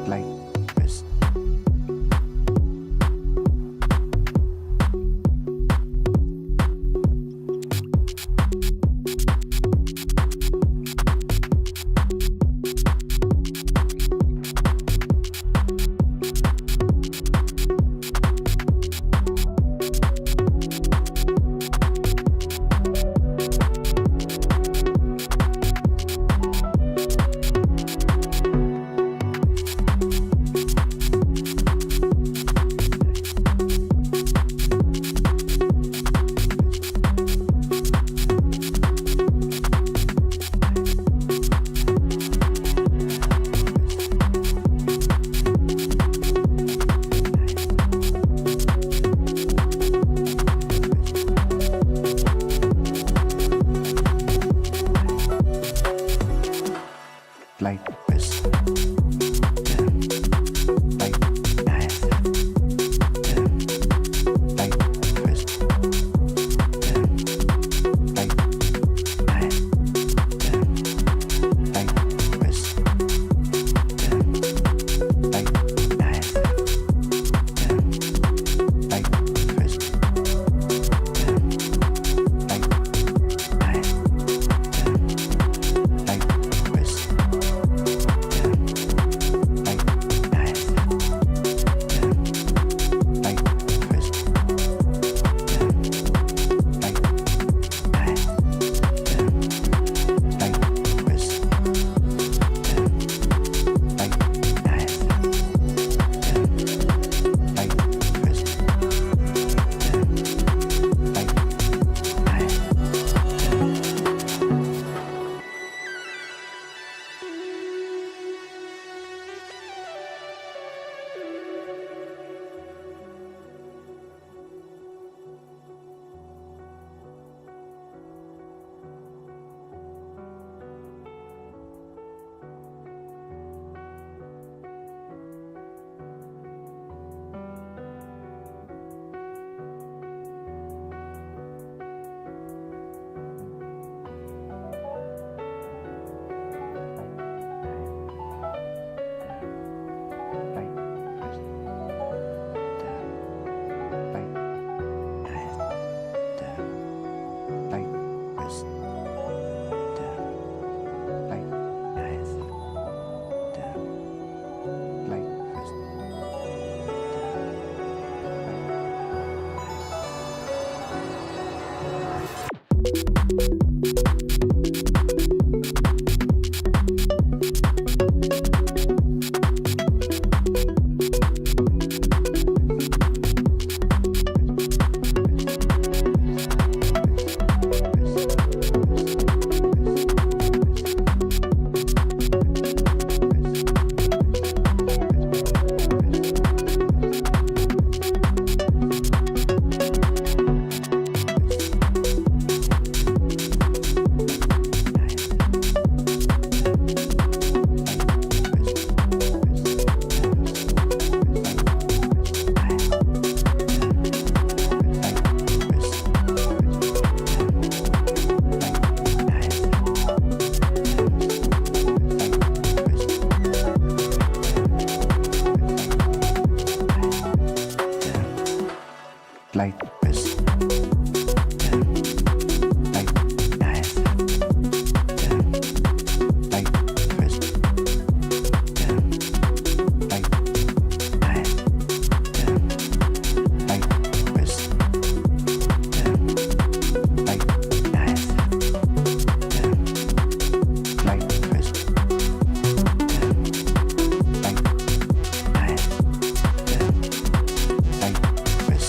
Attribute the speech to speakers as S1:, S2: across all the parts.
S1: like this. Like this. Like nice. Like this. Like nice. Like this. Like nice. Like this. Like nice. Like this. Like this. Like nice. Like this. Like nice. Like this. Like nice. Like this. Like nice. Like this.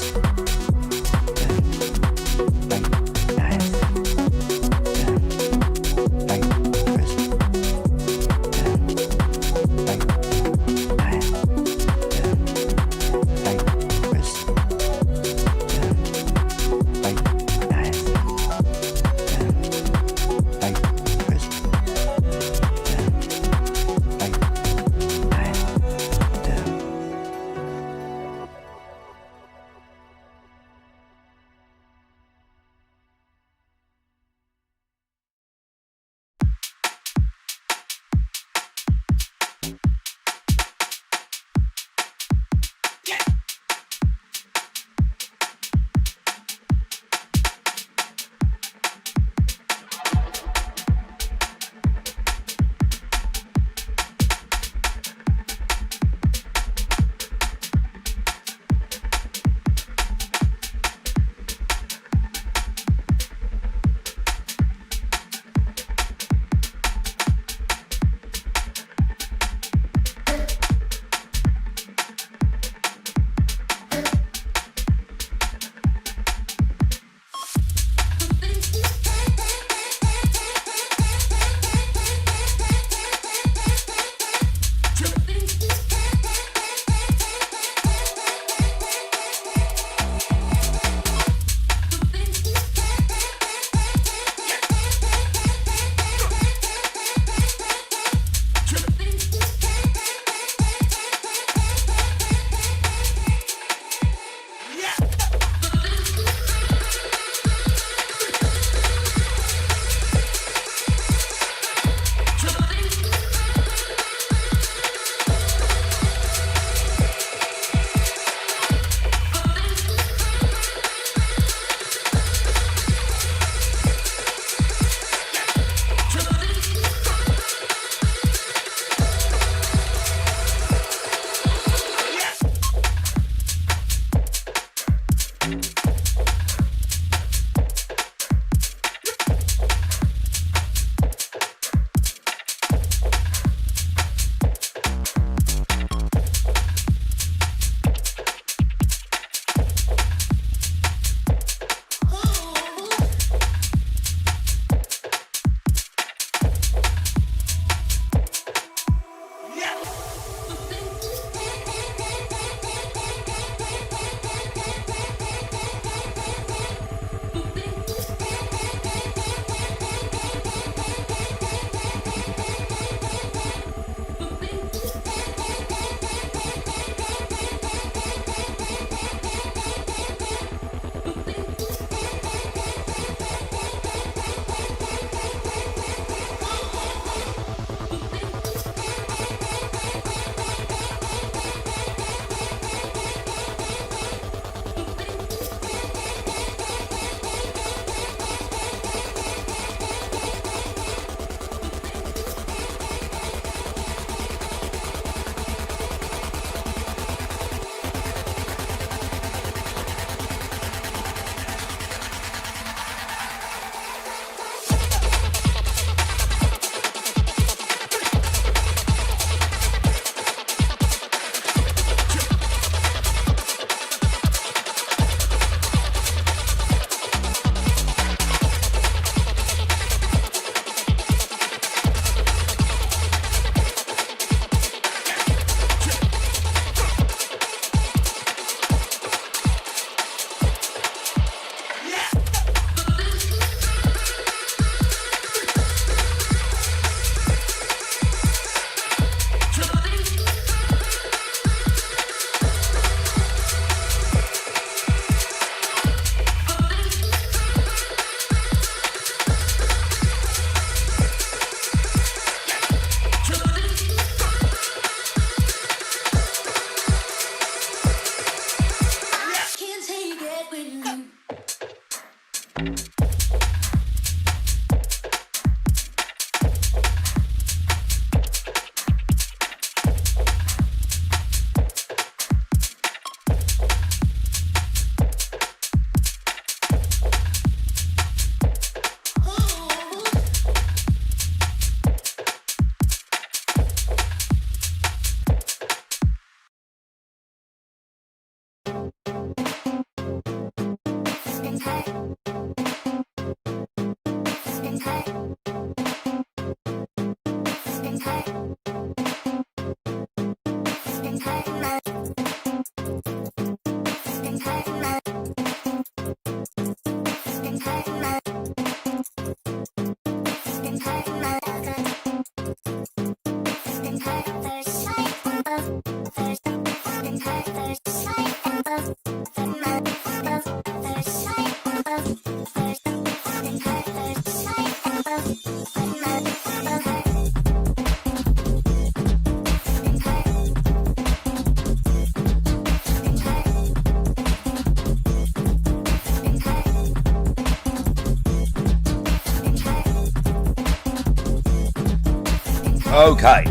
S2: Okay,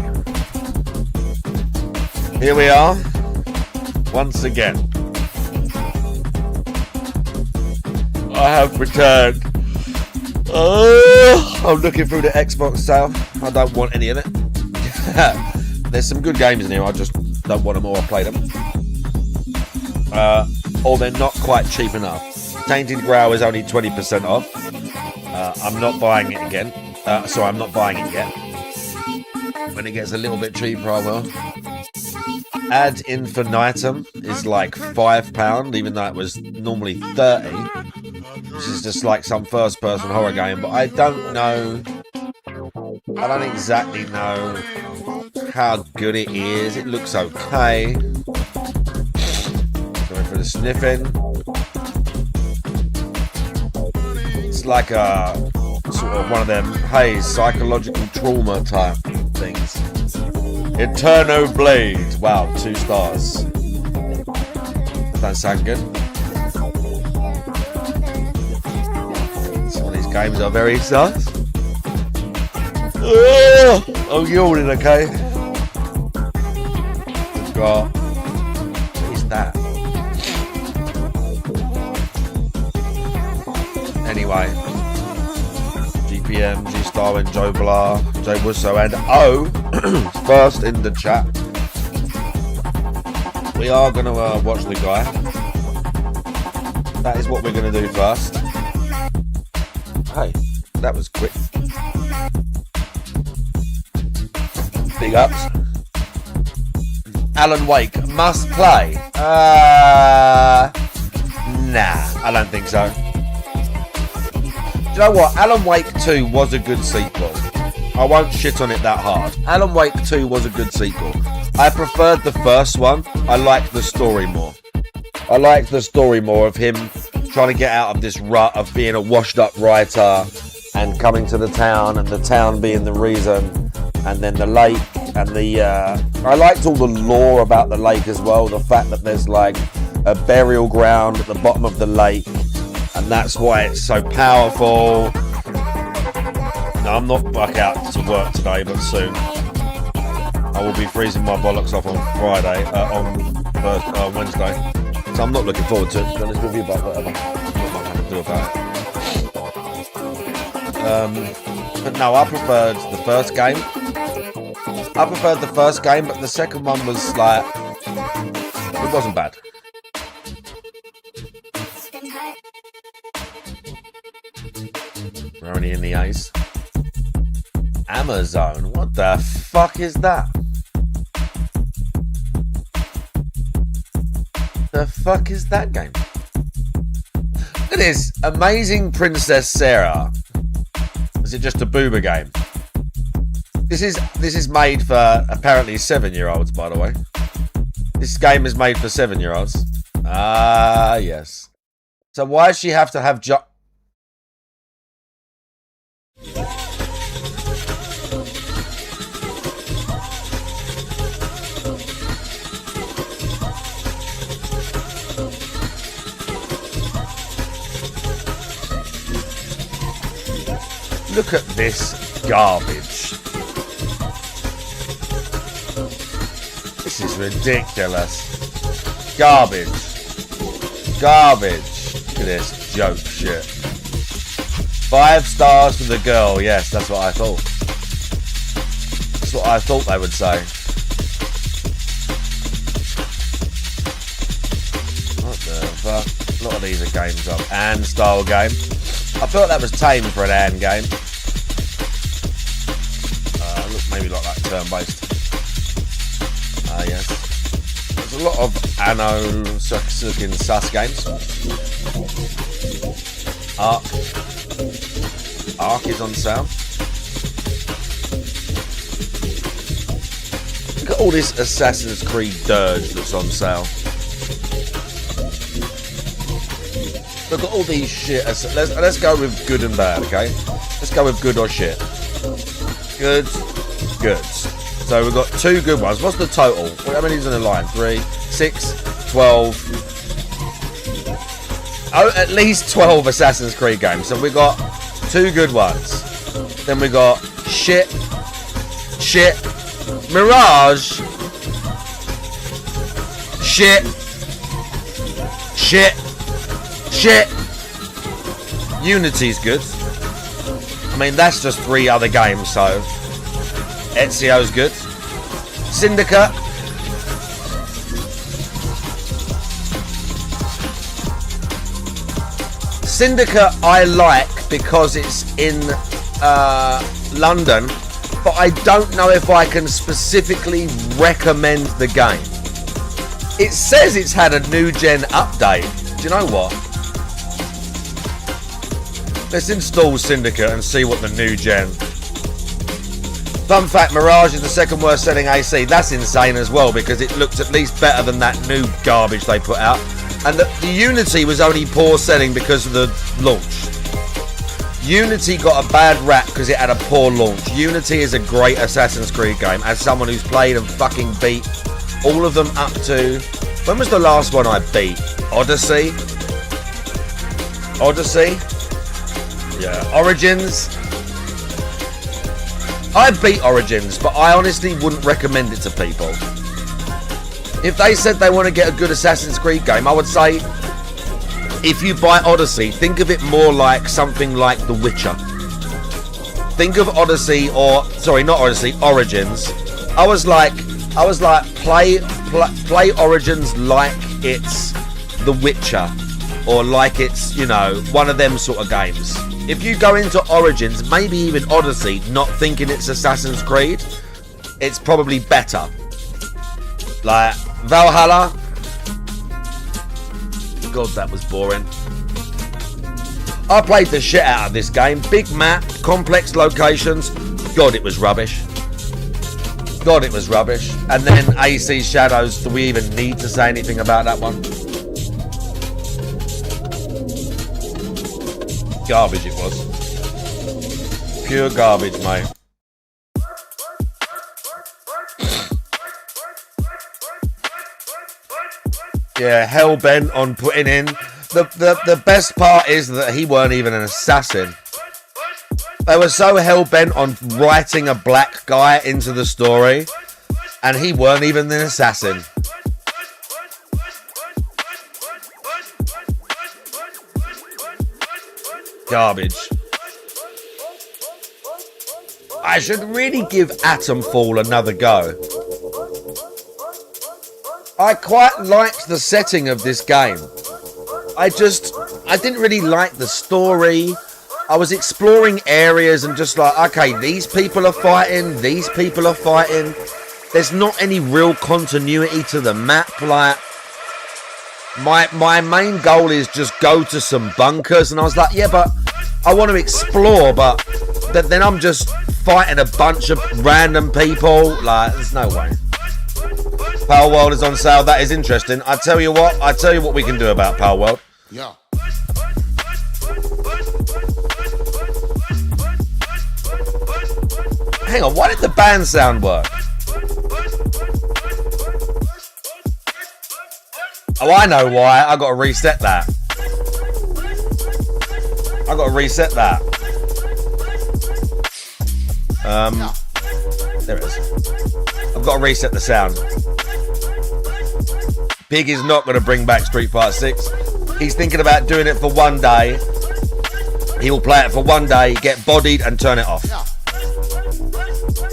S2: here we are once again. I have returned. I'm looking through the Xbox sale. I don't want any of it. There's some good games in here. I just don't want them all. I play them. Or they're not quite cheap enough. Tainted Grail is only 20% off. I'm not buying it again. Sorry, I'm not buying it yet. When it gets a little bit cheaper, I will. Ad Infinitum is like £5, even though it was normally 30. This is just like some first-person horror game, but I don't know. I don't exactly know how good it is. It looks okay. Going for the sniffing. It's like a sort of one of them, hey, psychological trauma type things. Eterno Blade. Wow, 2 stars. Don't sound good. Some of these games are very sus. I'm yawning, okay? We've got... What is that? Anyway. GPM, G-Star, Joe Blah, Joe Wusso, and O first in the chat. We are going to watch the guy. That is what we're going to do first. Hey, that was quick. Big ups. Alan Wake must play. Nah, I don't think so. Do you know what? Alan Wake 2 was a good sequel. I won't shit on it that hard. Alan Wake 2 was a good sequel. I preferred the first one. I liked the story more. I liked the story more of him trying to get out of this rut of being a washed up writer and coming to the town, and the town being the reason, and then the lake and the I liked all the lore about the lake as well. The fact that there's like a burial ground at the bottom of the lake, and that's why it's so powerful. No, I'm not back out to work today, but soon. I will be freezing my bollocks off on Friday, on Wednesday. So I'm not looking forward to it, to be honest with you, but whatever. Not much I can do about it. But no, I preferred the first game. But the second one was like, it wasn't bad. We're only in the A's. Amazon, what the fuck is that? The fuck is that game? Look at this, Amazing Princess Sarah. Is it just a boober game? This is made for apparently 7-year-olds, by the way. This game is made for 7-year-olds. Ah, yes. So why does she have to have Look at this garbage. This is ridiculous. Garbage. Look at this joke shit. 5 stars for the girl. Yes, that's what I thought. That's what I thought they would say. What the fuck? A lot of these are games of. And style game. I felt that was tame for an and game. Look, maybe like that turn-based. Yes. There's a lot of Anno Sukin Sus games. Ark is on sale. Look at all this Assassin's Creed dirge that's on sale. Look at all these shit. Let's go with good and bad, okay? Let's go with good or shit. Good. So we've got 2 good ones. What's the total? How many is in the line? 3, 6, 12. Oh, at least 12 Assassin's Creed games. So we got 2 good ones. Then we got shit, Mirage, shit. Unity's good. I mean, that's just 3 other games, so Ezio's good. Syndicate. Syndicate I like because it's in London, but I don't know if I can specifically recommend the game. It says it's had a new gen update. Do you know what? Let's install Syndicate and see what the new gen. Fun fact, Mirage is the 2nd worst selling AC. That's insane as well, because it looked at least better than that new garbage they put out. And the Unity was only poor selling because of the launch. Unity got a bad rap because it had a poor launch. Unity is a great Assassin's Creed game. As someone who's played and fucking beat all of them up to... When was the last one I beat? Odyssey? Yeah, Origins. I beat Origins, but I honestly wouldn't recommend it to people. If they said they want to get a good Assassin's Creed game, I would say, if you buy Odyssey, think of it more like something like The Witcher. Think of Odyssey, or sorry, not Odyssey, Origins. I was like, play Origins like it's The Witcher, or like it's, you know, one of them sort of games. If you go into Origins, maybe even Odyssey, not thinking it's Assassin's Creed, it's probably better. Like Valhalla. God, that was boring. I played the shit out of this game. Big map, complex locations. God, it was rubbish. And then AC Shadows. Do we even need to say anything about that one? Garbage it was. Pure garbage, mate. Yeah, hell bent on putting in. The best part is that he weren't even an assassin. They were so hell bent on writing a black guy into the story, and he weren't even an assassin. Garbage. I should really give Atomfall another go. I quite liked the setting of this game. I didn't really like the story. I was exploring areas and just like, okay, these people are fighting, There's not any real continuity to the map. Like, my main goal is just go to some bunkers, and I was like, yeah, but I want to explore, but then I'm just fighting a bunch of random people. Like, there's no way. Power World is on sale. That is interesting. I tell you what we can do about Power World.
S3: Yeah.
S2: Hang on, why did the band sound work? Oh, I know why. I got to reset that. There it is. I've got to reset the sound. Pig is not going to bring back Street Fighter 6. He's thinking about doing it for one day. He will play it for one day, get bodied and turn it off.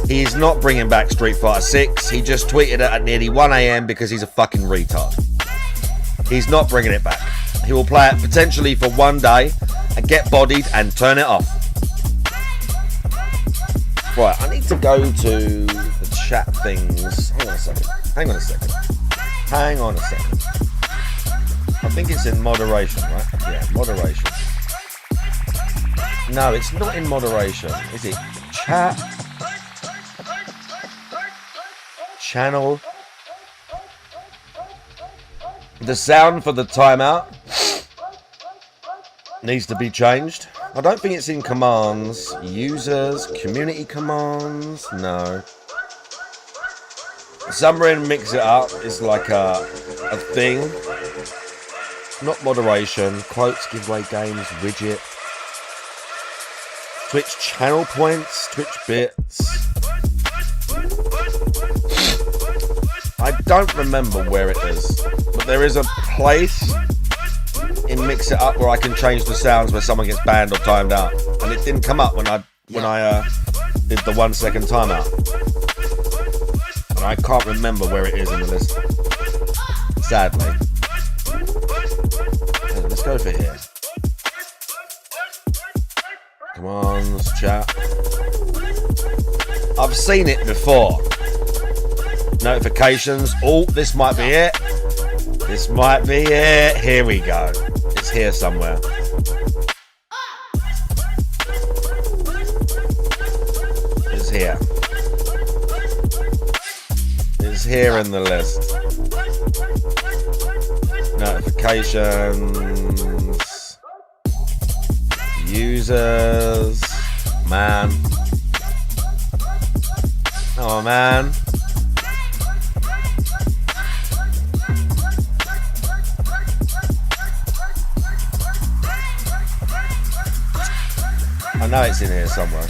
S2: He is not bringing back Street Fighter 6. He just tweeted it at nearly 1 a.m. because he's a fucking retard. He's not bringing it back. He will play it potentially for one day and get bodied and turn it off. Right, I need to go to the chat things. Hang on a second. Hang on a second. Hang on a second. I think it's in moderation, right? Yeah, moderation. No, it's not in moderation. Is it? Chat. Channel. The sound for the timeout needs to be changed. I don't think it's in commands. Users, community commands. No. Somewhere in mix it up is like a thing. Not moderation. Quotes, giveaway games, widget. Twitch channel points, Twitch bits. I don't remember where it is, but there is a place in Mix It Up where I can change the sounds where someone gets banned or timed out, and it didn't come up when I did the 1 second timeout, and I can't remember where it is in the list. Sadly, let's go for here. Commands, chat. I've seen it before. Notifications. Oh, this might be it. This might be it. Here we go. It's here somewhere. It's here. It's here in the list. Notifications. Users. Man. Oh, man. I know it's in here somewhere.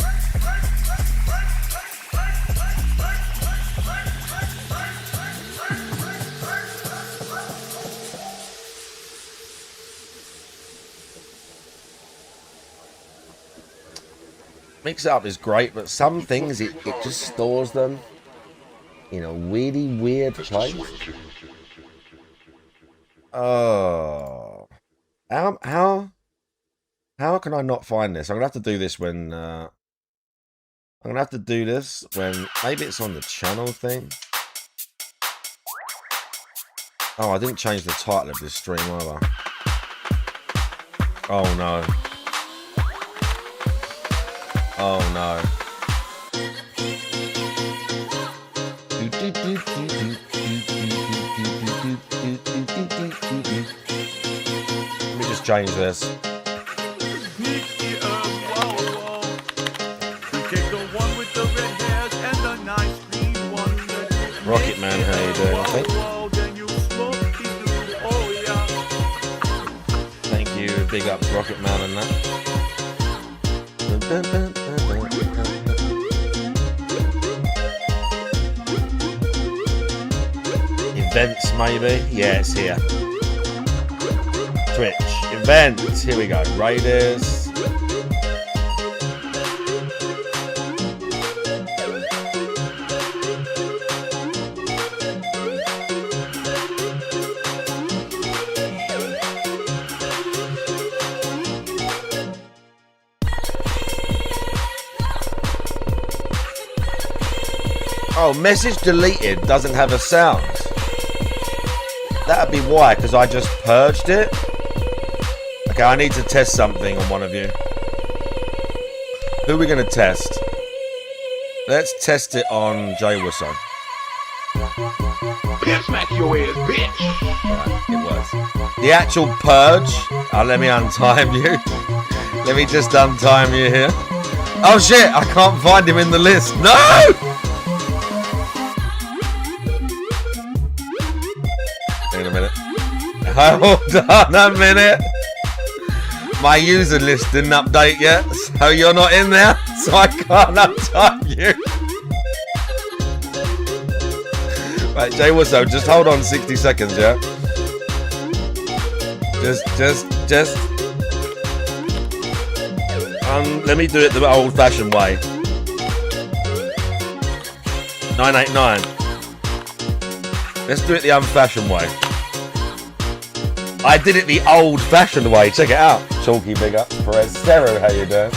S2: Mix It Up is great, but some things it just stores them in a weird place. Oh, how can I not find this? I'm gonna have to do this when maybe it's on the channel thing. Oh, I didn't change the title of this stream either. Oh no. Oh no. Let me just change this. Rocket Man, how you doing? I think. Thank you, big ups Rocket Man and that. Events maybe? Yeah, it's here. Twitch. Events. Here we go. Raiders. Oh, message deleted doesn't have a sound. That'd be why, because I just purged it. Okay, I need to test something on one of you. Who are we going to test? Let's test it on Jay Wisso.
S3: Smack your ass, bitch.
S2: Right, it works. The actual purge. Let me untime you. Let me just untime you here. Oh shit, I can't find him in the list. No! In a minute. Hold on a minute. My user list didn't update yet, so you're not in there, so I can't untime you. Right, Jay Wisso, just hold on 60 seconds, yeah? Just. Let me do it the old-fashioned way. 989. Let's do it the old-fashioned way. I did it the old-fashioned way. Check it out. Chalky big up. Perez Stereo, how you doing?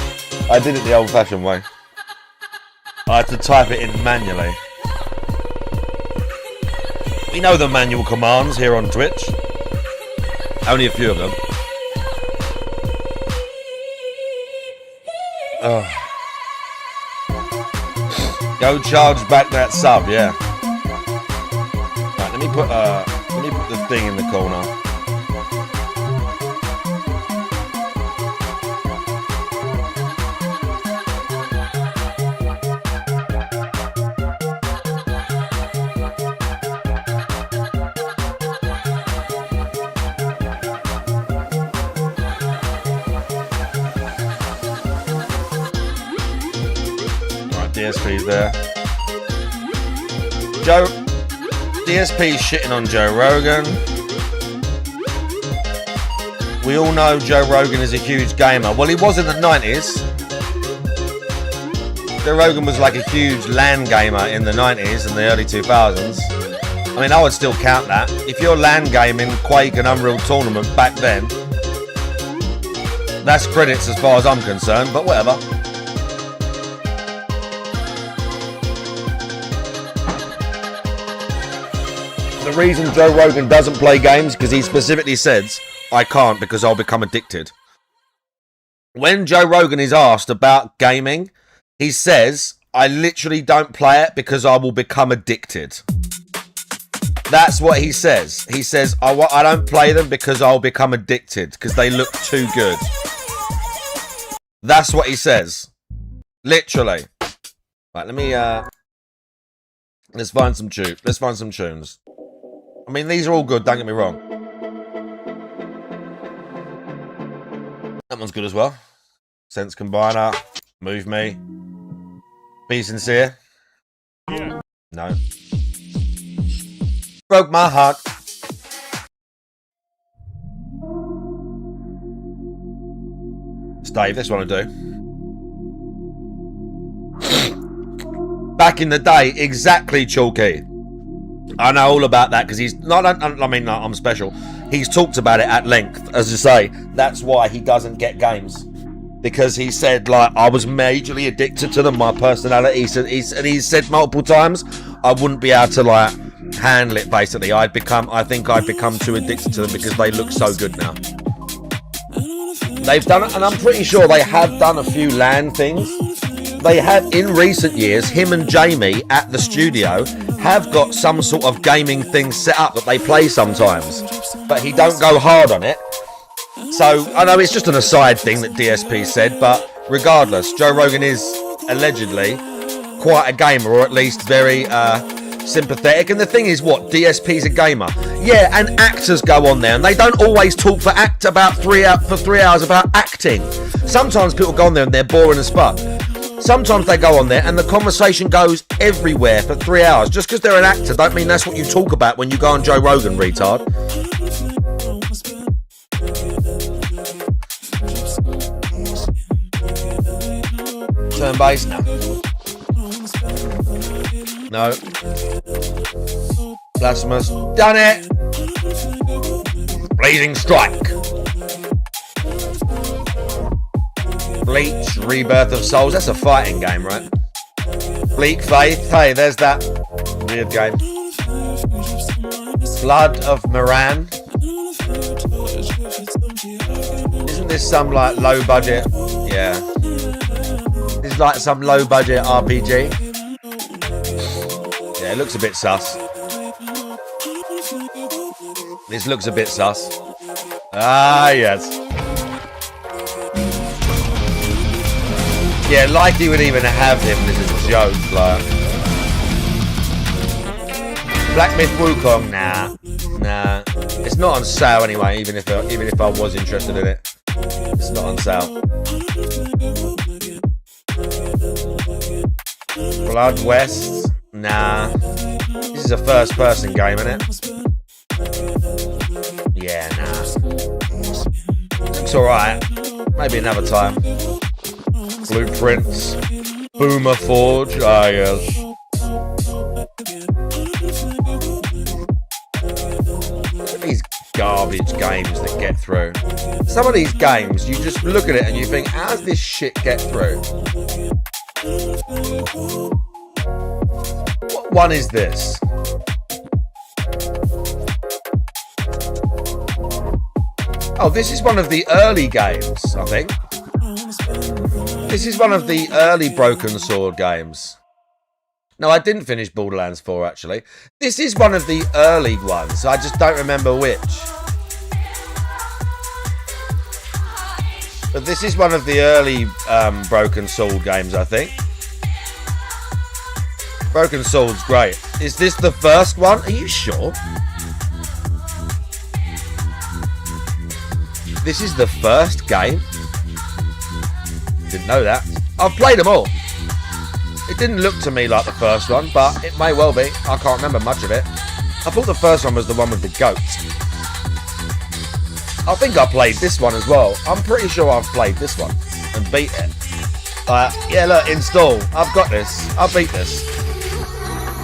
S2: I did it the old-fashioned way. I had to type it in manually. We know the manual commands here on Twitch. Only a few of them. Oh. Go charge back that sub, yeah. Right, let me put the thing in the corner. DSP's there. DSP's shitting on Joe Rogan. We all know Joe Rogan is a huge gamer. Well, he was in the 90s. Joe Rogan was like a huge LAN gamer in the 90s and the early 2000s. I mean, I would still count that. If you're LAN gaming Quake and Unreal Tournament back then, that's credits as far as I'm concerned, but whatever. The reason Joe Rogan doesn't play games because he specifically says, I can't because I'll become addicted. When Joe Rogan is asked about gaming, he says, I literally don't play it because I will become addicted. That's what he says. He says, I don't play them because I'll become addicted because they look too good. That's what he says. Literally. Right, let me, let's find some tunes. I mean, these are all good, don't get me wrong. That one's good as well. Sense Combiner. Move Me. Be Sincere. Yeah. No. Broke My Heart. Stave, this one I do. Back in the day, exactly, Chalky. I know all about that because he's not. I mean, no, I'm special. He's talked about it at length. As I say, that's why he doesn't get games because he said like I was majorly addicted to them. My personality. And he's said multiple times I wouldn't be able to like handle it. Basically, I think I'd become too addicted to them because they look so good now. They've done it, and I'm pretty sure they have done a few LAN things. They have, in recent years, him and Jamie at the studio have got some sort of gaming thing set up that they play sometimes. But he don't go hard on it. So, I know it's just an aside thing that DSP said, but regardless, Joe Rogan is allegedly quite a gamer, or at least very sympathetic. And the thing is, what? DSP's a gamer. Yeah, and actors go on there, and they don't always talk for 3 hours about acting. Sometimes people go on there and they're boring as fuck. Sometimes they go on there and the conversation goes everywhere for 3 hours. Just because they're an actor don't mean that's what you talk about when you go on Joe Rogan, retard. Turn bass now. No. Blasphemous. Done it. Blazing Strike. Bleach, Rebirth of Souls. That's a fighting game, right? Bleak Faith. Hey, there's that weird game. Blood of Moran. Isn't this some like low budget? Yeah. This is like some low budget RPG. Yeah, it looks a bit sus. This looks a bit sus. Ah, yes. Yeah, like he would even have him. This is a joke, like. Black Myth Wukong, nah. It's not on sale anyway. Even if I was interested in it, it's not on sale. Blood West, nah. This is a first-person game, isn't it? Yeah, nah. Looks alright. Maybe another time. Blueprints. Boomer Forge. Ah, yes. Look at these garbage garbage games that get through. Some of these games, you just look at it and you think, how does this shit get through? What one is this? Oh, this is one of the early games, I think. This is one of the early Broken Sword games. No, I didn't finish Borderlands 4, actually. This is one of the early ones. I just don't remember which. But this is one of the early Broken Sword games, I think. Broken Sword's great. Is this the first one? Are you sure? This is the first game? Didn't know that. I've played them all. It didn't look to me like the first one, but it may well be. I can't remember much of it. I thought the first one was the one with the goats. I think I played this one as well. I'm pretty sure I've played this one and beat it. Yeah, look, install. I've got this. I beat this.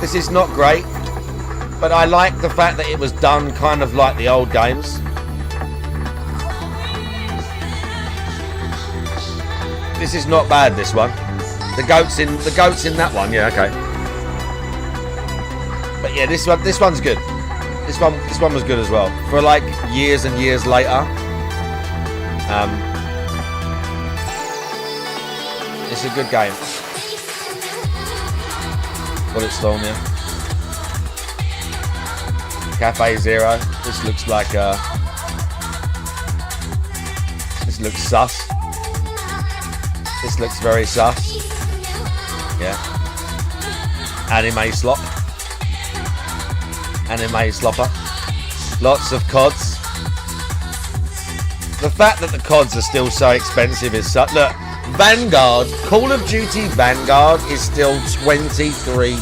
S2: This is not great, but I like the fact that it was done kind of like the old games. This is not bad, this one. The goats in that one, yeah, okay. But yeah, this one's good. This one was good as well. For like years and years later. It's a good game. Bulletstorm, yeah. Cafe Zero. This looks like this looks sus. This looks very sus. Yeah. Anime slop. Anime slopper. Lots of CODs. The fact that the CODs are still so expensive is such. Look, Vanguard, Call of Duty Vanguard is still £23.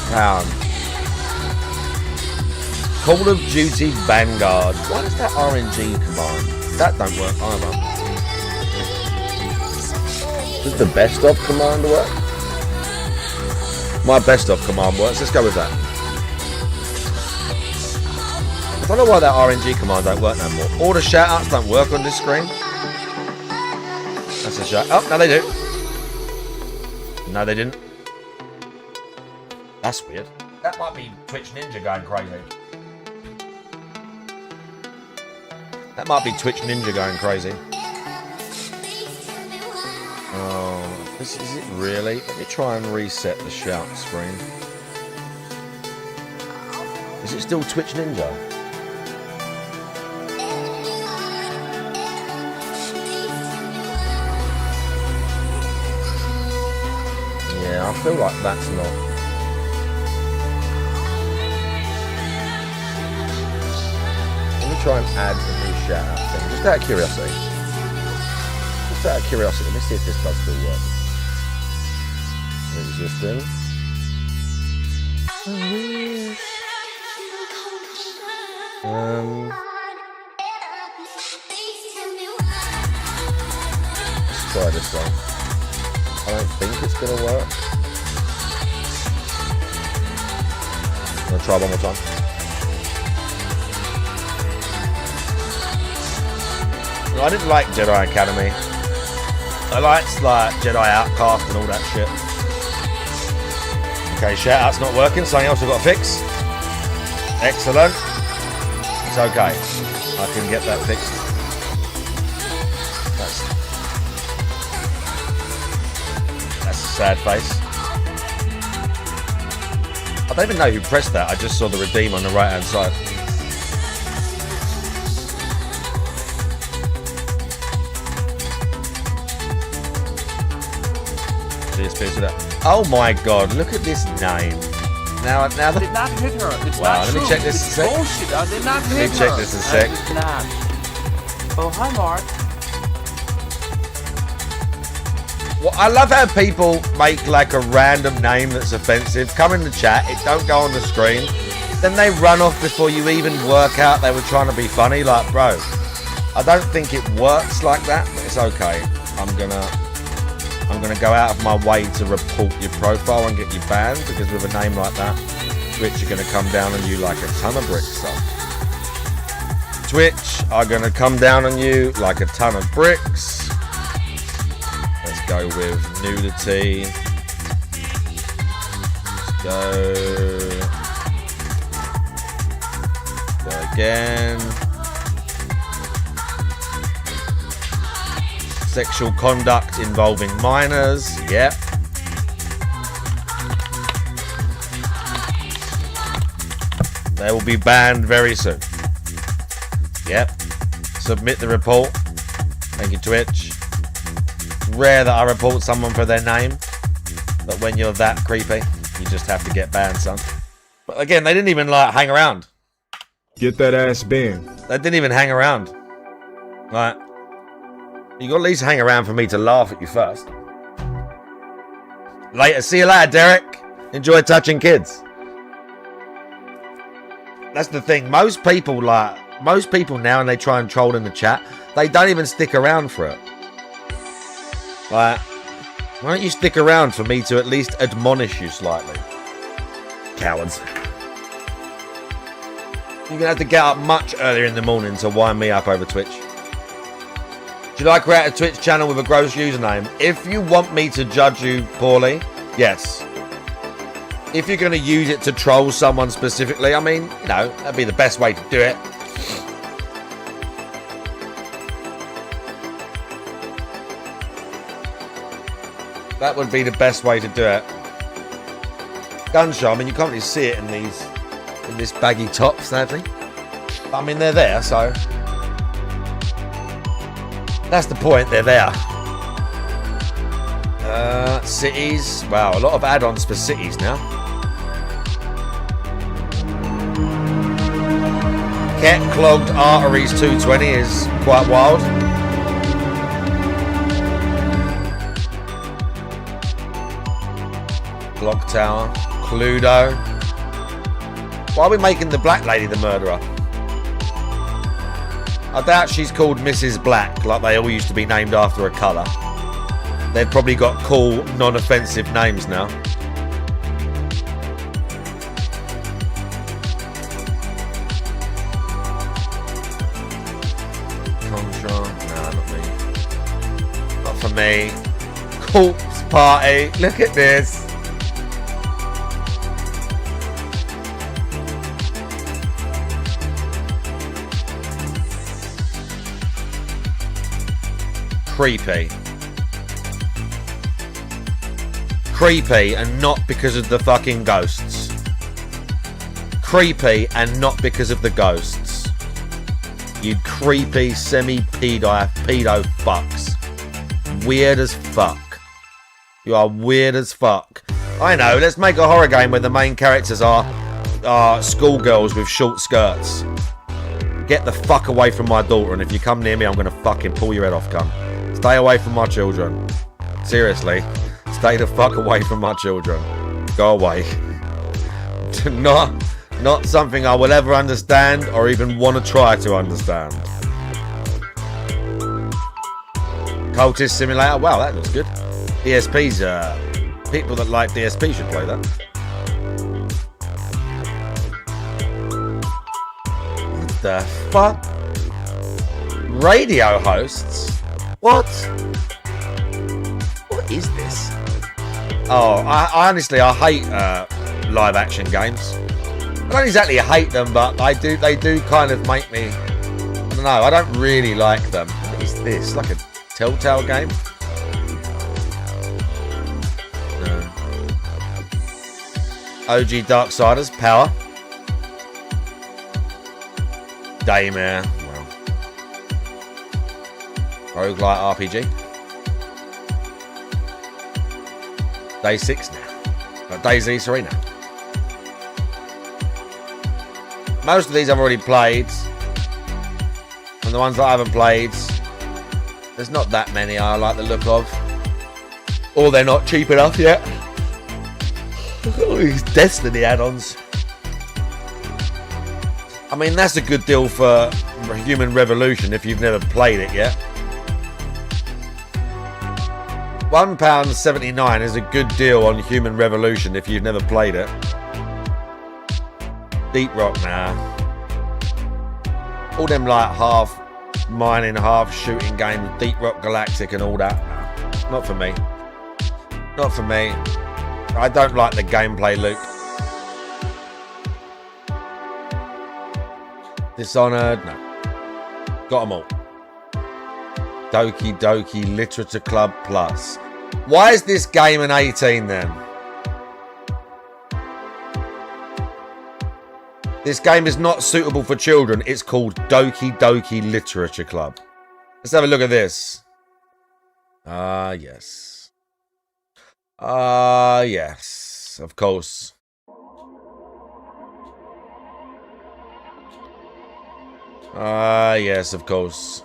S2: Call of Duty Vanguard. Why does that RNG command? That don't work either. Does the best of command work? My best of command works. Let's go with that. I don't know why that RNG command don't work no more. All the shout-outs don't work on this screen. That's a shout. Oh, no they do. No they didn't. That's weird. That might be Twitch Ninja going crazy. That might be Twitch Ninja going crazy. Oh, is it really? Let me try and reset the shout screen. Is it still Twitch Ninja? Yeah, I feel like that's not. Let me try and add a new shout out thing, just out of curiosity. Just out of curiosity, let me see if this does still work. Existing. Let's try this one. I don't think it's gonna work. I'm gonna try one more time. No, I didn't like Jedi Academy. I liked like Jedi Outcast and all that shit. Okay, shout-out's not working. Something else I've got to fix. Excellent. It's okay. I can get that fixed. That's a sad face. I don't even know who pressed that. I just saw the redeem on the right-hand side. Oh my god, look at this name. Now
S3: I did not hit her. It's
S2: wow,
S3: not
S2: let me
S3: true.
S2: check this
S3: It's
S2: a sec.
S3: bullshit. I did not hit her.
S2: Let me check this a sec.
S3: I did not. Oh, hi, Mark.
S2: Well, I love how people make like a random name that's offensive, come in the chat, it don't go on the screen, then they run off before you even work out they were trying to be funny. Like, bro, I don't think it works like that, but it's okay. I'm gonna go out of my way to report your profile and get you banned, because with a name like that, Twitch are gonna come down on you like a ton of bricks. So Twitch are going to come down on you like a ton of bricks. Let's go with nudity. Let's go. Go again. Sexual conduct involving minors. Yep. They will be banned very soon. Yep. Submit the report. Thank you, Twitch. It's rare that I report someone for their name, but when you're that creepy, you just have to get banned, son. But again, they didn't even like hang around.
S4: Get that ass banned.
S2: They didn't even hang around. Right. You got to at least hang around for me to laugh at you first. Later. See you later, Derek. Enjoy touching kids. That's the thing. Most people now, and they try and troll in the chat, they don't even stick around for it. Like, why don't you stick around for me to at least admonish you slightly? Cowards. You're going to have to get up much earlier in the morning to wind me up over Twitch. Should I create a Twitch channel with a gross username? If you want me to judge you poorly, yes. If you're going to use it to troll someone specifically, I mean, you know, that'd be the best way to do it. That would be the best way to do it. Gunshot, I mean, you can't really see it in this baggy top, sadly. I mean, they're there, so that's the point. They're there. Cities. Wow, a lot of add-ons for cities now. Ket clogged arteries 220 is quite wild. Clock Tower. Cluedo. Why are we making the black lady the murderer? I doubt she's called Mrs. Black, like they all used to be named after a colour. They've probably got cool, non-offensive names now. Contra, nah, not me. Not for me. Corpse Party, look at this. Creepy. Creepy, and not because of the fucking ghosts. Creepy, and not because of the ghosts. You creepy, semi-pedo fucks. Weird as fuck. You are weird as fuck. I know, let's make a horror game where the main characters are schoolgirls with short skirts. Get the fuck away from my daughter, and if you come near me, I'm gonna fucking pull your head off, cunt. Stay away from my children. Seriously. Stay the fuck away from my children. Go away. Not something I will ever understand or even want to try to understand. Cultist Simulator. Wow, that looks good. DSP's, people that like DSP should play that. What the fuck? Radio hosts? What? What is this? Oh, I honestly, I hate live action games. I don't exactly hate them, but they do kind of make me, I don't know, I don't really like them. What is this? Like a Telltale game? No. OG Darksiders, Power. Daymare. Well. Roguelite RPG. Day 6 now. DayZ 3 now. Most of these I've already played. And the ones that I haven't played, there's not that many I like the look of. Or they're not cheap enough yet. Look at all these Destiny add-ons. I mean, that's a good deal for Human Revolution if you've never played it yet. £1.79 is a good deal on Human Revolution if you've never played it. Deep Rock, nah. All them like half mining, half shooting games, Deep Rock Galactic and all that. No, not for me. Not for me. I don't like the gameplay, Luke. Dishonored, no. Got them all. Doki Doki Literature Club Plus. Why is this game an 18 then? This game is not suitable for children. It's called Doki Doki Literature Club. Let's have a look at this. Ah, yes. Ah, yes. Of course. Ah, yes, of course.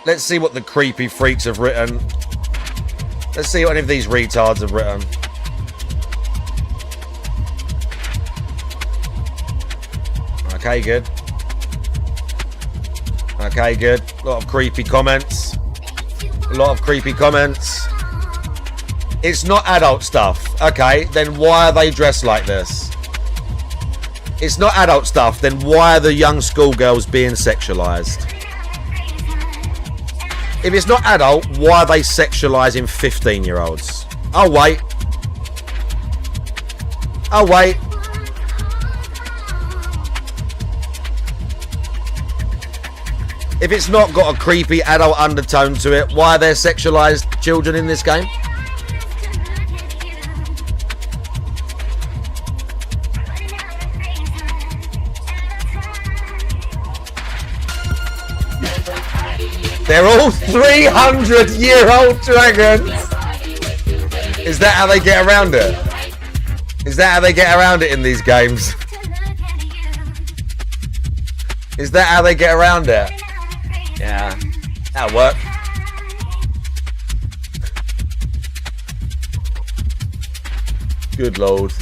S2: Let's see what the creepy freaks have written. Let's see what any of these retards have written. Okay, good. Okay, good. A lot of creepy comments. A lot of creepy comments. It's not adult stuff. Okay, then why are they dressed like this? It's not adult stuff. Then why are the young schoolgirls being sexualized? If it's not adult, why are they sexualizing 15-year-olds? Oh, wait. Oh, wait. If it's not got a creepy adult undertone to it, why are there sexualized children in this game? They're all 300-year-old dragons. Is that how they get around it? Is that how they get around it in these games? Is that how they get around it? Yeah, that'll work. Good lord.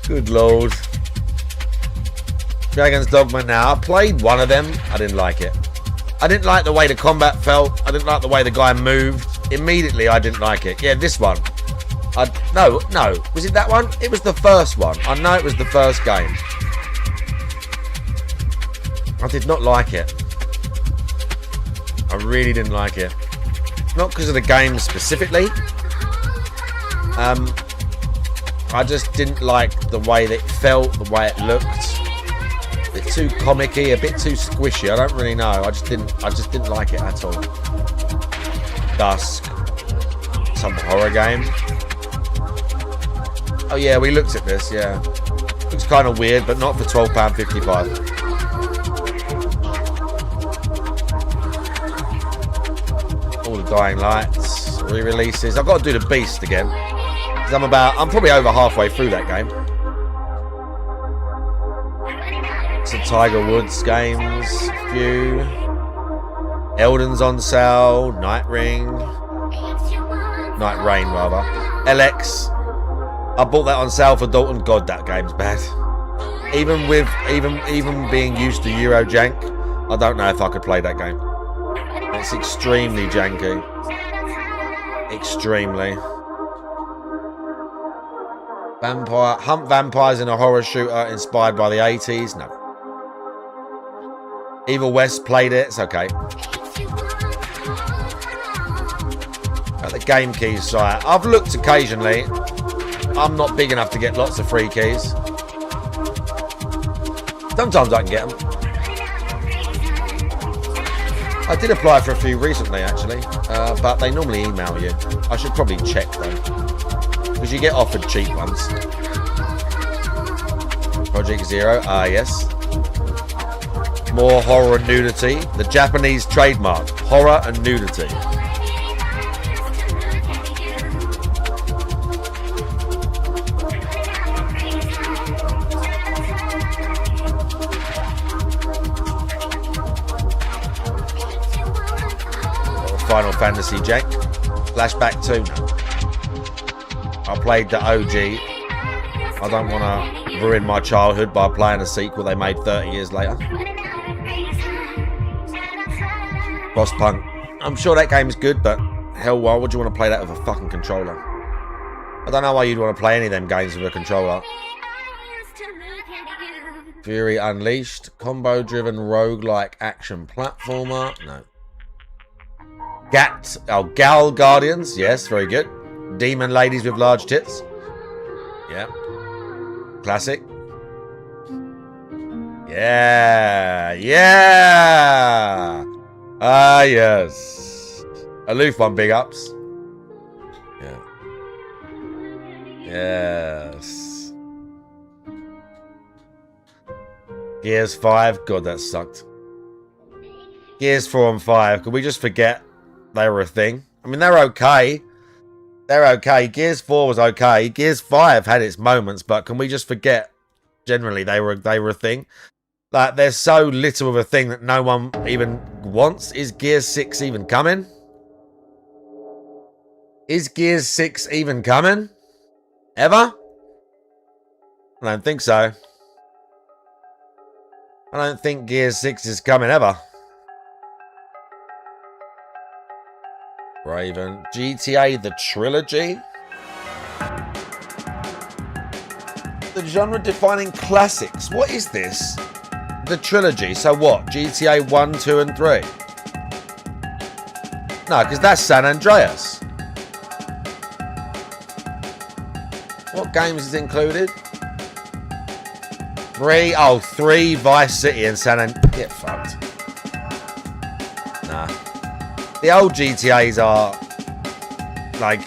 S2: Good lord. Dragon's Dogma now. I played one of them. I didn't like it. I didn't like the way the combat felt. I didn't like the way the guy moved. Immediately, I didn't like it. Yeah, this one. No. Was it that one? It was the first one. I know it was the first game. I did not like it. I really didn't like it. Not because of the game specifically. I just didn't like the way that it felt, the way it looked. A bit too comic-y, a bit too squishy. I don't really know. I just didn't like it at all. Dusk. Some horror game. Oh yeah, we looked at this, yeah. Looks kind of weird, but not for £12.55. All the Dying Lights, re-releases. I've got to do the Beast again. I'm probably over halfway through that game. Some Tiger Woods games, a few. Elden's on sale, Night Rain rather. LX. I bought that on sale for Dalton. God, that game's bad. Even being used to Eurojank, I don't know if I could play that game. It's extremely janky. Extremely. Hunt vampires in a horror shooter inspired by the 80s. No. Evil West played it. It's okay. At the game keys site, I've looked occasionally. I'm not big enough to get lots of free keys. Sometimes I can get them. I did apply for a few recently, actually, but they normally email you. I should probably check though, because you get offered cheap ones. Project Zero, yes. More horror and nudity. The Japanese trademark, horror and nudity. Final Fantasy Jack. Flashback 2. I played the OG. I don't want to ruin my childhood by playing a sequel they made 30 years later. Frostpunk. I'm sure that game is good, but hell, why would you want to play that with a fucking controller? I don't know why you'd want to play any of them games with a controller. Fury Unleashed. Combo-driven roguelike action platformer. No. Gal Guardians. Yes, very good. Demon ladies with large tits. Yeah. Classic. Yeah. Yeah. Ah, yes. Aloof one, big ups. Yeah. Yes. Gears 5. God, that sucked. Gears 4 and 5. Could we just forget they were a thing? I mean, they're okay. They're okay. Gears 4 was okay. Gears 5 had its moments, but can we just forget generally they were a thing? Like, they're so little of a thing that no one even wants. Is Gears 6 even coming? Is Gears 6 even coming? Ever? I don't think so. I don't think Gears 6 is coming ever. Raven. GTA the Trilogy? The genre-defining classics. What is this? The Trilogy. So what? GTA 1, 2 and 3? No, because that's San Andreas. What games is included? 3? Oh, 3 Vice City and San Andreas. Get fucked. Nah. The old GTAs are, like,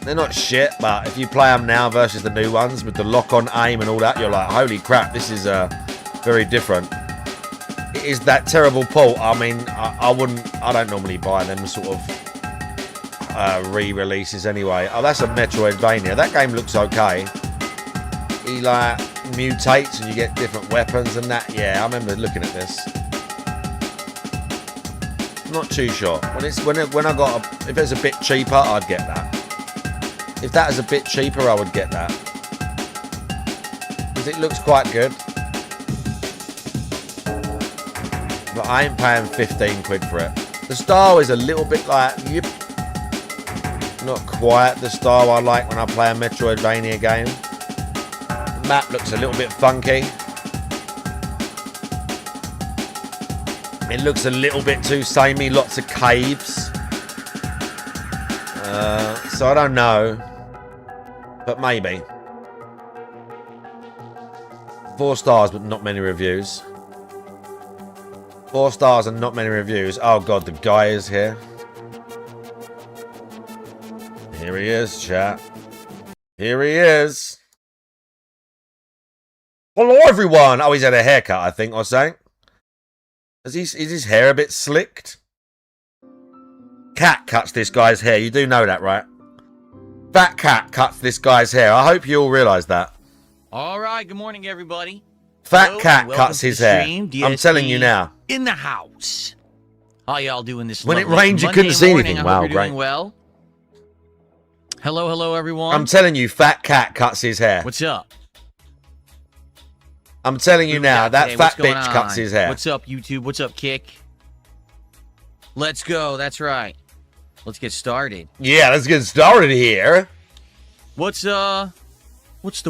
S2: they're not shit, but if you play them now versus the new ones with the lock-on aim and all that, you're like, holy crap, this is very different. It is that terrible port. I mean, I don't normally buy them sort of re-releases anyway. Oh, that's a Metroidvania. That game looks okay. He, like, mutates and you get different weapons and that. Yeah, I remember looking at this. Not too sure. When I got if it's a bit cheaper, I'd get that. If that is a bit cheaper, I would get that because it looks quite good. But I ain't paying 15 quid for it. The style is a little bit like, yep, not quite the style I like when I play a Metroidvania game. The map looks a little bit funky. It looks a little bit too samey, lots of caves. So I don't know. But maybe. 4 stars, but not many reviews. 4 stars and not many reviews. Oh god, the guy is here. Here he is, chat. Here he is. Hello, everyone. Oh, he's had a haircut, I think, or something. Is his hair a bit slicked? Cat cuts this guy's hair. You do know that, right? Fat Cat cuts this guy's hair. I hope you all realise that.
S5: All right, good morning, everybody.
S2: Fat Cat cuts his hair. I'm telling you now.
S5: In the house. How y'all doing this
S2: When it
S5: lovely
S2: rained, you
S5: Monday
S2: couldn't see
S5: morning?
S2: anything.
S5: I
S2: Wow,
S5: hope you're
S2: great.
S5: doing well. Hello, everyone.
S2: I'm telling you, Fat Cat cuts his hair.
S5: What's up?
S2: I'm telling you now, that
S5: Hey,
S2: fat
S5: what's going
S2: bitch
S5: on?
S2: cuts his hair.
S5: What's up, YouTube? What's up, Kick? Let's go. That's right. Let's get started.
S2: Yeah, let's get started here.
S5: What's the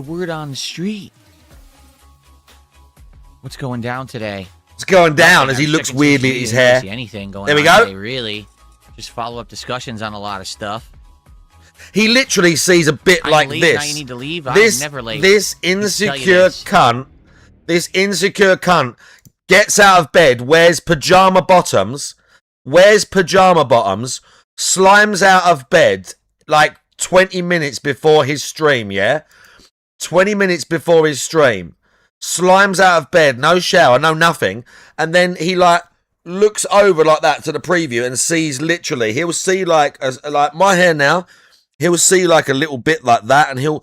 S5: word on the street? What's going down today?
S2: It's going down as
S5: Nothing.
S2: he
S5: I'm
S2: looks
S5: checking
S2: weirdly
S5: social
S2: at his
S5: media, I
S2: hair.
S5: don't see anything going
S2: There we
S5: on
S2: go.
S5: today, really. Just follow up discussions on a lot of stuff.
S2: He literally sees a bit
S5: I'm
S2: like
S5: late,
S2: this.
S5: now you need to leave. I'm
S2: This,
S5: never late.
S2: this
S5: tell you
S2: insecure
S5: this.
S2: cunt, this insecure cunt gets out of bed, wears pajama bottoms, slimes out of bed like 20 minutes before his stream, yeah? 20 minutes before his stream. Slimes out of bed, no shower, no nothing. And then he like looks over like that to the preview and sees literally, he'll see like my hair now. He'll see like a little bit like that, and you'll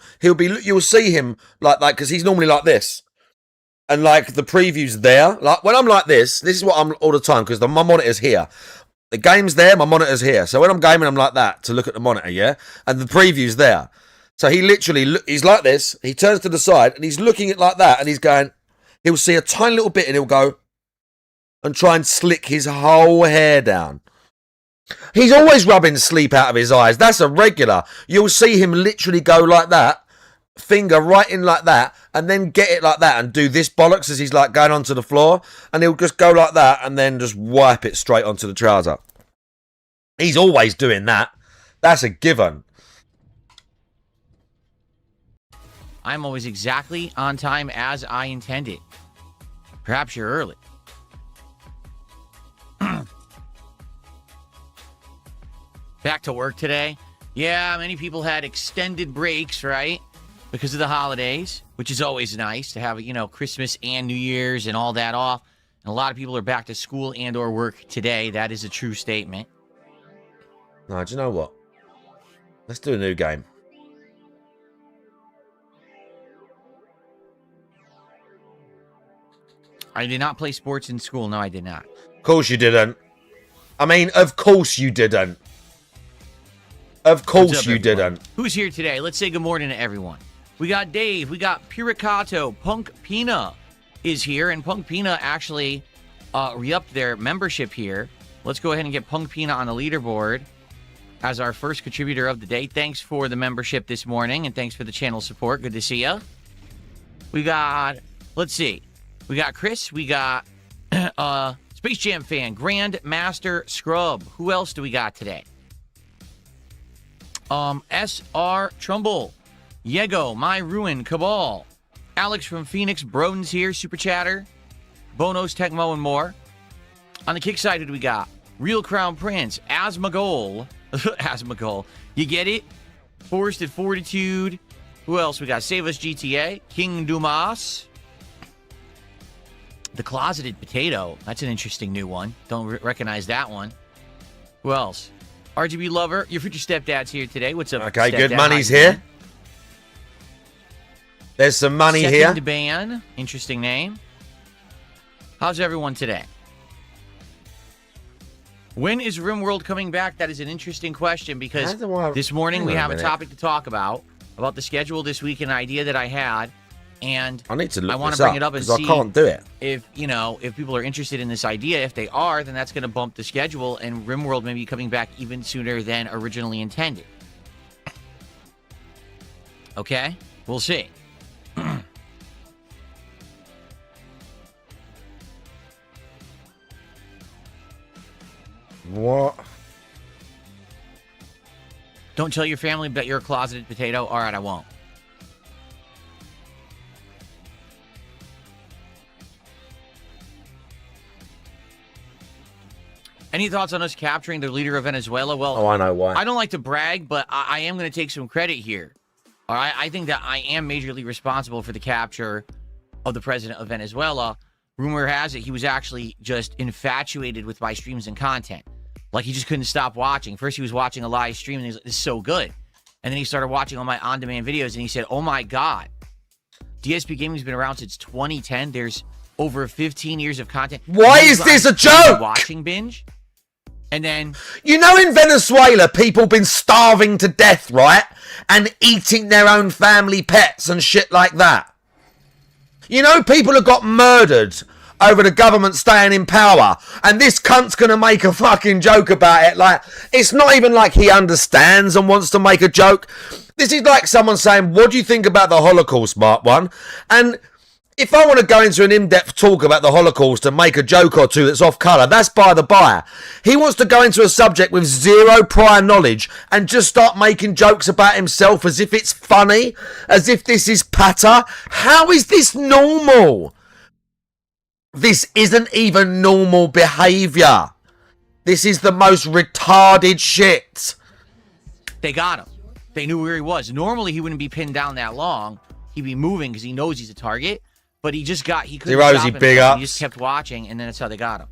S2: see him like because he's normally like this, and like the preview's there. Like when I'm like this is what I'm all the time because my monitor's here. The game's there, my monitor's here. So when I'm gaming, I'm like that to look at the monitor, yeah, and the preview's there. So he literally he's like this. He turns to the side and he's looking at like that, and he's going. He'll see a tiny little bit, and he'll go and try and slick his whole hair down. He's always rubbing sleep out of his eyes. That's a regular. You'll see him literally go like that, finger right in like that, and then get it like that and do this bollocks as he's like going onto the floor, and he'll just go like that and then just wipe it straight onto the trouser. He's always doing that. That's a given.
S5: I'm always exactly on time as I intended. Perhaps you're early. Back to work today. Yeah, many people had extended breaks, right? Because of the holidays, which is always nice to have, you know, Christmas and New Year's and all that off. And a lot of people are back to school and or work today. That is a true statement.
S2: No, do you know what? Let's do a new game.
S5: I did not play sports in school. No, I did not.
S2: Of course you didn't. I mean, of course you didn't. Of course you didn't.
S5: Who's here today? Let's say good morning to everyone. We got Dave. We got Puricato. Punk Pina is here. And Punk Pina actually re-upped their membership here. Let's go ahead and get Punk Pina on the leaderboard as our first contributor of the day. Thanks for the membership this morning. And thanks for the channel support. Good to see you. We got, let's see. We got Chris. We got Space Jam fan. Grandmaster Scrub. Who else do we got today? S.R. Trumbull, Yego, My Ruin, Cabal, Alex from Phoenix, Broden's here, Super Chatter, Bonos, Tecmo, and more. On the kick side, who do we got? Real Crown Prince, Asmagol, Asmagol, you get it? Forested Fortitude. Who else we got? Save Us GTA, King Dumas, The Closeted Potato. That's an interesting new one. Don't recognize that one. Who else? RGB Lover, your future stepdad's here today. What's up,
S2: Okay,
S5: stepdad?
S2: good money's here. There's some money here.
S5: Second Ban, interesting name. How's everyone today? When is RimWorld coming back? That is an interesting question because this morning we have a topic to talk about the schedule this week, an idea that I had. And
S2: I need to look
S5: I want
S2: this
S5: to bring
S2: up
S5: it up and
S2: because
S5: see
S2: I can't do it.
S5: if, you know, if people are interested in this idea. If they are, then that's going to bump the schedule and RimWorld may be coming back even sooner than originally intended. Okay? We'll see.
S2: What?
S5: Don't tell your family that you're a closeted potato. All right, I won't. Any thoughts on us capturing the leader of Venezuela? Well,
S2: Oh, I know why.
S5: I don't like to brag, but I am going to take some credit here. All right, I think that I am majorly responsible for the capture of the president of Venezuela. Rumor has it he was actually just infatuated with my streams and content. Like, he just couldn't stop watching. First, he was watching a live stream, and he's like, this is so good. And then he started watching all my on-demand videos, and he said, oh, my God. DSP Gaming's been around since 2010. There's over 15 years of content.
S2: Why is this a joke?
S5: Watching binge. And then...
S2: You know, in Venezuela, people been starving to death, right? And eating their own family pets and shit like that. You know, people have got murdered over the government staying in power. And this cunt's going to make a fucking joke about it. Like, it's not even like he understands and wants to make a joke. This is like someone saying, what do you think about the Holocaust, Mark One? And if I want to go into an in-depth talk about the Holocaust and make a joke or two that's off colour, that's by the by. He wants to go into a subject with zero prior knowledge and just start making jokes about himself as if it's funny, as if this is patter. How is this normal? This isn't even normal behaviour. This is the most retarded shit.
S5: They got him. They knew where he was. Normally, he wouldn't be pinned down that long. He'd be moving because he knows he's a target. But he just got, he couldn't stop him.
S2: Big ups.
S5: He just kept watching, and then that's how they got him.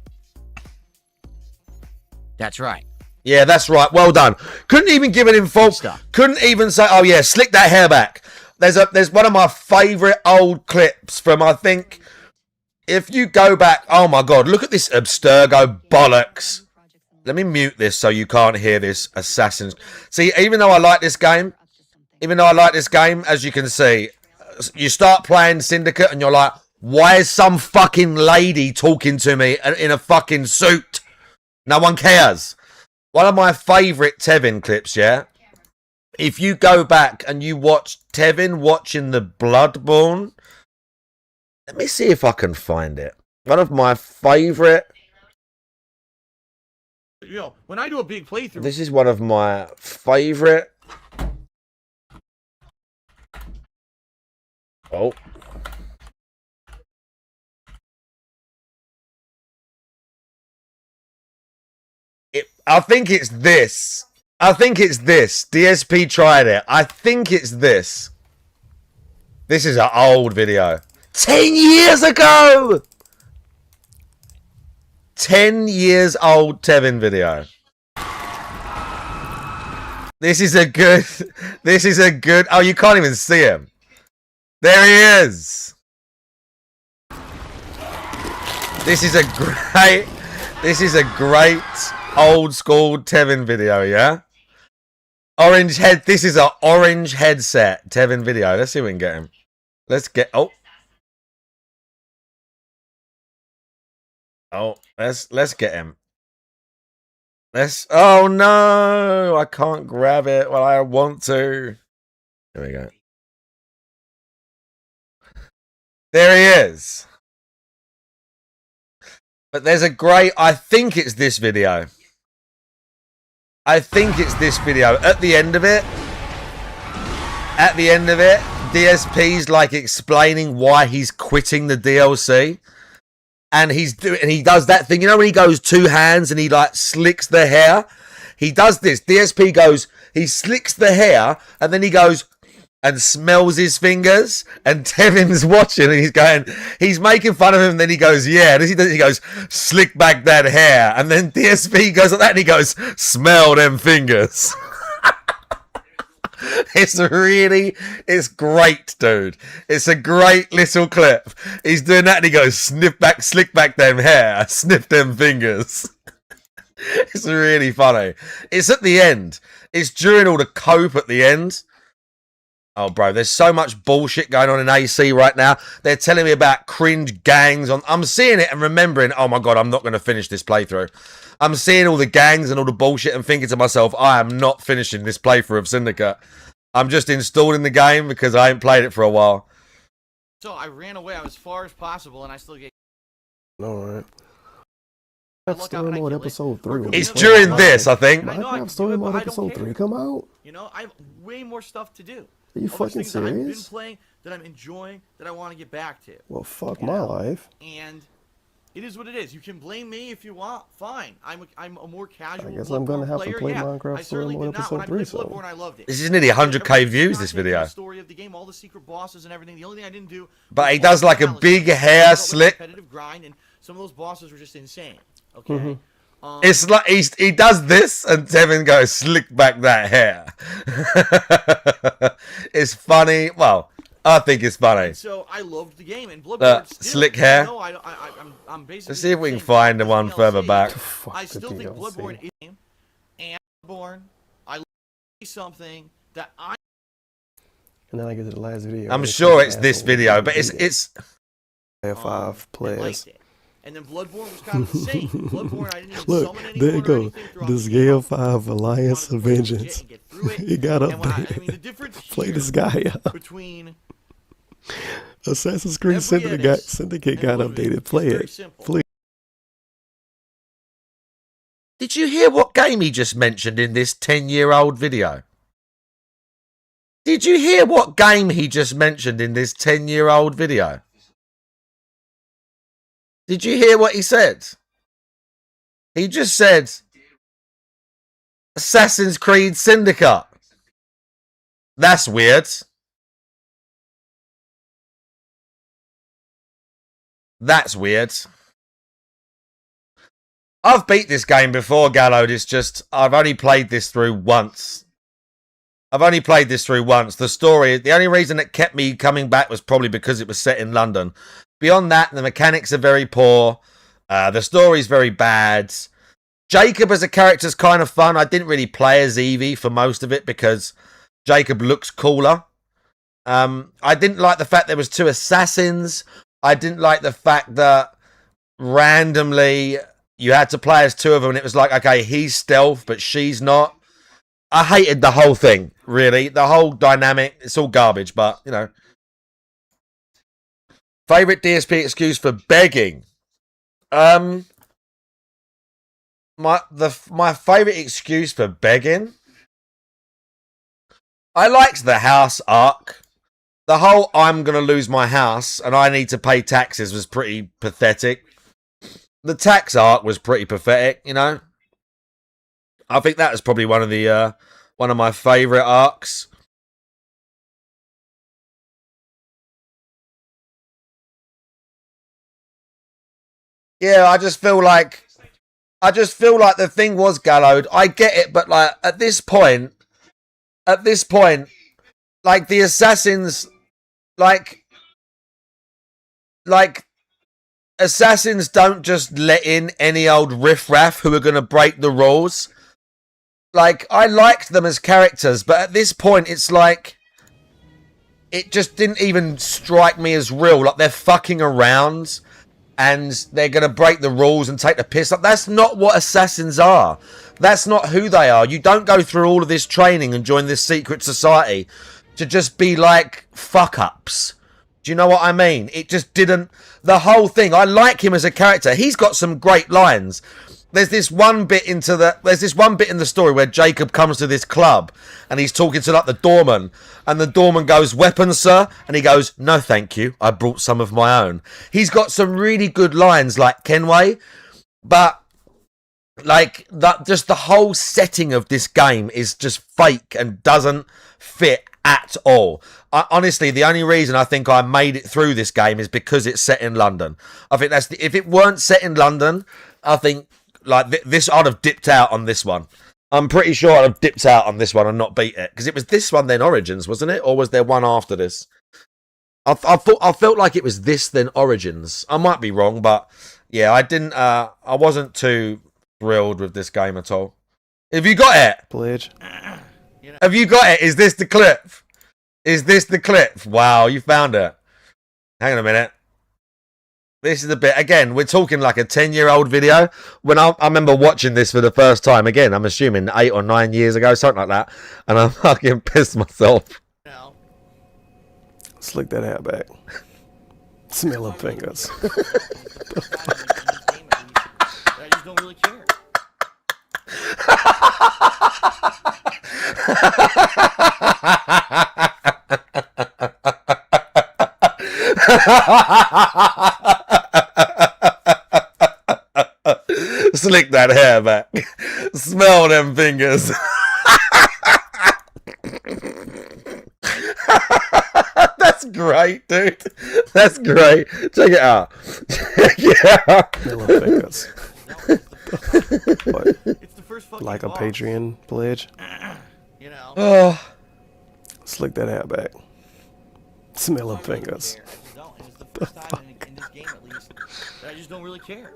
S5: That's right.
S2: Yeah, that's right. Well done. Couldn't even give an info. Couldn't even say, oh yeah, slick that hair back. There's one of my favourite old clips from, I think, if you go back, oh my God, look at this Abstergo bollocks. Let me mute this so you can't hear this Assassin's. See, even though I like this game, as you can see, you start playing Syndicate and you're like, why is some fucking lady talking to me in a fucking suit? No one cares. One of my favourite Tevin clips, yeah? If you go back and you watch Tevin watching the Bloodborne, let me see if I can find it. One of my favourite...
S3: You know, when I do a big playthrough...
S2: This is one of my favourite... Oh. I think it's this. I think it's this. DSP tried it. I think it's this. This is an old video. 10 years ago! 10 years old Tevin video. This is a good... This is a good... Oh, you can't even see him. There he is. This is a great... This is a great... old school Tevin video, yeah? Orange head. This is an orange headset Tevin video. Let's see if we can get him. Let's get... Oh. Oh, let's get him. Let's... Oh, no. I can't grab it. Well, I want to. There we go. There he is. But there's a great... I think it's this video. I think it's this video. At the end of it, DSP's like explaining why he's quitting the DLC. And he does that thing, you know, when he goes two hands and he like slicks the hair? He does this. DSP goes, he slicks the hair and then he goes and smells his fingers, and Tevin's watching and he's going, he's making fun of him, and then he goes, yeah, and he goes, slick back that hair, and then DSP goes like that and he goes, smell them fingers. It's great, dude. It's a great little clip. He's doing that and he goes, slick back them hair, sniff them fingers. It's really funny. It's at the end. It's during all the cope at the end. Oh, bro, there's so much bullshit going on in AC right now. They're telling me about cringe gangs. I'm seeing it and remembering, oh my God, I'm not going to finish this playthrough. I'm seeing all the gangs and all the bullshit and thinking to myself, I am not finishing this playthrough of Syndicate. I'm just installing the game because I ain't played it for a while.
S3: So I ran away as far as possible, and I still get...
S6: All right. Story mode episode 3.
S2: It's during this, I think.
S6: Minecraft story mode episode 3 come out?
S3: You know, I have way more stuff to do.
S6: Are you fucking serious?
S3: That I've been playing, that I'm enjoying, that I want to get back to.
S6: Well, fuck my life.
S3: And it is what it is. You can blame me if you want. Fine. I'm a more casual.
S6: I guess I'm gonna have to play Minecraft story mode episode 3. So
S3: I loved it.
S2: This is nearly 100k views. This video.
S3: The story of the game, all the secret bosses and everything. The only thing I didn't do.
S2: But he does like a big hair slick.
S3: Competitive grind, and some of those bosses were just insane. Okay.
S2: It's like he does this and Tevin goes, slick back that hair. It's funny. Well, I think it's funny.
S3: So I loved the game, and Bloodborne still,
S2: slick hair.
S3: No, I'm basically.
S2: Let's see if we can find the one further back.
S3: I still think Bloodborne is game, and Bloodborne, I love something that I.
S6: And then I get to the last video.
S2: I'm sure it's this video, but it's.
S6: 5 players.
S3: And then Bloodborne was kind of the same. Bloodborne, I didn't even
S6: Look,
S3: summon anyone
S6: there you
S3: or
S6: go.
S3: anything
S6: This Gale 5 Alliance of Vengeance. It got updated.
S3: The difference
S6: Play this guy out.
S3: between
S6: Assassin's Creed Syndicate got updated. Play it. Please.
S2: Did you hear what game he just mentioned in this 10-year-old video? Did you hear what game he just mentioned in this 10-year-old video? Did you hear what he said? He just said Assassin's Creed Syndicate. That's weird. That's weird. I've beat this game before, Gallowed. It's just, I've only played this through once. The story, the only reason it kept me coming back was probably because it was set in London. Beyond that, the mechanics are very poor. The story's very bad. Jacob as a character's kind of fun. I didn't really play as Evie for most of it because Jacob looks cooler. I didn't like the fact there was 2 assassins. I didn't like the fact that randomly you had to play as two of them, and it was like, okay, he's stealth, but she's not. I hated the whole thing, really. The whole dynamic, it's all garbage, but, you know. Favourite DSP excuse for begging? My favourite excuse for begging? I liked the house arc. The whole I'm going to lose my house and I need to pay taxes was pretty pathetic. The tax arc was pretty pathetic, you know. I think that was probably one of my favourite arcs. Yeah, I just feel like the thing was Gallowed. I get it, but like at this point, like the assassins, like assassins don't just let in any old riffraff who are going to break the rules. Like, I liked them as characters, but at this point, it's like, it just didn't even strike me as real. Like, they're fucking around, and they're going to break the rules and take the piss up. That's not what assassins are. That's not who they are. You don't go through all of this training and join this secret society to just be like fuck-ups. Do you know what I mean? It just didn't... The whole thing, I like him as a character. He's got some great lines. There's this one bit in the story where Jacob comes to this club and he's talking to like the doorman, and the doorman goes, "Weapons, sir?" And he goes, "No, thank you. I brought some of my own." He's got some really good lines like Kenway, but like that, just the whole setting of this game is just fake and doesn't fit at all. Honestly, the only reason I think I made it through this game is because it's set in London. I think that's if it weren't set in London, I think like this, I'd have dipped out on this one. I'm pretty sure I'd have dipped out on this one and not beat it, because it was this one then Origins, wasn't it? Or was there one after this? I felt like it was this then Origins. I might be wrong, but yeah, I wasn't too thrilled with this game at all. Have you got it?
S6: Pledge.
S2: Have you got it? Is this the clip? Is this the clip? Wow, you found it. Hang on a minute. This is the bit. Again, we're talking like a 10-year-old video. When I remember watching this for the first time, again, I'm assuming 8 or 9 years ago, something like that. And I'm fucking pissed myself.
S3: No.
S6: Slick that hair back. Smell of fingers.
S3: I just don't really care.
S2: Slick that hair back. Smell them fingers. That's great, dude. That's great. Check it out. Check it out.
S6: Smell of fingers. What?
S3: It's the first fucking
S6: Like a
S3: boss.
S6: Patreon pledge?
S3: You know.
S2: Oh.
S6: Slick that hair back. Smell of fingers.
S3: No, and it's the first time in this game, at least, that I just don't really care.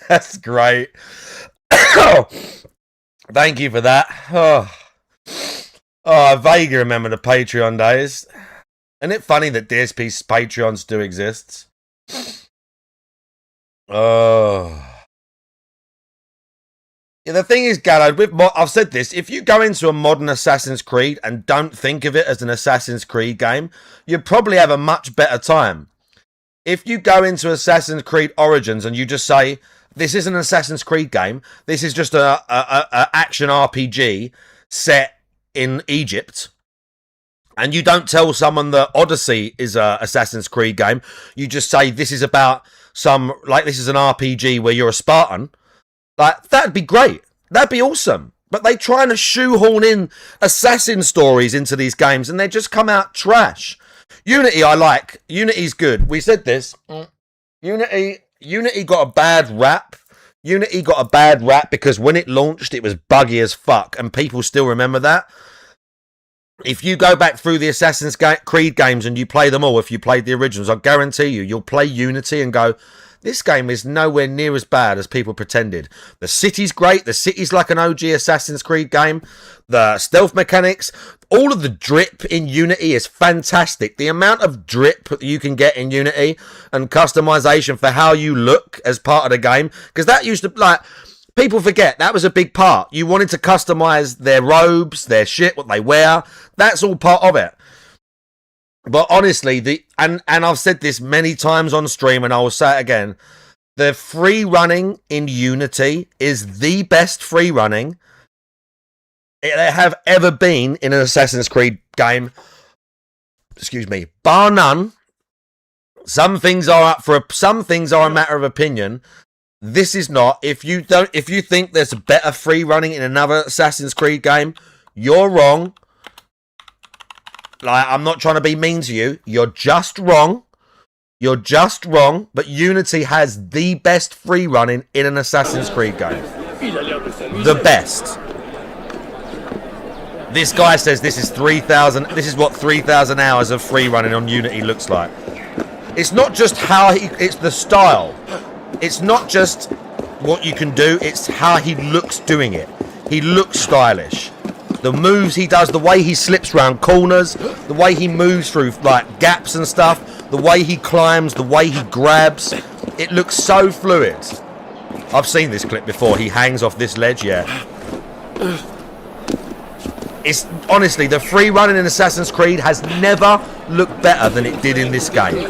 S2: That's great. Thank you for that. I vaguely remember the Patreon days. Isn't it funny that DSP's Patreons do exist? Oh. Yeah, the thing is, Gallo, I've said this, if you go into a modern Assassin's Creed and don't think of it as an Assassin's Creed game, you'd probably have a much better time. If you go into Assassin's Creed Origins and you just say, this isn't an Assassin's Creed game, this is just a action RPG set in Egypt, and you don't tell someone that Odyssey is a Assassin's Creed game, you just say this is about this is an RPG where you're a Spartan, like, that'd be great. That'd be awesome. But they trying to shoehorn in assassin stories into these games, and they just come out trash. Unity, I like. Unity's good. We said this. Unity got a bad rap. Unity got a bad rap because when it launched, it was buggy as fuck, and people still remember that. If you go back through the Assassin's Creed games and you play them all, if you played the originals, I guarantee you'll play Unity and go, This game is nowhere near as bad as people pretended. The city's great. The city's like an OG Assassin's Creed game. The stealth mechanics, all of the drip in Unity is fantastic. The amount of drip you can get in Unity and customization for how you look as part of the game, because that used to, like, people forget that was a big part. You wanted to customize their robes, their shit, what they wear. That's all part of it. But honestly, and I've said this many times on stream, and I will say it again, the free running in Unity is the best free running there have ever been in an Assassin's Creed game. Excuse me, bar none. Some things are a matter of opinion. This is not. If you think there's better free running in another Assassin's Creed game, you're wrong. Like, I'm not trying to be mean to you. You're just wrong. You're just wrong. But Unity has the best free running in an Assassin's Creed game. The best. This guy says this is 3,000. This is what 3,000 hours of free running on Unity looks like. It's not just how it's the style. It's not just what you can do. It's how he looks doing it. He looks stylish. The moves he does, the way he slips around corners, the way he moves through like gaps and stuff, the way he climbs, the way he grabs, it looks so fluid. I've seen this clip before. He hangs off this ledge, yeah. It's honestly, the free running in Assassin's Creed has never looked better than it did in this game.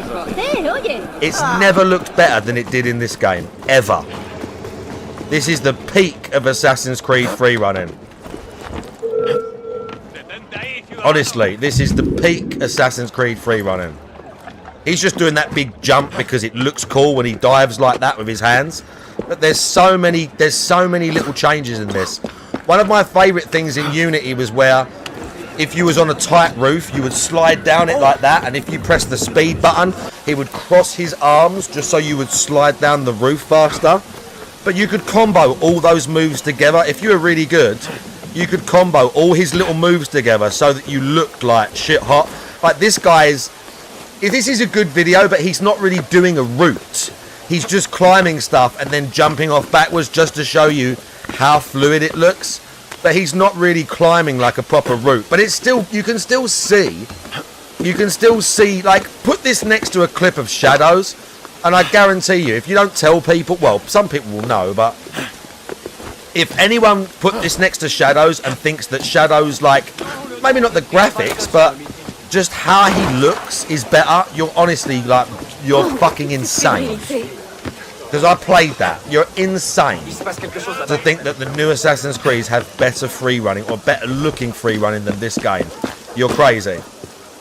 S2: It's never looked better than it did in this game, ever. This is the peak of Assassin's Creed free running. Honestly, this is the peak Assassin's Creed free running. He's just doing that big jump because it looks cool when he dives like that with his hands. But there's so many little changes in this. One of my favourite things in Unity was where if you was on a tight roof, you would slide down it like that, and if you press the speed button, he would cross his arms just so you would slide down the roof faster. But you could combo all those moves together. If you were really good, you could combo all his little moves together so that you looked like shit hot. Like this guy's... This is a good video, but he's not really doing a route. He's just climbing stuff and then jumping off backwards just to show you how fluid it looks. But he's not really climbing like a proper route. But it's still... You can still see... Like, put this next to a clip of Shadows, and I guarantee you, if you don't tell people... Well, some people will know, but... If anyone put this next to Shadows and thinks that Shadows, like, maybe not the graphics, but just how he looks is better, you're honestly, like, you're fucking insane. Because I played that. You're insane to think that the new Assassin's Creed have better free running or better looking free running than this game. You're crazy.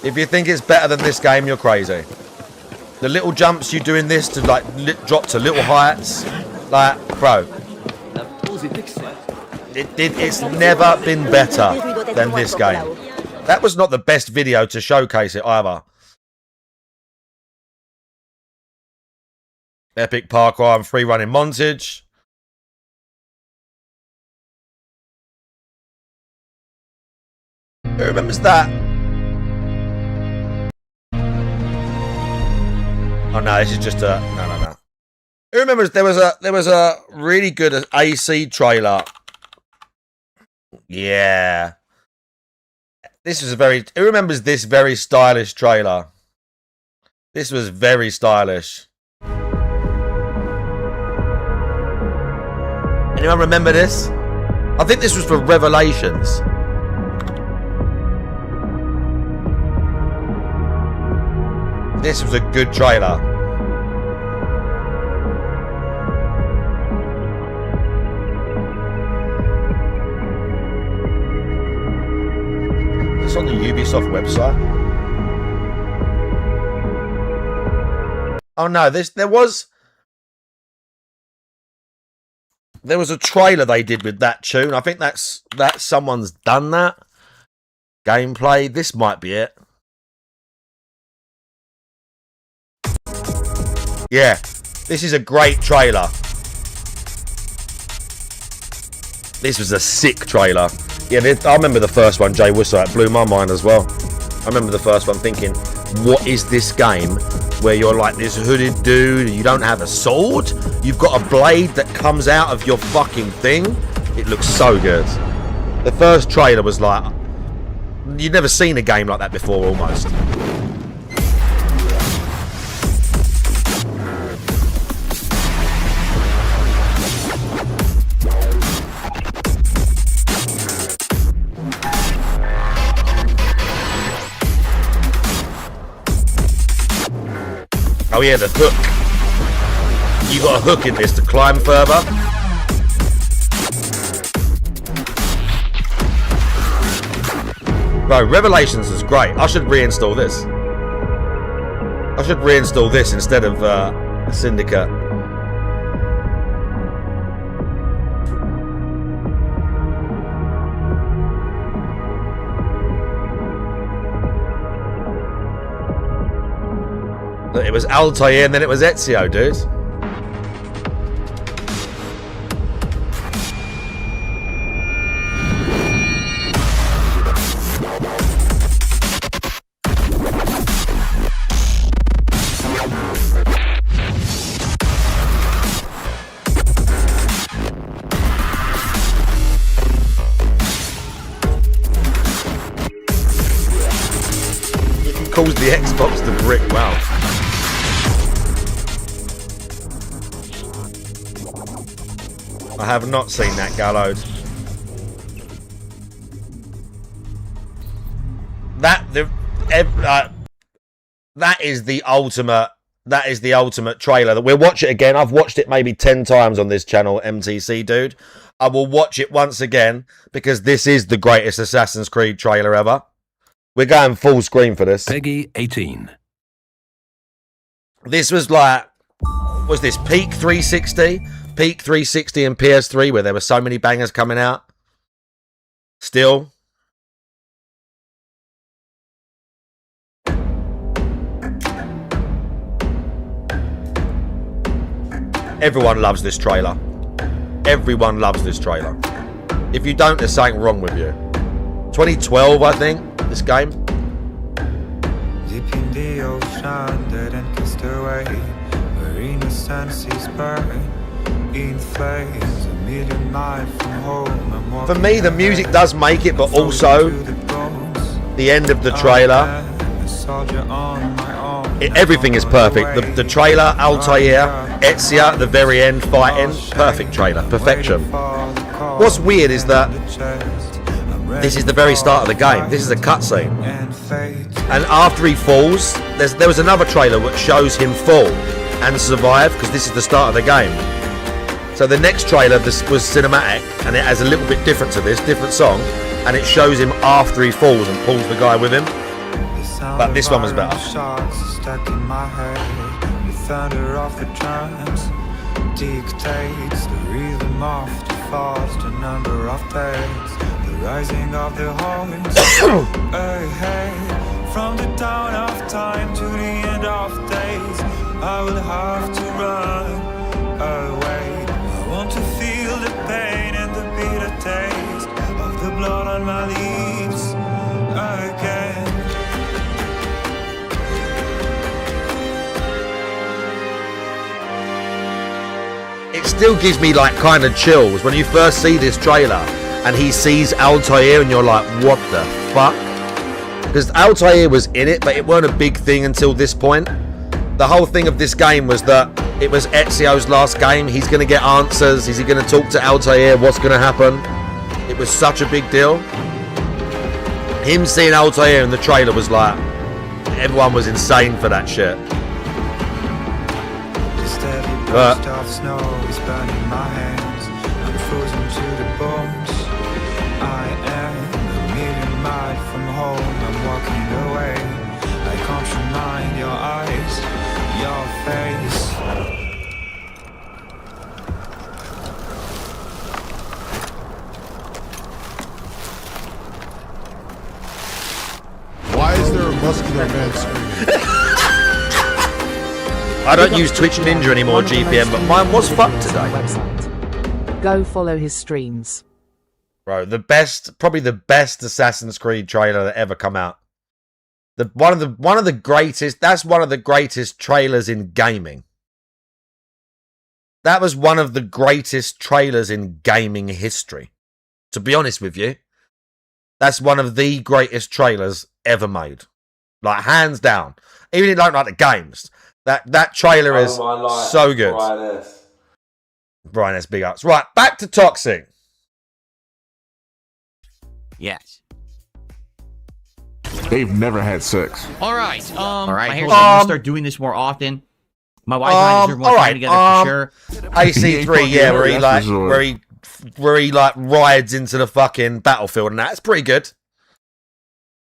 S2: If you think it's better than this game, you're crazy. The little jumps you do in this to, like, drop to little heights, like, bro. It's never been better than this game. That was not the best video to showcase it either. Epic parkour and free running montage. Who remembers that? Oh no, this is just a no. Who remembers there was a really good AC trailer? Yeah. This was who remembers this very stylish trailer? This was very stylish. Anyone remember this? I think this was for Revelations. This was a good trailer. It's on the Ubisoft website. Oh no, there was a trailer they did with that tune. I think that's someone's done that. Gameplay. This might be it. Yeah, this is a great trailer. This was a sick trailer. Yeah, I remember the first one, Jay Woodside. It blew my mind as well. I remember the first one thinking, what is this game where you're like this hooded dude and you don't have a sword. You've got a blade that comes out of your fucking thing. It looks so good. The first trailer was like, you'd never seen a game like that before, almost. Oh yeah, the hook. You got a hook in this to climb further. Bro, Revelations is great. I should reinstall this. I should reinstall this instead of Syndicate. It was Altair and then it was Ezio, dude. He calls the Xbox the brick. Wow. I have not seen that, Gallowed. That is the ultimate. That is the ultimate trailer. We'll watch it again. I've watched it maybe 10 times on this channel, MTC, dude. I will watch it once again because this is the greatest Assassin's Creed trailer ever. We're going full screen for this.
S7: Peggy 18.
S2: This was like, was this peak 360? Peak 360 and PS3 where there were so many bangers coming out. Still. Everyone loves this trailer. Everyone loves this trailer. If you don't, there's something wrong with you. 2012, I think, this game.
S8: Deep in the ocean, dead and cast away, where innocence is burned.
S2: For me, the music does make it, but also the end of the trailer. Everything is perfect. The trailer, Altair, Ezio at the very end fighting, perfect trailer, perfection. What's weird is that this is the very start of the game. This is a cutscene, and after he falls, there was another trailer which shows him fall and survive because this is the start of the game. So the next trailer, this was cinematic, and it has a little bit different to this, different song, and it shows him after he falls and pulls the guy with him. But this one was better.
S8: Stuck in my head, the thunder of the drums dictates the rhythm of the fast, the number of days, the rising of the horns. Hey, from the dawn of time to the end of days, I will have to run away. I want to feel the pain and the bitter taste of the blood on my lips again.
S2: It still gives me like kind of chills when you first see this trailer and he sees Altair and you're like, what the fuck? Because Altair was in it, but it weren't a big thing until this point. The whole thing of this game was that it was Ezio's last game. He's going to get answers. Is he going to talk to Altair? What's going to happen? It was such a big deal. Him seeing Altair in the trailer was like, everyone was insane for that shit. But
S8: of snow is burning my hands. I'm frozen to the bones. I am a million miles from home. I'm walking away. I can't remind your eyes, your face.
S9: Why is there a muscular man screaming?
S2: I don't use Twitch Ninja anymore, GPM, but mine was fucked today.
S10: Go follow his streams.
S2: Bro, probably the best Assassin's Creed trailer that ever come out. One of the greatest. That's one of the greatest trailers in gaming. That was one of the greatest trailers in gaming history. To be honest with you, that's one of the greatest trailers ever made. Like, hands down. Even if you don't like the games, that trailer is so good. Brian S. Big ups. Right, back to Toxic.
S5: Yes.
S4: They've never had sex.
S5: All right. All right. I'm gonna start doing this more often. My wife and I deserve more time together for sure.
S2: AC3, yeah, where he rides into the fucking battlefield, and that's pretty good.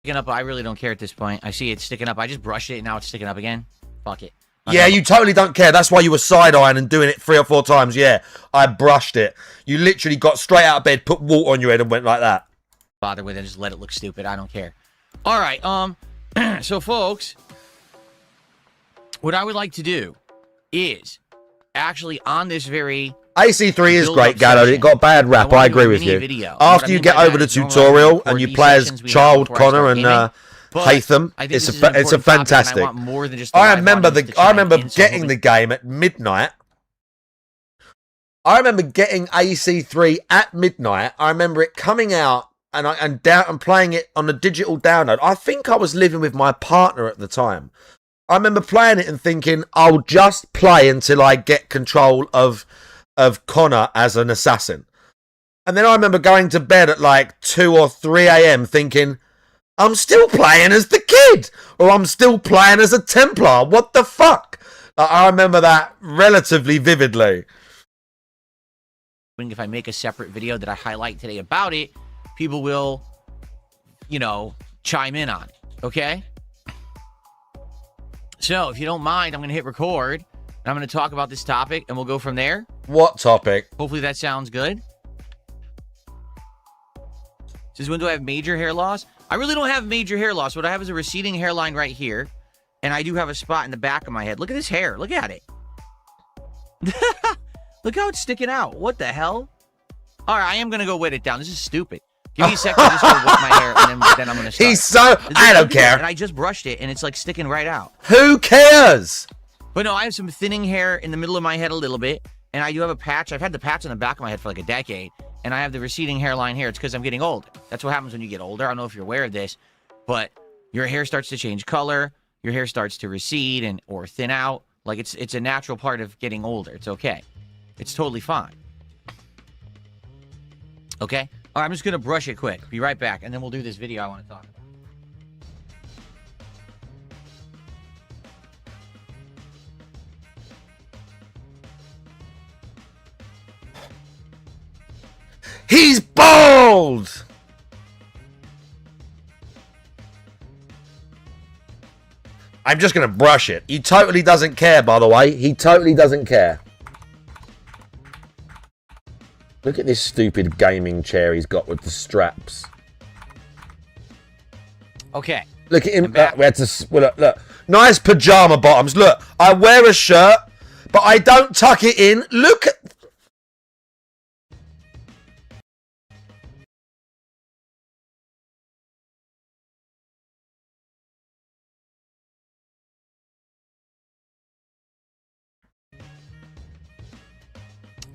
S5: Sticking up, I really don't care at this point. I see it sticking up. I just brushed it, and now it's sticking up again. Fuck it.
S2: Yeah, you totally don't care. That's why you were side-eyeing and doing it 3 or 4 times. Yeah, I brushed it. You literally got straight out of bed, put water on your head, and went like that.
S5: Bother with it, just let it look stupid. I don't care. All right. So folks, what I would like to do is actually on this very
S2: AC3 is great, Gallo. It got bad rap. I agree with you. After you get over the tutorial and you play as Child Connor and Hatham, it's a fantastic. I remember getting the game at midnight. I remember getting AC3 at midnight. I remember it coming out and playing it on a digital download. I think I was living with my partner at the time. I remember playing it and thinking, I'll just play until I get control of Connor as an assassin. And then I remember going to bed at like 2 or 3 a.m. thinking, I'm still playing as the kid, or I'm still playing as a Templar. What the fuck? I remember that relatively vividly.
S5: If I make a separate video that I highlight today about it, people will, chime in on it. Okay? So, if you don't mind, I'm going to hit record, and I'm going to talk about this topic, and we'll go from there.
S2: What topic?
S5: Hopefully that sounds good. Says, when do I have major hair loss? I really don't have major hair loss. What I have is a receding hairline right here, and I do have a spot in the back of my head. Look at this hair. Look at it. Look how it's sticking out. What the hell? All right, I am going to go wet it down. This is stupid. Give me a second to just go wet my hair, and then I'm going to start.
S2: He's so... I don't care.
S5: And I just brushed it, and it's, like, sticking right out.
S2: Who cares?
S5: But no, I have some thinning hair in the middle of my head a little bit, and I do have a patch. I've had the patch on the back of my head for, like, a decade, and I have the receding hairline here. It's because I'm getting older. That's what happens when you get older. I don't know if you're aware of this, but your hair starts to change color. Your hair starts to recede or thin out. Like, it's a natural part of getting older. It's okay. It's totally fine. Okay? All right, I'm just going to brush it quick. Be right back, and then we'll do this video I want to talk about.
S2: He's bald! I'm just going to brush it. He totally doesn't care, by the way. He totally doesn't care. Look at this stupid gaming chair he's got with the straps.
S5: Okay.
S2: Look at him. We had to. Well, look. Nice pajama bottoms. Look, I wear a shirt, but I don't tuck it in. Look at.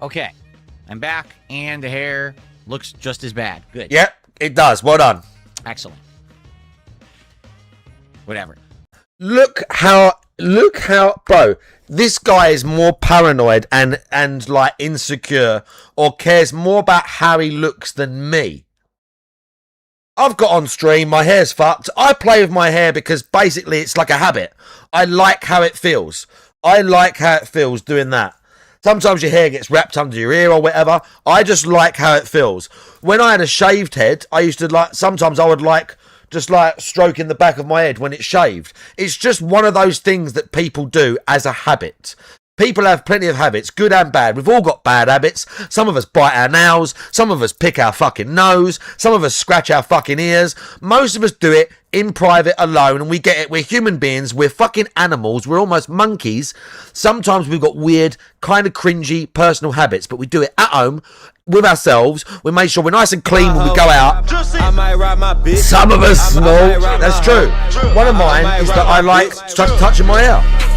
S5: Okay. I'm back, and the hair looks just as bad. Good.
S2: Yep, it does. Well done.
S5: Excellent. Whatever.
S2: Look how, bro, this guy is more paranoid and like insecure, or cares more about how he looks than me. I've got on stream, my hair's fucked. I play with my hair because basically it's like a habit. I like how it feels. I like how it feels doing that. Sometimes your hair gets wrapped under your ear or whatever. I just like how it feels. When I had a shaved head, I used to sometimes I would just stroking the back of my head when it's shaved. It's just one of those things that people do as a habit. People have plenty of habits, good and bad. We've all got bad habits. Some of us bite our nails. Some of us pick our fucking nose. Some of us scratch our fucking ears. Most of us do it in private alone, and we get it. We're human beings. We're fucking animals. We're almost monkeys. Sometimes we've got weird, kind of cringy personal habits, but we do it at home with ourselves. We make sure we're nice and clean when we go out. Some of us, no, that's true. One of mine is that I like touching my hair.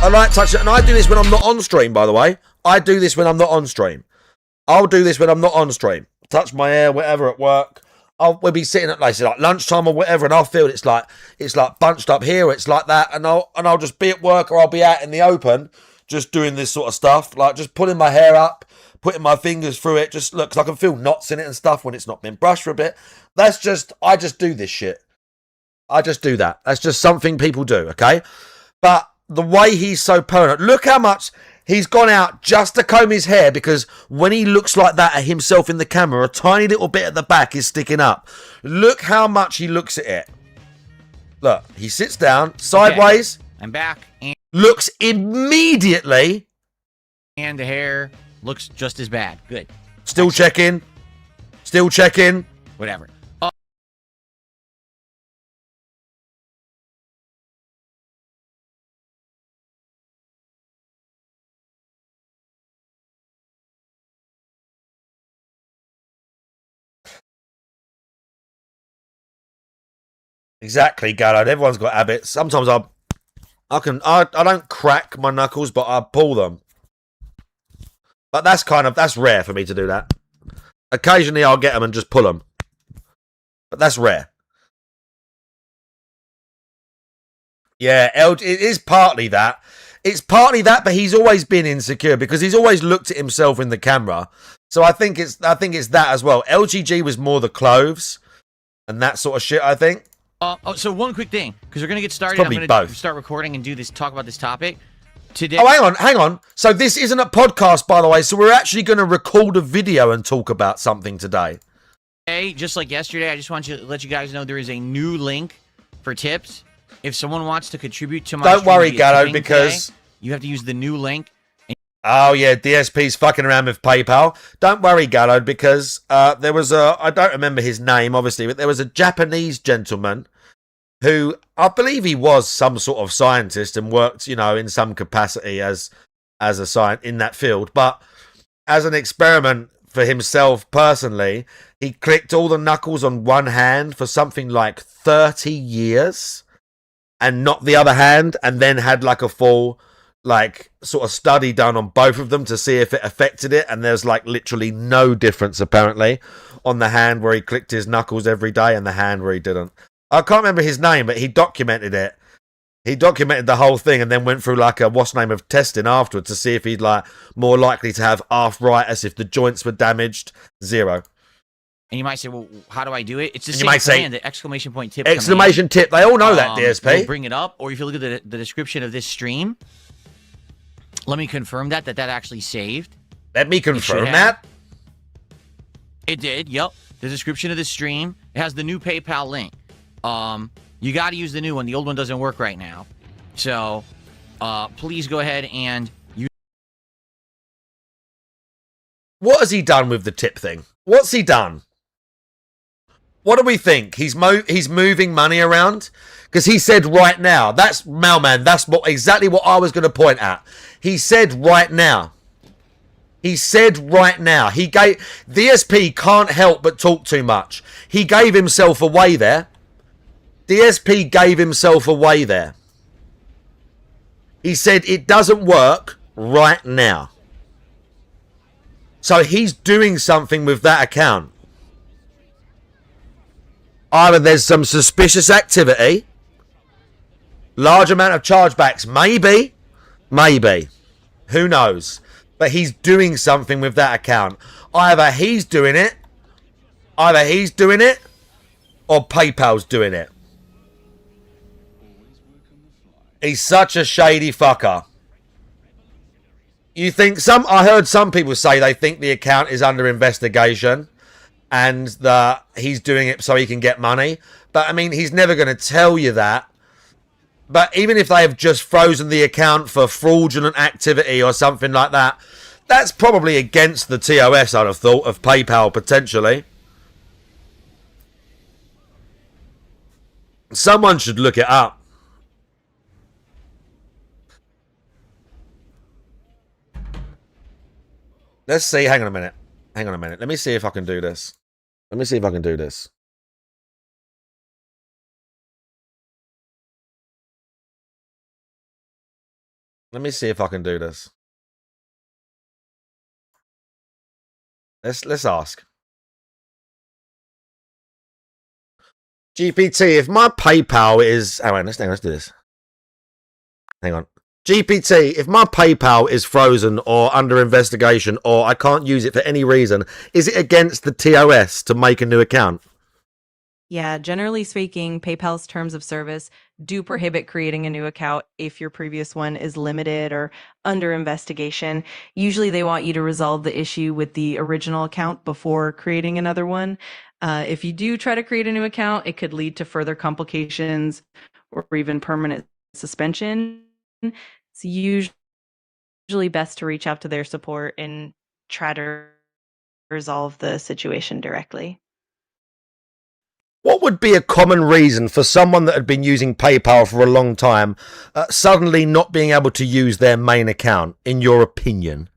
S2: I like touching it, and I do this when I'm not on stream, by the way. I do this when I'm not on stream. I'll do this when I'm not on stream. Touch my hair, whatever, at work. We'll be sitting at like lunchtime or whatever, and I'll feel it's like bunched up here, or it's like that, and I'll just be at work, or I'll be out in the open, just doing this sort of stuff, like just pulling my hair up, putting my fingers through it, just look, 'cause I can feel knots in it and stuff when it's not been brushed for a bit. I just do this shit. I just do that. That's just something people do, okay? But the way he's so permanent, look how much he's gone out just to comb his hair, because when he looks like that at himself in the camera, a tiny little bit at the back is sticking up. Look how much he looks at it. Look, he sits down, sideways.
S5: Okay. I'm back. And
S2: looks immediately.
S5: And the hair looks just as bad. Good.
S2: Still checking. Still checking.
S5: Whatever.
S2: Exactly, Gallard. Everyone's got habits. Sometimes I don't crack my knuckles, but I pull them. But that's rare for me to do that. Occasionally I'll get them and just pull them. But that's rare. Yeah, it is partly that. It's partly that, but he's always been insecure because he's always looked at himself in the camera. So I think it's that as well. LGG was more the clothes and that sort of shit, I think.
S5: So one quick thing, because we're going to get started.
S2: I'm going to
S5: start recording and talk about this topic today.
S2: Oh, hang on. So this isn't a podcast, by the way. So we're actually going to record a video and talk about something today.
S5: Hey, just like yesterday, I just want to let you guys know there is a new link for tips. If someone wants to contribute to my
S2: Don't worry, Gatto, because
S5: today, you have to use the new link.
S2: Oh, yeah, DSP's fucking around with PayPal. Don't worry, Gallo, because there was I don't remember his name, obviously, but there was a Japanese gentleman who, I believe he was some sort of scientist and worked, in some capacity as a scientist in that field. But as an experiment for himself personally, he clicked all the knuckles on one hand for something like 30 years and not the other hand, and then had like a full sort of study done on both of them to see if it affected it, and there's literally no difference apparently on the hand where he clicked his knuckles every day and the hand where he didn't. I can't remember his name, but he documented it. He documented the whole thing and then went through of testing afterwards to see if he'd more likely to have arthritis if the joints were damaged. 0.
S5: And you might say, well, how do I do it? It's the same command, the exclamation point tip.
S2: Exclamation tip. They all know that, DSP.
S5: We'll bring it up, or if you look at the description of this stream, let me confirm that actually saved.
S2: Let me confirm that.
S5: It did, yep. The description of the stream, it has the new PayPal link. You got to use the new one. The old one doesn't work right now. So, please go ahead and use.
S2: What has he done with the tip thing? What's he done? What do we think? He's moving money around? Because he said right now. That's Mailman. That's exactly what I was going to point at. He said right now. He said right now. He gave DSP can't help but talk too much. He gave himself away there. DSP gave himself away there. He said it doesn't work right now. So he's doing something with that account. Either there's some suspicious activity, large amount of chargebacks, maybe, who knows? But he's doing something with that account. Either he's doing it, or PayPal's doing it. He's such a shady fucker. I heard some people say they think the account is under investigation and that he's doing it so he can get money. But I mean, he's never going to tell you that. But even if they have just frozen the account for fraudulent activity or something like that, that's probably against the TOS, I'd have thought, of PayPal potentially. Someone should look it up. Let's see. Hang on a minute. Hang on a minute. Let me see if I can do this. Let me see if I can do this. Let me see if I can do this. Let's ask. GPT, if my PayPal is... Oh, wait, let's do this. Hang on. GPT, if my PayPal is frozen or under investigation or I can't use it for any reason, is it against the TOS to make a new account?
S7: Yeah, generally speaking, PayPal's terms of service do prohibit creating a new account if your previous one is limited or under investigation. Usually they want you to resolve the issue with the original account before creating another one. If you do try to create a new account, it could lead to further complications or even permanent suspension. It's usually best to reach out to their support and try to resolve the situation directly.
S2: What would be a common reason for someone that had been using PayPal for a long time suddenly not being able to use their main account, in your opinion?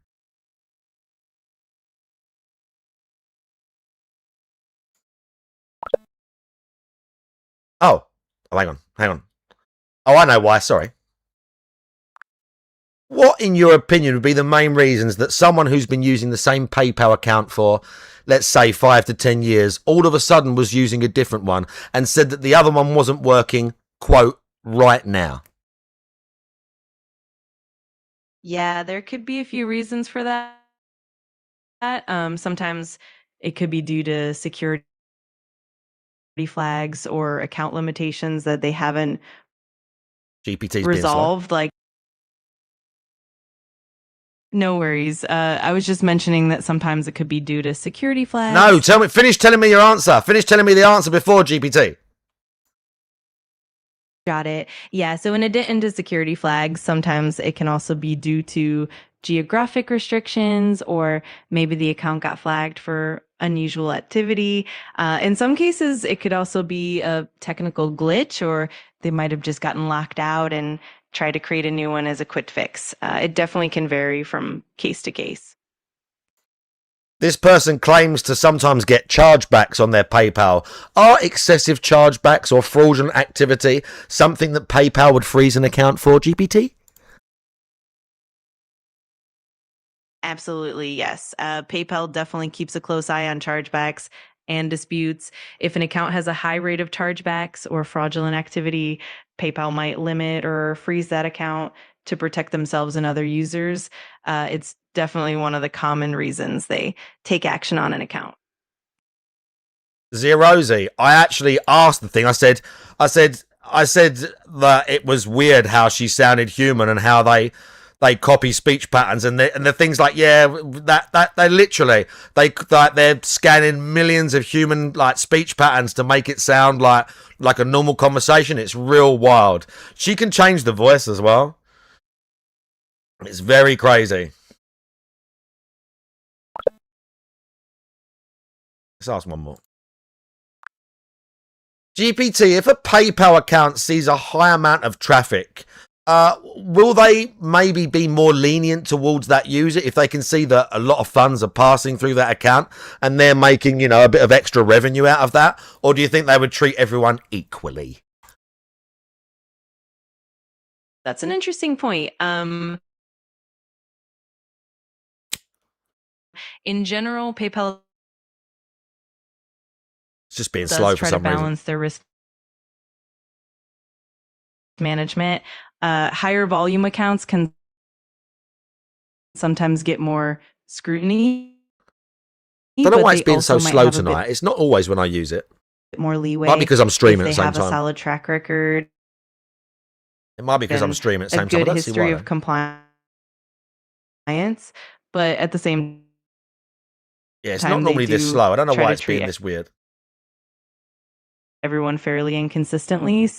S2: Oh, hang on. Oh, I know why, sorry. What, in your opinion, would be the main reasons that someone who's been using the same PayPal account for, let's say, 5 to 10 years, all of a sudden was using a different one and said that the other one wasn't working, quote, right now?
S7: Yeah, there could be a few reasons for that. Sometimes it could be due to security flags or account limitations that they haven't
S2: GPT's
S7: resolved. Like, no worries. I was just mentioning that sometimes it could be due to security flags.
S2: No, finish telling me your answer. Finish telling me the answer before GPT.
S7: Got it. Yeah, so in addition to security flags, sometimes it can also be due to geographic restrictions, or maybe the account got flagged for unusual activity. In some cases, it could also be a technical glitch, or they might have just gotten locked out and tried to create a new one as a quick fix. It definitely can vary from case to case.
S2: This person claims to sometimes get chargebacks on their PayPal. Are excessive chargebacks or fraudulent activity something that PayPal would freeze an account for, GPT?
S7: Absolutely, yes. PayPal definitely keeps a close eye on chargebacks and disputes. If an account has a high rate of chargebacks or fraudulent activity, PayPal might limit or freeze that account to protect themselves and other users. It's definitely one of the common reasons they take action on an account.
S2: Zerozy, I actually asked the thing. I said that it was weird how she sounded human and how they copy speech patterns and the things like, yeah, that they literally they're scanning millions of human like speech patterns to make it sound like a normal conversation. It's real wild. She can change the voice as well. It's very crazy. Let's ask one more. GPT, if a PayPal account sees a high amount of traffic, will they maybe be more lenient towards that user if they can see that a lot of funds are passing through that account and they're making, a bit of extra revenue out of that? Or do you think they would treat everyone equally?
S7: That's an interesting point. In general, PayPal
S2: It's just being
S7: does
S2: slow for
S7: try to
S2: some reason.
S7: balance their risk management. Higher volume accounts can sometimes get more scrutiny.
S2: I don't know why
S7: but
S2: it's
S7: they
S2: been so
S7: also might
S2: slow
S7: have a
S2: tonight. It's not always when I use it.
S7: bit more leeway.
S2: Might be because I'm streaming
S7: if
S2: at
S7: they
S2: the same
S7: have a
S2: time.
S7: solid track record.
S2: It might be because I'm
S7: and
S2: streaming at the
S7: a
S2: same time.
S7: good
S2: I don't see
S7: history
S2: why.
S7: of compliance, but at the same
S2: Yeah, it's
S7: time,
S2: not
S7: they
S2: normally this
S7: do
S2: slow. I don't know
S7: try
S2: why
S7: to
S2: it's being
S7: treat
S2: this weird.
S7: everyone fairly and consistently.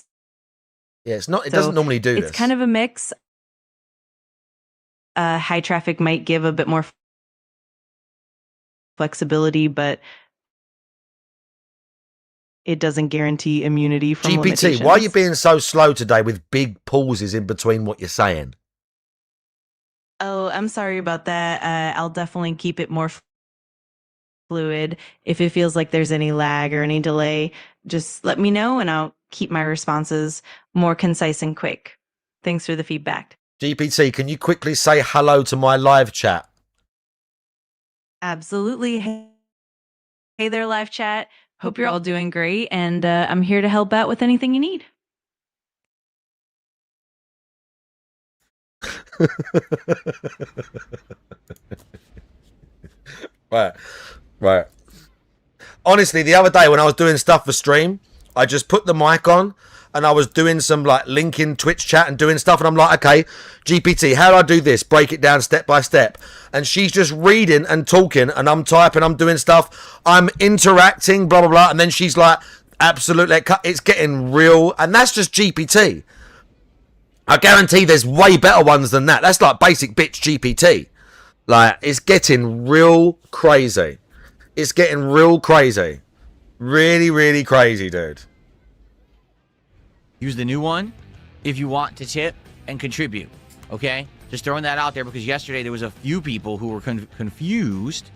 S2: Yeah, it's not. It
S7: So
S2: doesn't normally do this.
S7: It's kind of a mix. High traffic might give a bit more flexibility, but it doesn't guarantee immunity from
S2: GPT,
S7: limitations.
S2: why are you being so slow today with big pauses in between what you're saying?
S7: Oh, I'm sorry about that. I'll definitely keep it more fluid. If it feels like there's any lag or any delay, just let me know and I'll keep my responses more concise and quick. Thanks for the feedback.
S2: GPT, can you quickly say hello to my live chat?
S7: Absolutely. Hey there, live chat. Hope you're all doing great, and I'm here to help out with anything you need.
S2: Right. Honestly, the other day when I was doing stuff for stream, I just put the mic on and I was doing some like linking Twitch chat and doing stuff, and I'm like, okay, GPT, how do I do this? Break it down step by step. And she's just reading and talking, and I'm typing, I'm doing stuff, I'm interacting, blah blah blah, and then she's like, absolutely, it's getting real, and that's just GPT. I guarantee there's way better ones than that. That's like basic bitch GPT. Like, it's getting real crazy. It's getting real crazy. Really, really crazy, dude.
S5: Use the new one if you want to tip and contribute, okay? Just throwing that out there because yesterday there was a few people who were confused.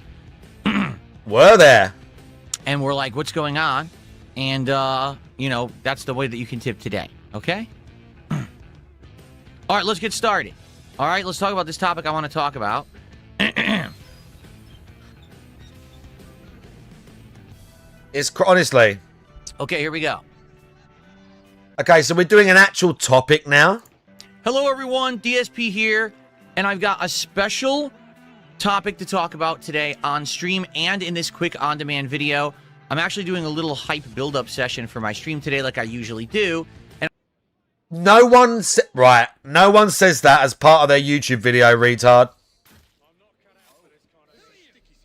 S2: Were there?
S5: And we're like, what's going on? And, you know, that's the way that you can tip today, okay? All right, let's get started. All right, let's talk about this topic I want to talk about.
S2: It's honestly.
S5: Okay, here we go.
S2: Okay, so we're doing an actual topic now.
S5: Hello, everyone. DSP here, and I've got a special topic to talk about today on stream and in this quick on-demand video. I'm actually doing a little hype build-up session for my stream today like I usually do. And
S2: no one says that as part of their YouTube video, retard.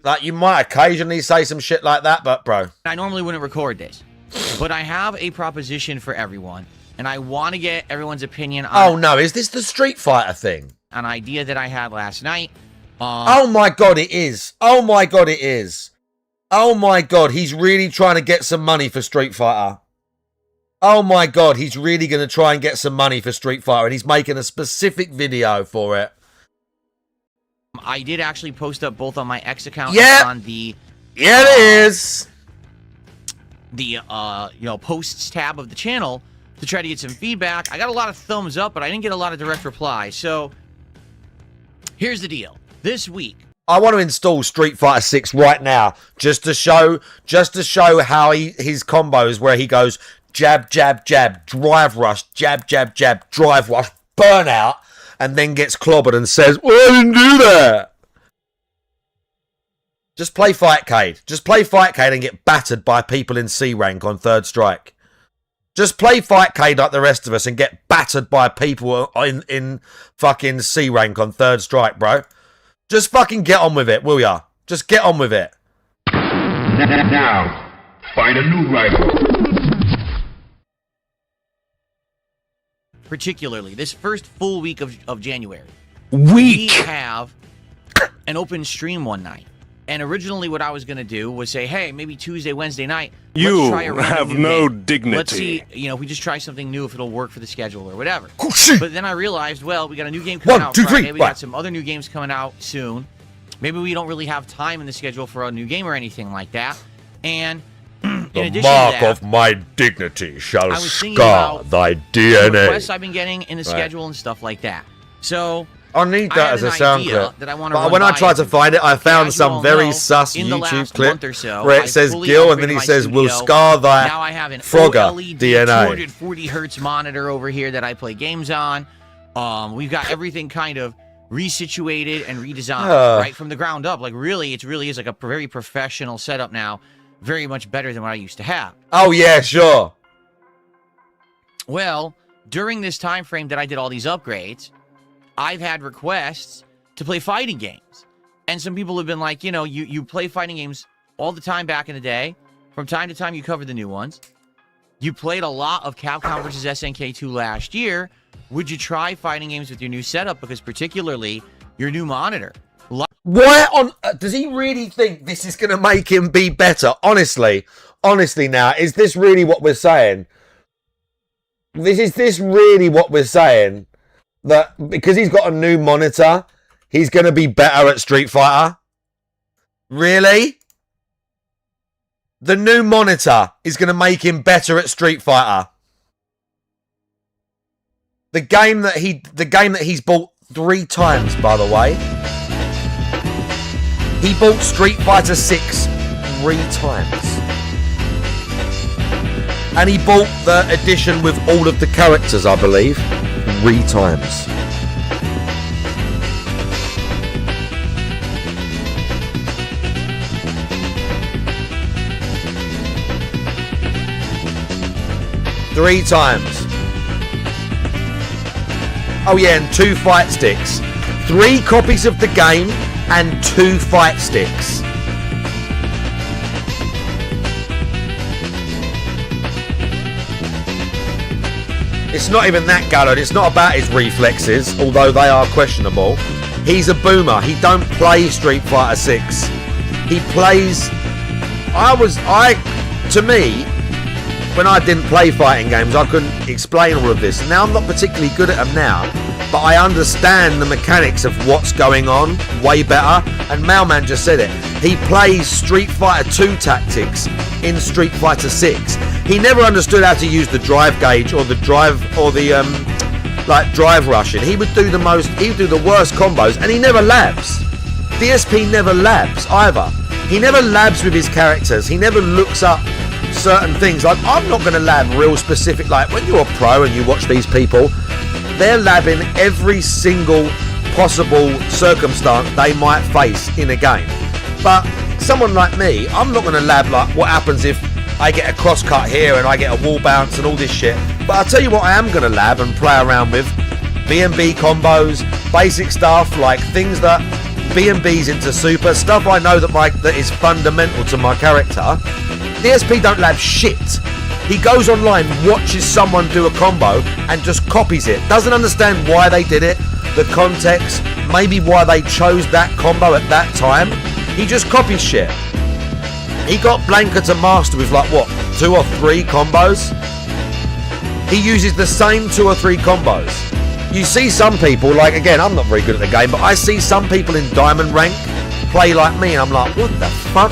S2: Like, you might occasionally say some shit like that, but bro.
S5: I normally wouldn't record this, but I have a proposition for everyone, and I want to get everyone's opinion on...
S2: Oh, no. Is this the Street Fighter thing?
S5: An idea that I had last night.
S2: Oh, my God, it is. Oh, my God, it is. Oh, my God, he's really trying to get some money for Street Fighter. Oh, my God, he's really going to try and get some money for Street Fighter, and he's making a specific video for it.
S5: I did actually post up both on my X account
S2: and
S5: on the...
S2: Yeah, it is.
S5: The, you know, posts tab of the channel to try to get some feedback. I got a lot of thumbs up, but I didn't get a lot of direct replies. So, here's the deal. This week...
S2: I want to install Street Fighter 6 right now, just to show how his combos where he goes jab, jab, jab, drive rush, jab, jab, jab, drive rush, burnout, and then gets clobbered and says, well, I didn't do that. Just play Fightcade. Just play Fightcade and get battered by people in C rank on Third Strike. Just play Fightcade like the rest of us and get battered by people in fucking C rank on Third Strike, bro. Just fucking get on with it, will ya? Just get on with it.
S11: Now, find a new rival.
S5: Particularly, this first full week of January. We have an open stream one night. And originally what I was going to do was say, hey, maybe Tuesday, Wednesday night, let's try a
S4: have
S5: new
S4: no
S5: game.
S4: dignity.
S5: Let's see, you know, if we just try something new, if it'll work for the schedule or whatever.
S2: Oh, shit.
S5: But then I realized, well, we got a new game coming out Friday. We got some other new games coming out soon. Maybe we don't really have time in the schedule for a new game or anything like that. And in
S2: the
S5: addition
S2: mark
S5: to that,
S2: of my dignity shall
S5: I was thinking
S2: scar
S5: about
S2: thy
S5: the
S2: DNA.
S5: requests I've been getting in the schedule and stuff like that. So
S2: I need that as a sound clip.
S5: that I want
S2: But when I tried to find it, I found
S5: as you all
S2: some very
S5: know,
S2: sus
S5: in the
S2: YouTube
S5: last
S2: clip
S5: month or so,
S2: where it
S5: I
S2: says
S5: fully
S2: Gil and then
S5: upgraded
S2: he
S5: my
S2: says, we'll
S5: studio.
S2: scar thy
S5: Now I have an
S2: Frogger
S5: OLED
S2: DNA.
S5: 240 hertz monitor over here that I play games on. We've got everything kind of resituated and redesigned, right, from the ground up. Like, really, it really is like a very professional setup now. Very much better than what I used to have.
S2: Oh, yeah, sure.
S5: Well, during this time frame that I did all these upgrades, I've had requests to play fighting games. And some people have been like, you know, you play fighting games all the time back in the day. From time to time, you cover the new ones. You played a lot of Capcom vs. SNK 2 last year. Would you try fighting games with your new setup? Because particularly your new monitor.
S2: Why on does he really think this is going to make him be better? Honestly now, is this really what we're saying? Is this really what we're saying? That because he's got a new monitor, he's going to be better at Street Fighter? Really? The new monitor is going to make him better at Street Fighter. The game that he's bought 3 times, by the way. He bought Street Fighter 6 3 times. And he bought the edition with all of the characters, I believe, 3 times. Three times. Oh yeah, and 2 fight sticks. 3 copies of the game and 2 fight sticks. It's not even that, Gallard. It's not about his reflexes, although they are questionable. He's a boomer. He don't play Street Fighter 6. He plays... To me, when I didn't play fighting games, I couldn't explain all of this. Now I'm not particularly good at them now, but I understand the mechanics of what's going on way better. And Mailman just said it. He plays Street Fighter 2 tactics in Street Fighter 6. He never understood how to use the drive gauge or the drive rushing. He would do the worst combos, and he never labs. DSP never labs either. He never labs with his characters. He never looks up certain things. Like, I'm not going to lab real specific. Like, when you're a pro and you watch these people, they're labbing every single possible circumstance they might face in a game. But someone like me, I'm not going to lab like what happens if I get a cross cut here and I get a wall bounce and all this shit. But I'll tell you what I am going to lab and play around with. B&B combos, basic stuff, like things that B&B's into super, stuff I know that is fundamental to my character. DSP don't lab shit. He goes online, watches someone do a combo and just copies it. Doesn't understand why they did it, the context, maybe why they chose that combo at that time. He just copies shit. He got Blanca to master with like, what, 2 or 3 combos? He uses the same 2 or 3 combos. You see some people, like, again, I'm not very good at the game, but I see some people in Diamond Rank play like me, and I'm like, what the fuck?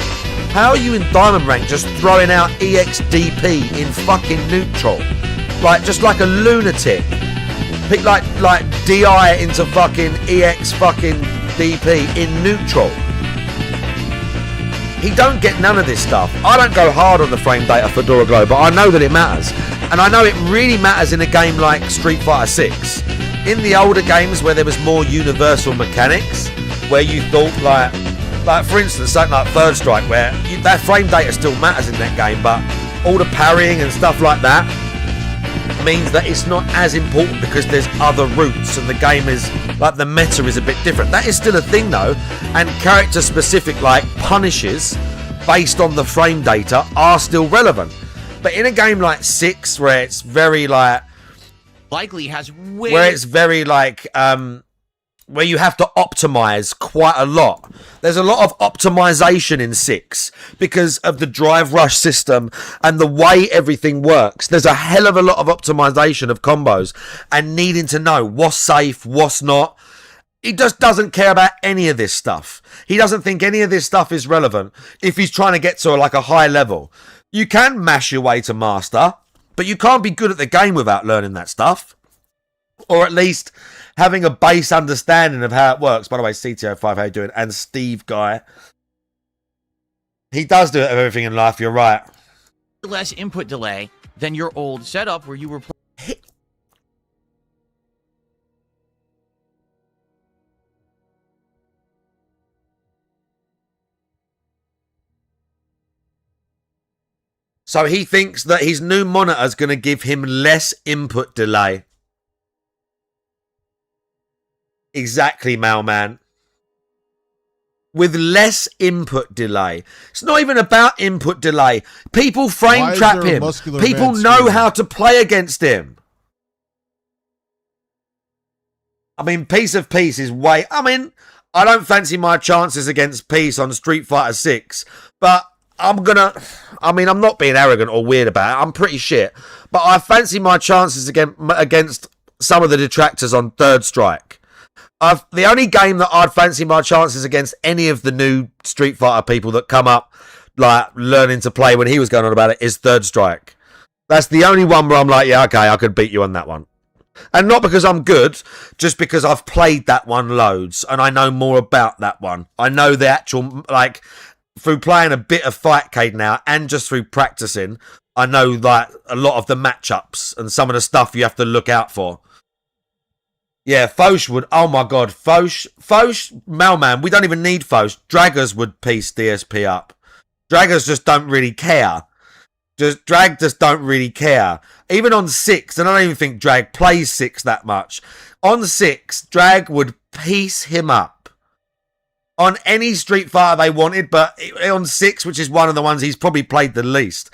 S2: How are you in Diamond Rank just throwing out EXDP in fucking neutral? Like, just like a lunatic. Pick like DI into fucking EX fucking DP in neutral. He don't get none of this stuff. I don't go hard on the frame data for Fedora Glow, but I know that it matters. And I know it really matters in a game like Street Fighter 6. In the older games where there was more universal mechanics, where you thought like for instance, something like Third Strike, where that frame data still matters in that game, but all the parrying and stuff like that means that it's not as important because there's other routes and the game is, like, the meta is a bit different. That is still a thing though, and character specific like punishes based on the frame data are still relevant. But in a game like 6 where it's very like
S5: likely has way
S2: where it's very like where you have to optimize quite a lot. There's a lot of optimization in 6 because of the drive rush system and the way everything works. There's a hell of a lot of optimization of combos and needing to know what's safe, what's not. He just doesn't care about any of this stuff. He doesn't think any of this stuff is relevant if he's trying to get to like a high level. You can mash your way to master, but you can't be good at the game without learning that stuff. Or at least having a base understanding of how it works. By the way, CTO5, how you doing? And Steve Guy. He does do it of everything in life, you're right.
S5: less input delay than your old setup where you were
S2: So he thinks that his new monitor is going to give him less input delay. Exactly, Mailman. with less input delay. It's not even about input delay. People frame
S9: Why is
S2: trap
S9: there a
S2: him.
S9: muscular
S2: People
S9: man
S2: know
S9: screaming?
S2: how to play against him. I mean, Piece of Peace is way... I mean, I don't fancy my chances against Peace on Street Fighter 6, but I'm gonna... I mean, I'm not being arrogant or weird about it. I'm pretty shit. But I fancy my chances against some of the detractors on Third Strike. The only game that I'd fancy my chances against any of the new Street Fighter people that come up, like, learning to play when he was going on about it, is Third Strike. That's the only one where I'm like, yeah, okay, I could beat you on that one. And not because I'm good, just because I've played that one loads, and I know more about that one. I know the actual, like, through playing a bit of Fightcade now, and just through practicing, I know, like, a lot of the matchups, and some of the stuff you have to look out for. Yeah, Foch would, oh my god, Foch, Mailman, we don't even need Foch. Draggers would piece DSP up. Draggers just don't really care. Drag just don't really care. Even on 6, and I don't even think Drag plays 6 that much. On 6, Drag would piece him up. On any Street Fighter they wanted, but on 6, which is one of the ones he's probably played the least.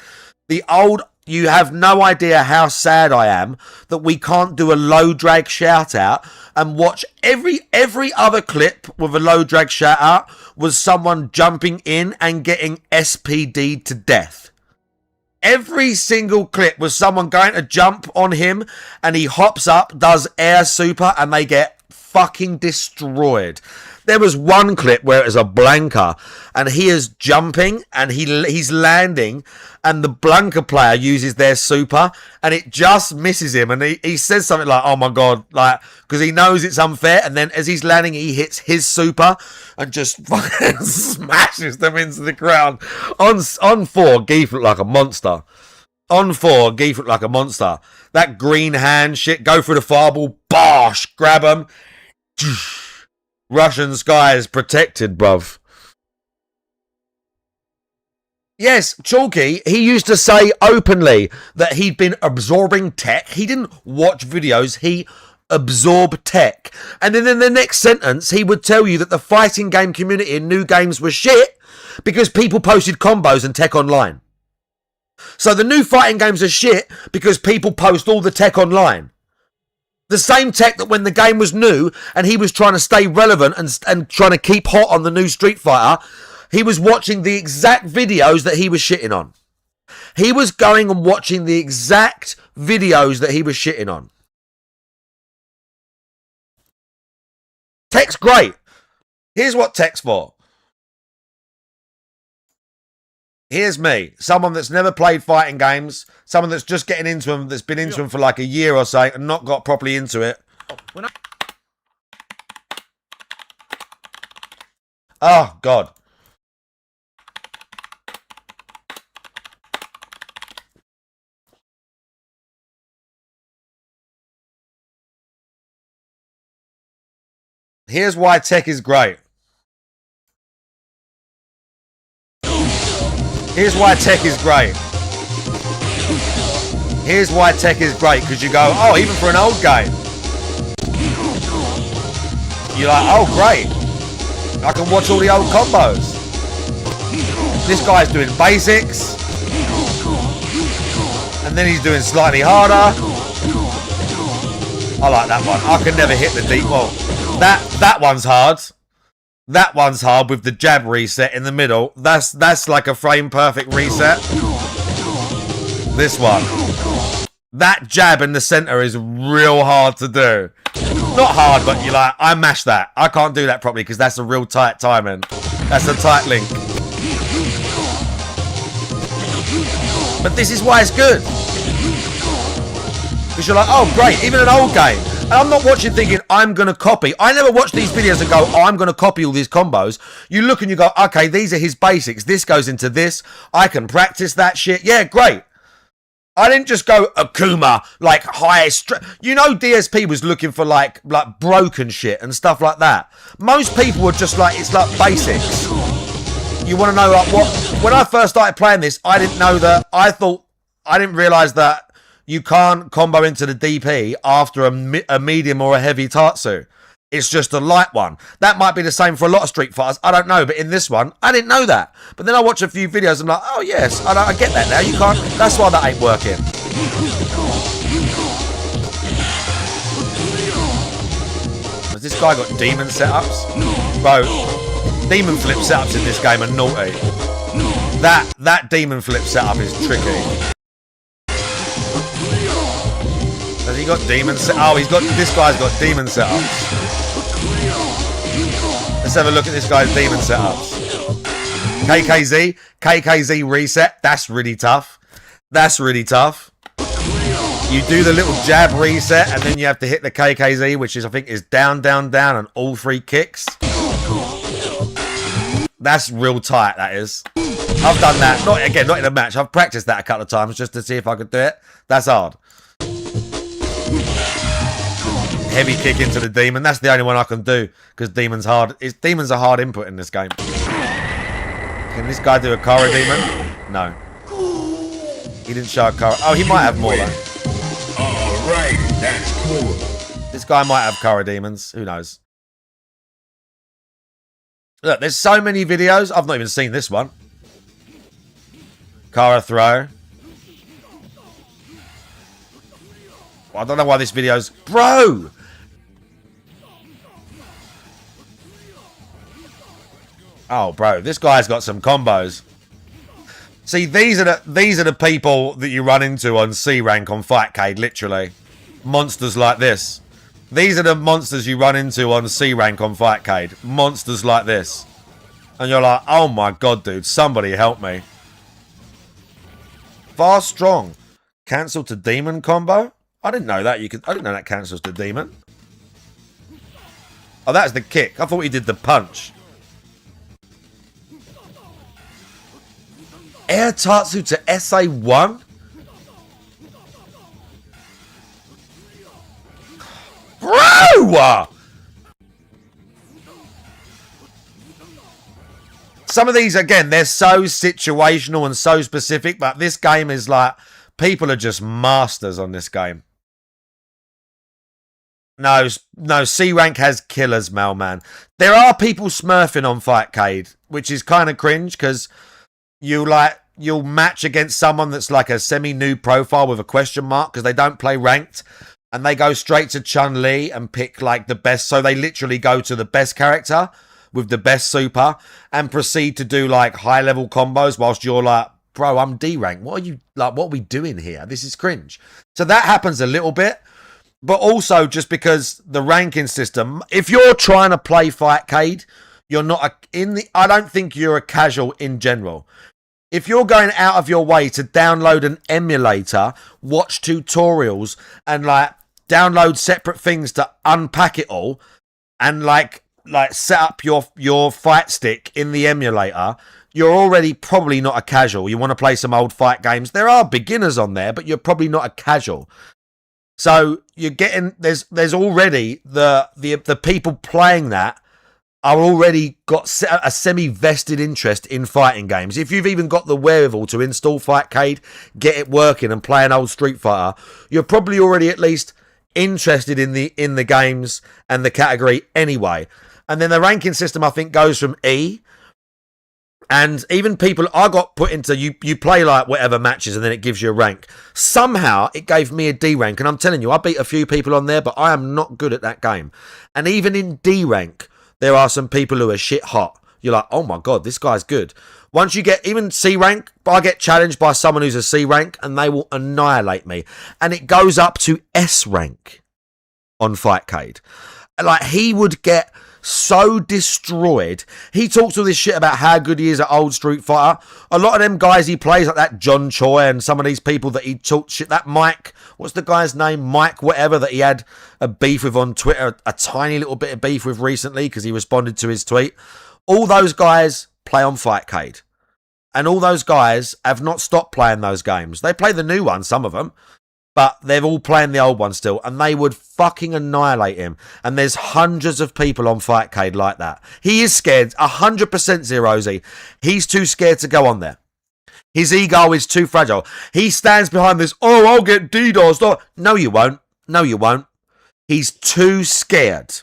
S2: You have no idea how sad I am that we can't do a low drag shout out and watch every other clip with a low drag shout out was someone jumping in and getting SPD'd to death. Every single clip was someone going to jump on him and he hops up, does air super, and they get fucking destroyed. There was one clip where it was a Blanca and he is jumping and he's landing and the Blanca player uses their super and it just misses him and he says something like, oh my god, like, because he knows it's unfair, and then as he's landing he hits his super and just fucking smashes them into the ground. On 4, Geef looked like a monster. On 4, Geef looked like a monster. That green hand shit, go through the fireball, bosh, grab him. Russian sky is protected, bruv. Yes, Chalky, he used to say openly that he'd been absorbing tech. He didn't watch videos, he absorbed tech. And then in the next sentence, he would tell you that the fighting game community in new games was shit because people posted combos and tech online. So the new fighting games are shit because people post all the tech online. The same tech that when the game was new and he was trying to stay relevant and trying to keep hot on the new Street Fighter, he was watching the exact videos that he was shitting on. He was going and watching the exact videos that he was shitting on. Tech's great. Here's what tech's for. Here's me, someone that's never played fighting games, someone that's just getting into them, that's been into them for like a year or so and not got properly into it. Oh, God. Here's why tech is great. Here's why tech is great. Here's why tech is great, because you go, oh, even for an old game. You're like, oh, great. I can watch all the old combos. This guy's doing basics. And then he's doing slightly harder. I like that one. I can never hit the deep wall. That one's hard. That one's hard with the jab reset in the middle. That's like a frame perfect reset. This one. That jab in the center is real hard to do. Not hard, but you're like, I mashed that. I can't do that properly because that's a real tight timing. That's a tight link. But this is why it's good. Because you're like, oh great, even an old game. And I'm not watching thinking, I'm going to copy. I never watch these videos and go, oh, I'm going to copy all these combos. You look and you go, okay, these are his basics. This goes into this. I can practice that shit. Yeah, great. I didn't just go Akuma, like high you know, DSP was looking for like broken shit and stuff like that. Most people were just like, it's like basics. You want to know like what? When I first started playing this, I didn't know that. I didn't realize that you can't combo into the DP after a medium or a heavy Tatsu. It's just a light one. That might be the same for a lot of Street Fighters. I don't know, but in this one, I didn't know that. But then I watch a few videos and I'm like, oh yes, I get that now. You can't. That's why that ain't working. Has this guy got demon setups? Bro, demon flip setups in this game are naughty. That demon flip setup is tricky. Has he got demon set? Oh, this guy's got demon setups. Let's have a look at this guy's demon setups. KKZ reset. That's really tough. That's really tough. You do the little jab reset, and then you have to hit the KKZ, which is, I think, is down, down, down, and all 3 kicks. That's real tight, that is. I've done that. Not in a match. I've practiced that a couple of times just to see if I could do it. That's hard. Heavy kick into the demon. That's the only one I can do because demon's hard. Demons are hard input in this game. Can this guy do a Kara demon? No. He didn't show a Kara. Oh, he might have more though.
S11: Alright, that's cool.
S2: This guy might have Kara demons. Who knows? Look, there's so many videos. I've not even seen this one. Kara throw. Well, I don't know why this video's... Bro! Oh, bro, this guy's got some combos. See, these are the people that you run into on C rank on Fightcade, literally. Monsters like this. These are the monsters you run into on C rank on Fightcade. Monsters like this. And you're like, oh my god, dude, somebody help me. Fast strong. Cancel to demon combo? I didn't know that. I didn't know that cancels to demon. Oh, that's the kick. I thought he did the punch. Air Tatsu to SA1? Bro! Some of these, again, they're so situational and so specific, but this game is like, people are just masters on this game. No, C rank has killers, Malman. There are people smurfing on Fightcade, which is kind of cringe because you'll match against someone that's like a semi-noob profile with a question mark because they don't play ranked and they go straight to Chun-Li and pick like the best. So they literally go to the best character with the best super and proceed to do like high level combos whilst you're like, bro, I'm D rank. What are we doing here? This is cringe. So that happens a little bit, but also just because the ranking system, if you're trying to play Fightcade, you're not I don't think you're a casual in general. If you're going out of your way to download an emulator, watch tutorials, and like download separate things to unpack it all, and like set up your fight stick in the emulator, you're already probably not a casual. You want to play some old fight games. There are beginners on there, but you're probably not a casual. So you're getting there's already the people playing that are already got a semi-vested interest in fighting games. If you've even got the wherewithal to install Fightcade, get it working and play an old Street Fighter, you're probably already at least interested in the games and the category anyway. And then the ranking system, I think, goes from E. And even people, I got put into, you play like whatever matches and then it gives you a rank. Somehow it gave me a D rank. And I'm telling you, I beat a few people on there, but I am not good at that game. And even in D rank, there are some people who are shit hot. You're like, oh my God, this guy's good. Once you get even C rank, I get challenged by someone who's a C rank and they will annihilate me. And it goes up to S rank on Fightcade. Like, he would get so destroyed. He talks all this shit about how good he is at old Street Fighter. A lot of them guys he plays, like that John Choi and some of these people that he talks shit, that Mike, what's the guy's name, Mike whatever, that he had a beef with on Twitter, a tiny little bit of beef with recently because he responded to his tweet. All those guys play on Fightcade, and all those guys have not stopped playing those games. They play the new ones, some of them, but they're all playing the old one still, and they would fucking annihilate him. And there's hundreds of people on Fightcade like that. He is scared, 100% Zero Z. He's too scared to go on there. His ego is too fragile. He stands behind this, oh, I'll get DDoSed. No, you won't. No, you won't. He's too scared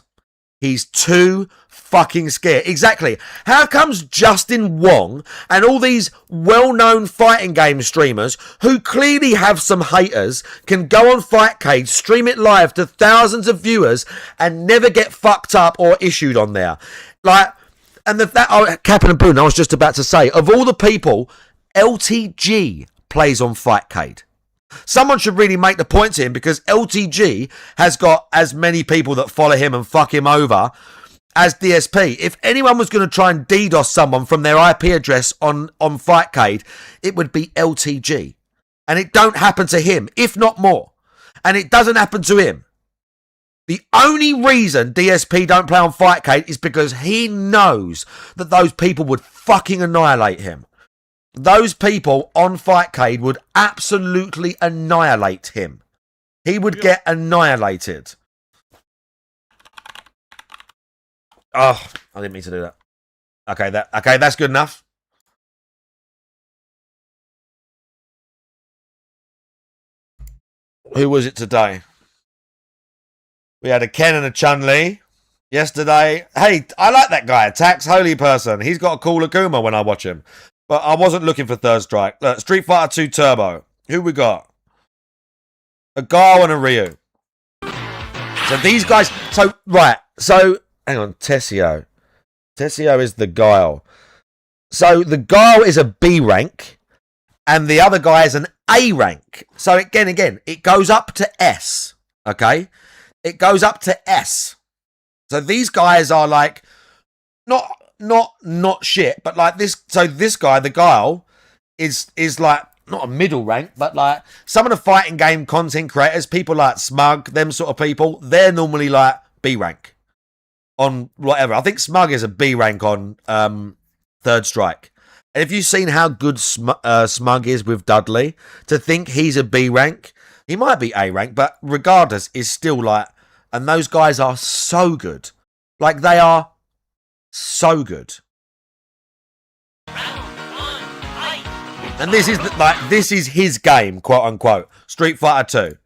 S2: He's too fucking scared. Exactly. How comes Justin Wong and all these well-known fighting game streamers who clearly have some haters can go on Fightcade, stream it live to thousands of viewers and never get fucked up or issued on there? Like, and Captain and Boone, I was just about to say, of all the people, LTG plays on Fightcade. Someone should really make the point to him because LTG has got as many people that follow him and fuck him over as DSP. If anyone was going to try and DDoS someone from their IP address on Fightcade, it would be LTG. And it don't happen to him, if not more. And it doesn't happen to him. The only reason DSP don't play on Fightcade is because he knows that those people would fucking annihilate him. Those people on Fightcade would absolutely annihilate him. He would get annihilated. Oh, I didn't mean to do that. Okay, that's good enough. Who was it today? We had a Ken and a Chun-Li yesterday. Hey, I like that guy, Tax Holy Person. He's got a cool Akuma when I watch him. But I wasn't looking for Third Strike. Look, Street Fighter 2 Turbo. Who we got? A Gao and a Ryu. So these guys... So, hang on. Tessio. Tessio is the Guile. So the Guile is a B rank. And the other guy is an A rank. So again, it goes up to S. Okay? It goes up to S. So these guys are like... Not shit, but like this. So this guy, the Guile, is like not a middle rank, but like some of the fighting game content creators, people like Smug, them sort of people, they're normally like B rank on whatever. I think Smug is a B rank on Third Strike. And if you've seen how good Smug is with Dudley, to think he's a B rank, he might be A rank, but regardless, is still like. And those guys are so good, like they are. So good. And this is his game, quote unquote. Street Fighter 2.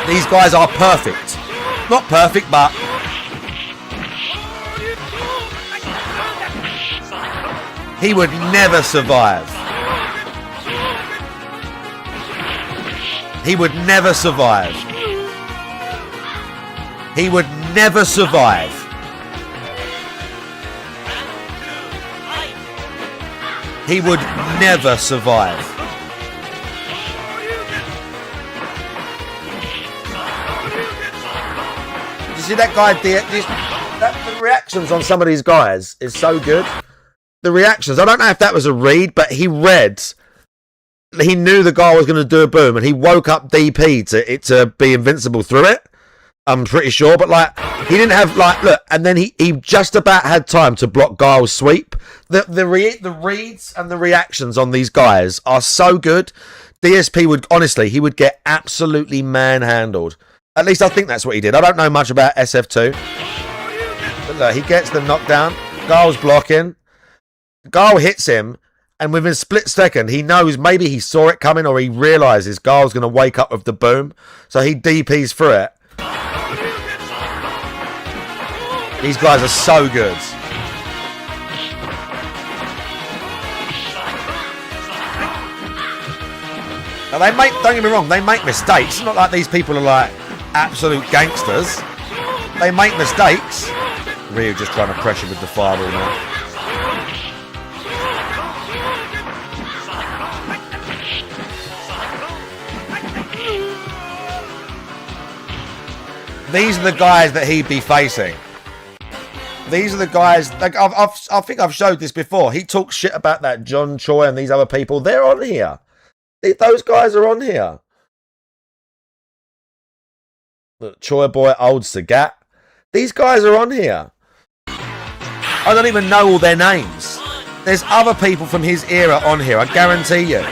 S2: These guys are perfect. Not perfect, but he would never survive. He would never survive. He would never survive. He would never survive. You see that guy? The reactions on some of these guys is so good. The reactions. I don't know if that was a read, but he read. He knew the guy was going to do a boom, and he woke up DP to be invincible through it. I'm pretty sure, but like he didn't have like look, and then he just about had time to block Guile's sweep. The reads and the reactions on these guys are so good. DSP would honestly, he would get absolutely manhandled. At least I think that's what he did. I don't know much about SF2, but look, he gets the knockdown. Guile's blocking. Guile hits him, and within a split second, he knows maybe he saw it coming or he realizes Guile's going to wake up with the boom, so he DPs through it. These guys are so good. Now don't get me wrong, they make mistakes. It's not like these people are like absolute gangsters. They make mistakes. Ryu just trying to pressure with the fireball now. These are the guys that he'd be facing. These are the guys. Like I think I've showed this before. He talks shit about that John Choi and these other people. They're on here. Those guys are on here. Look, Choi Boy, Old Sagat. These guys are on here. I don't even know all their names. There's other people from his era on here. I guarantee you.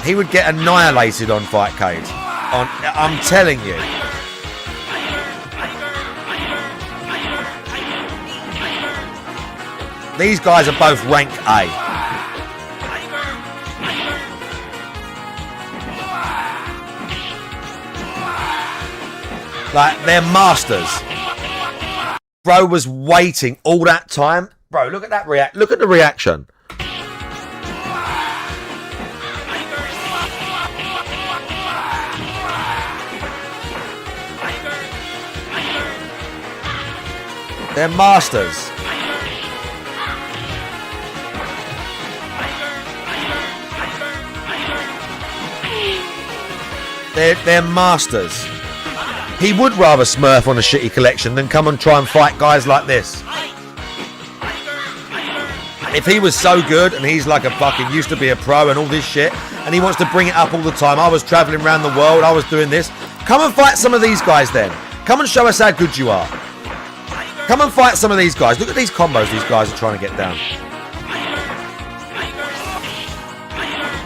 S2: He would get annihilated on Fightcade. I'm telling you. These guys are both rank A. Like, they're masters. Bro was waiting all that time. Bro, look at that look at the reaction. They're masters. They're masters. He would rather smurf on a shitty collection than come and try and fight guys like this. If he was so good and he's like a fucking used to be a pro and all this shit and he wants to bring it up all the time, I was traveling around the world, I was doing this. Come and fight some of these guys then. Come and show us how good you are. Come and fight some of these guys. Look at these combos these guys are trying to get down.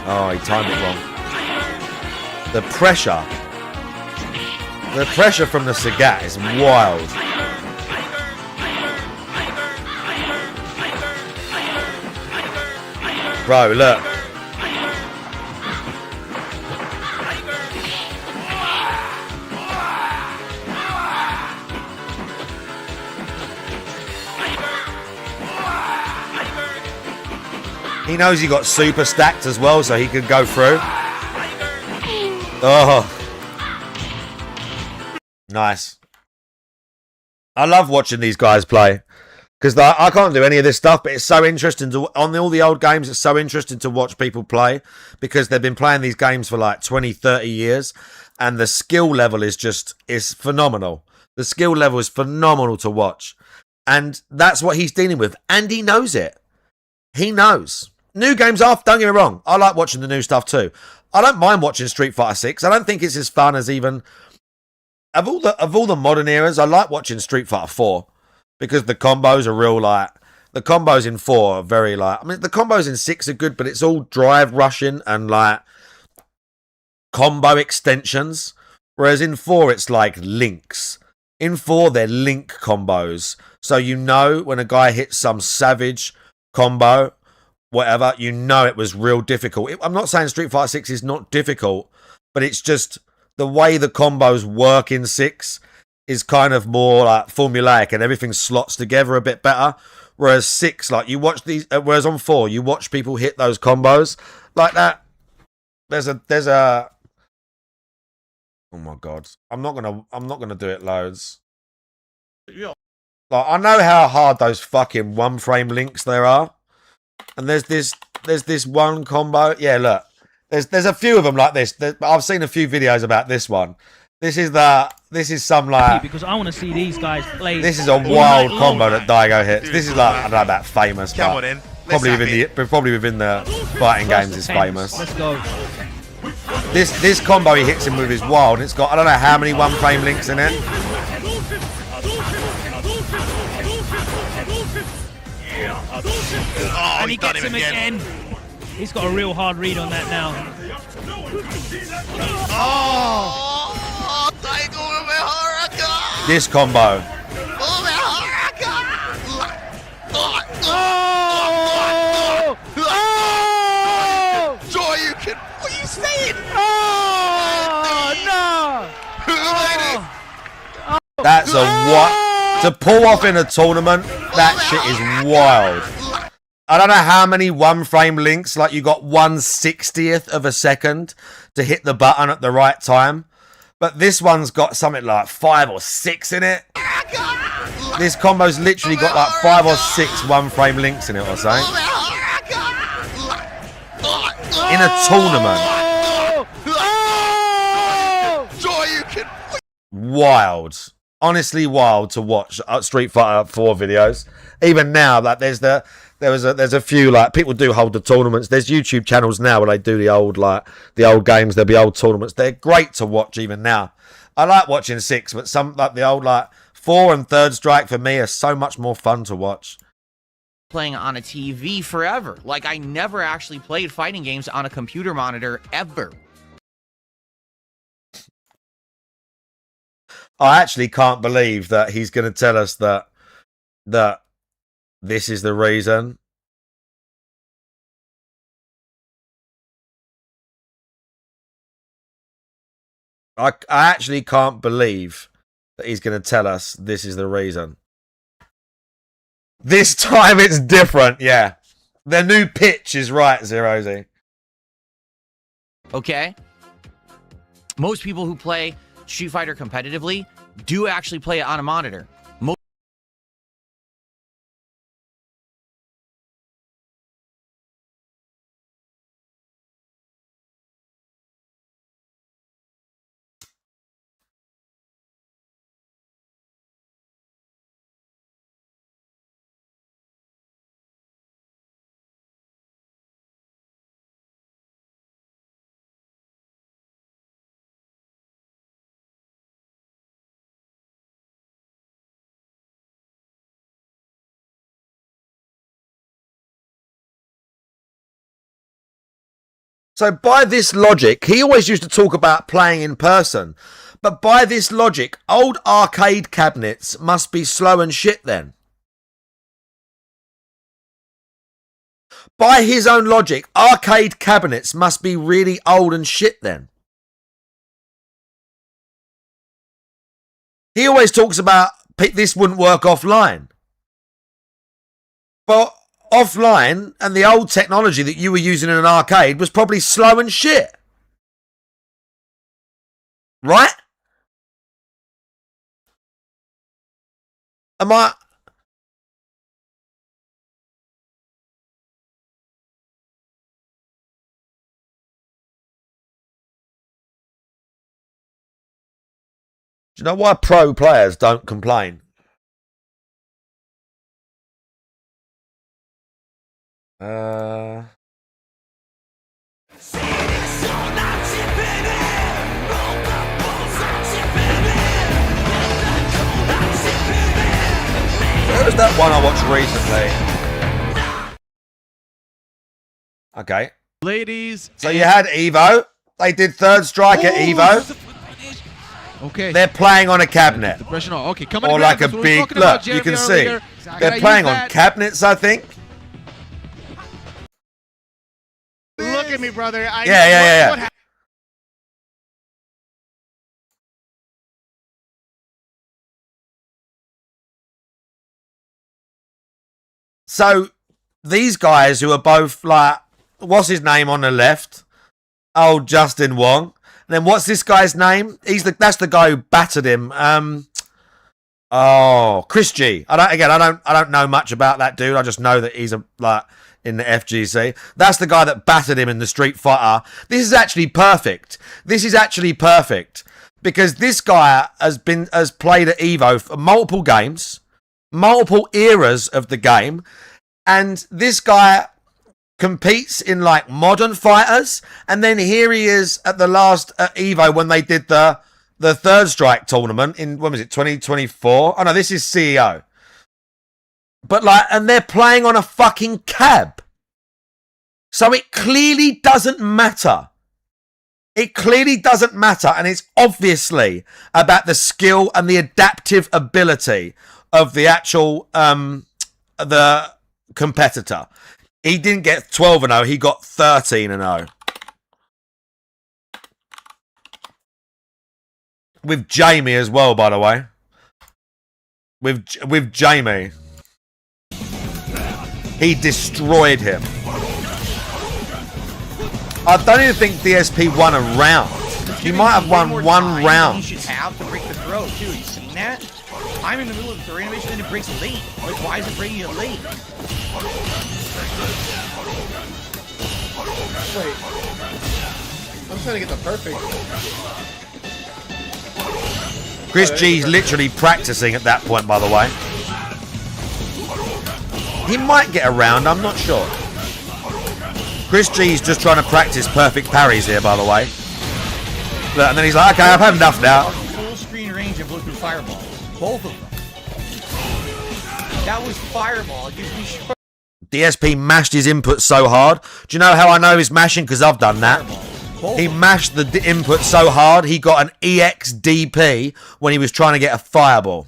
S2: Oh, he timed it wrong. The pressure from the Sagat is wild. Bro, look. He knows he got super stacked as well, so he could go through. Oh. Nice. I love watching these guys play. Because I can't do any of this stuff, but it's so interesting to, on all the old games, it's so interesting to watch people play. Because they've been playing these games for like 20, 30 years. And the skill level is phenomenal. The skill level is phenomenal to watch. And that's what he's dealing with. And he knows it. He knows. New games off, don't get me wrong. I like watching the new stuff too. I don't mind watching Street Fighter 6. I don't think it's as fun as even... Of all the modern eras, I like watching Street Fighter 4. Because the combos are real, like... The combos in 4 are very, like... I mean, the combos in 6 are good, but it's all drive rushing and, like... combo extensions. Whereas in 4, it's like links. In 4, they're link combos. So you know when a guy hits some savage combo... whatever, you know it was real difficult. I'm not saying Street Fighter 6 is not difficult, but it's just the way the combos work in 6 is kind of more like formulaic and everything slots together a bit better. Whereas 6, like you watch these, whereas on 4, you watch people hit those combos like that. There's a. Oh my god, I'm not gonna do it loads.
S3: Yeah.
S2: Like I know how hard those fucking one frame links there are. And there's this one combo. Yeah, look. There's a few of them like this. I've seen a few videos about this one. This is some like
S12: because I want to see these guys play.
S2: This is a wild combo that Daigo hits. This is like I don't know about famous,
S13: Come
S2: but
S13: on in.
S2: probably within the fighting games is famous.
S12: Let's go.
S2: This combo he hits him with is wild. It's got I don't know how many one frame links in it.
S13: Oh,
S12: And he gets him again. He's got a real hard read on that now.
S13: Oh,
S2: This combo.
S13: Joy, you can. What are you saying?
S12: Oh no!
S2: That's a what? To pull off in a tournament, that shit is wild. I don't know how many one frame links, like you got 1/60th of a second to hit the button at the right time. But this one's got something like 5 or 6 in it. This combo's literally got like 5 or 6 one frame links in it or something. In a tournament. Wild. Honestly wild to watch Street Fighter 4 videos. Even now, like there's a few like people do hold the tournaments. There's YouTube channels now where they do the old games. There'll be old tournaments. They're great to watch even now. I like watching 6, but some like the old like 4 and Third Strike for me are so much more fun to watch.
S5: Playing on a TV forever. Like I never actually played fighting games on a computer monitor ever.
S2: I actually can't believe that he's going to tell us that this is the reason. I actually can't believe that he's going to tell us this is the reason. This time it's different, yeah. The new pitch is right, Zerozy.
S5: Okay? Most people who play Street Fighter competitively do actually play it on a monitor.
S2: So by this logic, he always used to talk about playing in person. But by this logic, old arcade cabinets must be slow and shit then. By his own logic, arcade cabinets must be really old and shit then. He always talks about this wouldn't work offline. But offline and the old technology that you were using in an arcade was probably slow and shit. Right? Am I... Do you know why pro players don't complain? Where was that one I watched recently? Okay.
S13: Ladies.
S2: So you had Evo. They did Third Strike at Evo.
S13: Okay.
S2: They're playing on a cabinet.
S13: Okay, come
S2: or like a big... Look, you can see. They're playing on cabinets, I think.
S9: Look at me, brother.
S2: Yeah. So, these guys who are both like, what's his name on the left? Oh, Justin Wong. And then what's this guy's name? That's the guy who battered him. Chris G. I don't know much about that dude. I just know that he's in the FGC. That's the guy that battered him in the Street Fighter. This is actually perfect. Because this guy has played at Evo for multiple games, multiple eras of the game, and this guy competes in like modern fighters, and then here he is at the last Evo when they did the Third Strike tournament in, when was it, 2024? Oh no, this is CEO. But and they're playing on a fucking cab. So it clearly doesn't matter. And it's obviously about the skill and the adaptive ability of the actual the competitor. He didn't get 12-0, he got 13-0. With Jamie as well, by the way. With Jamie. He destroyed him. I don't even think DSP won a round. He might have won one round.
S3: You should have to break the throw, too. You seen that? I'm in the middle of the throw animation and it breaks late. Like, why is it breaking it late?
S9: Wait. I'm trying to get the perfect.
S2: Chris G's literally practicing at that point, by the way. He might get a round, I'm not sure. Chris G's just trying to practice perfect parries here, by the way. Look, and then he's like, okay, I've had enough now.
S3: Full screen range and blew through Fireball. Both of them. That was Fireball. It gives me short.
S2: DSP mashed his input so hard. Do you know how I know he's mashing? Because I've done that. He mashed the input so hard, he got an EXDP when he was trying to get a fireball.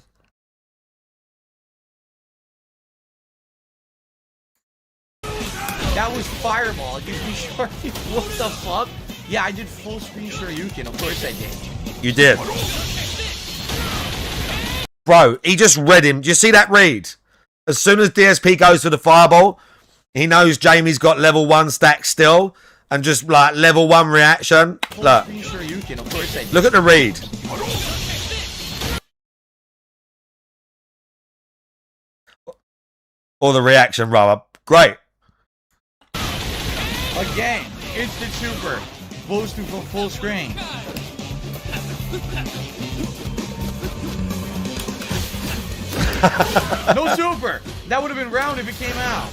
S3: That was Fireball. It gives me short. What the fuck? Yeah, I did full screen Shoryuken. Of course I did.
S2: You did. Bro, he just read him. Do you see that read? As soon as DSP goes for the fireball, he knows Jamie's got level 1 stack still. And just like level 1 reaction. Look. Look at the read. Or the reaction, rather. Great.
S3: Again, instant super. Blows through full screen. No super. That would have been round if it came out.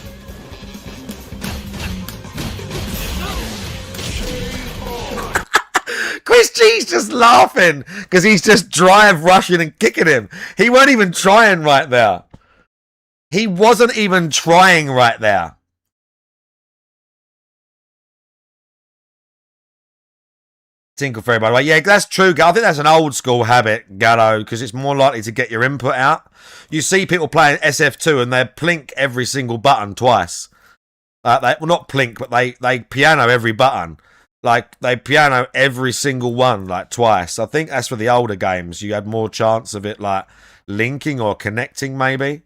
S2: Chris G's just laughing because he's just drive rushing and kicking him. He weren't even trying right there. He wasn't even trying right there. Tinkle Fairy, by the way. Yeah, that's true. I think that's an old school habit, Gallo, because it's more likely to get your input out. You see people playing SF2 and they plink every single button twice. Well, not plink, but they piano every button. Like, they piano every single one, like, twice. I think that's for the older games. You had more chance of it, like, linking or connecting, maybe.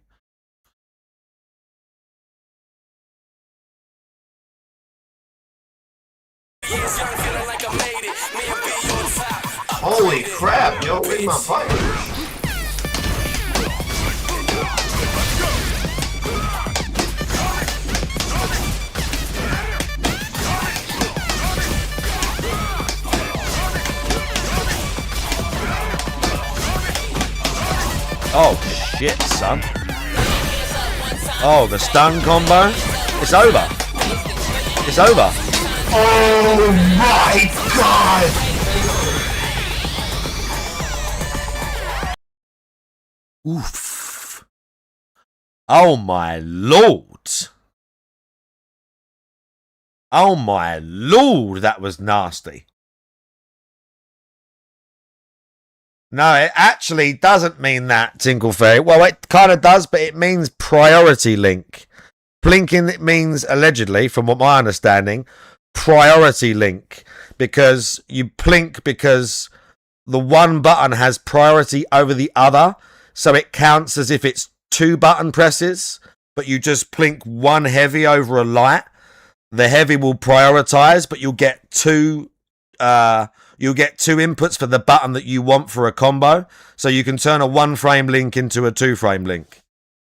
S11: Holy crap, yo, where's my fire?
S2: Oh, shit, son. Oh, the stun combo. It's over. It's over.
S11: Oh my god!
S2: Oof. Oh my lord. Oh my lord, that was nasty. No, it actually doesn't mean that, Tinkle Fairy. Well, it kind of does, but it means priority link. Plinking, it means, allegedly, from what my understanding, priority link. Because you plink because the one button has priority over the other. So it counts as if it's 2 button presses, but you just plink one heavy over a light. The heavy will prioritize, but you'll get 2... you'll get 2 inputs for the button that you want for a combo. So you can turn a 1-frame link into a 2-frame link.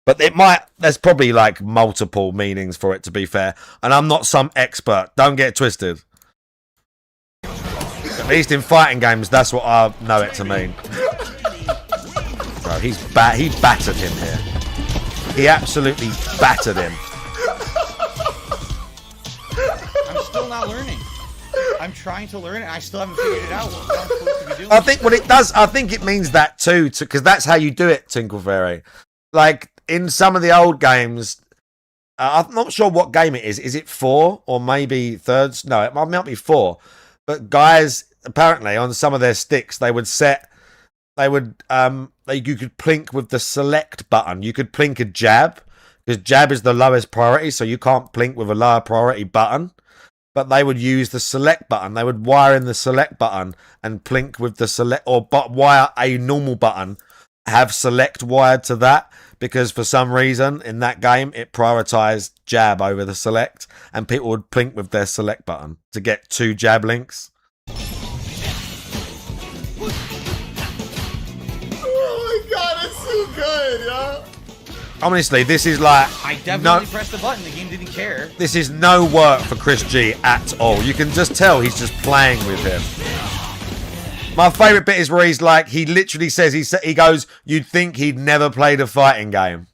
S2: But there's probably like multiple meanings for it, to be fair. And I'm not some expert. Don't get twisted. At least in fighting games, that's what I know it to mean. Bro, he battered him here. He absolutely battered him.
S3: I'm still not learning. I'm trying to learn it, and I still haven't figured it out what I'm supposed to be doing.
S2: I think what it does, I think it means that too, because that's how you do it, Tinkle Fairy. Like, in some of the old games, I'm not sure what game it is. Is it 4 or maybe thirds? No, it might be 4. But guys, apparently, on some of their sticks, you could plink with the select button. You could plink a jab, because jab is the lowest priority, so you can't plink with a lower priority button. But they would use the select button. They would wire in the select button and plink with the select, or wire a normal button, have select wired to that, because for some reason in that game it prioritized jab over the select, and people would plink with their select button to get 2 jab links.
S9: Oh my god, it's so good, yo.
S2: Honestly, this is like...
S3: I definitely pressed the button. The game didn't care.
S2: This is no work for Chris G at all. You can just tell he's just playing with him. My favourite bit is where he's like, he literally says, he goes, you'd think he'd never played a fighting game.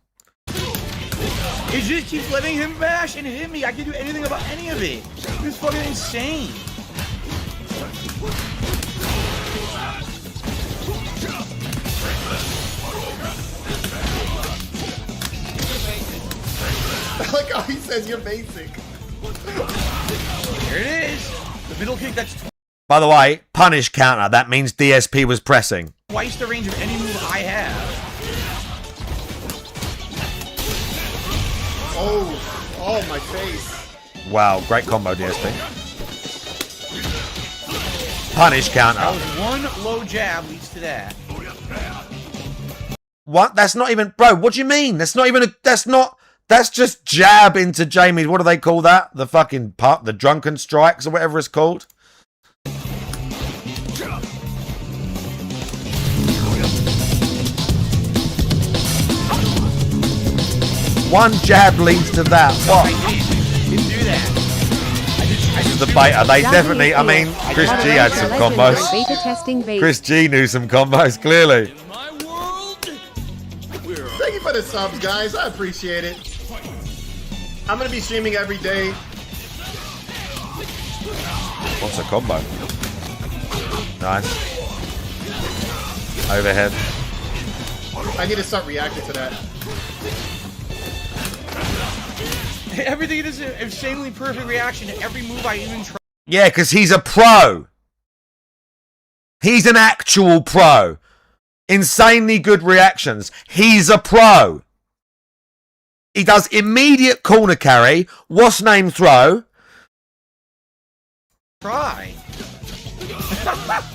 S3: It just keeps letting him bash and hit me. I can do anything about any of it. It's fucking insane.
S9: I like how he says you're basic.
S3: There it is. The middle kick, that's
S2: By the way, punish counter. That means DSP was pressing.
S3: twice the range of any move I have.
S9: Oh, my face.
S2: Wow, great combo, DSP. Punish counter.
S3: That was one low jab leads to that.
S2: What? That's not even, bro. What do you mean? That's not even. That's just jab into Jamie. What do they call that? The fucking pup, the drunken strikes or whatever it's called. One jab leads to that. What?
S3: I didn't do that. I just
S2: The beta. They definitely. I mean, Chris G had some combos.
S10: Beta testing beta.
S2: Chris G knew some combos clearly.
S9: Thank you for the subs, guys. I appreciate it. I'm gonna be streaming every day.
S2: What's a combo? Nice. Overhead.
S9: I need to start reacting to that.
S3: Everything is an insanely perfect reaction to every move I even try.
S2: Yeah, because he's a pro. He's an actual pro. Insanely good reactions. He's a pro. He does immediate corner carry. What's name throw?
S3: Try.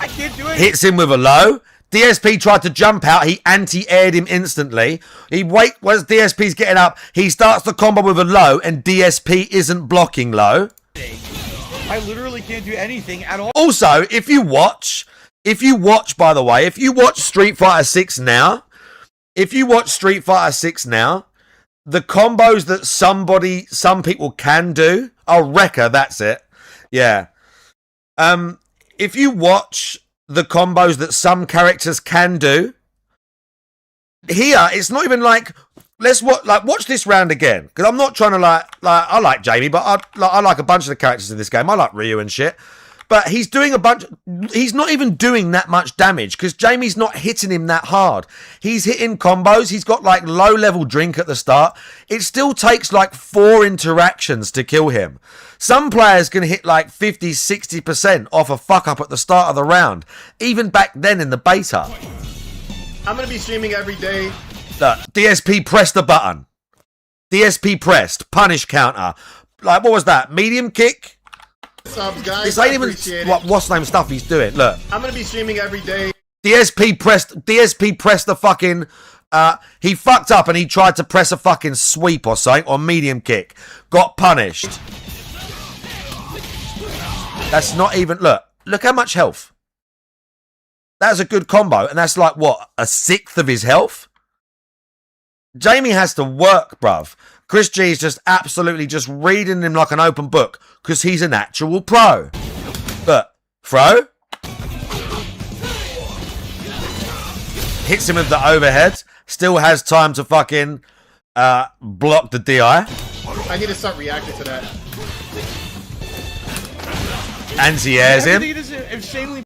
S3: I can't do it.
S2: Hits him with a low. DSP tried to jump out. He anti-aired him instantly. As DSP's getting up, he starts the combo with a low, and DSP isn't blocking low.
S3: I literally can't do anything at all.
S2: Also, if you watch, by the way, if you watch Street Fighter 6 now, the combos that some people can do, Wrecker, that's it. Yeah. If you watch the combos that some characters can do, here, it's not even like, watch this round again. Because I'm not trying to I like Jamie, but I like a bunch of the characters in this game. I like Ryu and shit. But he's doing he's not even doing that much damage because Jamie's not hitting him that hard. He's hitting combos. He's got like low level drink at the start. It still takes like 4 interactions to kill him. Some players can hit like 50, 60% off a fuck up at the start of the round. Even back then in the beta.
S9: I'm gonna be streaming every day.
S2: Look, DSP pressed the button. DSP pressed. Punish counter. Like, what was that? Medium kick?
S9: Subs, guys.
S2: This ain't even what's name stuff he's doing. Look.
S9: I'm gonna be streaming every day.
S2: DSP pressed the fucking he fucked up and he tried to press a fucking sweep or something or medium kick. Got punished. That's not even look how much health. That's a good combo, and that's like what, 1/6 of his health? Jamie has to work, bruv. Chris G is just absolutely just reading him like an open book because he's an actual pro. But throw. Hits him with the overhead. Still has time to fucking block the DI.
S9: I need to start reacting to that.
S2: Anti-airs him.
S3: Everything is an insanely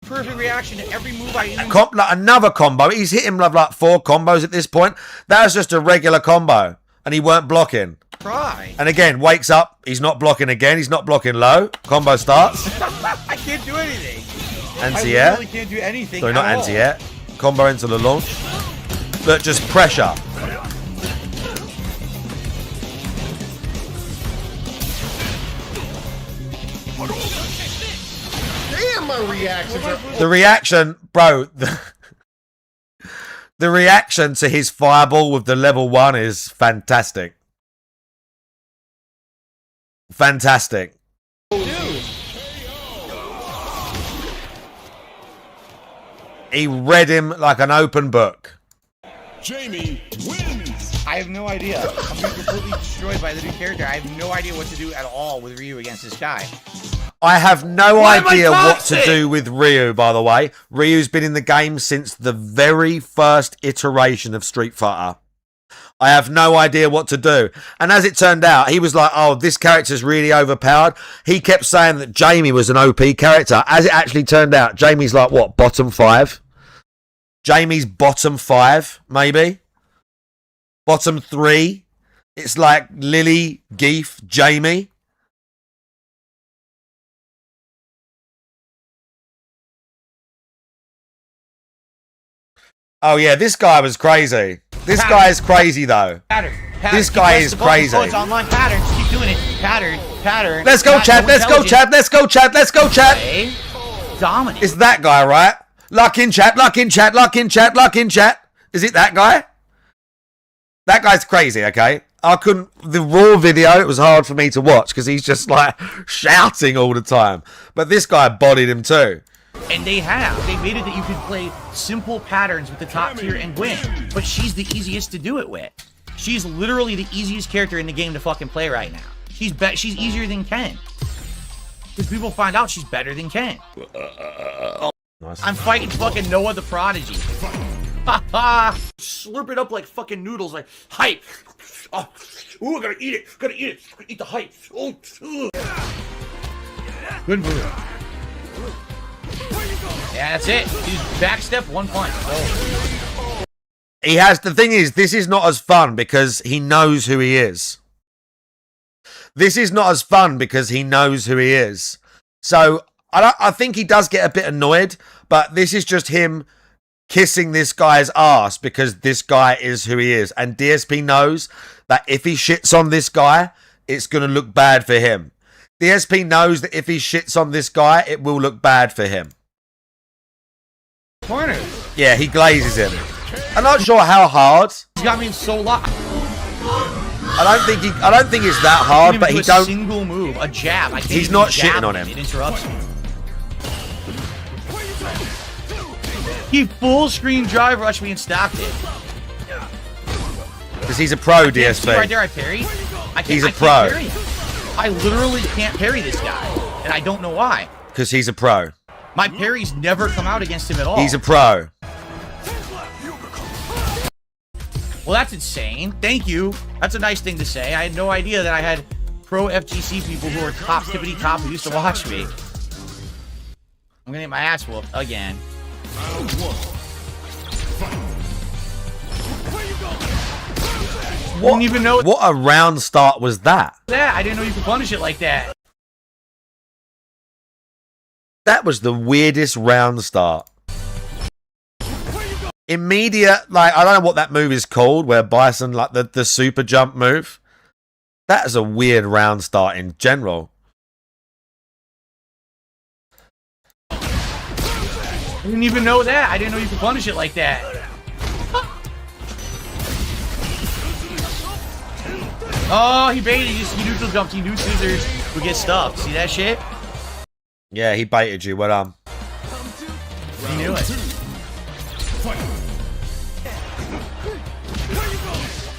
S3: perfect reaction to every move I even
S2: Another combo. He's hit him like 4 combos at this point. That was just a regular combo. And he weren't blocking.
S3: try.
S2: And again, wakes up. He's not blocking again. He's not blocking low. Combo starts.
S3: I can't do anything.
S2: Anti-air.
S3: I really can't do anything.
S2: Sorry, not
S3: at all.
S2: anti-air. Combo into the launch. But just pressure.
S9: Damn, my reactions are...
S2: The reaction, bro. The reaction to his fireball with the level 1 is fantastic. Fantastic. He read him like an open book.
S13: Jamie wins.
S3: I have no idea. I'm being completely destroyed by the new character. I have no idea what to do at all with Ryu against this guy.
S2: I have no idea what to do with Ryu, by the way. Ryu's been in the game since the very first iteration of Street Fighter. I have no idea what to do. And as it turned out, he was like, oh, this character's really overpowered. He kept saying that Jamie was an OP character. As it actually turned out, Jamie's like, what, bottom 5? Jamie's bottom 5, maybe? Bottom 3? It's like Lily, Geef, Jamie. Oh, yeah, this guy was crazy. This guy is crazy, though.
S3: Pattern.
S2: This guy is crazy.
S3: It's online pattern. Just keep doing it. Pattern.
S2: Let's go, chat. Let's go, chat. Let's go, chat. Let's go, chat.
S3: Dominant.
S2: It's that guy, right? Lock in chat. Lock in chat. Lock in chat. Lock in chat. Is it that guy? That guy's crazy, okay? I couldn't... The raw video, it was hard for me to watch because he's just, like, shouting all the time. But this guy bodied him too.
S3: And they made it that you could play simple patterns with the top tier and win. But she's the easiest to do it with. She's literally the easiest character in the game to fucking play right now. She's easier than Ken. Because people find out she's better than Ken.
S2: Nice.
S3: I'm fighting fucking Noah the Prodigy. Haha! Slurp it up like fucking noodles, like hype. Oh, ooh, I gotta eat it. Gotta eat it. Gotta eat the hype. Oh, good move. Yeah, that's it. He's backstep, one punch. Oh.
S2: He has... The thing is, this is not as fun because he knows who he is. This is not as fun because he knows who he is. So, I think he does get a bit annoyed, but this is just him kissing this guy's ass because this guy is who he is. And DSP knows that if he shits on this guy, it's going to look bad for him. DSP knows that if he shits on this guy, it will look bad for him.
S3: Corner.
S2: Yeah, he glazes him. I'm not sure how hard.
S3: He's got me so locked.
S2: I don't think it's that hard, but he don't.
S3: A single move, a jab. I can't
S2: He's
S3: even
S2: not
S3: jab
S2: shitting on him.
S3: It interrupts me. He full screen drive rushed me and stopped it.
S2: Because he's a pro,
S3: See
S2: DSP.
S3: right there, I parry.
S2: He's a
S3: I
S2: pro.
S3: can't parry him. I literally can't parry this guy, and I don't know why.
S2: Because he's a pro.
S3: My parries never come out against him at all.
S2: He's a pro.
S3: Well, that's insane. Thank you. That's a nice thing to say. I had no idea that I had pro FGC people who are top tippity top who used to watch me. I'm gonna get my ass whooped again.
S2: What,
S3: even know
S2: what a round start was that?
S3: I didn't know you could punish it like that.
S2: That was the weirdest round start. Immediate, like, I don't know what that move is called, where Bison, like, the super jump move. That is a weird round start in general.
S3: I didn't even know that. I didn't know you could punish it like that. Oh, he baited. He neutral jumped. He knew scissors would get stuck. See that shit?
S2: Yeah, he baited you. Well done.
S3: He knew it.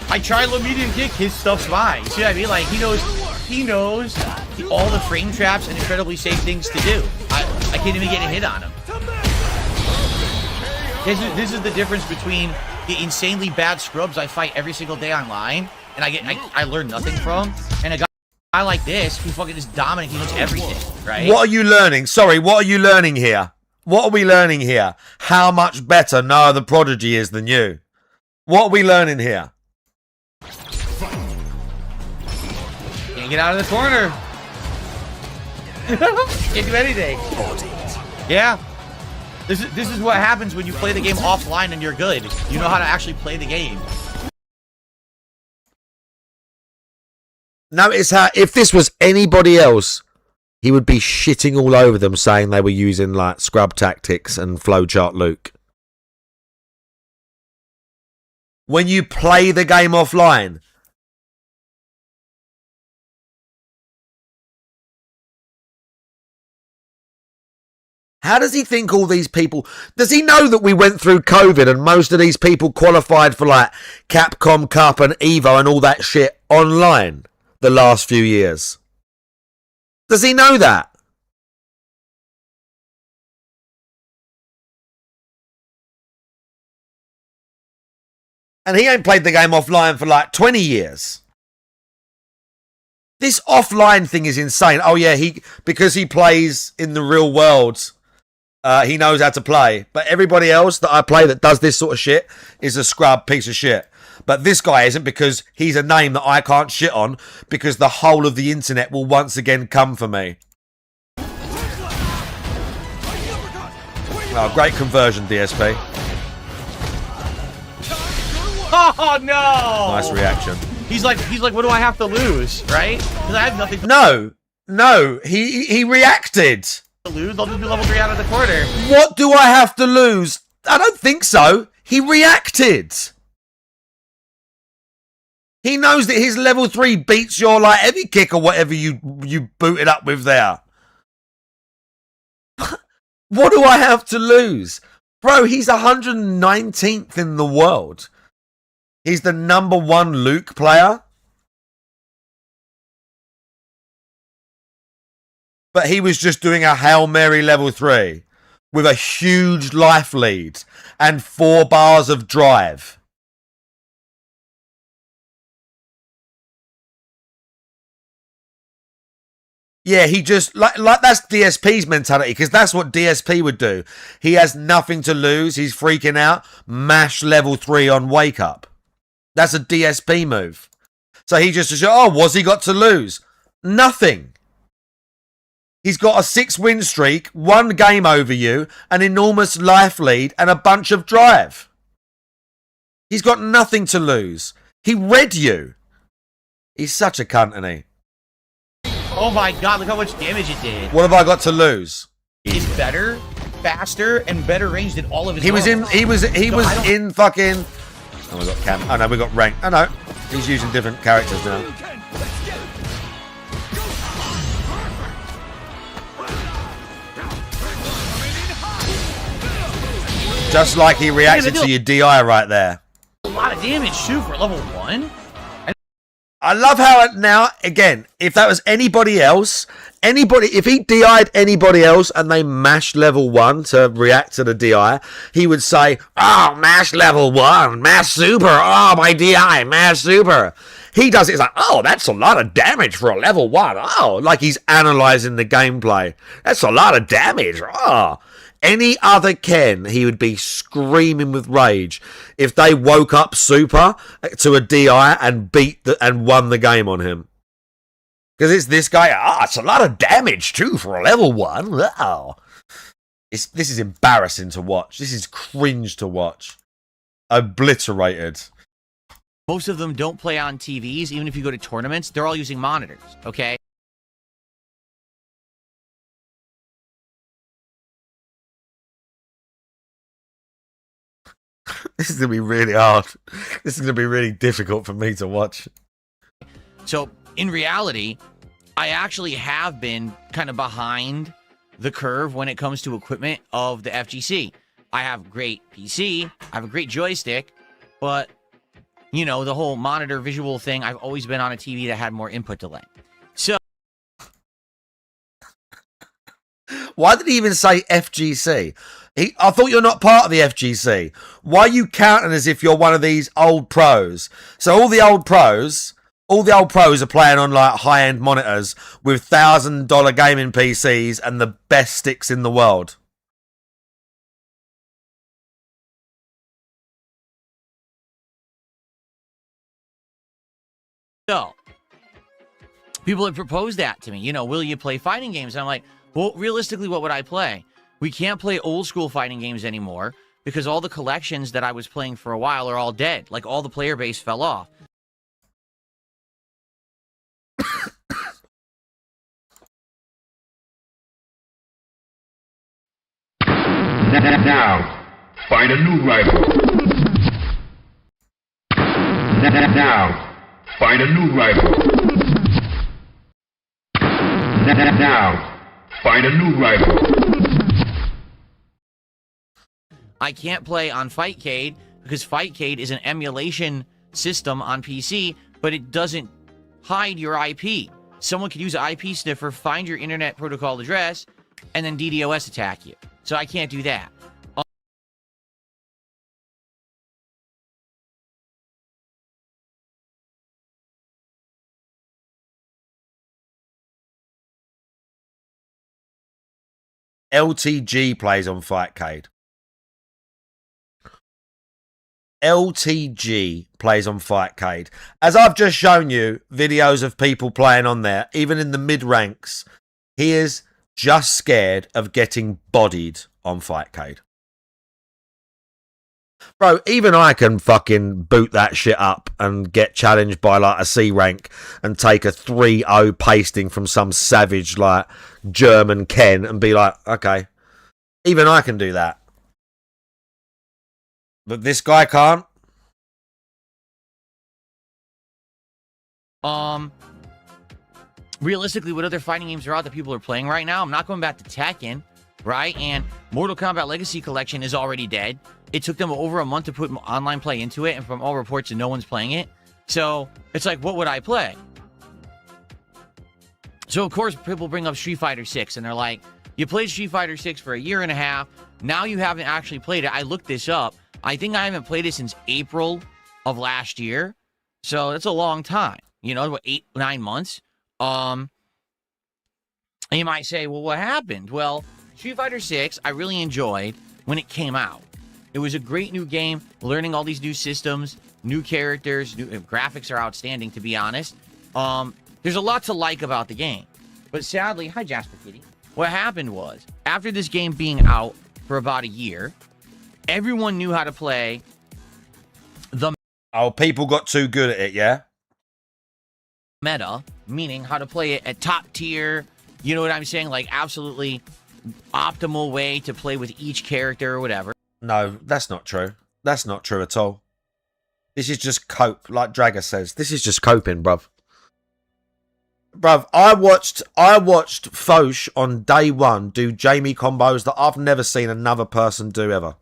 S3: I tried low medium kick. His stuff's fine. See what I mean? Like, he knows all the frame traps and incredibly safe things to do. I can't even get a hit on him. This is the difference between the insanely bad scrubs I fight every single day online, and I learn nothing from, and a guy like this who fucking is dominant. He knows everything, right?
S2: What are you learning? Sorry, what are you learning here? What are we learning here? How much better Noah the Prodigy is than you? What are we learning here?
S3: Can't get out of the corner. Can't do anything. Yeah. This is what happens when you play the game offline and you're good. You know how to actually play the game.
S2: Notice how if this was anybody else, he would be shitting all over them saying they were using like scrub tactics and flowchart Luke. When you play the game offline, how does he think all these people... Does he know that we went through COVID and most of these people qualified for like Capcom Cup and EVO and all that shit online the last few years? Does he know that? And he ain't played the game offline for like 20 years. This offline thing is insane. Oh yeah, because he plays in the real world... he knows how to play. But everybody else that I play that does this sort of shit is a scrub piece of shit. But this guy isn't, because he's a name that I can't shit on, because the whole of the internet will once again come for me. Oh, great conversion, DSP.
S3: Oh no!
S2: Nice reaction.
S3: He's like, what do I have to lose, right? Because I have nothing to
S2: No, he reacted.
S3: lose. I'll just do level 3 out of the corner.
S2: What do I have to lose? I don't think so. He reacted. He knows that his level 3 beats your like heavy kick or whatever you booted up with there. What do I have to lose? Bro, he's 119th in the world. He's the #1 Luke player. But he was just doing a Hail Mary level 3 with a huge life lead and 4 bars of drive. Yeah, he just like that's DSP's mentality, because that's what DSP would do. He has nothing to lose. He's freaking out. Mash level 3 on wake up. That's a DSP move. So he just says, oh, what's he got to lose? Nothing. He's got a 6-win streak, 1 game over you, an enormous life lead, and a bunch of drive. He's got nothing to lose. He read you. He's such a cunt, isn't he?
S3: Oh my god, look how much damage it did.
S2: What have I got to lose?
S3: He's better, faster, and better range than all of his
S2: He was in fucking. Oh, we got Cam. Oh no, we got rank. Oh no, he's using different characters now. Just like he reacted to your DI right there.
S3: A lot of damage too for level 1.
S2: I love how it now, again, if that was anybody else, if he DI'd anybody else and they mashed level 1 to react to the DI, he would say, oh, mash level 1, mash super, oh, my DI, mash super. He does it, it's like, oh, that's a lot of damage for a level 1. Oh, like he's analysing the gameplay. That's a lot of damage. Oh. Any other Ken, he would be screaming with rage if they woke up super to a DI and won the game on him. Because it's this guy. It's a lot of damage too for a level 1. Wow. This is embarrassing to watch. This is cringe to watch. Obliterated.
S5: Most of them don't play on TVs. Even if you go to tournaments, they're all using monitors. Okay.
S2: This is going to be really hard. This is going to be really difficult for me to watch.
S5: So, in reality, I actually have been kind of behind the curve when it comes to equipment of the FGC. I have great PC, I have a great joystick, but, you know, the whole monitor visual thing, I've always been on a TV that had more input delay. So...
S2: Why did he even say FGC? I thought you're not part of the FGC. Why are you counting as if you're one of these old pros? So all the old pros are playing on like high-end monitors with $1,000 gaming PCs and the best sticks in the world.
S5: So, people have proposed that to me. You know, will you play fighting games? And I'm like, well, realistically, what would I play? We can't play old school fighting games anymore because all the collections that I was playing for a while are all dead. Like, all the player base fell off.
S14: Now, find a new rival. Now, find a new rival. Now, find a new rival.
S5: I can't play on Fightcade because Fightcade is an emulation system on PC, but it doesn't hide your IP. Someone could use an IP sniffer, find your internet protocol address, and then DDoS attack you. So I can't do that.
S2: LTG plays on Fightcade. LTG plays on Fightcade. As I've just shown you videos of people playing on there, even in the mid ranks, he is just scared of getting bodied on Fightcade. Bro, even I can fucking boot that shit up and get challenged by like a C rank and take a 3-0 pasting from some savage like German Ken and be like, okay, even I can do that. But this guy can't.
S5: Realistically, what other fighting games are out that people are playing right now? I'm not going back to Tekken, right? And Mortal Kombat Legacy Collection is already dead. It took them over a month to put online play into it, and from all reports, no one's playing it. So it's like, what would I play? So of course, people bring up Street Fighter 6, and they're like, you played Street Fighter 6 for a year and a half. Now you haven't actually played it. I looked this up. I think I haven't played it since April of last year. So that's a long time. You know, what, 8-9 months. And you might say, well, what happened? Well, Street Fighter 6, I really enjoyed when it came out. It was a great new game, learning all these new systems, new characters, new graphics are outstanding, to be honest. There's a lot to like about the game. But sadly, hi, Jasper Kitty. What happened was, after this game being out for about a year, everyone knew how to play the...
S2: Oh, people got too good at it, yeah?
S5: Meta, meaning how to play it at top tier, you know what I'm saying? Like, absolutely optimal way to play with each character or whatever.
S2: No, that's not true. That's not true at all. This is just cope, like Draga says. This is just coping, bruv. Bruv, I watched Foch on day one do Jamie combos that I've never seen another person do ever.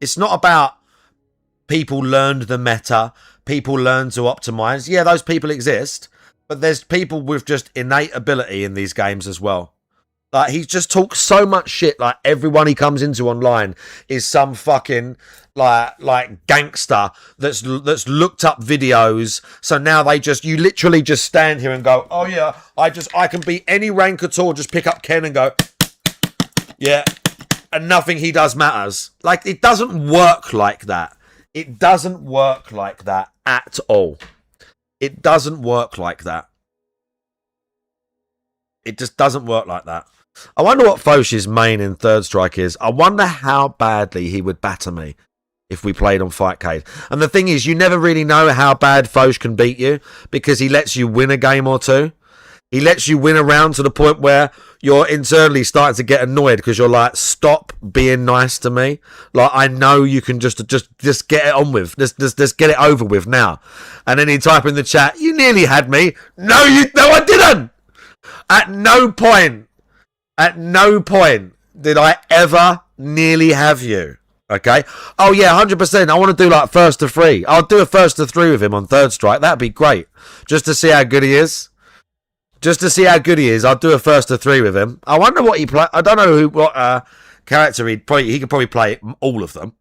S2: It's not about people learned the meta, people learn to optimize. Yeah, those people exist, but there's people with just innate ability in these games as well. Like, he just talks so much shit, like everyone he comes into online is some fucking like gangster that's looked up videos. So now you literally just stand here and go, oh yeah, I can beat any rank at all, just pick up Ken and go, yeah, and nothing he does matters. Like, it doesn't work like that. It doesn't work like that at all. It doesn't work like that. It just doesn't work like that. I wonder what Foch's main in Third Strike is. I wonder how badly he would batter me if we played on Fightcade. And the thing is, you never really know how bad Foch can beat you because he lets you win a game or two. He lets you win around to the point where you're internally starting to get annoyed because you're like, stop being nice to me. Like, I know you can just get it on with. Just get it over with now. And then he type in the chat, you nearly had me. No, I didn't. At no point did I ever nearly have you. Okay? Oh, yeah, 100%. I want to do like first to three. I'll do a first to three with him on Third Strike. That'd be great. Just to see how good he is. I'll do a first to three with him. I wonder what he play. I don't know what character he could probably play all of them.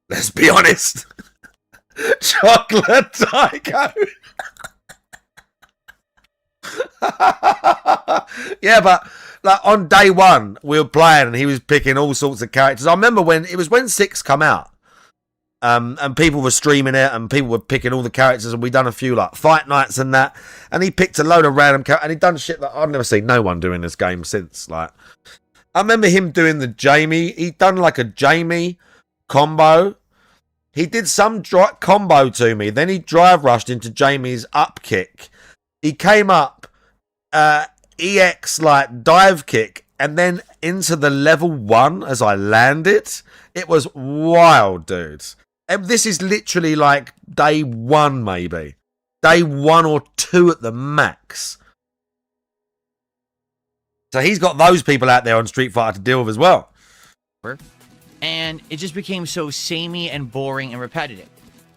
S2: Let's be honest. Chocolate Tycho. Yeah, but like on day one, we were playing and he was picking all sorts of characters. I remember when 6 come out, and people were streaming it and people were picking all the characters, and we done a few like fight nights and that, and he picked a load of random characters and he done shit that I've never seen no one doing this game since. Like, I remember him doing the Jamie. He done like a Jamie combo. He did some combo to me. Then he drive rushed into Jamie's up kick. He came up EX like dive kick and then into the level 1 as I landed. It was wild, dudes. And this is literally like day 1, maybe. Day 1 or 2 at the max. So he's got those people out there on Street Fighter to deal with as well.
S5: And it just became so samey and boring and repetitive.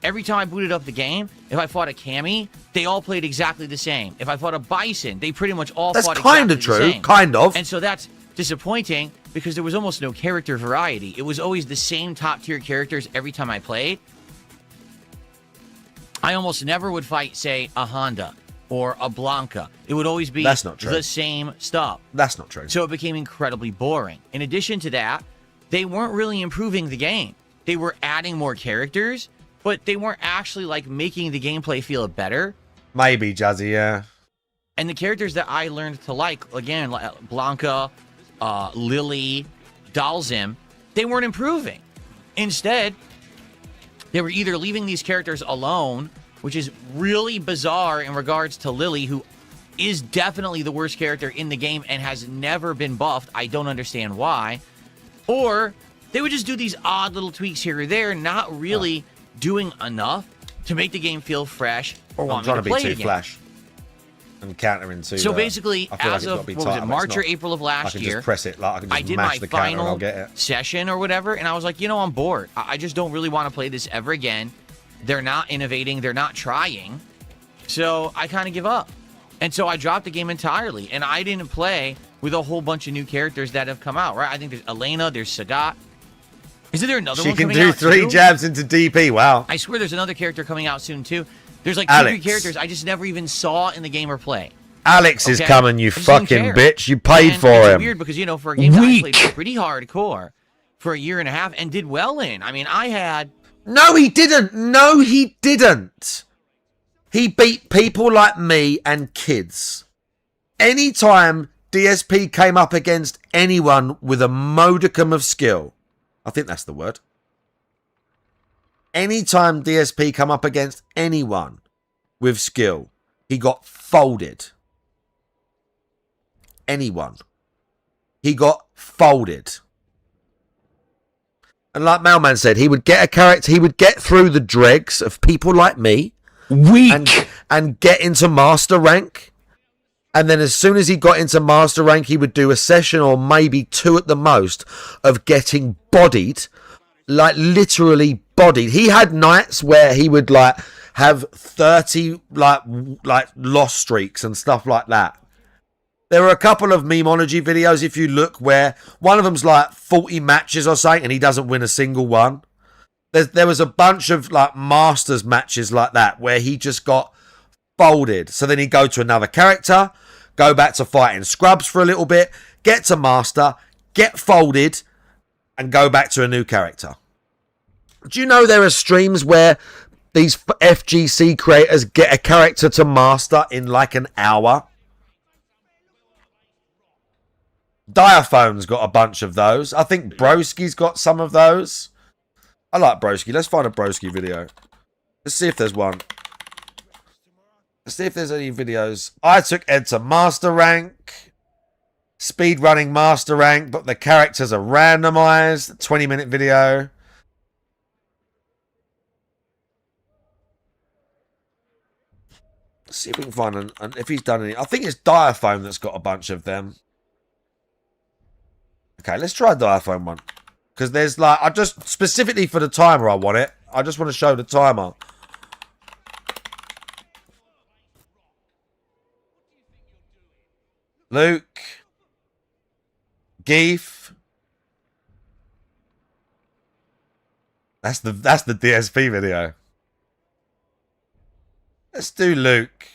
S5: Every time I booted up the game, if I fought a Cammy, they all played exactly the same. If I fought a Bison, they pretty much all fought exactly the same. That's kind of true,
S2: kind of.
S5: And so that's disappointing because there was almost no character variety. It was always the same top-tier characters every time I played. I almost never would fight, say, a Honda or a Blanca. It would always be the same stuff.
S2: That's not true.
S5: So it became incredibly boring. In addition to that, they weren't really improving the game. They were adding more characters, but they weren't actually, like, making the gameplay feel better.
S2: Maybe, Jazzy, yeah.
S5: And the characters that I learned to like, again, like Blanca, Lily, Dalzim, they weren't improving. Instead, they were either leaving these characters alone, which is really bizarre in regards to Lily, who is definitely the worst character in the game and has never been buffed. I don't understand why. Or They would just do these odd little tweaks here or there, not really doing enough to make the game feel fresh or
S2: I'm
S5: want
S2: trying
S5: me
S2: to
S5: to
S2: be
S5: play
S2: too
S5: it again.
S2: flash and countering to.
S5: So basically,
S2: I feel
S5: as
S2: like
S5: of, what was it, March or April of last
S2: I can
S5: year,
S2: just press it. Like I can just
S5: I did
S2: mash
S5: my
S2: the counter and I'll
S5: final
S2: get it.
S5: session or whatever, and I was like, you know, I'm bored. I just don't really want to play this ever again. They're not innovating. They're not trying. So I kind of give up. And so I dropped the game entirely, and I didn't play with a whole bunch of new characters that have come out, right? I think there's Elena, there's Sagat. Isn't there another
S2: She
S5: one
S2: can
S5: coming
S2: do
S5: out
S2: 3
S5: too?
S2: jabs into DP. Wow.
S5: I swear there's another character coming out soon too. There's like 2
S2: Alex.
S5: characters I just never even saw in the game or play.
S2: Alex is
S5: Okay?
S2: coming, you
S5: I just didn't
S2: fucking
S5: care.
S2: bitch. You paid
S5: And
S2: for
S5: it's
S2: him.
S5: weird because, you know, for a game that I played pretty hardcore for a year and a half and did well in. I mean, I had...
S2: No, he didn't. No, he didn't. He beat people like me and kids. Anytime DSP came up against anyone with a modicum of skill, I think that's the word. Anytime DSP come up against anyone with skill, he got folded. Anyone. He got folded. And like Mailman said, he would get a character, he would get through the dregs of people like me. Weak. And get into master rank. And then as soon as he got into master rank, he would do a session or maybe 2 at the most of getting bodied. Like literally bodied. He had nights where he would like have 30 like loss streaks and stuff like that. There are a couple of memeology videos, if you look, where one of them's like 40 matches or something and he doesn't win a single one. There was a bunch of like Masters matches like that where he just got folded. So then he'd go to another character, go back to fighting scrubs for a little bit, get to Master, get folded, and go back to a new character. Do you know there are streams where these FGC creators get a character to Master in like an hour? Diaphone's got a bunch of those. I think Broski's got some of those. I like Broski. Let's find a Broski video. Let's see if there's one. Let's see if there's any videos. I took Ed to Master Rank. Speed running Master Rank, but the characters are randomized. 20-minute video. Let's see if we can find if he's done any. I think it's Diaphone that's got a bunch of them. Okay, let's try Diaphone one. Because there's like, I just, specifically for the timer I want it. I just want to show the timer. Luke. Geef. That's the DSP video. Let's do Luke.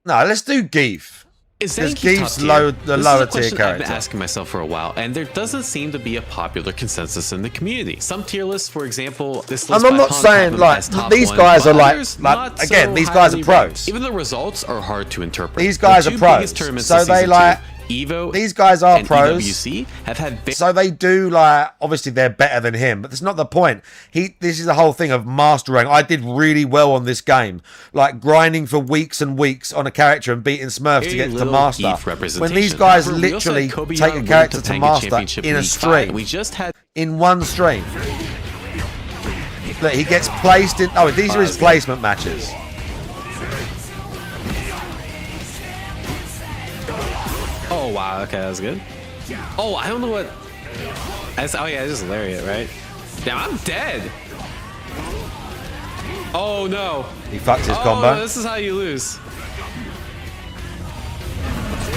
S2: No, let's do Geef. Because Geef's the lower tier character.
S15: I've been asking myself for a while, and there doesn't seem to be a popular consensus in the community. Some tier lists, for example, this list
S2: I'm not saying like these guys are like again, these guys are pros.
S15: Even the results are hard to interpret.
S2: These guys are pros, so they like
S15: Evo.
S2: These guys are
S15: and
S2: pros.
S15: EWC have had
S2: so they do like obviously they're better than him, but that's not the point. This is the whole thing of mastering. I did really well on this game, like grinding for weeks and weeks on a character and beating Smurfs to get to master. When these guys literally take a character to master in a stream,
S15: we just had
S2: in one stream. Look, he gets placed in. Oh, these are his placement matches.
S15: Oh wow, okay, that was good. Oh, I don't know what. Oh yeah, it's just lariat, right? Damn, I'm dead. Oh no.
S2: He fucked his combo.
S15: This is how you lose.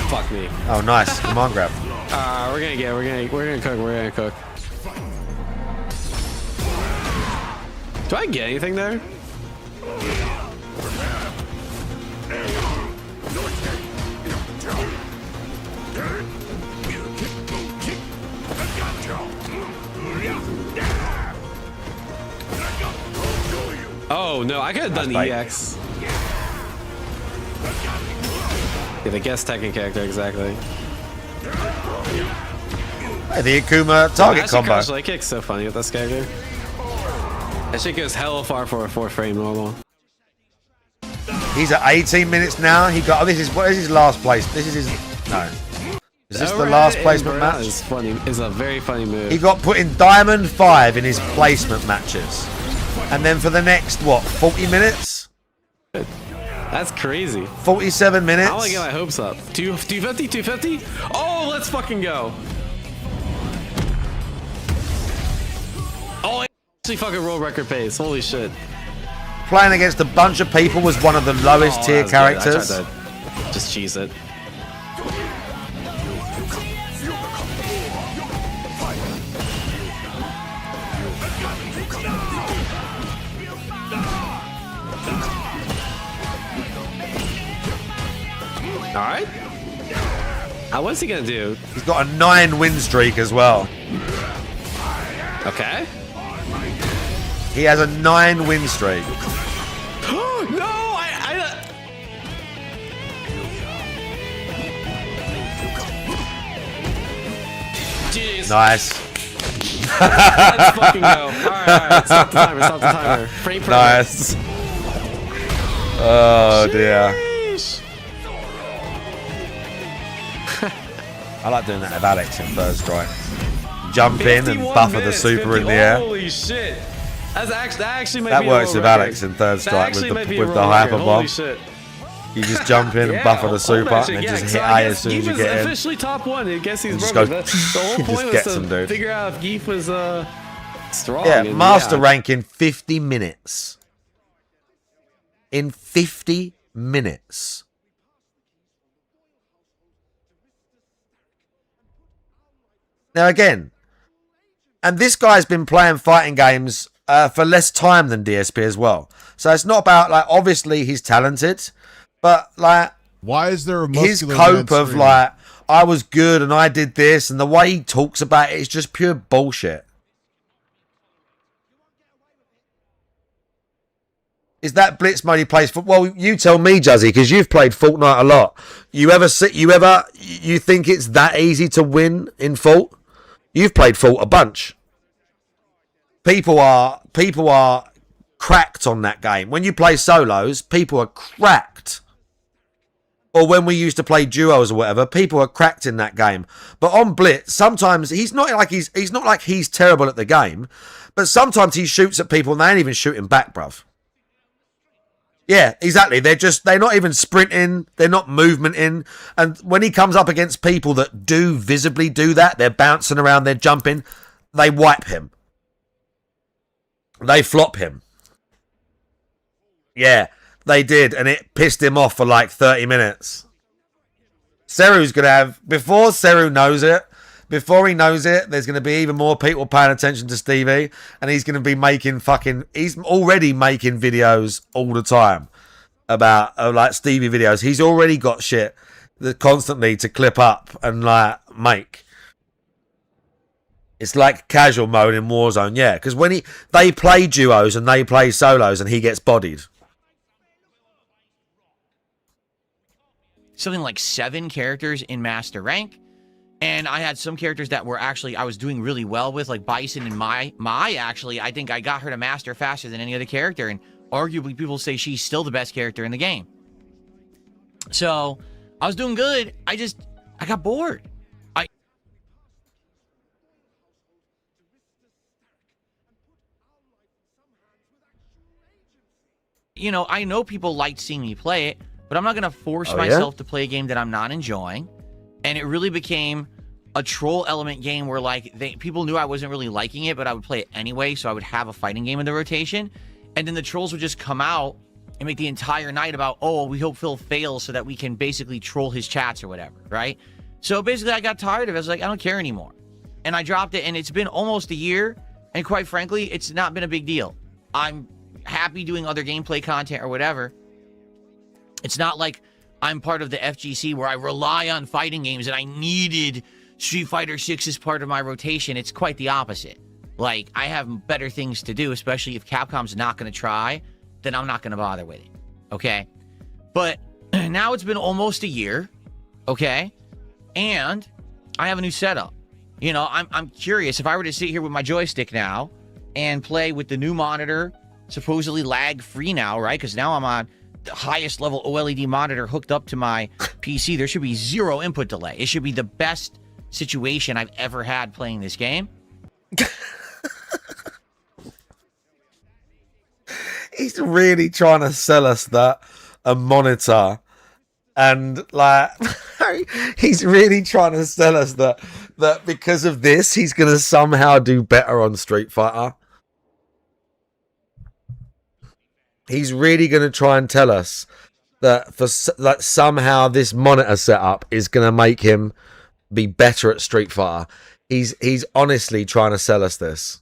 S15: Fuck me.
S2: Oh nice, command grab.
S15: We're gonna cook. Do I get anything there? Oh no, I could have done the EX. Yeah, the guest tagging character, exactly.
S2: Hey, the Akuma target combo.
S15: Crouch leg kick's so funny with this character. That shit goes hella far for a 4-frame normal.
S2: He's at 18 minutes now. He got. Oh, this is his last place. This is his Is this the last placement match?
S15: It's funny. It's a very funny move.
S2: He got put in Diamond 5 in his placement matches. And then for the next, what, 40 minutes?
S15: That's crazy.
S2: 47 minutes?
S15: I want to get my hopes up. 250, 250? Oh, let's fucking go. Oh, I actually fucking world record pace. Holy shit.
S2: Playing against a bunch of people was one of the lowest tier characters.
S15: I tried to just cheese it. All right. What's he gonna do?
S2: He's got a 9-win streak as well.
S15: Okay.
S2: He has a 9-win streak.
S15: No, Jeez.
S2: Nice.
S15: Let's fucking go. All right. Stop the timer. Stop the timer. Frame per
S2: Nice. Oh dear. I like doing that with Alex in Third Strike. Jump in and buffer the super in the air.
S15: Holy shit. That actually might
S2: That
S15: be
S2: works
S15: a
S2: with
S15: world
S2: Alex
S15: record.
S2: in Third Strike
S15: That
S2: with
S15: actually
S2: the
S15: might be a world
S2: hyper
S15: record.
S2: bomb.
S15: Holy shit.
S2: You just jump in and buffer the super and then just hit A as soon as you get in.
S15: Officially top 1. I guess he's
S2: Just
S15: broken.
S2: go-
S15: The whole
S2: just
S15: point was
S2: gets
S15: to
S2: him, dude.
S15: figure out if Geef was strong.
S2: Yeah,
S15: and
S2: master
S15: yeah.
S2: rank in 50 minutes. In 50 minutes. Now again, and this guy's been playing fighting games for less time than DSP as well. So it's not about, like, obviously he's talented, but like,
S16: why is there a
S2: his
S16: muscular
S2: cope
S16: man
S2: of
S16: screaming?
S2: like, I was good and I did this, and the way he talks about it is just pure bullshit. Is that blitz mode he plays for? Well, you tell me, Juzzy, because you've played Fortnite a lot. You think it's that easy to win in Fort? You've played Fort a bunch. People are cracked on that game. When you play solos, people are cracked. Or when we used to play duos or whatever, people are cracked in that game. But on Blitz, sometimes he's not like he's terrible at the game, but sometimes he shoots at people and they ain't even shooting back, bruv. Yeah, exactly. They're not even sprinting. They're not movementing. And when he comes up against people that do visibly do that, they're bouncing around, they're jumping, they wipe him. They flop him. Yeah, they did. And it pissed him off for like 30 minutes. Seru's going to have, before Seru knows it, before he knows it, there's going to be even more people paying attention to Stevie, and he's going to be he's already making videos all the time about like Stevie videos. He's already got shit that constantly to clip up and like make. It's like casual mode in Warzone, yeah, because when they play duos and they play solos and he gets bodied.
S5: Something like 7 characters in Master Rank. And I had some characters that were actually, I was doing really well with, like Bison and Mai. Actually, I think I got her to master faster than any other character. And arguably, people say she's still the best character in the game. So, I was doing good. I got bored. I know people liked seeing me play it, but I'm not going to force myself to play a game that I'm not enjoying. And it really became a troll element game where people knew I wasn't really liking it, but I would play it anyway, so I would have a fighting game in the rotation. And then the trolls would just come out and make the entire night about, oh, we hope Phil fails so that we can basically troll his chats or whatever, right? So basically I got tired of it. I was like, I don't care anymore. And I dropped it, and it's been almost a year, and quite frankly, it's not been a big deal. I'm happy doing other gameplay content or whatever. It's not like I'm part of the FGC where I rely on fighting games and I needed Street Fighter 6 as part of my rotation. It's quite the opposite. Like, I have better things to do, especially if Capcom's not going to try, then I'm not going to bother with it. Okay? But now it's been almost a year. Okay? And I have a new setup. I'm curious if I were to sit here with my joystick now and play with the new monitor, supposedly lag free now, right? Because now I'm on highest level OLED monitor hooked up to my PC, there should be zero input delay. It should be the best situation I've ever had playing this game.
S2: He's really trying to sell us that a monitor, and like he's really trying to sell us that because of this he's gonna somehow do better on Street Fighter. He's really gonna try and tell us that somehow this monitor setup is gonna make him be better at Street Fighter. He's honestly trying to sell us this.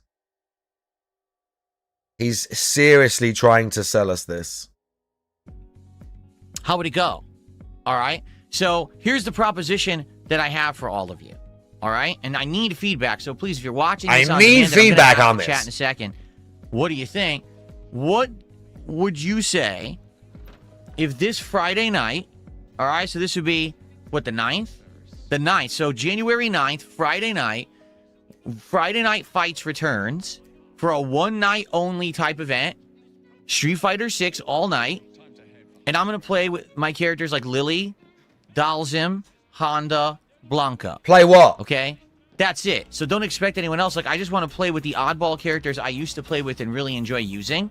S2: He's seriously trying to sell us this.
S5: How would it go? All right. So here's the proposition that I have for all of you. All right. And I need feedback. So please, if you're watching this
S2: I need feedback on this.
S5: Chat in a second. What do you think? What would you say if this Friday night, all right, so this would be, what, the 9th? The 9th. So January 9th, Friday Night Fights returns for a one-night only type event. Street Fighter 6 all night. And I'm going to play with my characters like Lily, Dalzim, Honda, Blanca.
S2: Play what?
S5: Okay? That's it. So don't expect anyone else. Like, I just want to play with the oddball characters I used to play with and really enjoy using.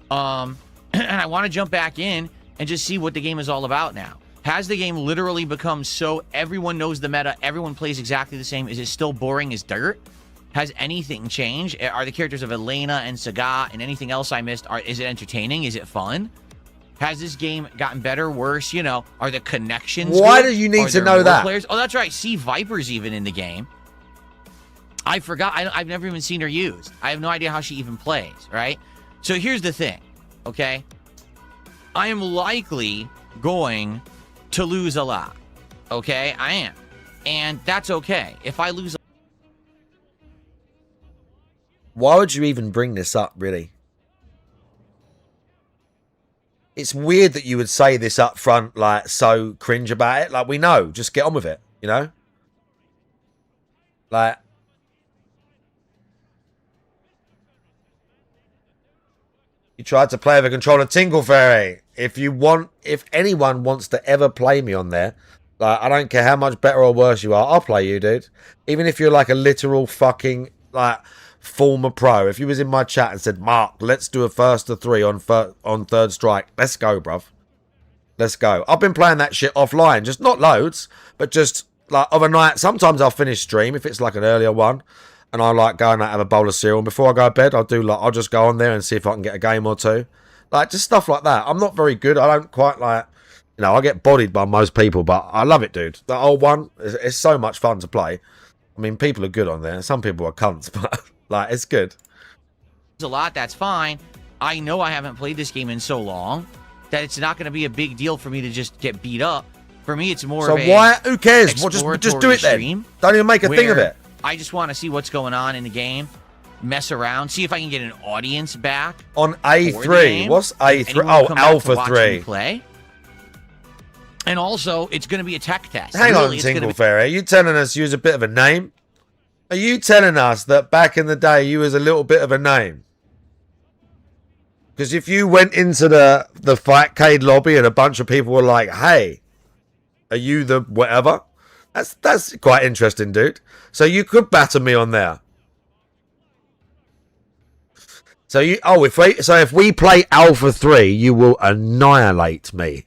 S5: And I want to jump back in and just see what the game is all about now. Has the game literally become so everyone knows the meta, everyone plays exactly the same? Is it still boring as dirt? Has anything changed? Are the characters of Elena and Sagat and anything else I missed, is it entertaining? Is it fun? Has this game gotten better, worse? You know, are the connections
S2: Why
S5: good?
S2: do you need
S5: Are
S2: to
S5: there
S2: know
S5: more
S2: that?
S5: Players? Oh, that's right. See, Viper's even in the game. I forgot. I've never even seen her used. I have no idea how she even plays, right? So here's the thing, okay? I am likely going to lose a lot, okay? I am. And that's okay. If I lose...
S2: Why would you even bring this up, really? It's weird that you would say this up front, like, so cringe about it. Like, we know. Just get on with it, you know? Like... You tried to play with a controller, Tingle Fairy. If anyone wants to ever play me on there, like, I don't care how much better or worse you are, I'll play you, dude. Even if you're like a literal fucking, like... former pro. If you was in my chat and said, Mark, let's do a first to 3 on third strike, let's go, bruv. Let's go. I've been playing that shit offline, just not loads, but just like of a night. Sometimes I'll finish stream if it's like an earlier one, and I like going out have a bowl of cereal. And before I go to bed, I'll just go on there and see if I can get a game or two, like just stuff like that. I'm not very good. I don't quite like, you know, I get bodied by most people, but I love it, dude. The old one, it's so much fun to play. I mean, people are good on there. Some people are cunts, but. Like, it's good.
S5: A lot, that's fine. I know I haven't played this game in so long that it's not going to be a big deal for me to just get beat up. For me, it's more of a...
S2: So why? Who cares? Well, just do it then. Don't even make a thing of it.
S5: I just want to see what's going on in the game. Mess around. See if I can get an audience back.
S2: On A3. What's A3? Oh, Alpha 3.
S5: Play. And also, it's going to be a tech test.
S2: Hang on, Tingle Fairy. Are you telling us you was a bit of a name? Are you telling us that back in the day you was a little bit of a name? Because if you went into the Fightcade lobby and a bunch of people were like, hey, are you the whatever? That's quite interesting, dude. So you could batter me on there. So if we play Alpha 3, you will annihilate me.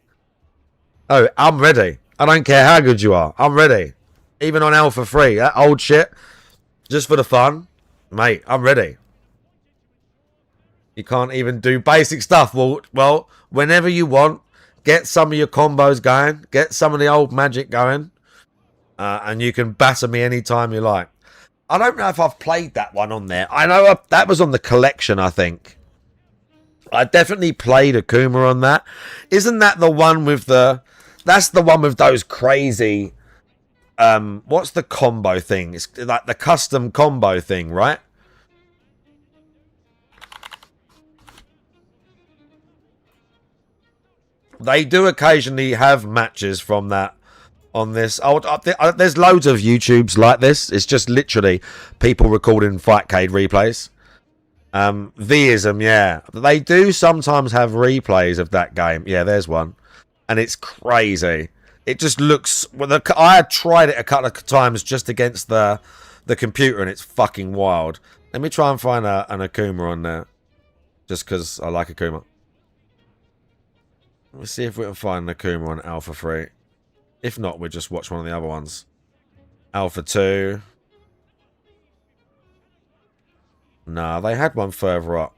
S2: Oh, I'm ready. I don't care how good you are. I'm ready. Even on Alpha 3, that old shit. Just for the fun, mate, I'm ready. You can't even do basic stuff. Well, whenever you want, get some of your combos going, get some of the old magic going, and you can batter me anytime you like. I don't know if I've played that one on there. I know that was on the collection, I think. I definitely played Akuma on that. Isn't that the one with that's the one with those crazy... what's the combo thing? It's like the custom combo thing, right? They do occasionally have matches from that on this. There's loads of YouTubes like this. It's just literally people recording Fightcade replays. Theism, yeah. They do sometimes have replays of that game. Yeah, there's one. And it's crazy. It just looks... Well, I had tried it a couple of times just against the computer, and it's fucking wild. Let me try and find an Akuma on there. Just because I like Akuma. Let's see if we can find an Akuma on Alpha 3. If not, we'll just watch one of the other ones. Alpha 2. Nah, they had one further up.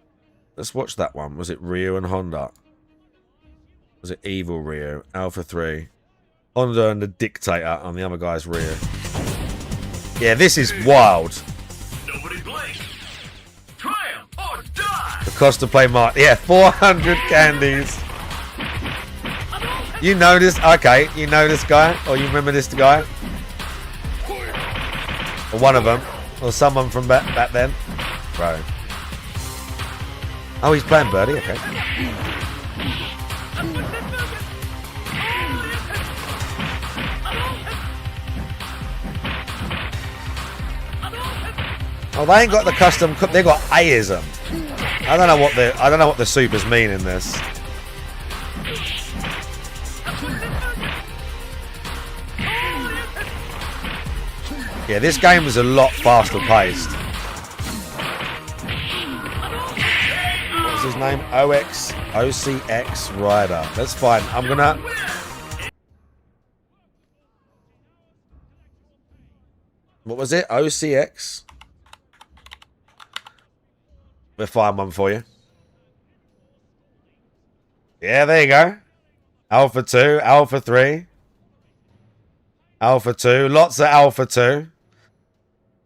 S2: Let's watch that one. Was it Ryu and Honda? Was it Evil Ryu? Alpha 3. Honda and the Dictator, and the other guy's Ryu. Yeah, this is wild.
S8: Nobody blink. Triumph or die.
S2: The cost to play Mark. Yeah, 400 candies. You know this? Okay, you know this guy? Or you remember this guy? Or one of them. Or someone from back then. Bro. Oh, he's playing Birdie, okay. Oh, they ain't got the custom. They got Aism. I don't know what the supers mean in this. Yeah, this game was a lot faster paced. What was his name? OCX Rider. That's fine. I'm gonna... What was it? OCX? We'll find one for you. Yeah, there you go. Alpha 2, Alpha 3. Alpha 2. Lots of Alpha 2.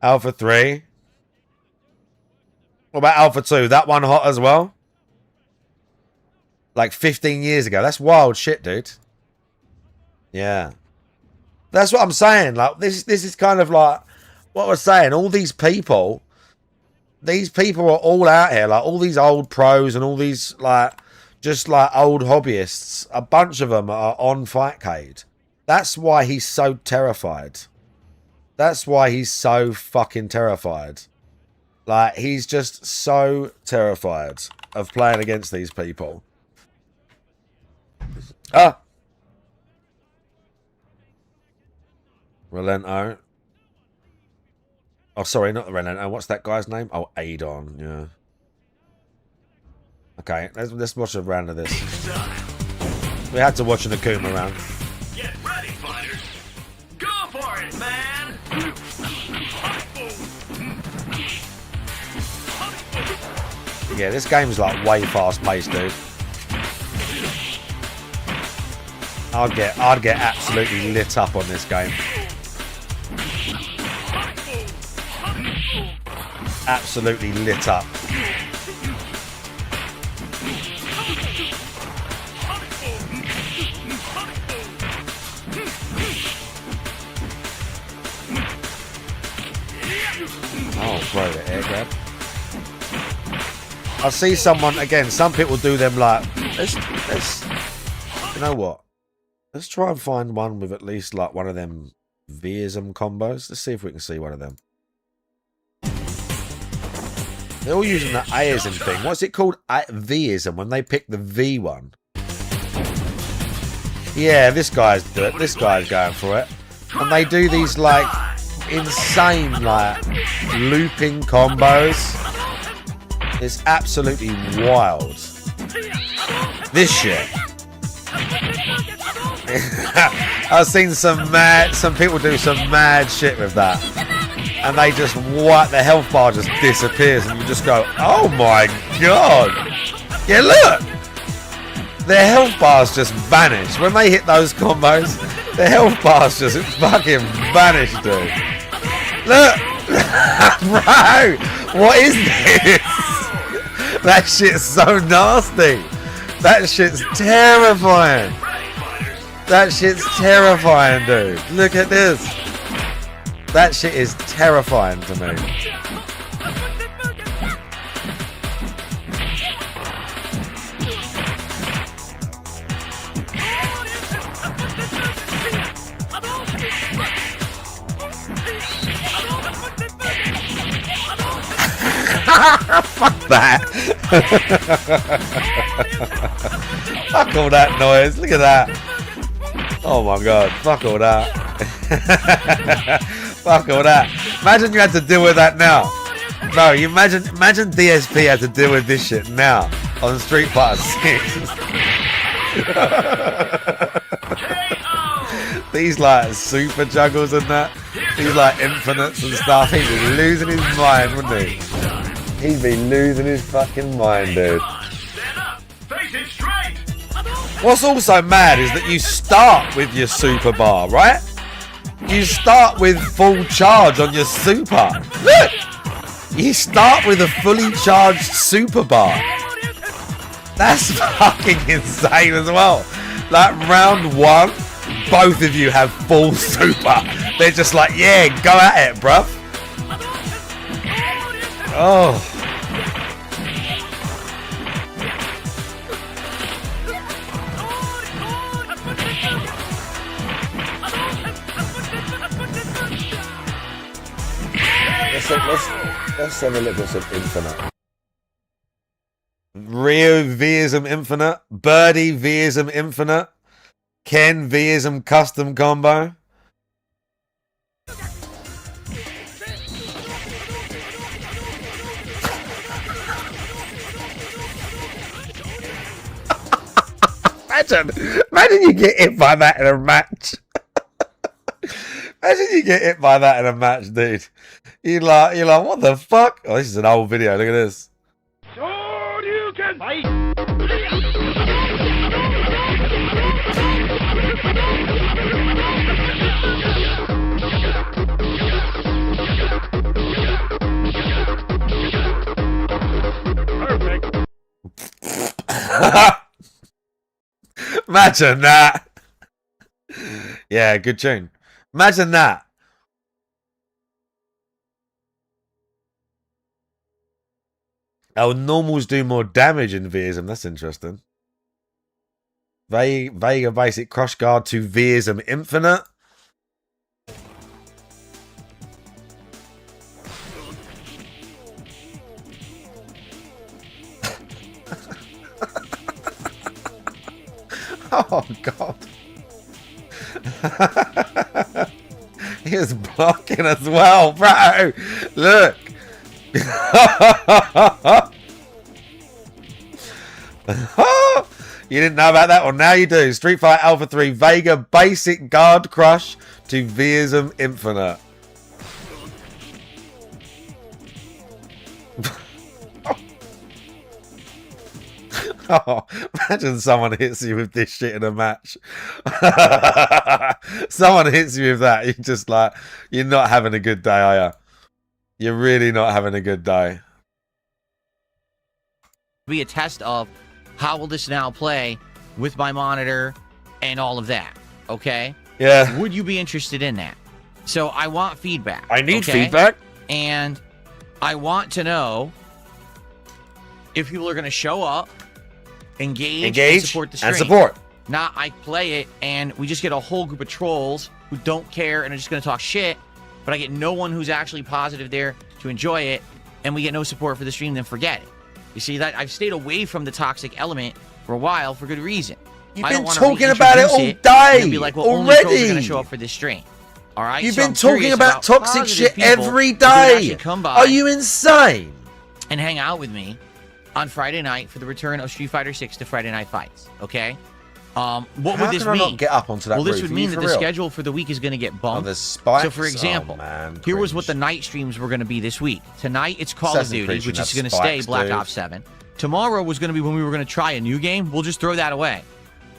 S2: Alpha 3. What about Alpha 2? That one hot as well? Like 15 years ago. That's wild shit, dude. Yeah. That's what I'm saying. Like, this is kind of like what I was saying. All these people are all out here. Like, all these old pros and all these, like, just like old hobbyists. A bunch of them are on Fightcade. That's why he's so terrified. That's why he's so fucking terrified. Like, he's just so terrified of playing against these people. Ah! Relento. Oh, sorry, not Relento. What's that guy's name? Oh, Adon, yeah. Okay, let's watch a round of this. We had to watch an Akuma round.
S8: Get ready, fighters. Go for it, man.
S2: Yeah, this game is like way fast paced, dude. I'd get absolutely lit up on this game. Absolutely lit up. Oh, bro, the air grab. I see someone, again, some people do them like, let's, you know what? Let's try and find one with at least like one of them Theism combos. Let's see if we can see one of them. They're all using the Aism thing. What's it called? Theism, when they pick the V one. Yeah, this guy's going for it. And they do these like insane like looping combos. It's absolutely wild. This shit. I've seen some people do some mad shit with that. And they just wipe, the health bar just disappears and you just go, oh my god. Yeah, look. Their health bars just vanish. When they hit those combos, their health bars just fucking vanish, dude. Look. Bro, what is this? That shit's so nasty. That shit's terrifying. That shit's terrifying, dude. Look at this. That shit is terrifying to me. Fuck that. Fuck all that noise. Look at that. Oh my god. Fuck all that. Fuck all that. Imagine you had to deal with that now. No, you imagine DSP had to deal with this shit now on Street Fighter 6. These like super juggles and that. These like infinites and stuff. He'd be losing his mind, wouldn't he? He'd be losing his fucking mind, dude. What's also mad is that you start with your super bar, right? You start with full charge on your super. Look! You start with a fully charged super bar. That's fucking insane as well. Like round one, both of you have full super. They're just like, yeah, go at it, bruv. Oh. Let's have a look at some Infinite. Rio Vism Infinite. Birdie Vism Infinite. Ken Vism Custom Combo. Imagine you get hit by that in a match. Imagine you get hit by that in a match, dude. You're like, what the fuck? Oh, this is an old video. Look at this.
S8: Sure you can fight. Perfect.
S2: Imagine that. Yeah, good tune. Imagine that. Oh, normals do more damage in Vism. That's interesting. Vega basic crush guard to Vism Infinite. Oh god. He was blocking as well, bro. Look. You didn't know about that one. Now you do. Street Fighter Alpha 3 Vega basic guard crush to Vism Infinite. Oh, imagine someone hits you with this shit in a match. Someone hits you with that. You're just like, you're not having a good day, are you? You're really not having a good day.
S5: Be a test of how will this now play with my monitor and all of that. Okay?
S2: Yeah.
S5: Would you be interested in that? So I want feedback.
S2: I need feedback.
S5: And I want to know if people are going to show up, engage and support the stream.
S2: And support.
S5: Not I play it and we just get a whole group of trolls who don't care and are just going to talk shit, but I get no one who's actually positive there to enjoy it, and we get no support for the stream, then forget it. You see, that I've stayed away from the toxic element for a while for good reason.
S2: You've been talking about it all day.
S5: And be like, well,
S2: already.
S5: only trolls are going to show up for this stream. All right?
S2: You've
S5: So
S2: been
S5: I'm
S2: talking
S5: curious
S2: about toxic
S5: positive
S2: shit
S5: people
S2: every
S5: who could actually
S2: day.
S5: come by
S2: Are you insane?
S5: and hang out with me on Friday night for the return of Street Fighter 6 to Friday Night Fights. Okay? What would this
S2: can I
S5: mean?
S2: not get up onto that
S5: Well, this
S2: roof?
S5: would
S2: Are
S5: mean
S2: you
S5: that
S2: for
S5: the
S2: real?
S5: schedule for the week is going to get bumped.
S2: Oh, there's spikes?
S5: So, for example,
S2: Oh, man,
S5: here was what
S2: cringe.
S5: the night streams were going to be this week. Tonight, it's Call of
S2: Assassin's
S5: Duty,
S2: Creed
S5: which is
S2: shouldn't
S5: going to
S2: have
S5: stay
S2: spikes,
S5: Black
S2: dude.
S5: Ops 7. Tomorrow was going to be when we were going to try a new game. We'll just throw that away.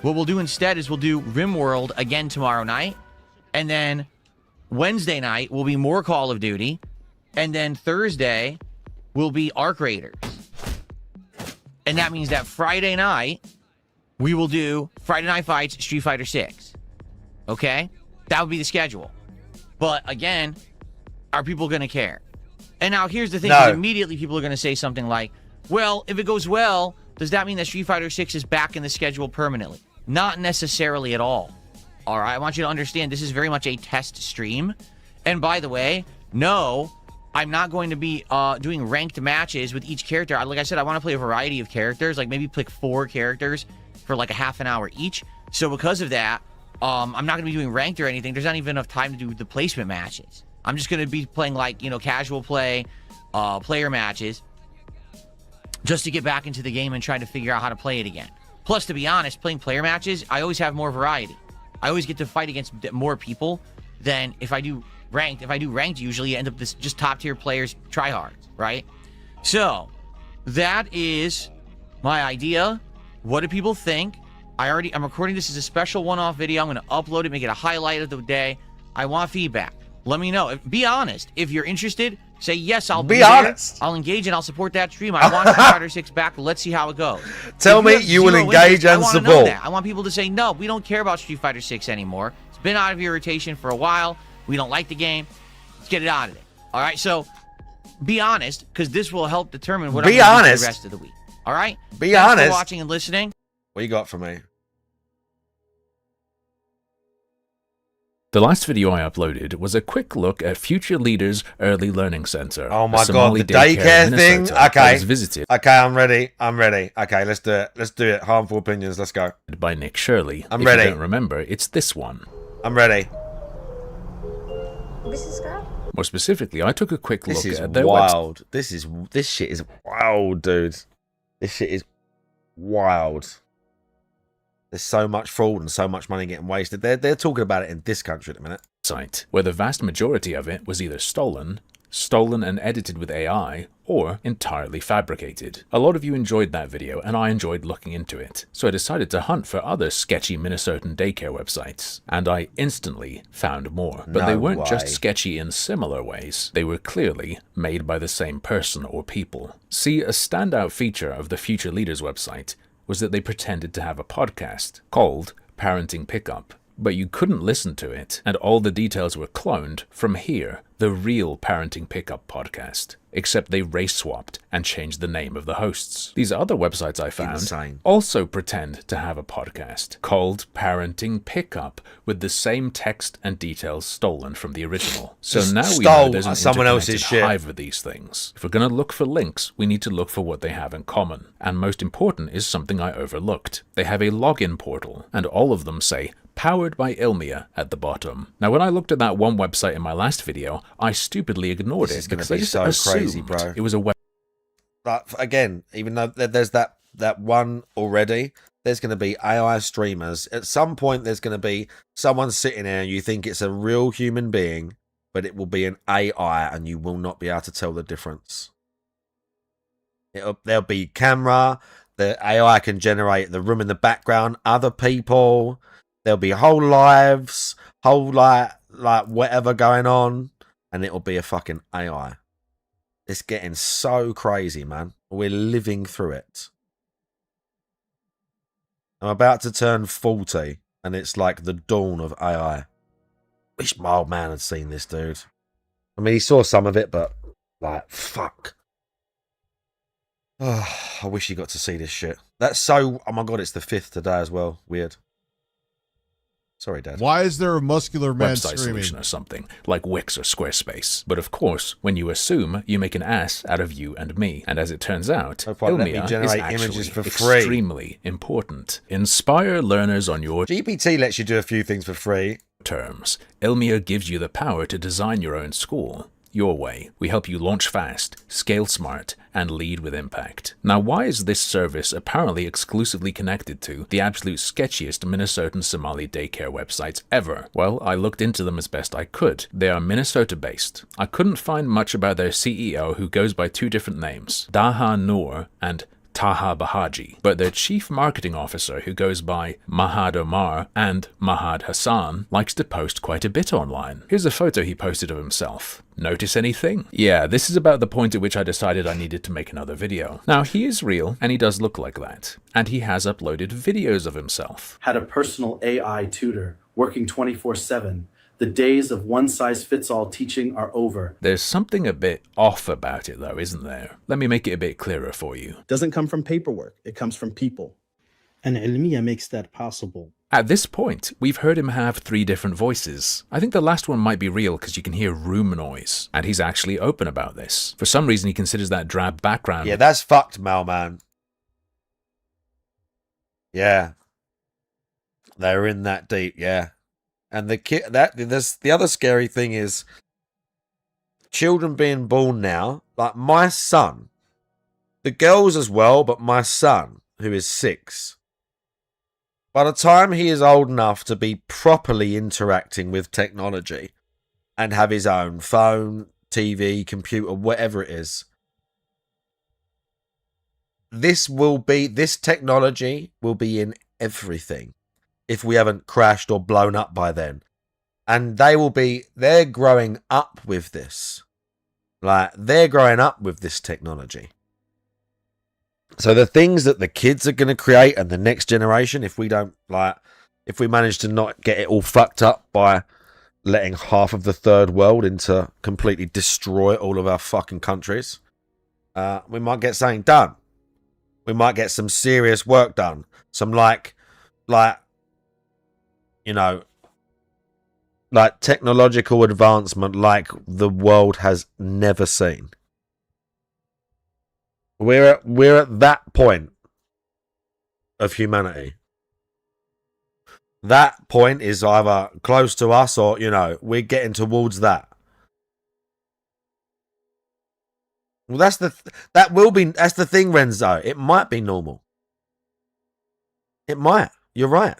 S5: What we'll do instead is we'll do RimWorld again tomorrow night. And then Wednesday night will be more Call of Duty. And then Thursday will be Arc Raiders. And that means that Friday night, we will do Friday Night Fights, Street Fighter 6. Okay? That would be the schedule. But again, are people going to care? And now here's the thing. 'Cause immediately people are going to say something like, well, if it goes well, does that mean that Street Fighter 6 is back in the schedule permanently? Not necessarily at all. All right? I want you to understand this is very much a test stream. And by the way, no, I'm not going to be doing ranked matches with each character. Like I said, I want to play a variety of characters, like maybe pick 4 characters for like a half an hour each. So because of that, I'm not going to be doing ranked or anything. There's not even enough time to do the placement matches. I'm just going to be playing like, you know, casual play, player matches, just to get back into the game and try to figure out how to play it again. Plus, to be honest, playing player matches, I always have more variety. I always get to fight against more people than if I do ranked. If I do ranked, usually I end up just top tier players try hard, right? So that is my idea. What do people think? I'm recording this as a special one-off video. I'm going to upload it, make it a highlight of the day. I want feedback. Let me know. Be honest. If you're interested, say yes, I'll be honest. I'll engage and I'll support that stream. I want Street Fighter 6 back. Let's see how it goes.
S2: Tell me you will engage and support.
S5: I want people to say, no, we don't care about Street Fighter 6 anymore. It's been out of your rotation for a while. We don't like the game. Let's get it out of it. All right, so be honest, because this will help determine what I'm going to do for the rest of the week. All right?
S2: Be honest.
S5: Thanks for watching and listening.
S2: What you got for me?
S16: The last video I uploaded was a quick look at Future Leaders Early Learning Center.
S2: Oh my god, the daycare thing? Okay.
S16: Visited
S2: okay, I'm ready. Okay, let's do it. Harmful Opinions, let's go.
S16: By Nick Shirley.
S2: I'm ready.
S16: If you don't remember, it's this one.
S2: I'm ready.
S16: More specifically, I took a quick look at their
S2: wild. This shit is wild, dude. This shit is wild. There's so much fraud and so much money getting wasted. They're talking about it in this country at the minute.
S16: Site, where the vast majority of it was either stolen and edited with AI, or entirely fabricated. A lot of you enjoyed that video, and I enjoyed looking into it. So I decided to hunt for other sketchy Minnesotan daycare websites, and I instantly found more. But they weren't just sketchy in similar ways. They were clearly made by the same person or people. See, a standout feature of the Future Leaders website was that they pretended to have a podcast called Parenting Pickup, but you couldn't listen to it, and all the details were cloned from here, the real Parenting Pickup podcast, except they race-swapped and changed the name of the hosts. These other websites I found also pretend to have a podcast called Parenting Pickup with the same text and details stolen from the original. So now we know there's an interconnected hive of these things. If we're going to look for links, we need to look for what they have in common. And most important is something I overlooked. They have a login portal, and all of them say Powered by Ilmia at the bottom. Now, when I looked at that one website in my last video, I stupidly ignored it because I just assumed it was a web.
S2: But again, even though there's that one already, there's going to be AI streamers. At some point, there's going to be someone sitting there and you think it's a real human being, but it will be an AI and you will not be able to tell the difference. There'll be camera, the AI can generate the room in the background, other people. There'll be whole lives, whole like whatever going on, and it'll be a fucking AI. It's getting so crazy, man. We're living through it. I'm about to turn 40, and it's like the dawn of AI. Wish my old man had seen this, dude. I mean, he saw some of it, but like, fuck. Oh, I wish he got to see this shit. That's so. Oh my god, it's the 5th today as well. Weird. Sorry, Dad.
S17: Why is there a muscular man
S16: website
S17: screaming?
S16: Solution or something, like Wix or Squarespace. But of course, when you assume, you make an ass out of you and me. And as it turns out, Ilmia is
S2: images for
S16: free. Extremely important. Inspire learners on your
S2: GPT lets you do a few things for free.
S16: Terms. Ilmia gives you the power to design your own school. Your way. We help you launch fast, scale smart, and lead with impact. Now, why is this service apparently exclusively connected to the absolute sketchiest Minnesotan Somali daycare websites ever? Well, I looked into them as best I could. They are Minnesota-based. I couldn't find much about their CEO, who goes by 2 different names, Daha Noor and Taha Bahaji, but their chief marketing officer, who goes by Mahad Omar and Mahad Hassan, likes to post quite a bit online. Here's a photo he posted of himself. Notice anything? Yeah, this is about the point at which I decided I needed to make another video. Now, he is real, and he does look like that. And he has uploaded videos of himself.
S18: Had a personal AI tutor, working 24/7. The days of one-size-fits-all teaching are over.
S16: There's something a bit off about it, though, isn't there? Let me make it a bit clearer for you.
S18: Doesn't come from paperwork. It comes from people.
S19: And Ilmia makes that possible.
S16: At this point, we've heard him have 3 different voices. I think the last one might be real because you can hear room noise, and he's actually open about this. For some reason, he considers that drab background.
S2: Yeah, that's fucked, Malman. Yeah. They're in that deep, yeah. And the other scary thing is children being born now, like my son, the girls as well, but my son, who is 6, by the time he is old enough to be properly interacting with technology and have his own phone, TV, computer, whatever it is, this technology will be in everything if we haven't crashed or blown up by then. And they're growing up with this. Like, they're growing up with this technology. So the things that the kids are going to create and the next generation, if we manage to not get it all fucked up by letting half of the third world into completely destroy all of our fucking countries, we might get something done. We might get some serious work done. Some like technological advancement like the world has never seen. We're at that point of humanity. That point is either close to us or, we're getting towards that. Well, that's the thing, Renzo. It might be normal. It might. You're right.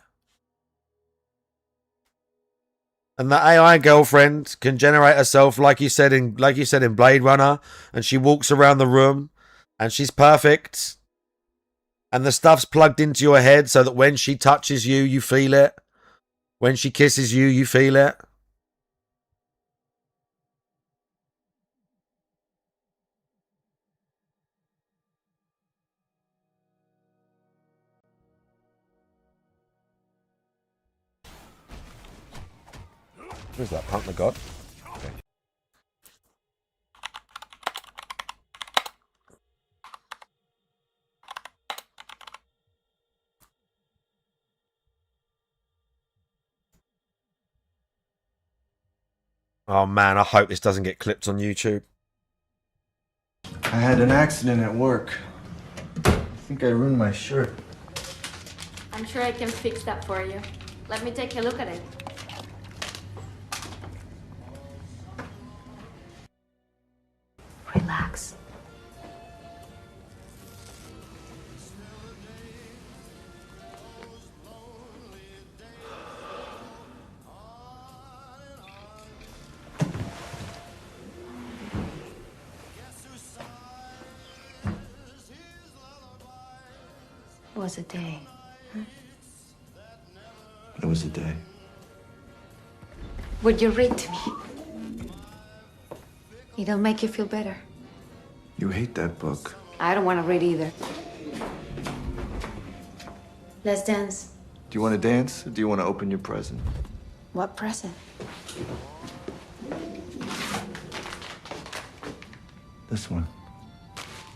S2: And the AI girlfriend can generate herself like you said in Blade Runner, and she walks around the room and she's perfect. And the stuff's plugged into your head so that when she touches you, you feel it. When she kisses you, you feel it. Who's that? Punk the God? Okay. Oh man, I hope this doesn't get clipped on YouTube.
S17: I had an accident at work. I think I ruined my shirt.
S19: I'm sure I can fix that for you. Let me take a look at it. Relax. It was a day.
S17: It was a day.
S19: Would you read to me? It'll make you feel better.
S17: You hate that book.
S19: I don't want to read either. Let's dance.
S17: Do you want to dance, or do you want to open your present?
S19: What present?
S17: This one.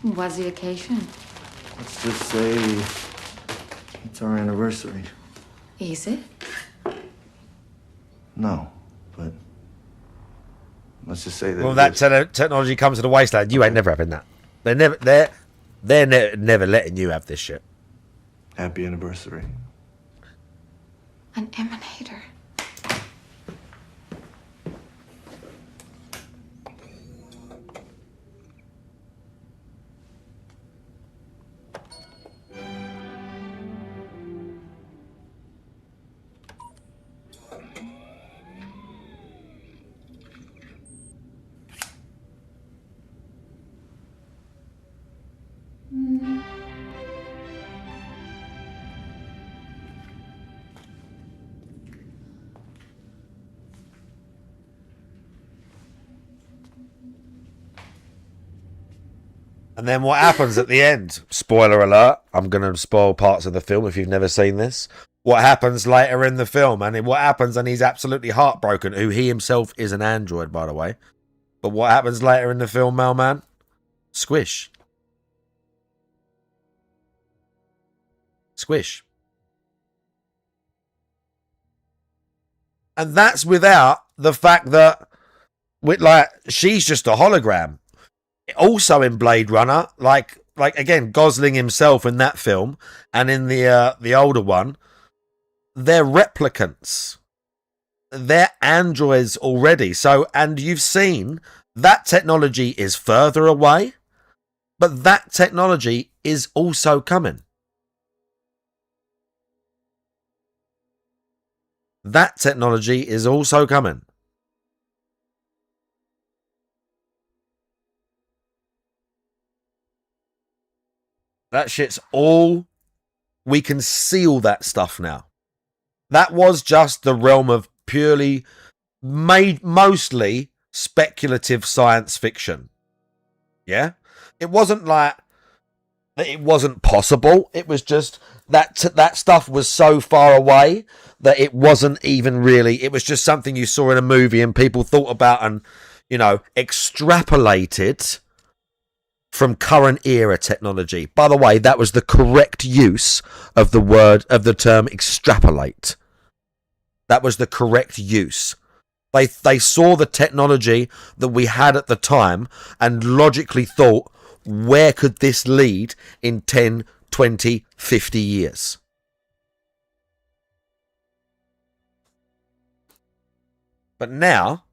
S19: What's the occasion?
S17: Let's just say it's our anniversary.
S19: Is it?
S17: No, but let's just say that.
S2: Well, that technology comes to the wasteland. You ain't never having that. They're never letting you have this shit.
S17: Happy anniversary.
S19: An emanator.
S2: And then what happens at the end? Spoiler alert. I'm going to spoil parts of the film if you've never seen this. What happens later in the film, and he's absolutely heartbroken, who he himself is an android, by the way. But what happens later in the film, Mailman? Squish. Squish. And that's without the fact that, like, she's just a hologram. Also in Blade Runner, like again, Gosling himself in that film, and in the older one, they're replicants. They're androids already. So, and you've seen that technology is further away, but that technology is also coming. That technology is also coming. That shit's all... We can see all that stuff now. That was just the realm of purely, mostly speculative science fiction. Yeah? It wasn't like that it wasn't possible. It was just that stuff was so far away that it wasn't even really... It was just something you saw in a movie and people thought about and, you know, extrapolated from current era technology. By the way, that was the correct use of the term extrapolate. That was the correct use. They saw the technology that we had at the time and logically thought, where could this lead in 10, 20, 50 years? But now,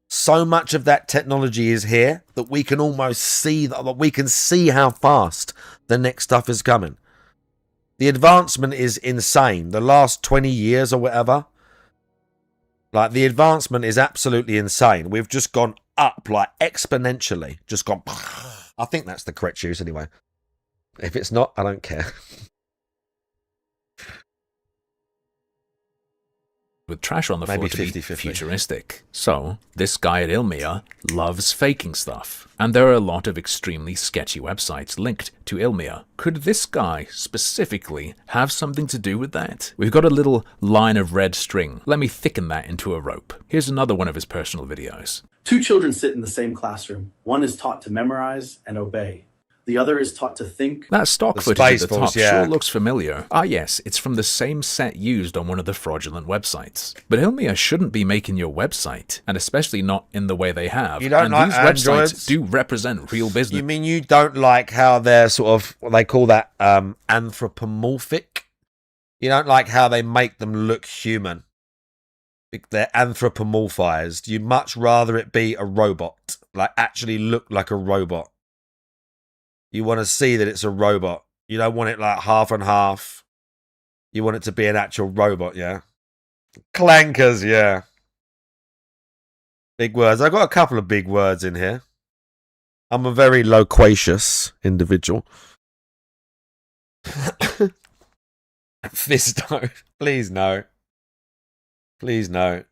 S2: so much of that technology is here that we can almost see that we can see how fast the next stuff is coming. The advancement is insane. The last 20 years or whatever, like, the advancement is absolutely insane. We've just gone up, like, exponentially. Just gone. I think that's the correct use anyway. If it's not, I don't care.
S16: With trash on the floor to
S2: 50-50.
S16: be futuristic. So, this guy at Ilmia loves faking stuff. And there are a lot of extremely sketchy websites linked to Ilmia. Could this guy, specifically, have something to do with that? We've got a little line of red string. Let me thicken that into a rope. Here's another one of his personal videos.
S18: Two children sit in the same classroom. One is taught to memorize and obey. The other is taught to think.
S16: That stock
S2: The
S16: footage at the top
S2: Spaceballs, yeah.
S16: sure looks familiar. Ah yes, it's from the same set used on one of the fraudulent websites. But Ilmia shouldn't be making your website, and especially not in the way they have.
S2: You don't
S16: and
S2: like
S16: these
S2: androids?
S16: websites do represent real business.
S2: You mean you don't like how they're sort of, what they call that, anthropomorphic? You don't like how they make them look human? They're anthropomorphized. You'd much rather it be a robot, like actually look like a robot. You want to see that it's a robot. You don't want it like half and half. You want it to be an actual robot, yeah? Clankers, yeah. Big words. I've got a couple of big words in here. I'm a very loquacious individual. Fisto. Please no. Please no.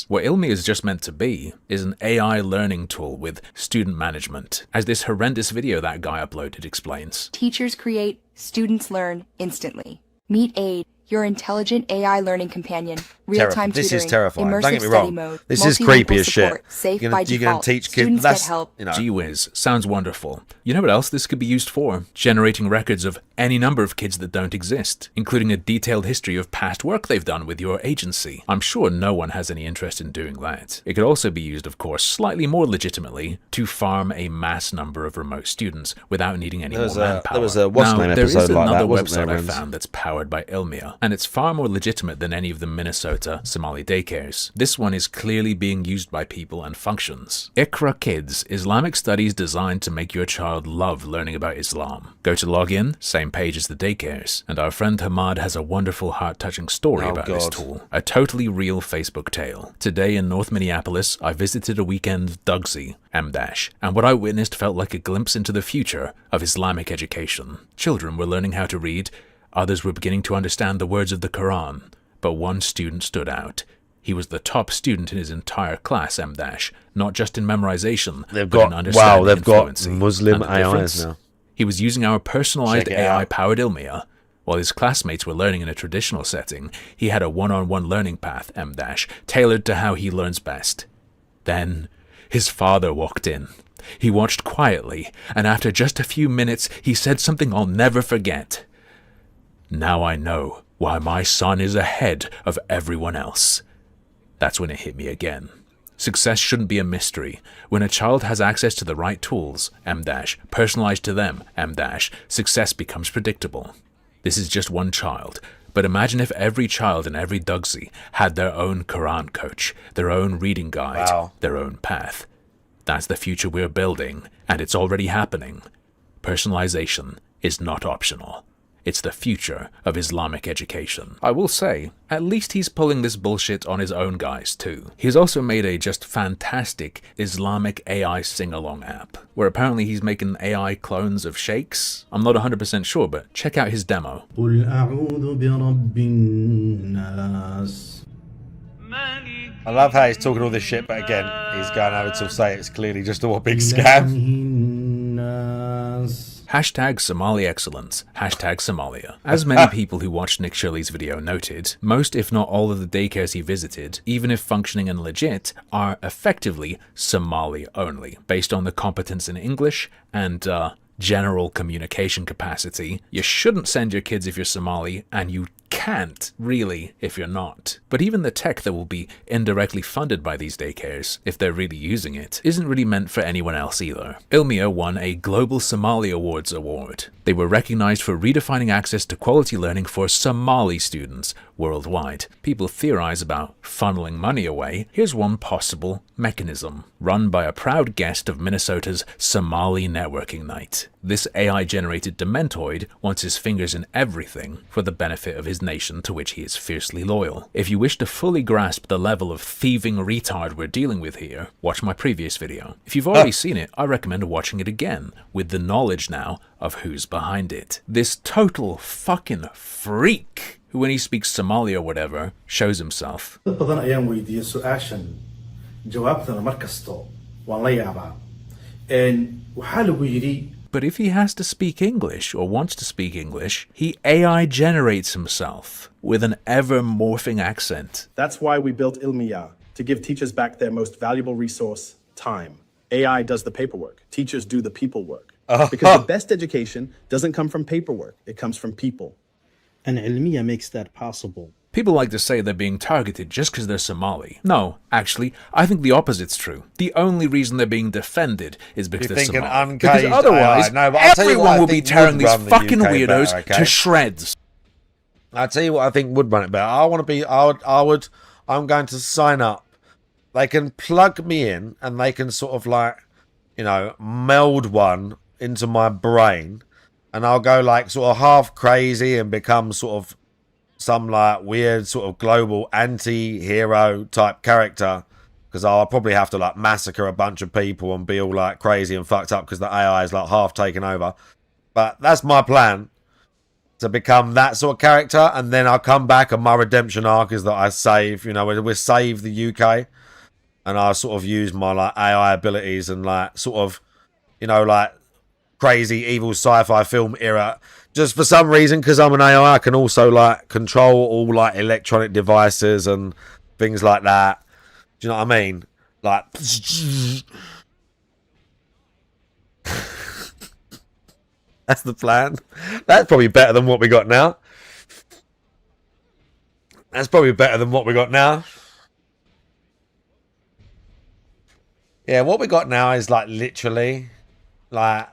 S16: What Ilmi is just meant to be is an AI learning tool with student management, as this horrendous video that guy uploaded explains.
S20: Teachers create, students learn instantly. Meet Aid, your intelligent AI learning companion. Real-time tutoring,
S2: This is terrifying. Don't
S20: immersive
S2: get me
S20: study
S2: wrong.
S20: mode,
S2: This is creepy as
S20: support,
S2: shit.
S20: Safe
S2: You're
S20: by
S2: gonna
S20: default.
S2: teach kids.
S20: Students
S2: That's,
S20: get help.
S2: you know.
S16: Gee whiz, sounds wonderful. You know what else this could be used for? Generating records of any number of kids that don't exist, including a detailed history of past work they've done with your agency. I'm sure no one has any interest in doing that. It could also be used, of course, slightly more legitimately, to farm a mass number of remote students without needing any more manpower.
S2: There was a what's name
S16: there is
S2: episode like
S16: another
S2: that, wasn't
S16: website
S2: there,
S16: I
S2: Rams?
S16: found that's powered by Ilmia, and it's far more legitimate than any of the Minnesota Somali daycares. This one is clearly being used by people and functions. Iqra Kids, Islamic studies designed to make your child love learning about Islam. Go to login, same page as the daycares, and our friend Hamad has a wonderful heart-touching story about this tool. A totally real Facebook tale. Today in North Minneapolis, I visited a weekend Dugsy, M-dash, and what I witnessed felt like a glimpse into the future of Islamic education. Children were learning how to read, others were beginning to understand the words of the Quran, but one student stood out. He was the top student in his entire class, M-dash, not just in memorization,
S2: They've
S16: but
S2: got,
S16: in understanding
S2: wow, they've
S16: and
S2: got
S16: fluency.
S2: Muslim
S16: And the
S2: AIs
S16: difference?
S2: now.
S16: He was using our personalized
S2: Check it out.
S16: AI-powered Ilmia. While his classmates were learning in a traditional setting, he had a one-on-one learning path, M-dash, tailored to how he learns best. Then, his father walked in. He watched quietly, and after just a few minutes, he said something I'll never forget. Now I know why my son is ahead of everyone else. That's when it hit me again. Success shouldn't be a mystery. When a child has access to the right tools, personalized to them, success becomes predictable. This is just one child, but imagine if every child in every Dugsy had their own Quran coach, their own reading guide, their own path. That's the future we're building, and it's already happening. Personalization is not optional. It's the future of Islamic education. I will say, at least he's pulling this bullshit on his own guys too. He's also made a just fantastic Islamic AI sing-along app, where apparently he's making AI clones of sheikhs. I'm not 100% sure, but check out his demo.
S2: I love how he's talking all this shit, but again, he's going over to say it's clearly just all a big scam.
S16: Hashtag Somali excellence. Hashtag Somalia. As many people who watched Nick Shirley's video noted, most if not all of the daycares he visited, even if functioning and legit, are effectively Somali only, based on the competence in English and, general communication capacity. You shouldn't send your kids if you're Somali, and you can't, really, if you're not. But even the tech that will be indirectly funded by these daycares, if they're really using it, isn't really meant for anyone else either. Ilmia won a Global Somali Awards award. They were recognized for redefining access to quality learning for Somali students worldwide. People theorize about funneling money away. Here's one possible mechanism. Run by a proud guest of Minnesota's Somali Networking Night. This AI-generated dementoid wants his fingers in everything for the benefit of his nation to which he is fiercely loyal. If you wish to fully grasp the level of thieving retard we're dealing with here, watch my previous video. If you've already seen it, I recommend watching it again, with the knowledge now of who's behind it. This total fucking freak, who when he speaks Somali or whatever, shows himself. But if he has to speak English, or wants to speak English, he AI generates himself with an ever-morphing accent.
S18: That's why we built Ilmiya, to give teachers back their most valuable resource, time. AI does the paperwork. Teachers do the people work. Because the best education doesn't come from paperwork. It comes from people.
S21: And Ilmiya makes that possible.
S16: People like to say they're being targeted just because they're Somali. No, actually, I think the opposite's true. The only reason they're being defended is because they're Somali. Because otherwise, everyone will be tearing these fucking weirdos to shreds.
S2: I'll tell you what I think would run it better. I'm going to sign up. They can plug me in and they can sort of like, you know, meld one into my brain, and I'll go like sort of half crazy and become sort of some like weird sort of global anti-hero type character, because I'll probably have to like massacre a bunch of people and be all like crazy and fucked up because the AI is like half taken over. But that's my plan, to become that sort of character, and then I'll come back and my redemption arc is that I save, you know, we save the UK, and I sort of use my like AI abilities and like sort of, you know, like crazy evil sci-fi film era. Just for some reason, because I'm an AI, I can also like control all like electronic devices and things like that. Do you know what I mean? Like, that's the plan. That's probably better than what we got now. That's probably better than what we got now. Yeah, what we got now is like literally, like,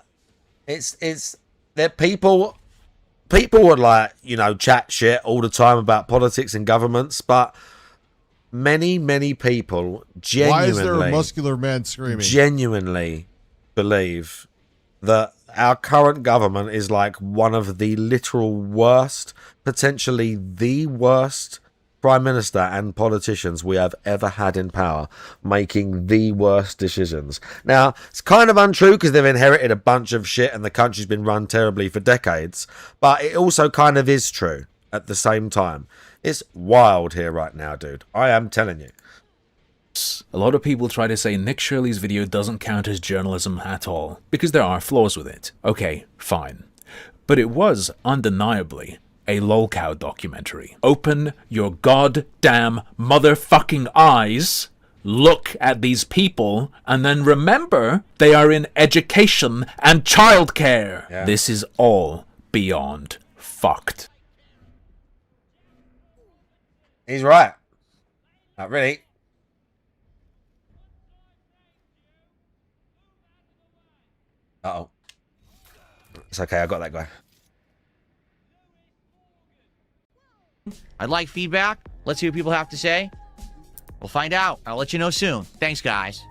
S2: it's that people would like, you know, chat shit all the time about politics and governments, but many people genuinely,
S22: why is there a muscular man screaming?
S2: Genuinely believe that our current government is like one of the literal worst, potentially the worst prime minister and politicians we have ever had in power, making the worst decisions. Now, it's kind of untrue because they've inherited a bunch of shit and the country's been run terribly for decades, but it also kind of is true at the same time. It's wild here right now, dude. I am telling you.
S16: A lot of people try to say Nick Shirley's video doesn't count as journalism at all, because there are flaws with it. Okay, fine. But it was undeniably a lolcow documentary. Open your goddamn motherfucking eyes, look at these people, and then remember they are in education and childcare. Yeah. This is all beyond fucked.
S2: He's right. Not really. Uh-oh. It's okay, I got that guy.
S5: I'd like feedback. Let's see what people have to say. We'll find out. I'll let you know soon. Thanks, guys.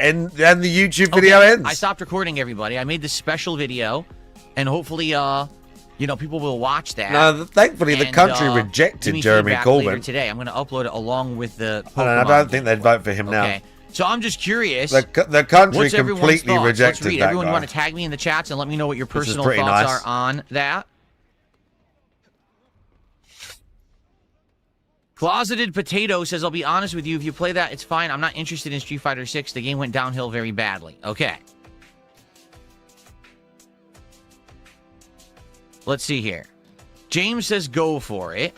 S2: And then the YouTube video ends.
S5: I stopped recording, everybody. I made this special video, and hopefully, you know, people will watch that.
S2: No, thankfully the country rejected Jeremy Corbyn.
S5: Later today, I'm going to upload it along with the Pokemon.
S2: I don't think they'd vote for him now.
S5: Okay. So I'm just curious.
S2: The country
S5: what's everyone's
S2: completely
S5: thoughts?
S2: rejected
S5: Let's read.
S2: that
S5: Everyone
S2: guy.
S5: want to tag me in the chats and let me know what your
S2: This is
S5: personal
S2: pretty
S5: thoughts
S2: nice.
S5: are on that. Closeted Potato says, I'll be honest with you, if you play that, it's fine. I'm not interested in Street Fighter 6. The game went downhill very badly. Okay. Let's see here. James says, go for it.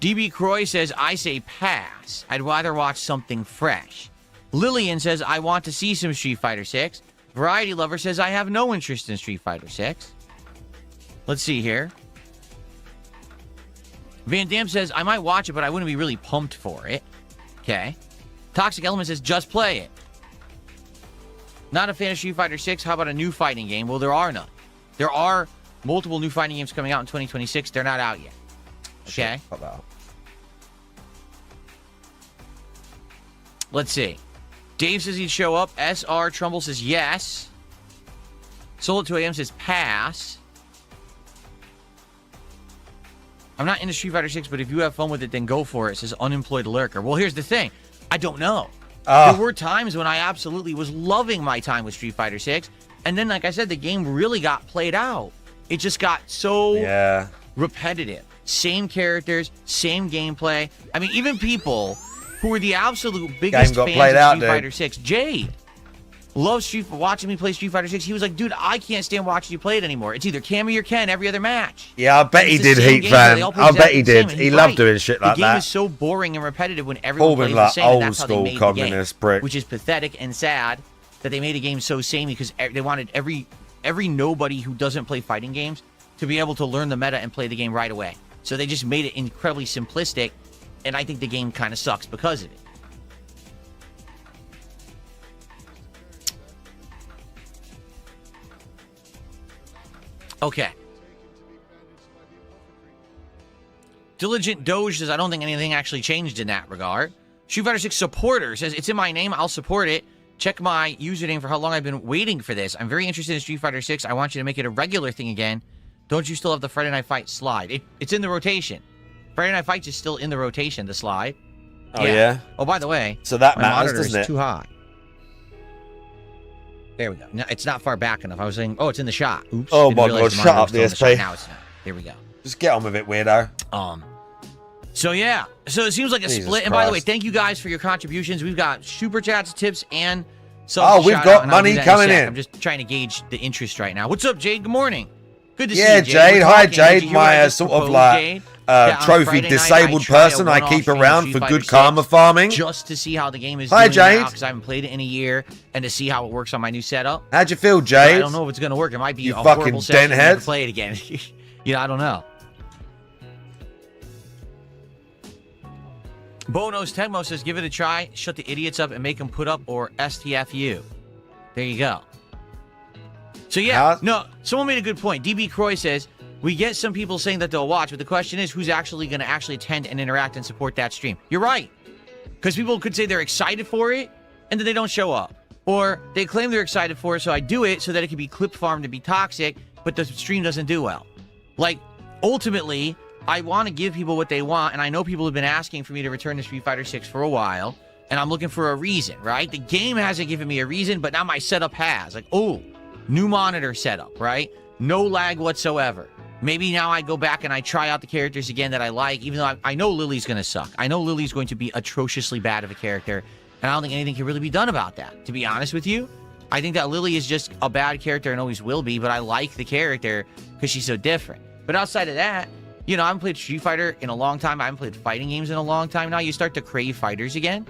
S5: DB Croy says, I say pass. I'd rather watch something fresh. Lillian says, I want to see some Street Fighter 6. Variety Lover says, I have no interest in Street Fighter 6. Let's see here. Van Dam says, I might watch it, but I wouldn't be really pumped for it. Okay. Toxic Element says, just play it. Not a fan of Street Fighter 6. How about a new fighting game? Well, there are none. There are multiple new fighting games coming out in 2026. They're not out yet. Okay. Let's see. Dave says he'd show up. SR Trumbull says yes. Solo 2AM says pass. I'm not into Street Fighter 6, but if you have fun with it, then go for it, says Unemployed Lurker. Well, here's the thing. I don't know. There were times when I absolutely was loving my time with Street Fighter 6. And then, like I said, the game really got played out. It just got so repetitive. Same characters, same gameplay. I mean, even people who were the absolute biggest fans of Street Fighter 6, Jade, loves watching me play Street Fighter 6. He was like, dude, I can't stand watching you play it anymore. It's either Cammy or Ken every other match.
S2: Yeah, I bet he did, Heat fan. I bet he did. He loved doing shit like that.
S5: The game is so boring and repetitive when everyone plays the same. And that's how they made the game, which is pathetic and sad that they made a game so samey because they wanted every nobody who doesn't play fighting games to be able to learn the meta and play the game right away. So they just made it incredibly simplistic, and I think the game kind of sucks because of it. Okay. Diligent Doge says, I don't think anything actually changed in that regard. Street Fighter 6 supporter says, it's in my name, I'll support it. Check my username for how long I've been waiting for this. I'm very interested in Street Fighter 6. I want you to make it a regular thing again. Don't you still have the Friday Night Fight slide? It's in the rotation. Friday Night Fight is still in the rotation, the slide.
S2: Oh, yeah?
S5: Oh, by the way,
S2: so that
S5: my
S2: matters,
S5: monitor
S2: doesn't
S5: is
S2: it?
S5: too high. There we go. No, it's not far back enough. I was saying, oh, it's in the shot. Oops.
S2: Oh
S5: Didn't
S2: my
S5: realize
S2: god,
S5: the
S2: shut
S5: monitor
S2: up,
S5: was still in the
S2: DSP.
S5: shot. Now it's not. There we go.
S2: Just get on with it, weirdo.
S5: So yeah. So it seems like a
S2: Jesus
S5: split. And by the way,
S2: Christ.
S5: thank you guys for your contributions. We've got super chats, tips, and
S2: Oh, we've
S5: shout
S2: got
S5: out, and I'll
S2: money
S5: do that a
S2: coming
S5: sec.
S2: in.
S5: I'm just trying to gauge the interest right now. What's up, Jade? Good morning. Good to see
S2: Yeah,
S5: you,
S2: Jade.
S5: We're
S2: Hi,
S5: talking. Did you
S2: Jade.
S5: hear what I
S2: My
S5: just
S2: sort of
S5: proposed,
S2: like
S5: Jade? That on
S2: trophy
S5: Friday night,
S2: disabled
S5: I try a
S2: person I
S5: one-off
S2: keep
S5: stream of
S2: around
S5: Street
S2: for
S5: Fighter
S2: good
S5: 6
S2: karma farming.
S5: just to see how the game is
S2: Hi,
S5: doing
S2: Jade.
S5: because I haven't played it in a year, and to see how it works on my new setup.
S2: How'd you feel,
S5: But
S2: Jade?
S5: I don't know if it's going to work. It might be
S2: You
S5: a
S2: fucking
S5: horrible session and
S2: denthead.
S5: never play it again. I don't know. Bonos Tegmo says, give it a try, shut the idiots up, and make them put up or STFU. There you go. So yeah, no, someone made a good point. DB Croy says, we get some people saying that they'll watch, but the question is who's actually going to actually attend and interact and support that stream. You're right. Because people could say they're excited for it, and then they don't show up. Or they claim they're excited for it, so I do it so that it can be clip farmed and be toxic, but the stream doesn't do well. Like, ultimately, I want to give people what they want, and I know people have been asking for me to return to Street Fighter 6 for a while, and I'm looking for a reason, right? The game hasn't given me a reason, but now my setup has. Like, oh, new monitor setup, right? No lag whatsoever. Maybe now I go back and I try out the characters again that I like, even though I know Lily's going to suck. I know Lily's going to be atrociously bad of a character, and I don't think anything can really be done about that, to be honest with you. I think that Lily is just a bad character and always will be, but I like the character because she's so different. But outside of that, you know, I haven't played Street Fighter in a long time. I haven't played fighting games in a long time now. You start to crave fighters again.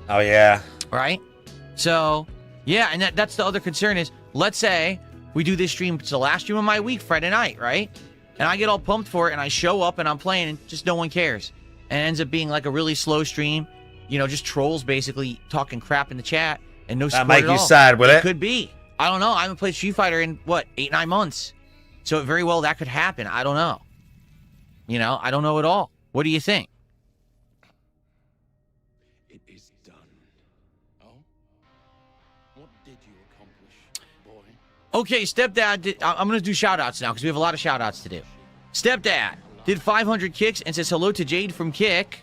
S2: Oh, yeah.
S5: Right? So, yeah, and that's the other concern is, let's say we do this stream, it's the last stream of my week, Friday night, right? And I get all pumped for it, and I show up, and I'm playing, and just no one cares. And it ends up being like a really slow stream. You know, just trolls basically talking crap in the chat, and no support
S2: That make
S5: at
S2: you
S5: all.
S2: sad, will it?
S5: Could be. I don't know. I haven't played Street Fighter in, what, 8-9 months. So very well that could happen. I don't know. You know, I don't know at all. What do you think?
S13: It is done. Oh? What did you accomplish, boy?
S5: Okay, Stepdad, I'm going to do shout-outs now because we have a lot of shout-outs to do. Stepdad did 500 kicks and says hello to Jade from Kick.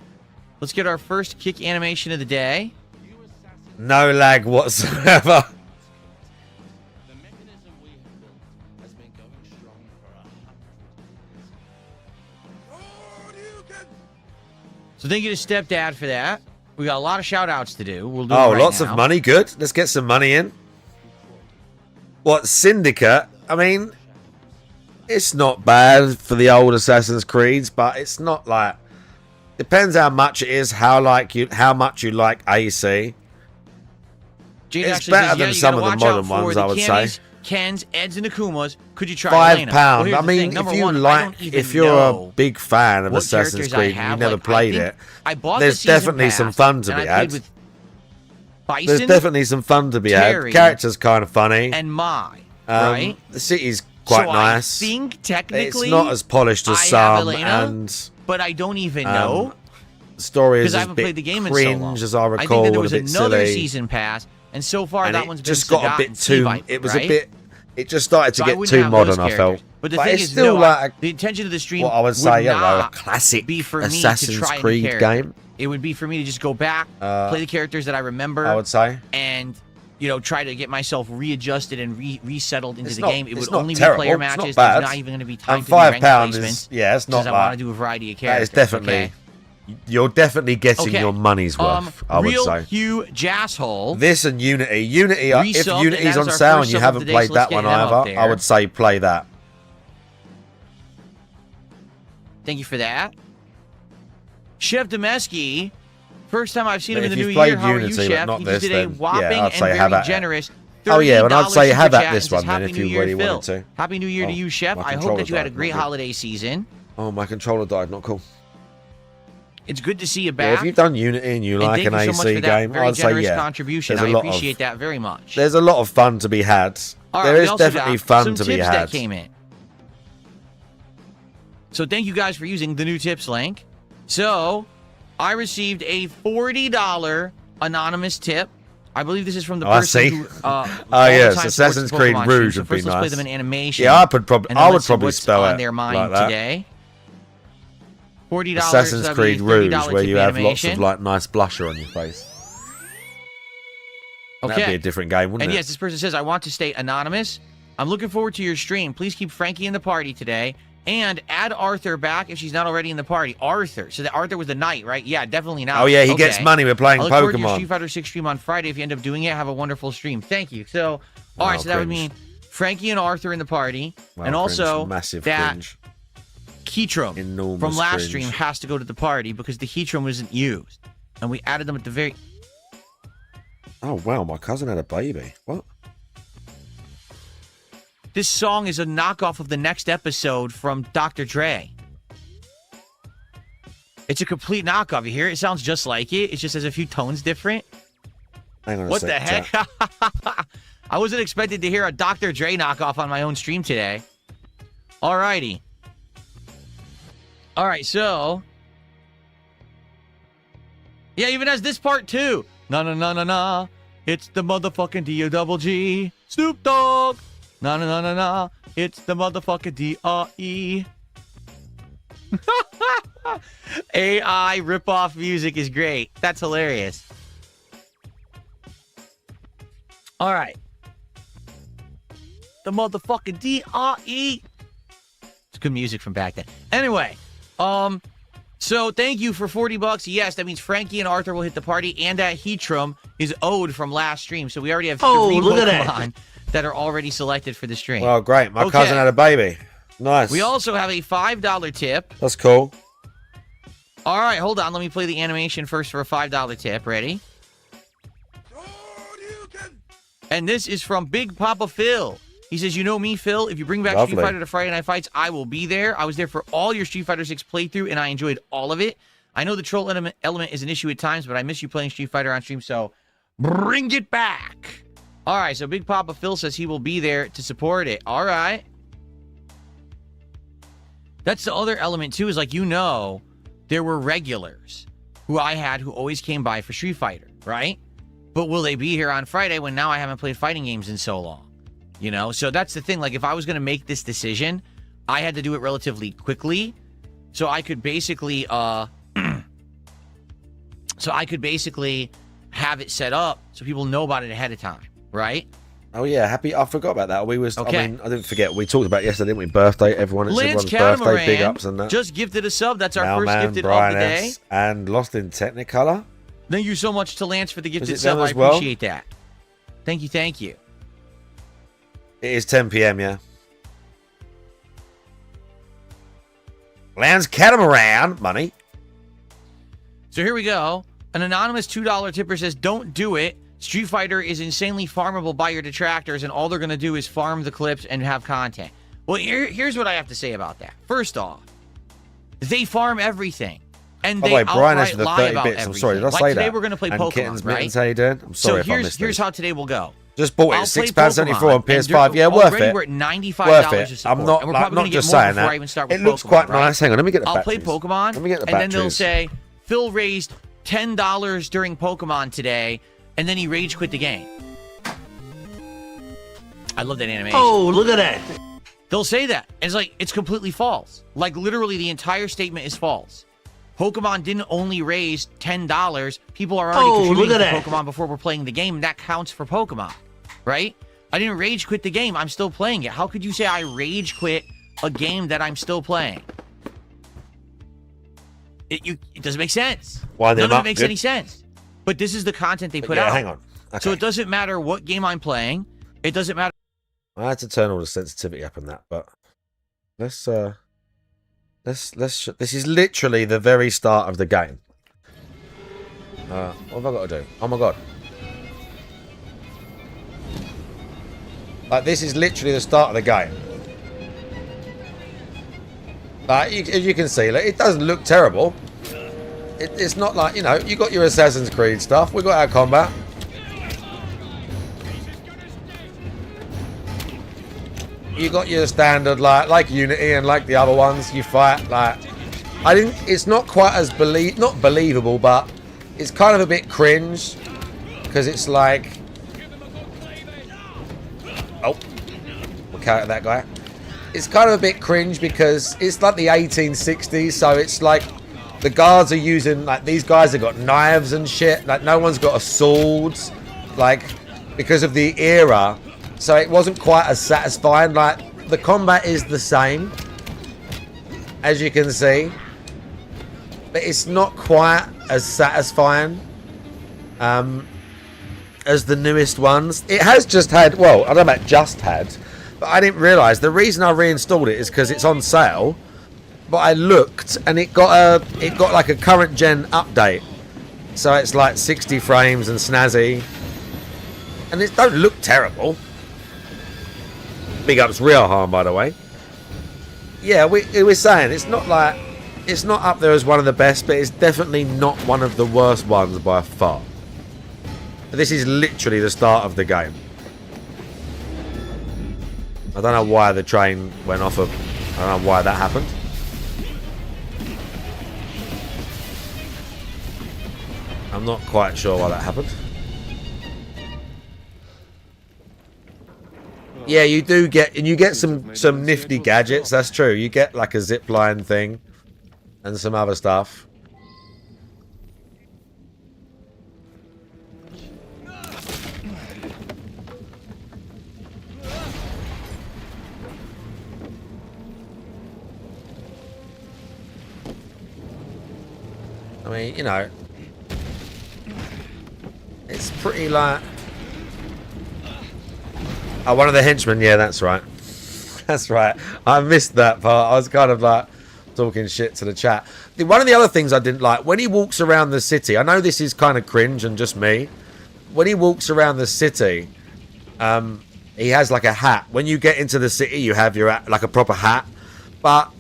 S5: Let's get our first kick animation of the day.
S2: No lag whatsoever.
S5: So thank you to Stepdad for that. We got a lot of shout-outs to do. We'll do
S2: Oh,
S5: it right
S2: lots
S5: now.
S2: of money. Good. Let's get some money in. What, Syndicate? I mean, it's not bad for the old Assassin's Creeds, but it's not like... Depends how much it is, how much you like AC.
S5: Jade
S2: It's
S5: actually
S2: better
S5: says,
S2: than
S5: you
S2: some
S5: gotta
S2: of the
S5: watch out
S2: modern
S5: for
S2: ones,
S5: the
S2: I would
S5: Cammys,
S2: say.
S5: Kens, Eds, and Akumas. Could you try Elena?
S2: £5.
S5: Well, here's
S2: I
S5: the
S2: mean,
S5: thing. Number
S2: if you
S5: one, I
S2: like,
S5: don't even
S2: if you're
S5: know
S2: a big fan of
S5: what
S2: Assassin's
S5: characters I
S2: Creed and you
S5: have.
S2: never
S5: Like,
S2: played
S5: I
S2: it,
S5: think I bought
S2: there's
S5: the season
S2: definitely some
S5: pass,
S2: fun to
S5: and
S2: be
S5: I played
S2: had.
S5: with Bison,
S2: There's definitely some fun to be
S5: Terry,
S2: had. Character's kind of funny.
S5: and Mai, right?
S2: The city's quite
S5: so
S2: nice.
S5: I think technically
S2: It's not as polished as
S5: I have
S2: some,
S5: Elena,
S2: and
S5: but I don't even know
S2: the story is
S5: because I
S2: a
S5: haven't
S2: bit
S5: played the game in
S2: cringe,
S5: so long.
S2: as I recall.
S5: I think that there was
S2: a bit
S5: another
S2: silly.
S5: season pass, and so far
S2: And
S5: that
S2: it
S5: one's
S2: just
S5: been
S2: got a
S5: Sagat
S2: bit
S5: and
S2: too.
S5: T-Viper,
S2: It was
S5: right?
S2: a bit. It just started to
S5: So I
S2: get
S5: wouldn't
S2: too
S5: have
S2: modern.
S5: those
S2: I felt,
S5: characters. But the thing
S2: it's
S5: is,
S2: still
S5: no,
S2: like
S5: the intention of the stream
S2: what I would say, you know, a
S5: not
S2: classic
S5: be for me
S2: Assassin's
S5: to try a new
S2: Creed
S5: character.
S2: game.
S5: It would be for me to just go back, play the characters that I remember.
S2: I would say,
S5: and try to get myself readjusted and resettled into
S2: It's
S5: the
S2: not-
S5: game. It
S2: it's
S5: would
S2: not
S5: only
S2: terrible.
S5: be player
S2: It's not
S5: matches.
S2: bad.
S5: There's not even going to be time
S2: And
S5: to do
S2: £5
S5: rank placements.
S2: is it's not
S5: because I
S2: bad.
S5: want to do a variety of
S2: That
S5: characters.
S2: is definitely.
S5: Okay?
S2: You're definitely getting
S5: Okay.
S2: your money's worth. I would
S5: Real
S2: say.
S5: Hugh Jasshole.
S2: This and Unity. Unity, if
S5: Resubbed, and
S2: Unity's
S5: that
S2: on
S5: is our
S2: sale
S5: first
S2: and you
S5: sub of
S2: haven't
S5: the day,
S2: played
S5: so let's
S2: that one
S5: get him up
S2: either, I
S5: there.
S2: would say play that.
S5: Thank you for that. Chef Demeski. First time I've seen him in
S2: If
S5: the new
S2: you've played
S5: year. How are you,
S2: Unity, but
S5: Chef?
S2: not
S5: He
S2: this,
S5: just did a
S2: then,
S5: whopping
S2: yeah, I'd
S5: and
S2: say have
S5: very
S2: at it.
S5: generous.
S2: Oh yeah, and I'd say
S5: $30
S2: have
S5: super
S2: at
S5: chat
S2: this
S5: and
S2: one
S5: says,
S2: then
S5: Happy
S2: if
S5: New
S2: you
S5: Year,
S2: really
S5: Phil.
S2: wanted to.
S5: Happy New Year to you, Chef.
S2: my
S5: I hope
S2: controller
S5: that you had a
S2: died,
S5: great
S2: not good.
S5: holiday season.
S2: Oh, my controller died. Not cool.
S5: It's good to see you
S2: Yeah,
S5: back.
S2: if you've done Unity and you
S5: And
S2: like
S5: thank
S2: an
S5: you so much
S2: AC
S5: for that
S2: game,
S5: very
S2: I'd say
S5: generous
S2: yeah.
S5: contribution.
S2: There's
S5: I
S2: a lot
S5: appreciate
S2: of,
S5: that very much.
S2: There's a lot of fun to be had.
S5: All right,
S2: There
S5: we
S2: is
S5: also
S2: definitely
S5: got
S2: fun
S5: some
S2: to be
S5: tips
S2: had.
S5: that came in. So thank you guys for using the new tips link. So I received a $40 anonymous tip. I believe this is from the
S2: Oh, I
S5: person
S2: see.
S5: who.
S2: Oh
S5: all the
S2: yes,
S5: time
S2: Assassin's
S5: supports the
S2: Creed
S5: Pokemon
S2: Rouge
S5: stream.
S2: would
S5: So
S2: be
S5: first, let's play
S2: nice.
S5: them in animation.
S2: Yeah, I would probably,
S5: and then
S2: I would
S5: let's see
S2: probably
S5: what's
S2: spell
S5: on
S2: it
S5: their mind
S2: like that.
S5: today. $40.
S2: Assassin's
S5: that'd be
S2: Creed
S5: a
S2: Rouge,
S5: $30
S2: where
S5: tip
S2: you have lots
S5: animation.
S2: of like nice blusher on your face.
S5: Okay.
S2: That'd be a different game, wouldn't
S5: And
S2: it?
S5: yes, this person says, I want to stay anonymous. I'm looking forward to your stream. Please keep Frankie in the party today. And add Arthur back if she's not already in the party. Arthur. So that Arthur was the knight, right? Yeah, definitely not.
S2: Oh yeah, he gets money. We're playing
S5: I look forward to your
S2: Pokemon.
S5: Street Fighter 6 stream on Friday. If you end up doing it, have a wonderful stream. Thank you. So, all right,
S2: Wow,
S5: so that would
S2: cringe.
S5: mean Frankie and Arthur in the party.
S2: Wow,
S5: and also
S2: cringe. Massive
S5: that
S2: cringe.
S5: Keytrum
S2: Enormous
S5: from last
S2: cringe.
S5: stream has to go to the party because the Keytrum wasn't used. And we added them at the very...
S2: Oh wow, my cousin had a baby. What?
S5: This song is a knockoff of the next episode from Dr. Dre. It's a complete knockoff. You hear it? It sounds just like it. It just has a few tones different.
S2: Hang on a
S5: What
S2: sec,
S5: the heck?
S2: chat.
S5: I wasn't expected to hear a Dr. Dre knockoff on my own stream today. Alrighty. Alright, so... Yeah, even has this part too. Na na na na na. It's the motherfucking D-O-double-G. Snoop Dogg. Na na na na na. It's the motherfucking D-R-E. AI ripoff music is great. That's hilarious. All right. The motherfucking D-R-E. It's good music from back then. Anyway, so thank you for $40. Yes, that means Frankie and Arthur will hit the party, and that Heatrum is owed from last stream. So we already have 3
S2: look at
S5: Pokemon that are already selected for the stream.
S2: Well, great. My
S5: Okay.
S2: cousin had a baby. Nice.
S5: We also have a $5 tip.
S2: That's cool.
S5: All right, hold on. Let me play the animation first for a $5 tip. Ready? And this is from Big Papa Phil. He says, you know me, Phil. If you bring back
S2: Lovely.
S5: Street Fighter to Friday Night Fights, I will be there. I was there for all your Street Fighter 6 playthrough, and I enjoyed all of it. I know the troll element is an issue at times, but I miss you playing Street Fighter on stream, so bring it back. All right, so Big Papa Phil says he will be there to support it. All right. That's the other element, too, is like, there were regulars who I had who always came by for Street Fighter, right? But will they be here on Friday when now I haven't played fighting games in so long? You know, so that's the thing. Like, if I was going to make this decision, I had to do it relatively quickly. So I could basically, have it set up so people know about it ahead of time, right?
S2: Oh yeah, I forgot about that.
S5: Okay.
S2: I didn't forget. We talked about it yesterday, didn't we? Birthday, everyone's
S5: Lance
S2: birthday, big
S5: Catamaran
S2: ups and that.
S5: just gifted a sub. That's our
S2: Mailman,
S5: first gifted
S2: Brian
S5: of the day.
S2: S. And Lost in Technicolor.
S5: Thank you so much to Lance for the gifted
S2: it
S5: sub.
S2: them
S5: I
S2: as well?
S5: appreciate that. Thank you.
S2: It is 10 p.m., yeah. Lance Catamaran, money.
S5: So here we go. An anonymous $2 tipper says, don't do it. Street Fighter is insanely farmable by your detractors, and all they're going to do is farm the clips and have content. Well, here's what I have to say about that. First off, they farm everything. And
S2: By
S5: they
S2: the way, Brian
S5: outright
S2: has the
S5: lie
S2: 30
S5: about
S2: bits.
S5: everything.
S2: I'm sorry, did I
S5: like
S2: say
S5: today
S2: that?
S5: we're going to play
S2: And
S5: Pokemon,
S2: Kittens,
S5: right?
S2: Mittens, how you doing? I'm sorry if I missed
S5: here's
S2: this.
S5: how today will go.
S2: Just bought it,
S5: I'll play
S2: £6.74 on
S5: Pokemon,
S2: PS5.
S5: and
S2: Yeah, worth
S5: already
S2: it.
S5: we're at $95
S2: Worth
S5: to
S2: it.
S5: support.
S2: I'm not,
S5: and we're
S2: like,
S5: probably
S2: not
S5: gonna
S2: just
S5: get more
S2: saying
S5: before I
S2: that.
S5: even start with
S2: It looks
S5: Pokemon,
S2: quite
S5: right?
S2: nice. Hang on, let me get the
S5: I'll play
S2: batteries.
S5: Pokemon,
S2: Let me get the
S5: and then they'll
S2: batteries.
S5: say, Phil raised $10 during Pokemon today, and then he rage quit the game. I love that animation.
S11: Oh, look at that.
S5: They'll say that. And it's like, it's completely false. Like, literally, the entire statement is false. Pokemon didn't only raise $10. People are already contributing to Pokemon before we're playing the game, and that counts for Pokemon, right? I didn't rage quit the game. I'm still playing it. How could you say I rage quit a game that I'm still playing? It doesn't make sense.
S2: Wind them
S5: None of
S2: up,
S5: it makes
S2: good.
S5: any sense. But this is the content they put
S2: yeah,
S5: out.
S2: hang on.
S5: So
S2: Okay.
S5: it doesn't matter what game I'm playing. It doesn't matter.
S2: I had to turn all the sensitivity up on that, but this is literally the very start of the game. What have I got to do? Oh my god. Like, this is literally the start of the game. Like, as you can see, like, it doesn't look terrible. It's not like, you got your Assassin's Creed stuff. We got our combat. You got your standard, like Unity and like the other ones. You fight, like, it's not quite as not believable, but it's kind of a bit cringe because it's like, oh, we'll counter that guy. It's kind of a bit cringe because it's like the 1860s, so it's like the guards are using, like, these guys have got knives and shit. Like, no one's got a sword, like, because of the era. So it wasn't quite as satisfying. Like, the combat is the same, as you can see, but it's not quite as satisfying as the newest ones. It has just had, well, I don't know about just had, but I didn't realise the reason I reinstalled it is because it's on sale. But I looked and it got like a current gen update, so it's like 60 frames and snazzy, and it don't look terrible. Big ups Real Harm, by the way. Yeah, we were saying it's not up there as one of the best, but it's definitely not one of the worst ones by far. This is literally the start of the game. I don't know why the train went off of. I don't know why that happened. I'm not quite sure why that happened. Yeah, you do get, and you get some nifty gadgets. That's true. You get like a zipline thing and some other stuff. I mean, it's pretty like... Oh, one of the henchmen. Yeah, that's right. That's right. I missed that part. I was kind of like talking shit to the chat. One of the other things I didn't like, when he walks around the city, I know this is kind of cringe and just me. When he walks around the city, He has like a hat. When you get into the city, you have your like a proper hat. But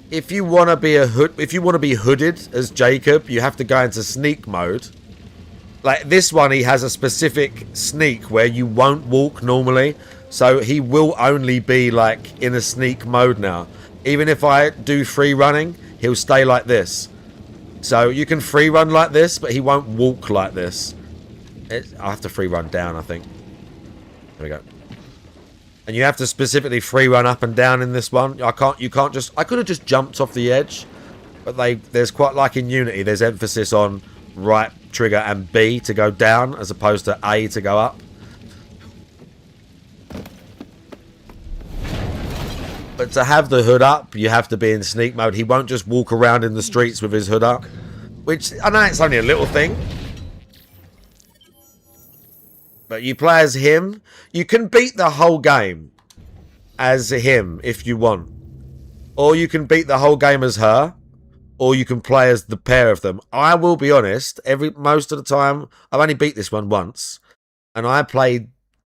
S2: if you want to be hooded as Jacob, you have to go into sneak mode. Like this one, he has a specific sneak where you won't walk normally. So he will only be like in a sneak mode now. Even if I do free running, he'll stay like this. So you can free run like this, but he won't walk like this. I have to free run down, I think. There we go. And you have to specifically free run up and down in this one. You can't just, I could have just jumped off the edge. But there's quite like in Unity, there's emphasis on right trigger and B to go down as opposed to A to go up. But to have the hood up, you have to be in sneak mode. He won't just walk around in the streets with his hood up. Which, I know it's only a little thing. But you play as him. You can beat the whole game as him if you want. Or you can beat the whole game as her. Or you can play as the pair of them. I will be honest, most of the time, I've only beat this one once. And I played,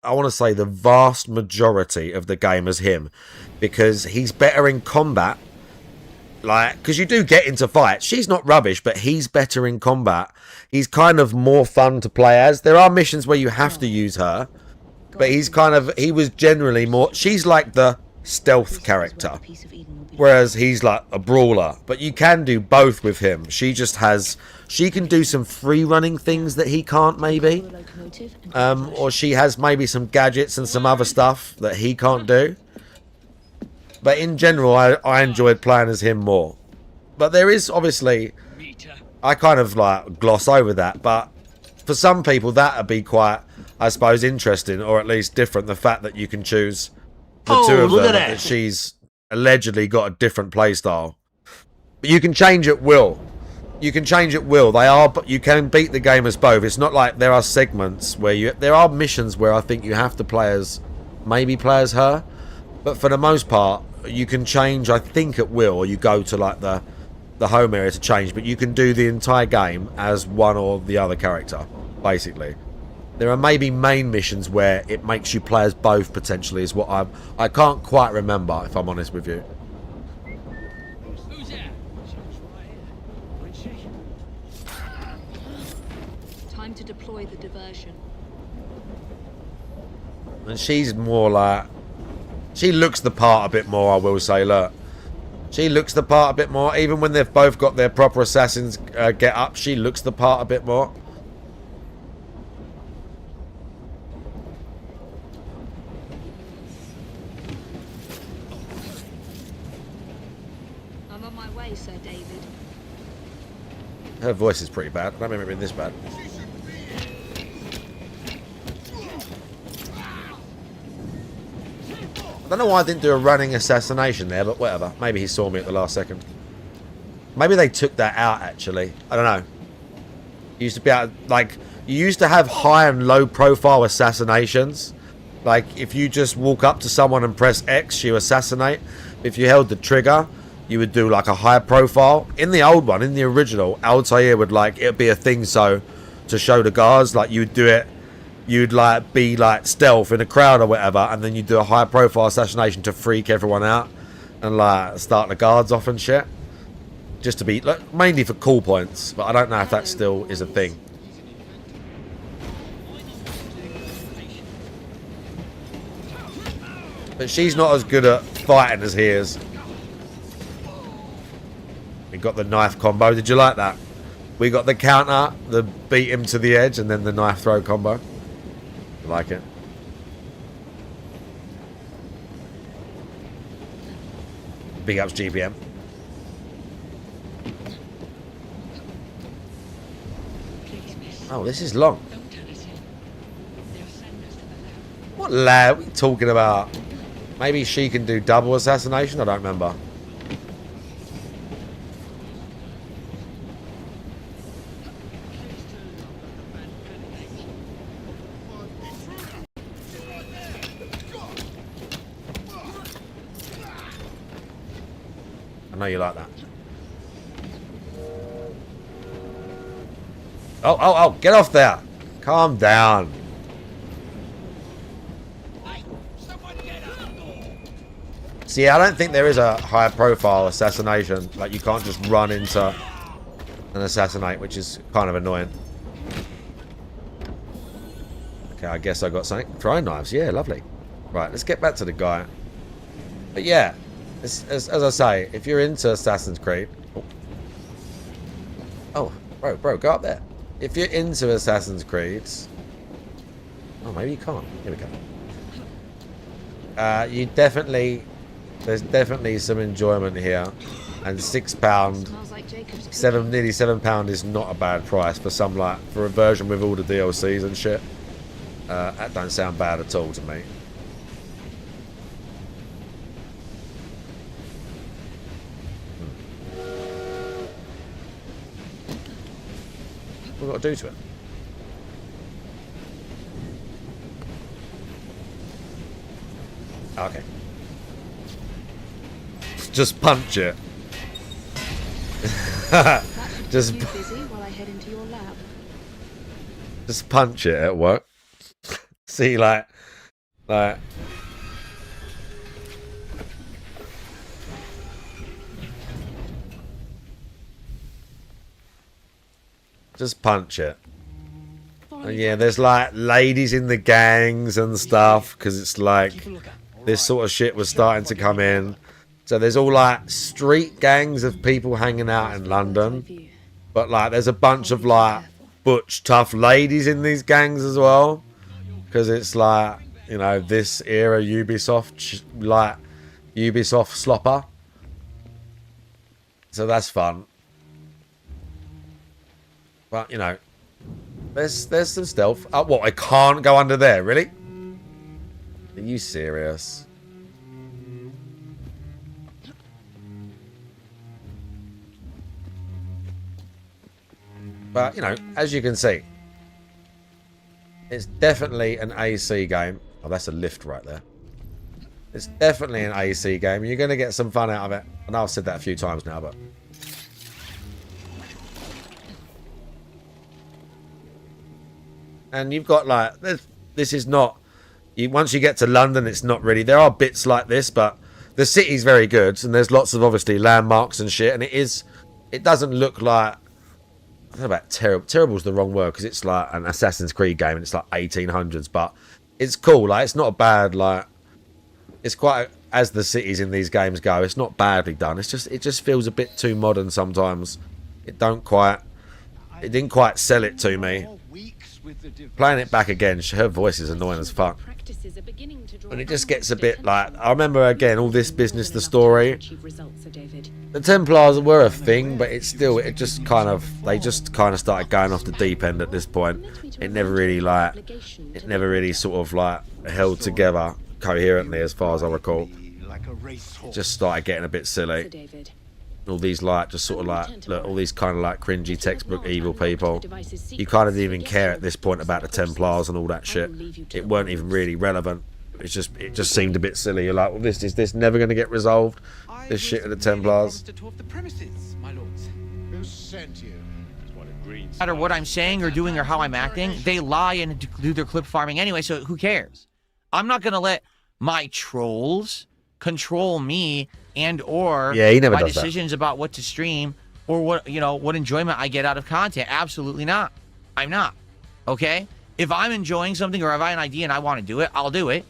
S2: I want to say, the vast majority of the game as him. Because he's better in combat. Like, because you do get into fights. She's not rubbish, but he's better in combat. He's kind of more fun to play as. There are missions where you have to use her. But he was generally more, she's like the stealth character. Whereas he's like a brawler. But you can do both with him. She can do some free running things that he can't maybe. Or she has maybe some gadgets and some other stuff that he can't do. But in general, I enjoyed playing as him more. But there is obviously, I kind of like gloss over that. But for some people, that would be quite, I suppose, interesting or at least different. The fact that you can choose the two of them, that she's allegedly got a different playstyle. But you can change at will. You can change at will. But you can beat the game as both. It's not like there are segments where there are missions where I think you have to play as her. But for the most part, you can change, I think, at will, or you go to like the home area to change, but you can do the entire game as one or the other character, basically. There are maybe main missions where it makes you play as both, potentially, is what I can't quite remember, if I'm honest with you.
S1: Time to deploy the diversion.
S2: And she's more like, she looks the part a bit more, I will say. Look, she looks the part a bit more. Even when they've both got their proper assassins get up, she looks the part a bit more.
S1: I'm on my way, Sir David.
S2: Her voice is pretty bad. I don't remember it being this bad. I don't know why I didn't do a running assassination there, but whatever. Maybe he saw me at the last second. Maybe they took that out, actually. I don't know. You used to be able to, like, you used to have high and low profile assassinations. Like, if you just walk up to someone and press X, you assassinate. If you held the trigger, you would do, like, a high profile. In the old one, in the original, Altair would, like, it'd be a thing so to show the guards, like, you would do it. You'd like be like stealth in a crowd or whatever, and then you do a high profile assassination to freak everyone out and like start the guards off and shit. Just to be like, mainly for cool points, but I don't know if that still is a thing. But she's not as good at fighting as he is. We got the knife combo. Did you like that? We got the counter, the beat him to the edge, and then the knife throw combo. Like it. Big ups GPM. Oh, this is long. What lad are we talking about? Maybe she can do double assassination? I don't remember. I know you like that. Oh, get off there. Calm down. See, I don't think there is a high profile assassination. Like, you can't just run into an assassinate, which is kind of annoying. Okay, I guess I got something. Throwing knives, yeah, lovely. Right, let's get back to the guy. But yeah, as I say, if you're into Assassin's Creed... Oh, bro, go up there. If you're into Assassin's Creed... Oh, maybe you can't. Here we go. You definitely... There's definitely some enjoyment here. And £6, nearly £7 is not a bad price for some, like, for a version with all the DLCs and shit. That don't sound bad at all to me. What we got to do to it? Okay. Just punch it. Just punch it at work. See, like. Just punch it. And yeah, there's like ladies in the gangs and stuff because it's like this sort of shit was starting to come in. So there's all like street gangs of people hanging out in London, but like there's a bunch of like butch tough ladies in these gangs as well because it's like, you know, this era Ubisoft slopper. So that's fun. But, you know, there's some stealth. Oh, what? I can't go under there, really? Are you serious? But, you know, as you can see, it's definitely an AC game. Oh, that's a lift right there. It's definitely an AC game. You're going to get some fun out of it. I know I've said that a few times now, but... And you've got, like, this is not... Once you get to London, it's not really... There are bits like this, but the city's very good. And there's lots of, obviously, landmarks and shit. And it doesn't look like... I don't know about terrible. Terrible's the wrong word because it's like an Assassin's Creed game and it's like 1800s, but it's cool. Like, it's not a bad, like, it's quite, as the cities in these games go, it's not badly done. It's just, it just feels a bit too modern sometimes. It didn't quite sell it to me. Playing it back again, her voice is annoying as fuck. And it just gets a bit like, I remember again, all this business, the story. The Templars were a thing, but they just kind of started going off the deep end at this point. It never really sort of like held together coherently as far as I recall. It just started getting a bit silly. All these like, just sort of like, look, all these kind of like cringy textbook evil people. You kind of didn't even care at this point about the Templars and all that shit. It weren't even really relevant. It just seemed a bit silly. You're like, well, is this never going to get resolved? This shit with the Templars.
S5: No matter what I'm saying or doing or how I'm acting, they lie and do their clip farming anyway, so who cares? I'm not going to let my trolls control me and or my decisions about what to stream or what enjoyment I get out of content. Absolutely not. I'm not. Okay? If I'm enjoying something or if I have an idea and I want to do it, I'll do it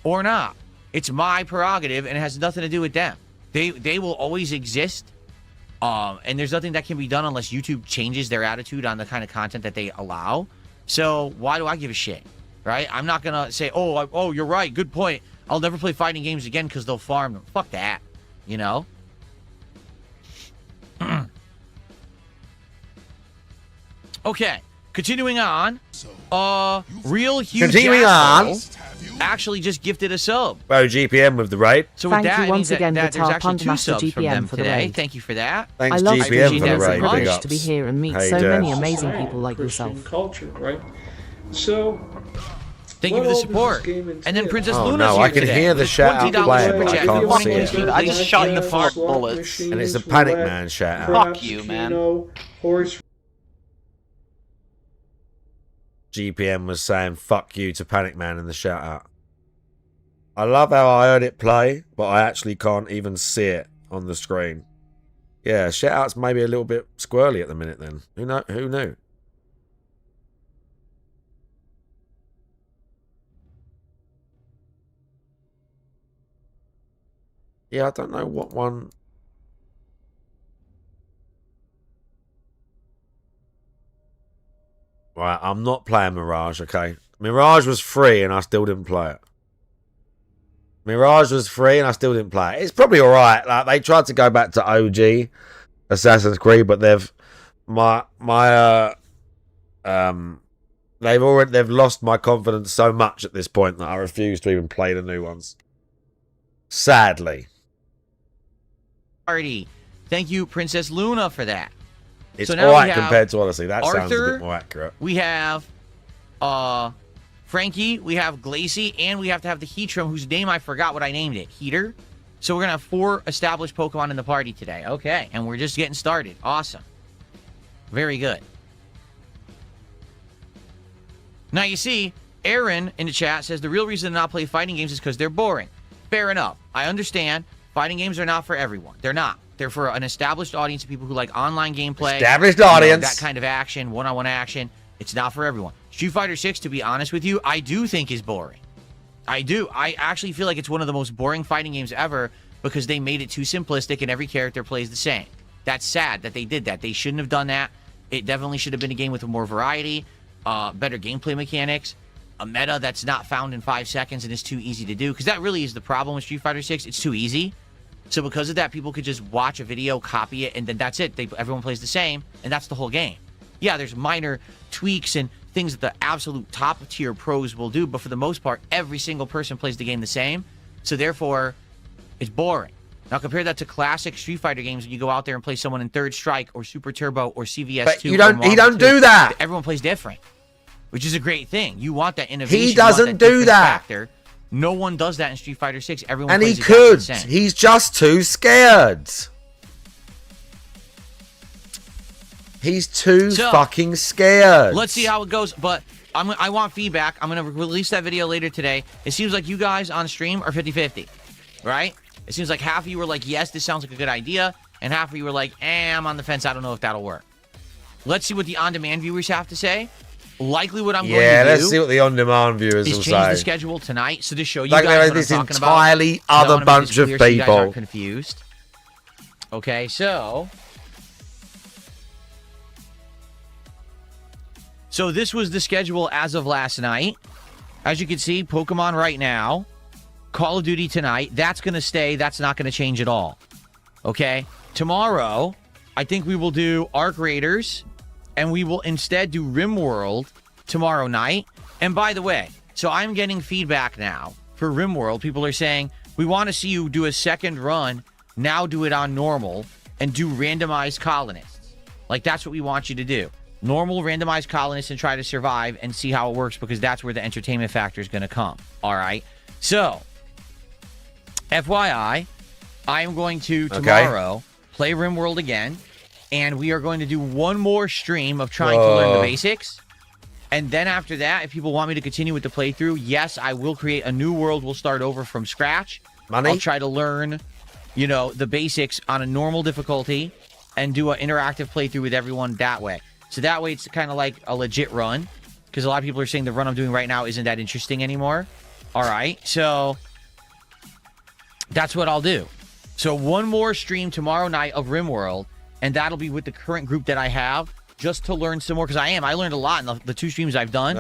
S5: or not. It's my prerogative and it has nothing to do with them. They will always exist. And there's nothing that can be done unless YouTube changes their attitude on the kind of content that they allow. So why do I give a shit? Right? I'm not going to say, oh, you're right. Good point. I'll never play fighting games again because they'll farm them. Fuck that. You know? Okay. Continuing on. Real Huge actually just gifted a sub.
S2: Bro, GPM with the raid.
S5: So with
S10: Thank you once again,
S5: there's
S10: Guitar
S5: actually
S10: Punk
S5: 2
S10: Master
S5: subs from
S10: GPM
S5: them
S10: for the
S5: today.
S10: raid.
S5: Thank you for that.
S2: Thanks,
S10: I love
S2: GPM for the raid.
S10: Big
S2: Big
S10: ups
S2: ups.
S10: to be here and meet
S2: Hey,
S10: so
S2: Jeff.
S10: many amazing people like yourself.
S6: Culture, right? So,
S5: Thank you for the support. And then Princess
S2: Oh
S5: Luna's
S2: no,
S5: here
S2: I can
S5: today.
S2: hear the shout out
S5: $20
S2: playing,
S5: super
S2: but I
S5: chat.
S2: can't
S5: Morning,
S2: see
S5: Miss
S2: it.
S5: Cute.
S13: I just shot in the fart bullets.
S2: And it's a Panic Man shout out.
S13: Fuck you, man.
S6: Horse
S2: GPM was saying fuck you to Panic Man in the shout out. I love how I heard it play, but I actually can't even see it on the screen. Yeah, shout-out's maybe a little bit squirrely at the minute then. Who knew? Yeah, I don't know what one... Right, I'm not playing Mirage, okay? Mirage was free and I still didn't play it. Mirage was free and I still didn't play it. It's probably alright. Like, they tried to go back to OG Assassin's Creed, but they've lost my confidence so much at this point that I refuse to even play the new ones. Sadly.
S5: Party. Thank you, Princess Luna, for that.
S2: It's
S5: so now
S2: alright compared to Odyssey. That
S5: Arthur,
S2: sounds a bit more accurate.
S5: We have Frankie, we have Glacy, and we have to have the Heatrum, whose name I forgot what I named it. Heater. So we're going to have 4 established Pokemon in the party today. Okay, and we're just getting started. Awesome. Very good. Now you see, Aaron in the chat says the real reason to not play fighting games is because they're boring. Fair enough. I understand. Fighting games are not for everyone. They're not. They're for an established audience of people who like online gameplay.
S2: Established audience.
S5: That kind of action, one-on-one action. It's not for everyone. Street Fighter 6, to be honest with you, I do think is boring. I do. I actually feel like it's one of the most boring fighting games ever because they made it too simplistic and every character plays the same. That's sad that they did that. They shouldn't have done that. It definitely should have been a game with more variety, better gameplay mechanics, a meta that's not found in 5 seconds and is too easy to do. Because that really is the problem with Street Fighter 6. It's too easy. So because of that, people could just watch a video, copy it, and then that's it. Everyone plays the same, and that's the whole game. Yeah, there's minor tweaks and things that the absolute top-tier pros will do, but for the most part, every single person plays the game the same. So therefore, it's boring. Now compare that to classic Street Fighter games when you go out there and play someone in Third Strike or Super Turbo or CVS2.
S2: But he don't do that.
S5: Everyone plays different, which is a great thing. You want that innovation.
S2: He doesn't do that.
S5: Factor. No one does that in Street Fighter 6. Everyone
S2: and
S5: plays
S2: he could.
S5: The same.
S2: He's just too scared. He's too fucking scared.
S5: Let's see how it goes, but I want feedback. I'm going to release that video later today. It seems like you guys on stream are 50-50, right? It seems like half of you were like, yes, this sounds like a good idea, and half of you were like, I'm on the fence. I don't know if that'll work. Let's see what the on-demand viewers have to say. Likely what I'm going to do.
S2: Yeah, let's see what the on-demand viewers will
S5: say.
S2: Change
S5: the schedule tonight, so to show you
S2: like
S5: guys what
S2: this
S5: I'm talking
S2: entirely
S5: about.
S2: other bunch of
S5: people.
S2: So
S5: you guys aren't confused. Okay, so this was the schedule as of last night. As you can see, Pokemon right now, Call of Duty tonight. That's going to stay. That's not going to change at all. Okay? Tomorrow, I think we will do Arc Raiders, and we will instead do RimWorld tomorrow night. And by the way, so I'm getting feedback now for RimWorld. People are saying, we want to see you do a second run. Now do it on normal and do randomized colonists. Like, that's what we want you to do. Normal randomized colonists and try to survive and see how it works because that's where the entertainment factor is going to come. All right? So, FYI, I am going to tomorrow play RimWorld again, and we are going to do one more stream of trying to learn the basics. And then after that, if people want me to continue with the playthrough, yes, I will create a new world. We'll start over from scratch. I'll try to learn, the basics on a normal difficulty and do an interactive playthrough with everyone that way. So that way it's kind of like a legit run, because a lot of people are saying the run I'm doing right now isn't that interesting anymore. All right, so that's what I'll do. So one more stream tomorrow night of RimWorld, and that'll be with the current group that I have, just to learn some more, because I learned a lot in the 2 streams I've done, and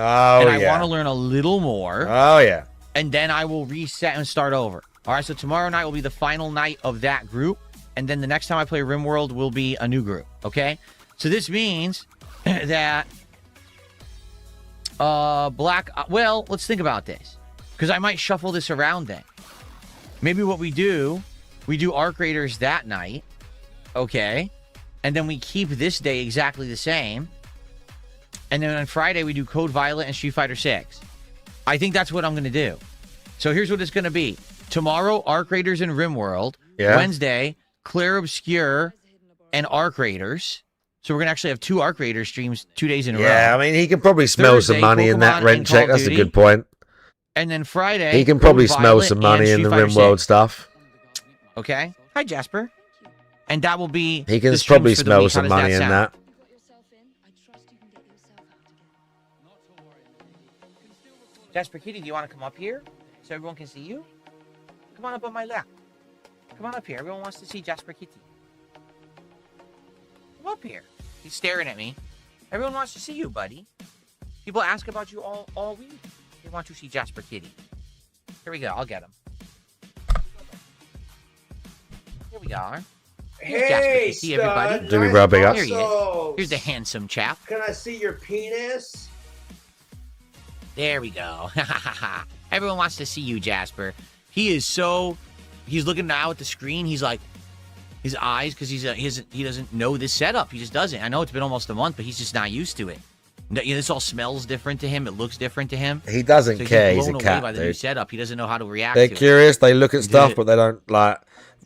S5: I want to learn a little more.
S2: Oh, yeah.
S5: And then I will reset and start over. All right, so tomorrow night will be the final night of that group, and then the next time I play RimWorld will be a new group, okay? So this means that well, let's think about this, because I might shuffle this around then. Maybe what we do Arc Raiders that night, okay? And then we keep this day exactly the same. And then on Friday, we do Code Violet and Street Fighter 6. I think that's what I'm going to do. So here's what it's going to be. Tomorrow, Arc Raiders and RimWorld.
S2: Yeah.
S5: Wednesday, Clair Obscure and Arc Raiders. So we're going to actually have 2 Arc Raiders streams 2 days in a row.
S2: Yeah, I mean, he could probably smell
S5: Thursday,
S2: some money in that
S5: Pokemon
S2: rent
S5: and
S2: check.
S5: Call of
S2: That's a
S5: Duty.
S2: good point.
S5: And then Friday,
S2: He can
S5: go
S2: probably
S5: with
S2: smell
S5: Violet
S2: some money
S5: and
S2: in the
S5: Street Fighter
S2: RimWorld
S5: 6.
S2: stuff.
S5: Okay. Hi, Jasper. And that will be.
S2: He can
S5: the streams
S2: probably
S5: for the
S2: smell
S5: week. How
S2: some
S5: does
S2: money in
S5: sound?
S2: that.
S5: Jasper Kitty, do you want to come up here so everyone can see you? Come on up on my lap. Come on up here. Everyone wants to see Jasper Kitty. Come up here. He's staring at me. Everyone wants to see you, buddy. People ask about you all week. They want to see Jasper Kitty. Here we go. I'll get him. Here we are. Here's Jasper Kitty, everybody.
S2: Do we rub it up?
S5: Here he is. Here's the handsome chap.
S4: Can I see your penis?
S5: There we go. Everyone wants to see you, Jasper. He is so... He's looking now at the screen. He's like... His eyes, because he doesn't know this setup. He just doesn't. I know it's been almost a month, but he's just not used to it. This all smells different to him. It looks different to him.
S2: He doesn't
S5: So
S2: care.
S5: He's
S2: He's a
S5: blown away
S2: cat,
S5: by the new
S2: dude.
S5: setup. He doesn't know how to react
S2: They're
S5: to
S2: curious. They look at
S5: He
S2: stuff,
S5: did.
S2: but they don't like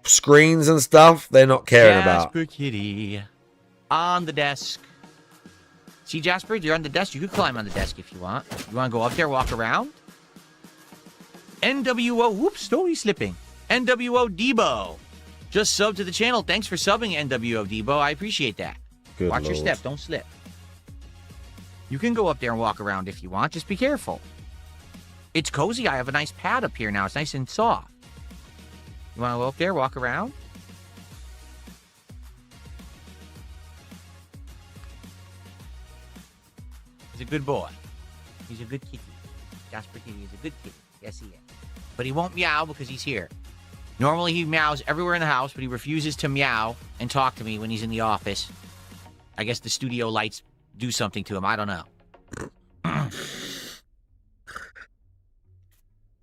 S2: screens and stuff. They're not caring about.
S5: Jasper Kitty on the desk. See, Jasper, you're on the desk. You could climb on the desk if you want. You want to go up there, walk around? NWO. Whoops, story slipping. NWO Debo. Just sub to the channel. Thanks for subbing, NWO Debo. I appreciate that.
S2: Good
S5: Watch your
S2: Lord.
S5: step. Don't slip. You can go up there and walk around if you want. Just be careful. It's cozy. I have a nice pad up here now. It's nice and soft. You want to go up there, walk around? He's a good boy. He's a good kitty. Jasper Kitty is a good kitty. Yes, he is. But he won't meow because he's here. Normally he meows everywhere in the house, but he refuses to meow and talk to me when he's in the office. I guess the studio lights do something to him. I don't know.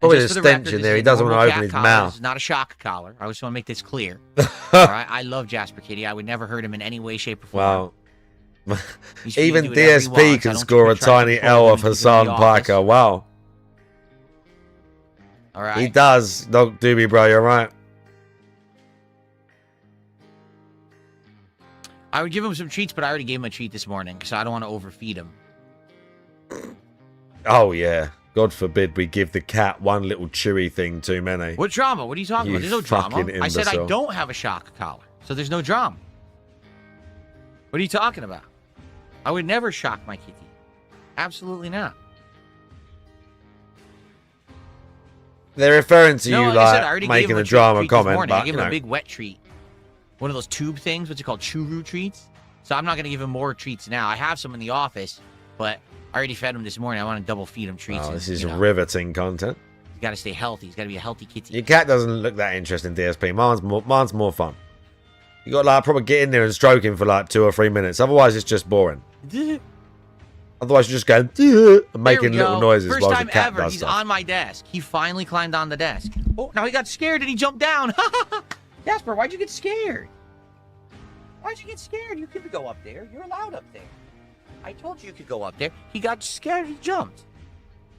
S2: Probably
S5: just
S2: the
S5: for the
S2: stench
S5: record,
S2: in
S5: this
S2: there.
S5: is
S2: He
S5: a
S2: doesn't want
S5: normal
S2: to
S5: cat
S2: open his
S5: collar.
S2: mouth.
S5: This is not a shock collar. I just want to make this clear. All right? I love Jasper Kitty. I would never hurt him in any way, shape, or form.
S2: Wow.
S5: He's free to
S2: Even
S5: do whatever he
S2: DSP
S5: wants. I
S2: can
S5: don't
S2: score a
S5: try to
S2: tiny
S5: control
S2: L
S5: him
S2: off
S5: when he's in the
S2: Hassan
S5: office.
S2: Piker. Wow.
S5: All right.
S2: He does. Dog Doobie, bro. You're right.
S5: I would give him some treats, but I already gave him a treat this morning, so I don't want to overfeed him.
S2: Oh, yeah. God forbid we give the cat one little chewy thing too many.
S5: What drama? What are you talking
S2: You
S5: about? There's no drama.
S2: fucking
S5: I said I
S2: imbecile.
S5: don't have a shock collar, so there's no drama. What are you talking about? I would never shock my kitty. Absolutely not.
S2: They're referring to
S5: No,
S2: you
S5: like I said, I
S2: like
S5: already gave him
S2: making a
S5: treat
S2: drama
S5: this
S2: comment,
S5: morning. I
S2: but
S5: gave
S2: you
S5: him
S2: know.
S5: a big wet treat. One of those tube things. What's it called? Churu treats. So I'm not going to give him more treats now. I have some in the office, but I already fed him this morning. I want to double feed him treats.
S2: Oh,
S5: and,
S2: this is
S5: you know,
S2: riveting content.
S5: he's got to stay healthy. He's got to be a healthy kitty.
S2: Your cat doesn't look that interesting, DSP. Mine's more fun. You got to like probably get in there and stroke him for like 2 or 3 minutes. Otherwise, it's just boring. Otherwise, you're just going and making little noises
S5: First
S2: while the
S5: time
S2: cat
S5: ever,
S2: does
S5: he's
S2: stuff.
S5: on my desk. He finally climbed on the desk. Oh, now he got scared and he jumped down. Jasper, why'd you get scared? Why'd you get scared? You could go up there. You're allowed up there. I told you could go up there. He got scared. He jumped.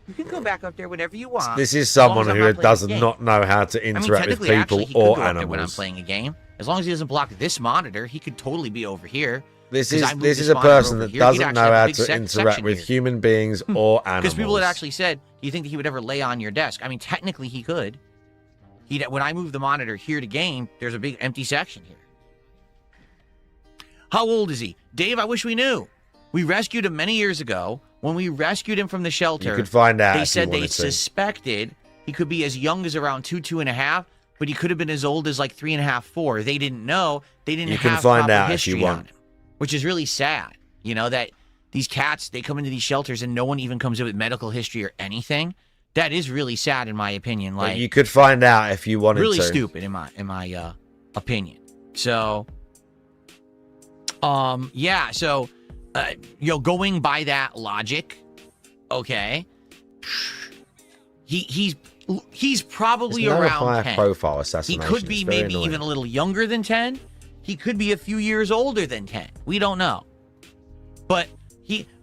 S5: You can go back up there whenever you want.
S2: This is
S5: as long
S2: someone
S5: as I'm
S2: who
S5: not playing
S2: does
S5: a game.
S2: not know how to
S5: I mean,
S2: interact with
S5: technically,
S2: people
S5: actually, he could
S2: or
S5: go up there when I'm
S2: animals.
S5: playing a game. As long as he doesn't block this monitor, he could totally be over here.
S2: This
S5: 'Cause
S2: is
S5: I moved
S2: this
S5: this
S2: is a
S5: monitor
S2: person
S5: over
S2: that
S5: here, he'd
S2: doesn't
S5: actually
S2: know
S5: have a
S2: how
S5: big
S2: to interact
S5: section
S2: with
S5: here.
S2: human beings or animals.
S5: Because people had actually said, do you think that he would ever lay on your desk? I mean, technically he could. When I move the monitor here to game, there's a big empty section here. How old is he? Dave, I wish we knew. We rescued him many years ago. When we rescued him from the shelter,
S2: You could find out
S5: they
S2: if you
S5: said they
S2: wanted to.
S5: suspected he could be as young as around 2.5, but he could have been as old as like 3.5, 4. They didn't know. They didn't
S2: You
S5: have
S2: can find
S5: proper
S2: out if you
S5: history
S2: want.
S5: on him, which is really sad. You know, that these cats, they come into these shelters and no one even comes in with medical history or anything. That is really sad in my opinion.
S2: But
S5: Like,
S2: you could find out if you wanted
S5: really
S2: to.
S5: stupid in my opinion. So, yeah. So, going by that logic, okay, he's probably
S2: It's not a
S5: around
S2: high
S5: 10.
S2: profile
S5: He
S2: assassination.
S5: could be
S2: It's very
S5: maybe
S2: annoying.
S5: even a little younger than 10. He could be a few years older than 10. We don't know. But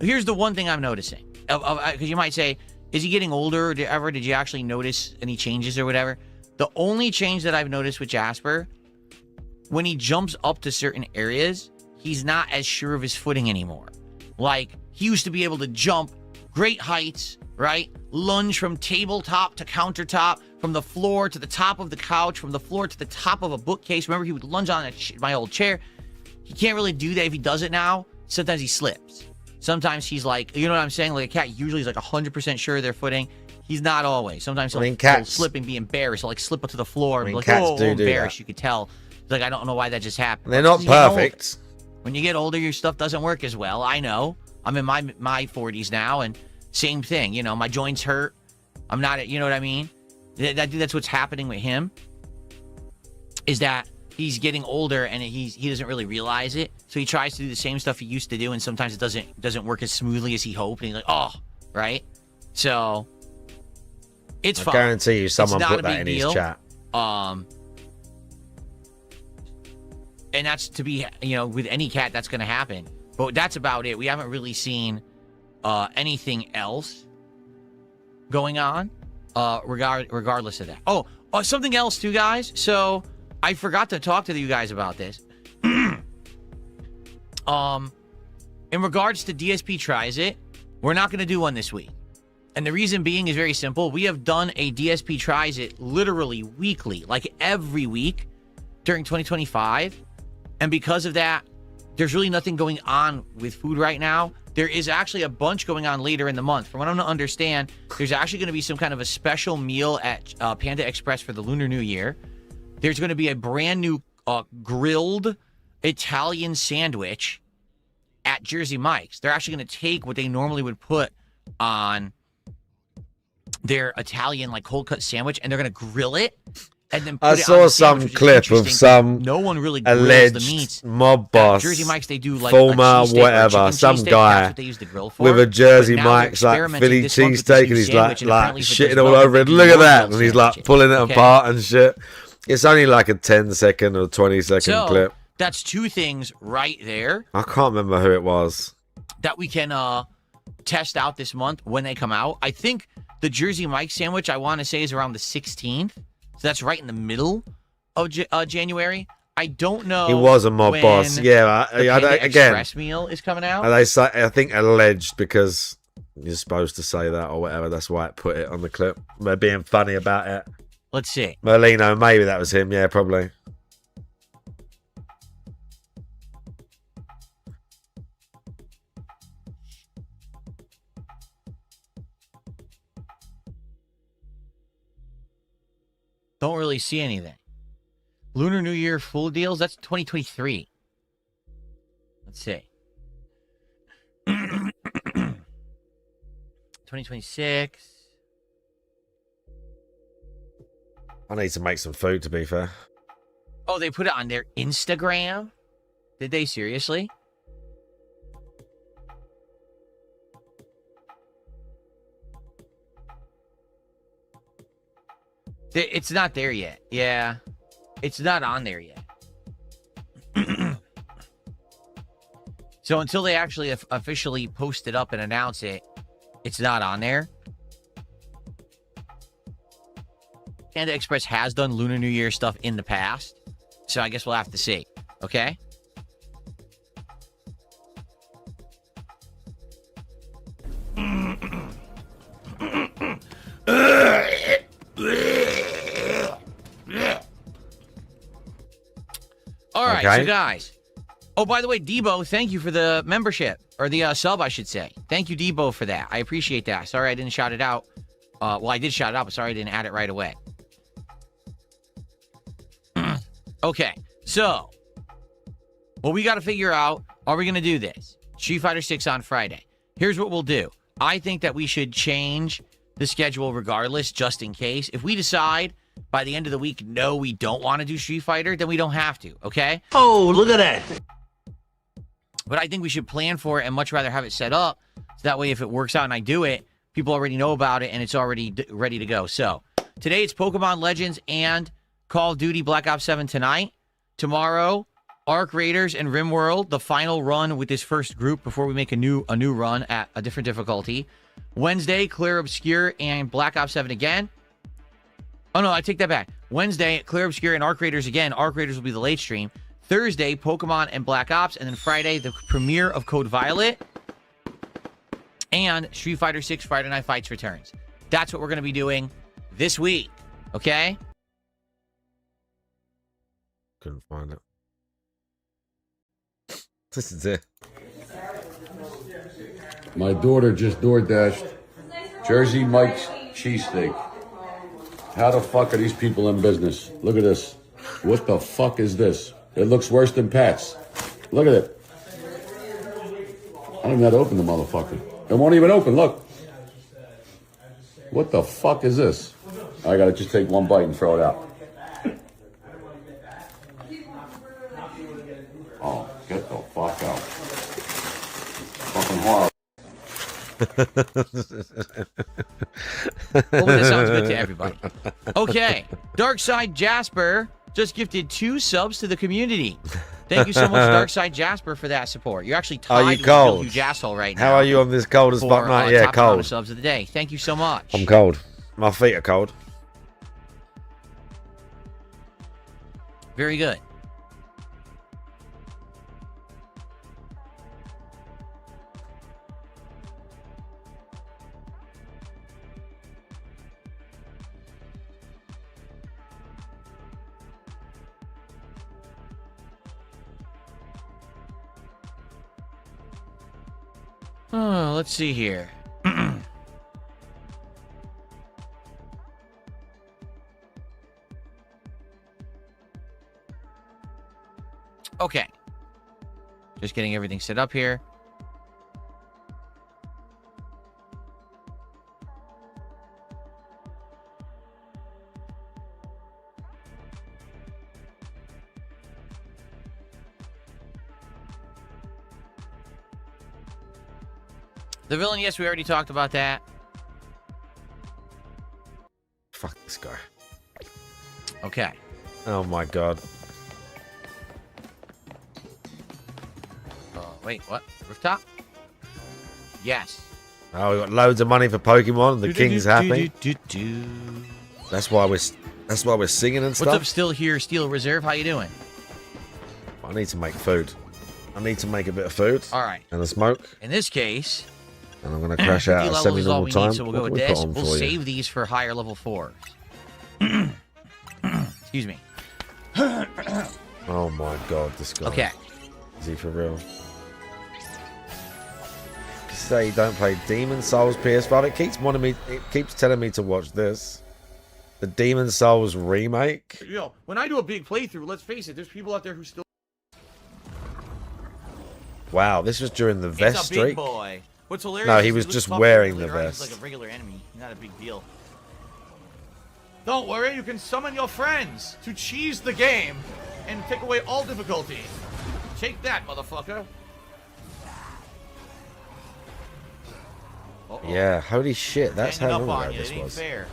S5: here's the one thing I'm noticing. Because you might say, is he getting older or did you actually notice any changes or whatever? The only change that I've noticed with Jasper, when he jumps up to certain areas, he's not as sure of his footing anymore. Like, he used to be able to jump great heights, right? Lunge from tabletop to countertop, from the floor to the top of the couch, from the floor to the top of a bookcase. Remember, he would lunge on my old chair. He can't really do that if he does it now. Sometimes he slips. Sometimes he's like, you know what I'm saying? Like a cat usually is like 100% sure of their footing. He's not always. Sometimes he'll slip and be embarrassed. He'll like slip up to the floor and be like, oh, embarrassed. You could tell. He's like, I don't know why that just happened.
S2: They're not perfect.
S5: When you get older, your stuff doesn't work as well. I know. I'm in my 40s now, and same thing. You know, my joints hurt. I'm not, you know what I mean? That's what's happening with him, is that he's getting older and he doesn't really realize it. So he tries to do the same stuff he used to do, and sometimes it doesn't work as smoothly as he hoped. And he's like, oh, right? So it's fine.
S2: I guarantee you someone put that in his chat.
S5: And that's to be, you know, with any cat, that's going to happen. But that's about it. We haven't really seen anything else going on, regardless of that. Oh, something else too, guys. So I forgot to talk to you guys about this. In regards to DSP Tries It, we're not going to do one this week. And the reason being is very simple. We have done a DSP Tries It literally weekly, like every week during 2025. And because of that, there's really nothing going on with food right now. There is actually a bunch going on later in the month. From what I'm to understand, there's actually going to be some kind of a special meal at Panda Express for the Lunar New Year. There's going to be a brand new grilled Italian sandwich at Jersey Mike's. They're actually going to take what they normally would put on their Italian like cold cut sandwich, and they're going to grill it. And then
S2: I saw some clip of some alleged mob boss,
S5: Jersey Mike's, they do like
S2: former whatever, some guy with a Jersey Mike's like Philly cheesesteak, and he's like shitting all over it. Look at that, and he's like pulling it apart and shit. It's only like a 10-second or 20-second clip.
S5: That's two things right there.
S2: I can't remember who it was
S5: that we can test out this month when they come out. I think the Jersey Mike's sandwich, I want to say, is around the 16th. So that's right in the middle of January. I don't know.
S2: He was a mob boss. Yeah, again.
S5: Express meal is coming out.
S2: And they say, I think alleged, because you're supposed to say that or whatever. That's why it put it on the clip. They're being funny about it.
S5: Let's see.
S2: Merlino, maybe that was him. Yeah, probably.
S5: Don't really see anything. Lunar New Year full deals, that's 2023. Let's see. 2026.
S2: I need to make some food, to be fair.
S5: Oh, they put it on their Instagram? Did they seriously? It's not there yet. Yeah. It's not on there yet. So until they actually officially post it up and announce it, it's not on there. Panda Express has done Lunar New Year stuff in the past. So I guess we'll have to see. Okay? All right, so guys. Oh, by the way, Debo, thank you for the membership, or the sub, I should say. Thank you, Debo, for that. I appreciate that. Sorry I didn't shout it out. Well, I did shout it out, but sorry I didn't add it right away. Okay, so what we got to figure out, are we going to do this? Street Fighter 6 on Friday. Here's what we'll do. I think that we should change the schedule regardless, just in case. If we decide by the end of the week, no, we don't want to do Street Fighter, then we don't have to, okay?
S4: Oh, look at that.
S5: But I think we should plan for it and much rather have it set up. So that way, if it works out and I do it, people already know about it and it's already ready to go. So today it's Pokemon Legends and Call of Duty Black Ops 7 tonight. Tomorrow, Arc Raiders and RimWorld, the final run with this first group before we make a new run at a different difficulty. Wednesday, Clear Obscure and Black Ops 7 again. Oh, no, I take that back. Wednesday, Clear Obscure and Arc Raiders again. Arc Raiders will be the late stream. Thursday, Pokemon and Black Ops. And then Friday, the premiere of Code Violet. and Street Fighter 6 Friday Night Fights returns. That's what we're going to be doing this week. Okay?
S2: Couldn't find it. This is it.
S7: My daughter just DoorDashed Jersey Mike's cheesesteak. How the fuck are these people in business? Look at this. What the fuck is this? It looks worse than Pat's. Look at it. I don't even know how to open the motherfucker. It won't even open, look. What the fuck is this? I gotta just take one bite and throw it out. Oh, get the fuck out. Fucking horrible.
S5: Well, that sounds good to everybody. Okay. Darkside Jasper just gifted 2 subs to the community. Thank you so much, Darkside Jasper, for that support. You're actually tied with Bill Huge Asshole right now.
S2: How are you on this cold as fuck night? Yeah,
S5: top amount
S2: cold.
S5: of subs of the day. Thank you so much.
S2: I'm cold. My feet are cold.
S5: Very good. Oh, let's see here. Okay. Just getting everything set up here. The villain, yes, we already talked about that.
S2: Fuck this guy.
S5: Okay.
S2: Oh my god.
S5: Wait, what? Rooftop? Yes.
S2: Oh, we got loads of money for Pokemon. The king's happy. That's why we're singing and stuff.
S5: What's up, Still Here, Steel Reserve? How you doing?
S2: I need to make food. I need to make a bit of food.
S5: All right.
S2: And a smoke.
S5: In this case,
S2: and I'm gonna crash out at semi-normal time.
S5: So we'll go with this. We'll save these for higher level 4s. Excuse me.
S2: Oh my god, this guy.
S5: Okay.
S2: Is he for real? You say you don't play Demon Souls PS5. It keeps telling me to watch this. The Demon Souls remake.
S3: You know, when I do a big playthrough, let's face it, there's people out there who still.
S2: Wow, this was during the vest
S3: It's a big
S2: streak.
S3: boy. What's hilarious?
S2: No, he
S3: is
S2: was
S3: looks
S2: just
S3: tougher
S2: wearing
S3: than
S2: the
S3: later on. He's
S2: vest.
S3: like a regular enemy, not a big deal. Don't worry, you can summon your friends to cheese the game and take away all difficulty. Take that, motherfucker.
S2: Yeah, holy shit, that's
S3: Hanging
S2: how
S3: up
S2: long
S3: on
S2: ago
S3: you.
S2: this
S3: It ain't
S2: was.
S3: fair.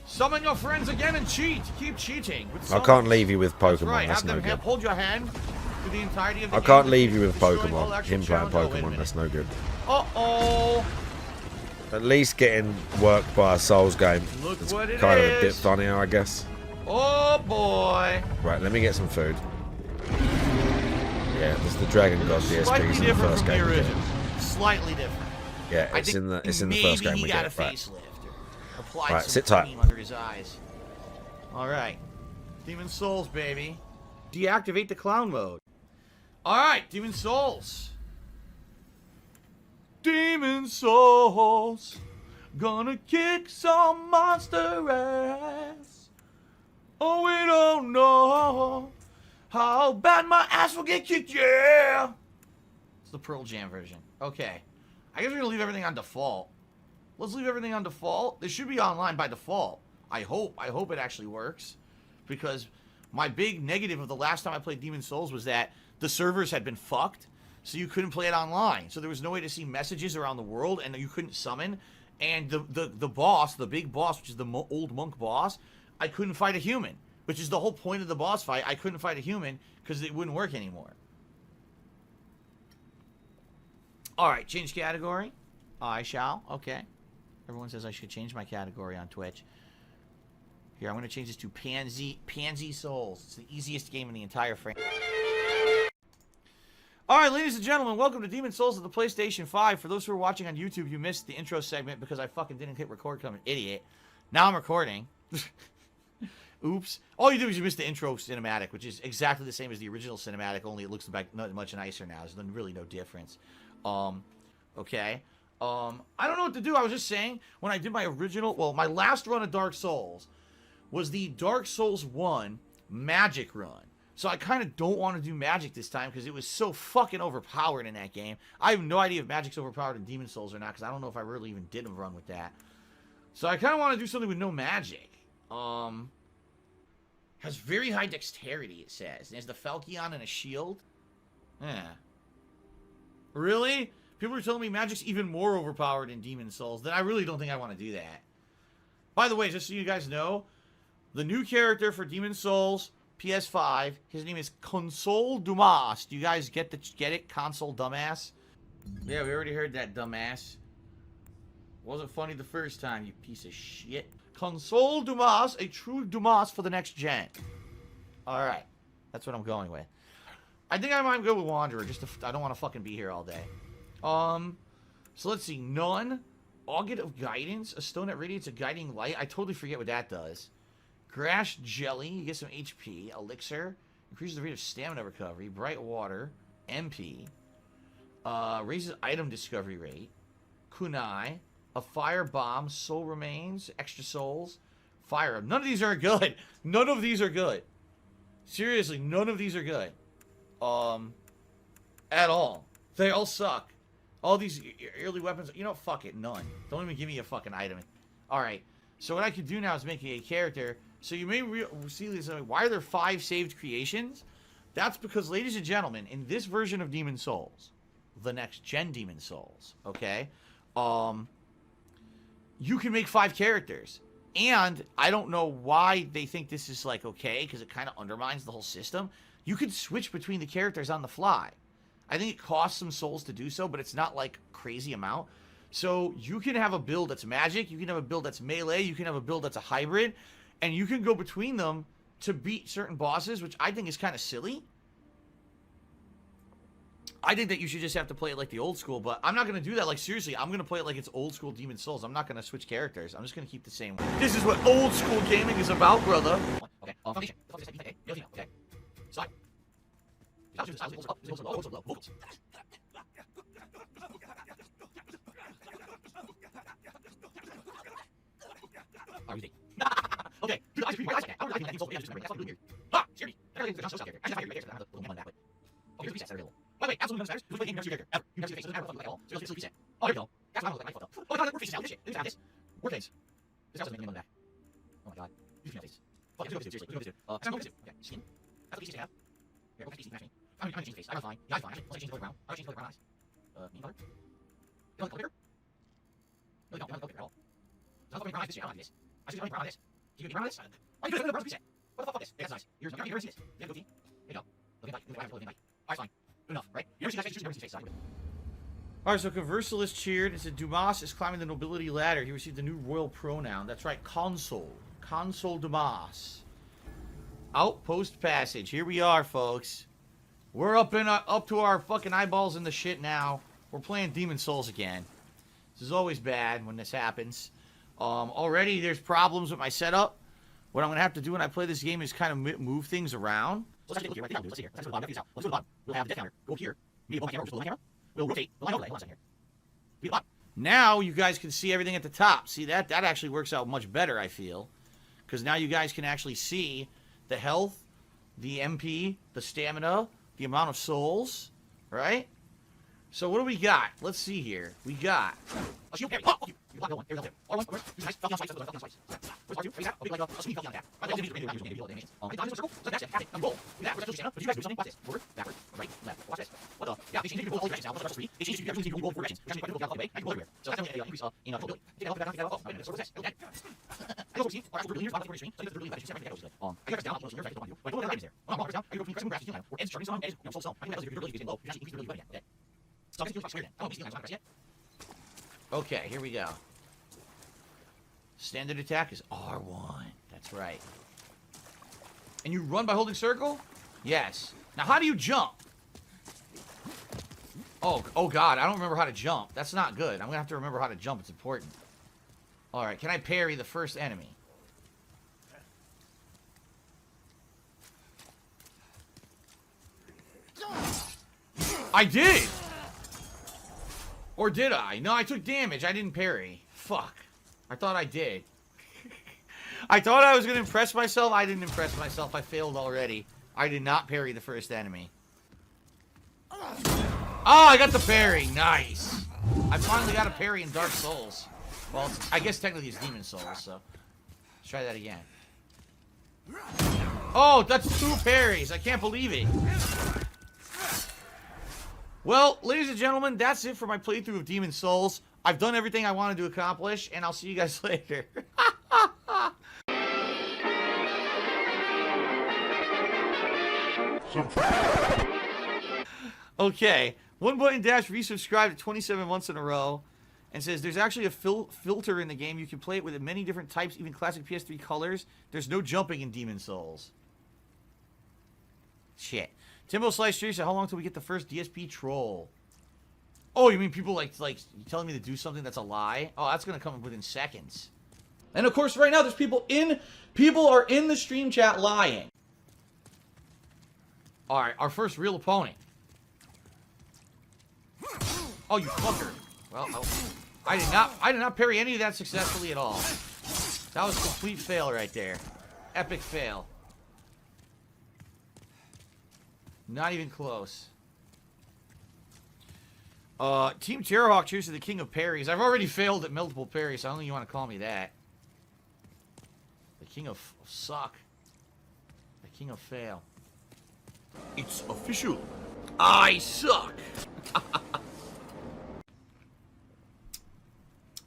S3: Summon your friends again and cheat. Keep cheating. With
S2: I
S3: summons.
S2: can't leave you with
S3: That's
S2: Pokemon.
S3: right.
S2: That's
S3: Have
S2: no
S3: them
S2: good.
S3: hold your hand through the entirety of the
S2: I
S3: game.
S2: can't leave you with
S3: Destroying all
S2: Pokemon.
S3: actual
S2: Him playing
S3: challenge. Oh, wait a
S2: Pokemon,
S3: minute.
S2: that's no good.
S3: Uh-oh.
S2: At least getting worked by a Souls game
S3: Look
S2: is
S3: what it
S2: kind of a bit
S3: is.
S2: funnier, I guess.
S3: Oh, boy.
S2: Right, let me get some food. Yeah, this is the Dragon God DSP
S3: Slightly
S2: in the
S3: different
S2: first
S3: from the
S2: game. we get.
S3: original. Slightly different.
S2: Yeah,
S3: I
S2: it's
S3: think
S2: in the first game
S3: maybe
S2: we
S3: he got
S2: get.
S3: a
S2: Right.
S3: facelift or applied
S2: Right,
S3: some
S2: sit tight.
S3: cream under his eyes. All right. Demon Souls, baby. Deactivate the clown mode. All right, Demon Souls. Demon Souls. Gonna kick some monster ass. Oh, we don't know how bad my ass will get kicked, yeah. It's the Pearl Jam version. Okay. I guess we're gonna leave everything on default. Let's leave everything on default. This should be online by default. I hope it actually works. Because my big negative of the last time I played Demon Souls was that the servers had been fucked. So you couldn't play it online. So there was no way to see messages around the world, and you couldn't summon. And the boss, the big boss, which is the old monk boss, I couldn't fight a human. Which is the whole point of the boss fight. I couldn't fight a human because it wouldn't work anymore. Alright, change category. I shall. Okay. Everyone says I should change my category on Twitch. Here, I'm going to change this to Pansy Souls. It's the easiest game in the entire frame.
S5: All right, ladies and gentlemen, welcome to Demon Souls of the PlayStation 5. For those who are watching on YouTube, you missed the intro segment because I fucking didn't hit record because I'm an idiot. Now I'm recording. Oops. All you do is you miss the intro cinematic, which is exactly the same as the original cinematic, only it looks much nicer now. There's really no difference. Okay. I don't know what to do. I was just saying, when I did my original, well, my last run of Dark Souls was the Dark Souls 1 Magic run. So I kind of don't want to do Magic this time because it was so fucking overpowered in that game. I have no idea if Magic's overpowered in Demon Souls or not because I don't know if I really even did a run with that. So I kind of want to do something with no magic. Has very high dexterity, it says. There's the Falchion and a shield. Yeah. Really? People are telling me Magic's even more overpowered in Demon Souls. Then I really don't think I want to do that. By the way, just so you guys know, the new character for Demon Souls PS5, his name is Console Dumas. Do you guys get it? Console Dumbass? Yeah, we already heard that, dumbass. Wasn't funny the first time, you piece of shit. Console Dumas, a true Dumas for the next gen. Alright. That's what I'm going with. I think I might go with Wanderer, I don't want to fucking be here all day. So let's see. None. Auget of Guidance. A stone that radiates a guiding light. I totally forget what that does. Grass Jelly. You get some HP. Elixir. Increases the rate of stamina recovery. Bright Water. MP. Raises item discovery rate. Kunai. A Fire Bomb. Soul Remains. Extra Souls. Fire. None of these are good. None of these are good. Seriously, none of these are good. At all. They all suck. All these early weapons, you know, fuck it, none. Don't even give me a fucking item. Alright, so what I could do now is make a character. So you may see this, why are there 5 saved creations? That's because, ladies and gentlemen, in this version of Demon Souls, the next gen Demon Souls, okay, you can make 5 characters. And I don't know why they think this is, like, okay, because it kind of undermines the whole system. You could switch between the characters on the fly. I think it costs some souls to do so, but it's not like crazy amount. So you can have a build that's magic, you can have a build that's melee, you can have a build that's a hybrid, and you can go between them to beat certain bosses, which I think is kind of silly. I think that you should just have to play it like the old school, but I'm not going to do that. Like, seriously, I'm going to play it like it's old school Demon Souls. I'm not going to switch characters. I'm just going to keep the same. This is what old school gaming is about, brother. Okay, foundation. Okay. Slide. Okay, dude, I just read my eyes. I don't really think so. Yeah, just remember. That's fucking weird. Ah, scare me. I don't think there's a character. I just have to read my character. I'm the one that way. Oh, here's the presets that are available. By the way, absolutely none matters. Who's playing game never see your character ever? You never see the face. It doesn't matter what the fuck you look like at all. So it's just a preset. Oh, here we go. That's what I look like. I fucked up. Oh my god, we're faces now. Look at this shit. Look at this. We're face. This house doesn't make me on the back. Oh my god. You feel face. Fuck, let's go this dude. Seriously, let's go this dude. That's not okay. Skin. That's what these things have. Here, go face. Match me. I'm gonna change the face. I got fine. Yeah, I'm fine. Actually, let's change the color brown. I'm gonna change the color brown eyes. Mean color. You want the color bigger? No, you don't. You want the color bigger at all. So I'm brown eyes this shit. I don't like this. I should be brown eyes. Can you get brown eyes? Oh, you could have brown preset. What the fuck is this? Yeah, that's nice. You're never see this. You have a goatee. There you go. Look at that. Look at that. Alright, fine. Good enough, right? You never see that face. You never see his face. Alright, so Conversalist cheered. It said Dumas is climbing the nobility ladder. He received a new royal pronoun. That's right, Consul. Consul Dumas. Outpost Passage. Here we are, folks. We're up to our fucking eyeballs in the shit now. We're playing Demon Souls again. This is always bad when this happens. Already there's problems with my setup. What I'm going to have to do when I play this game is kind of move things around. So let's actually look here, right? Let's see here. Let's go to the bottom. Let's go to the bottom. We'll have the death counter. Go here. Maybe above my camera. We'll just go to my camera. We'll rotate the line overlay. Hold on a second here. Be the bottom. Now you guys can see everything at the top. See, that actually works out much better, I feel. Because now you guys can actually see the health, the MP, the stamina, the amount of souls, right? So what do we got? Let's see here. We got a shield parry. Oh, you block no one. There we go. R1, use nice. Falchion slice. Falchion slice. Where's R2? Where's that? Maybe like a sweet Falchion attack. Right, use maybe heal animations. It dodges a circle. So that's it. Now roll. Do that. Where's that stamina? But you guys do something. Watch this. Forward, backward, right, left. Watch this. What the? Yeah, they changed it to roll all directions now. What's the rest of 3? They changed it to actually roll 4 directions. Which actually quite a way. I can go everywhere. So that's definitely an increase in mobility. Take that back. Oh, wait a minute. So what's this? Okay. I also see are actually really near the bottom of the screen. So it's really bad. You see everything that goes like I got down. I'm close. You're right. Like what items there? When I'm down, I go from pressing grass to healing. Or edge starting on edge. You know, soul. I think that's your ability is low. You actually increase the ability again. Okay. So I'm just scared. I don't know if yet. Okay, here we go. Standard attack is R1. That's right. And you run by holding circle? Yes. Now, how do you jump? Oh God, I don't remember how to jump. That's not good. I'm gonna have to remember how to jump. It's important. All right, can I parry the first enemy? I did! Or did I? No, I took damage. I didn't parry. Fuck. I thought I did. I thought I was going to impress myself. I didn't impress myself. I failed already. I did not parry the first enemy. Oh, I got the parry. Nice. I finally got a parry in Dark Souls. Well, I guess technically it's Demon Souls, so let's try that again. Oh, that's 2 parries. I can't believe it. Well, ladies and gentlemen, that's it for my playthrough of Demon Souls. I've done everything I wanted to accomplish, and I'll see you guys later. Okay, One Button Dash resubscribed to 27 months in a row and says there's actually a filter in the game. You can play it with many different types, even classic PS3 colors. There's no jumping in Demon Souls. Shit. Timbo Slice Tree said, how long till we get the first DSP troll? Oh, you mean people like telling me to do something that's a lie? Oh, that's gonna come within seconds. And of course, right now there's people are in the stream chat lying. All right, our first real opponent. Oh, you fucker. Well, I did not parry any of that successfully at all. That was a complete fail right there. Epic fail. Not even close. Team Terrorhawk cheers to the king of parries. I've already failed at multiple parries, so I don't think you want to call me that. The king of suck. The king of fail. It's official. I suck.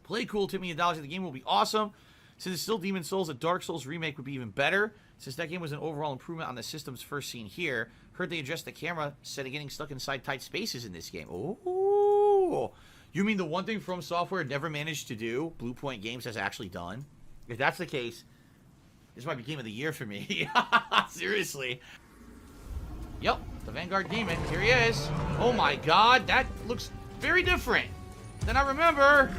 S5: Play cool, tip me $1. The game will be awesome. Since it's still Demon Souls, a Dark Souls remake would be even better. Since that game was an overall improvement on the system's first seen here. Heard they addressed the camera instead of getting stuck inside tight spaces in this game. Ooh. You mean the one thing From Software never managed to do, Blue Point Games has actually done? If that's the case, this might be Game of the Year for me. Seriously. Yep, the Vanguard Demon. Here he is. Oh my god, that looks very different than I remember.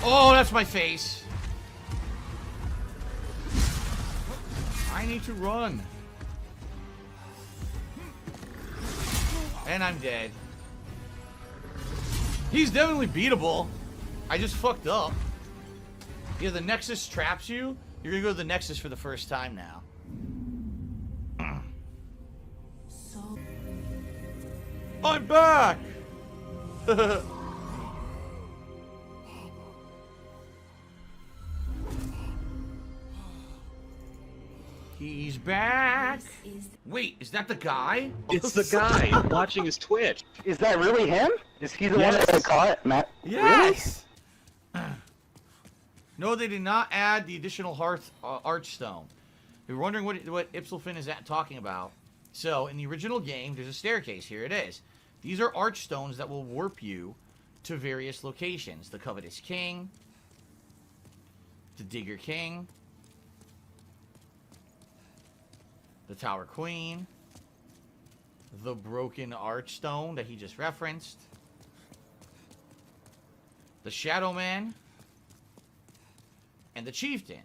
S5: Oh, that's my face. I need to run. And I'm dead. He's definitely beatable. I just fucked up. Yeah, the Nexus traps you. You're gonna go to the Nexus for the first time now. I'm back! He's back. Wait, is that the guy?
S9: It's the guy. I'm watching his Twitch.
S12: Is that really him? Is he the one that caught Matt?
S5: Yes. Really? No, they did not add the additional archstone. You're wondering what Ipsilfin is talking about. So, in the original game, there's a staircase. Here it is. These are archstones that will warp you to various locations. The Covetous King, the Digger King, the Tower Queen, the Broken Archstone that he just referenced, the Shadow Man, and the Chieftain.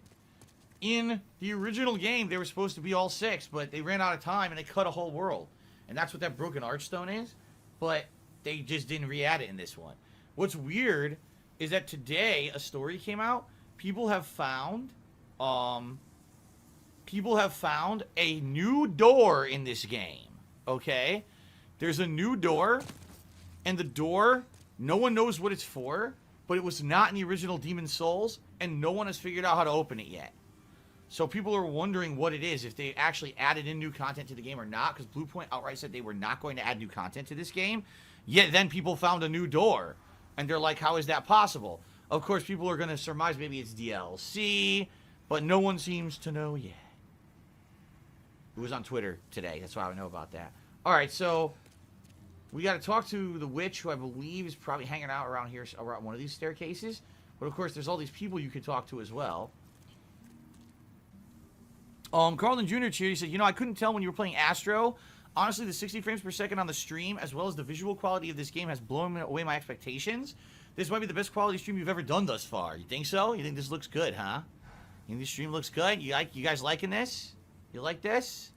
S5: In the original game, they were supposed to be all 6, but they ran out of time and they cut a whole world. And that's what that Broken Archstone is, but they just didn't re-add it in this one. What's weird is that today a story came out. People have found a new door in this game, okay? There's a new door, and the door, no one knows what it's for, but it was not in the original Demon Souls, and no one has figured out how to open it yet. So people are wondering what it is, if they actually added in new content to the game or not, because Bluepoint outright said they were not going to add new content to this game, yet then people found a new door, and they're like, how is that possible? Of course, people are going to surmise maybe it's DLC, but no one seems to know yet. It was on Twitter today. That's why I know about that. All right, so we got to talk to the witch, who I believe is probably hanging out around here, around one of these staircases. But of course, there's all these people you can talk to as well. Carlton Jr. here, he said, you know, I couldn't tell when you were playing Astro. Honestly, the 60 frames per second on the stream, as well as the visual quality of this game, has blown away my expectations. This might be the best quality stream you've ever done thus far. You think so? You think this looks good, huh? You think this stream looks good? You guys liking this? You like this?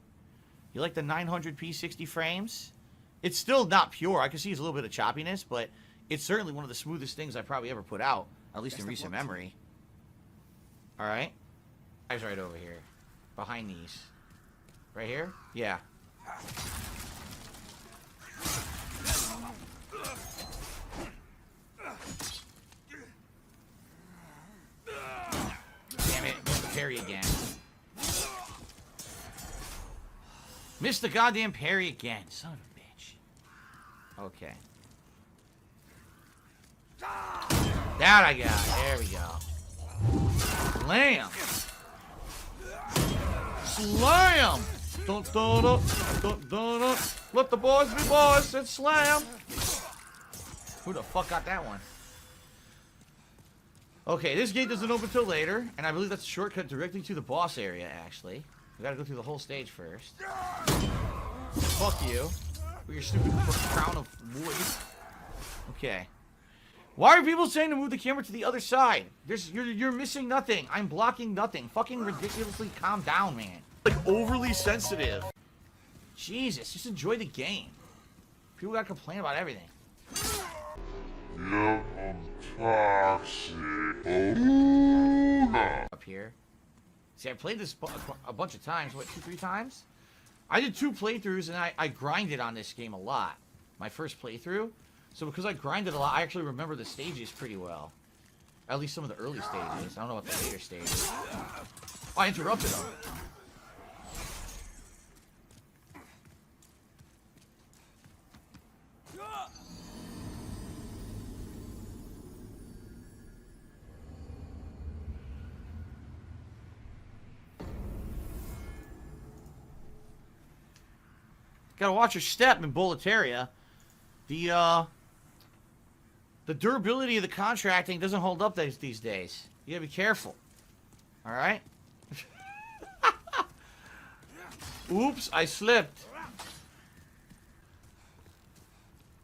S5: You like the 900p 60 frames? It's still not pure. I can see it's a little bit of choppiness, but it's certainly one of the smoothest things I've probably ever put out, at least in recent memory. All right. Guy's right over here. Behind these. Right here? Yeah. Damn it. Parry again. Missed the goddamn parry again. Son of a bitch. Okay. That I got. There we go. Slam. Slam. Dun, dun, dun, dun, dun, dun. Let the boys be boys and slam. Who the fuck got that one? Okay, this gate doesn't open till later, and I believe that's a shortcut directly to the boss area, actually. We gotta go through the whole stage first. Fuck you. With your stupid crown of wood. Okay. Why are people saying to move the camera to the other side? You're missing nothing. I'm blocking nothing. Fucking ridiculously calm down, man. Like, overly sensitive. Jesus, just enjoy the game. People gotta complain about everything. Up here. See, I played this a bunch of times. What, 2-3 times? I did 2 playthroughs, and I grinded on this game a lot. My first playthrough. So because I grinded a lot, I actually remember the stages pretty well. At least some of the early stages. I don't know about the later stages. Oh, I interrupted them. Gotta watch your step in Boletaria. The durability of the contracting doesn't hold up these days. You gotta be careful. Alright? Oops, I slipped.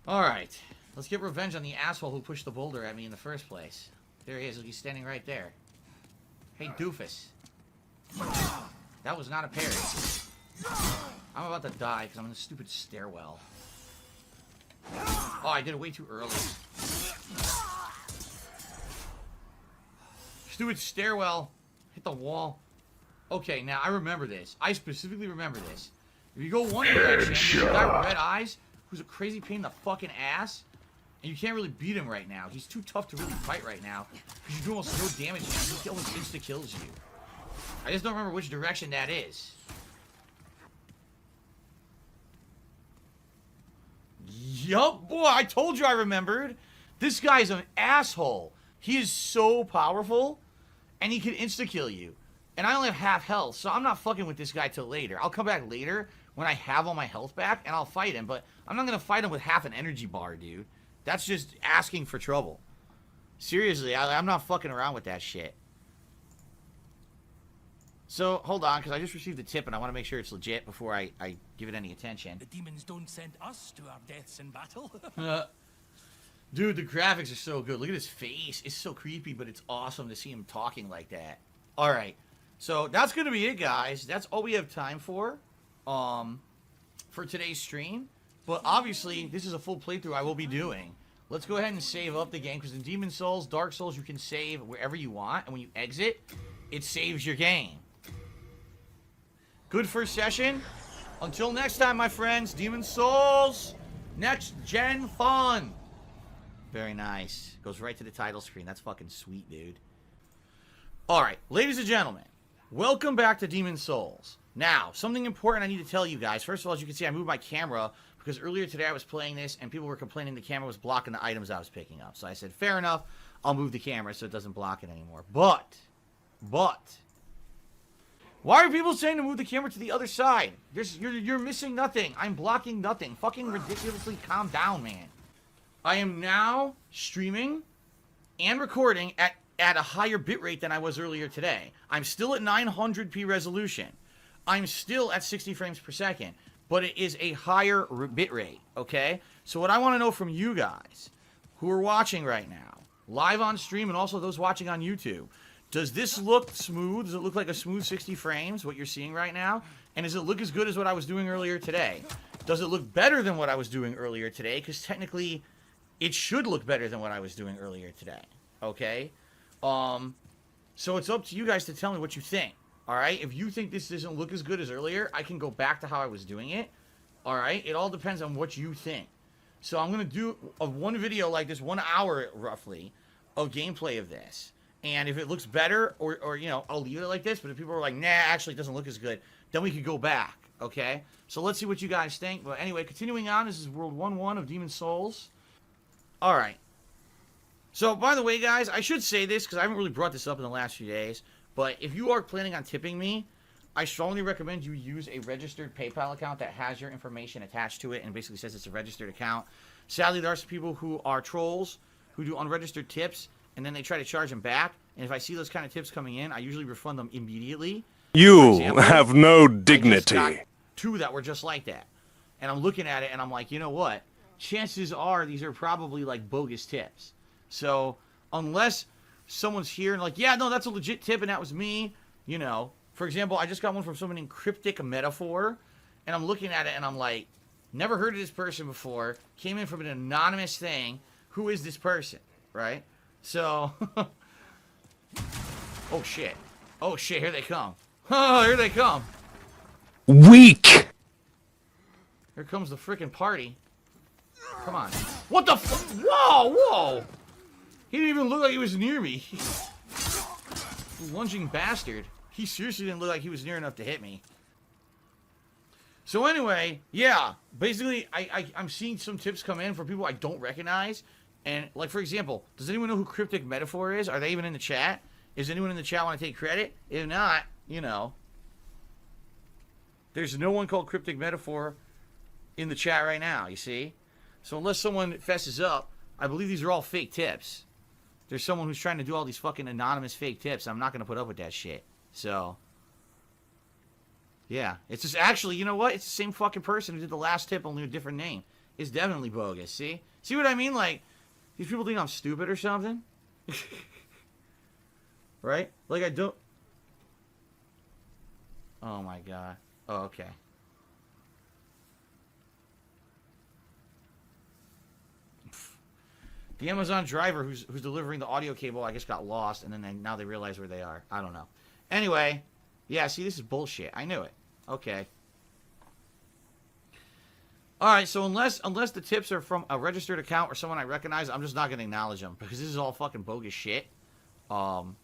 S5: Alright. Let's get revenge on the asshole who pushed the boulder at me in the first place. There he is. He's standing right there. Hey, doofus. That was not a parry. I'm about to die because I'm in the stupid stairwell. Oh, I did it way too early. Stupid stairwell. Hit the wall. Okay, now I remember this. I specifically remember this. If you go one direction, there's a guy with red eyes who's a crazy pain in the fucking ass, and you can't really beat him right now. He's too tough to really fight right now because you do almost no damage to him. He almost insta-kills you. I just don't remember which direction that is. Yup, boy, I told you I remembered. This guy's an asshole. He is so powerful, and he can insta-kill you. And I only have half health, so I'm not fucking with this guy till later. I'll come back later when I have all my health back, and I'll fight him. But I'm not going to fight him with half an energy bar, dude. That's just asking for trouble. Seriously, I'm not fucking around with that shit. So, hold on, because I just received a tip, and I want to make sure it's legit before I give it any attention.
S14: The demons don't send us to our deaths in battle.
S5: Dude, the graphics are so good. Look at his face. It's so creepy, but it's awesome to see him talking like that. All right. So, that's going to be it, guys. That's all we have time for today's stream. But, obviously, this is a full playthrough I will be doing. Let's go ahead and save up the game, because in Demon Souls, Dark Souls, you can save wherever you want. And when you exit, it saves your game. Good first session. Until next time, my friends. Demon Souls. Next gen fun. Very nice. Goes right to the title screen. That's fucking sweet, dude. Alright, ladies and gentlemen. Welcome back to Demon Souls. Now, something important I need to tell you guys. First of all, as you can see, I moved my camera because earlier today I was playing this and people were complaining the camera was blocking the items I was picking up. So I said, fair enough.
S3: I'll move the camera so it doesn't block it anymore. But, why are people saying to move the camera to the other side? You're missing nothing. I'm blocking nothing. Fucking ridiculously calm down, man. I am now streaming and recording at a higher bitrate than I was earlier today. I'm still at 900p resolution. I'm still at 60 frames per second, but it is a higher bitrate, okay? So what I want to know from you guys who are watching right now, live on stream and also those watching on YouTube, does this look smooth? Does it look like a smooth 60 frames, what you're seeing right now? And does it look as good as what I was doing earlier today? Does it look better than what I was doing earlier today? Because technically, it should look better than what I was doing earlier today, okay? So it's up to you guys to tell me what you think, all right? If you think this doesn't look as good as earlier, I can go back to how I was doing it, all right? It all depends on what you think. So I'm going to do one video like this, 1 hour roughly, of gameplay of this. And if it looks better, or you know, I'll leave it like this, but if people are like, nah, actually it doesn't look as good, then we could go back, okay? So let's see what you guys think. But anyway, continuing on, this is World 1-1 of Demon Souls. All right. So, by the way, guys, I should say this because I haven't really brought this up in the last few days, but if you are planning on tipping me, I strongly recommend you use a registered PayPal account that has your information attached to it and basically says it's a registered account. Sadly, there are some people who are trolls who do unregistered tips, and then they try to charge them back, and if I see those kind of tips coming in, I usually refund them immediately.
S8: You have no dignity.
S3: I just got 2 that were just like that. And I'm looking at it, and I'm like, you know what? Chances are these are probably, like, bogus tips. So, unless someone's here and like, yeah, no, that's a legit tip and that was me, you know. For example, I just got one from someone named Cryptic Metaphor, and I'm looking at it and I'm like, never heard of this person before, came in from an anonymous thing, who is this person, right? So, oh shit, here they come. Oh, here they come.
S8: Weak.
S3: Here comes the frickin' party. Come on. What the whoa! He didn't even look like he was near me. Lunging bastard. He seriously didn't look like he was near enough to hit me. So anyway, yeah. Basically, I'm seeing some tips come in for people I don't recognize. And, like, for example, does anyone know who Cryptic Metaphor is? Are they even in the chat? Is anyone in the chat want to take credit? If not, you know. There's no one called Cryptic Metaphor in the chat right now, you see? So unless someone fesses up, I believe these are all fake tips. There's someone who's trying to do all these fucking anonymous fake tips. I'm not going to put up with that shit. So, yeah. It's just actually, you know what? It's the same fucking person who did the last tip, only a different name. It's definitely bogus, see? See what I mean? Like, these people think I'm stupid or something? Right? Like, I don't... Oh, my God. Oh, okay. The Amazon driver who's delivering the audio cable, I guess, got lost, and then now they realize where they are. I don't know. Anyway, yeah, see, this is bullshit. I knew it. Okay. All right, so unless the tips are from a registered account or someone I recognize, I'm just not going to acknowledge them because this is all fucking bogus shit. It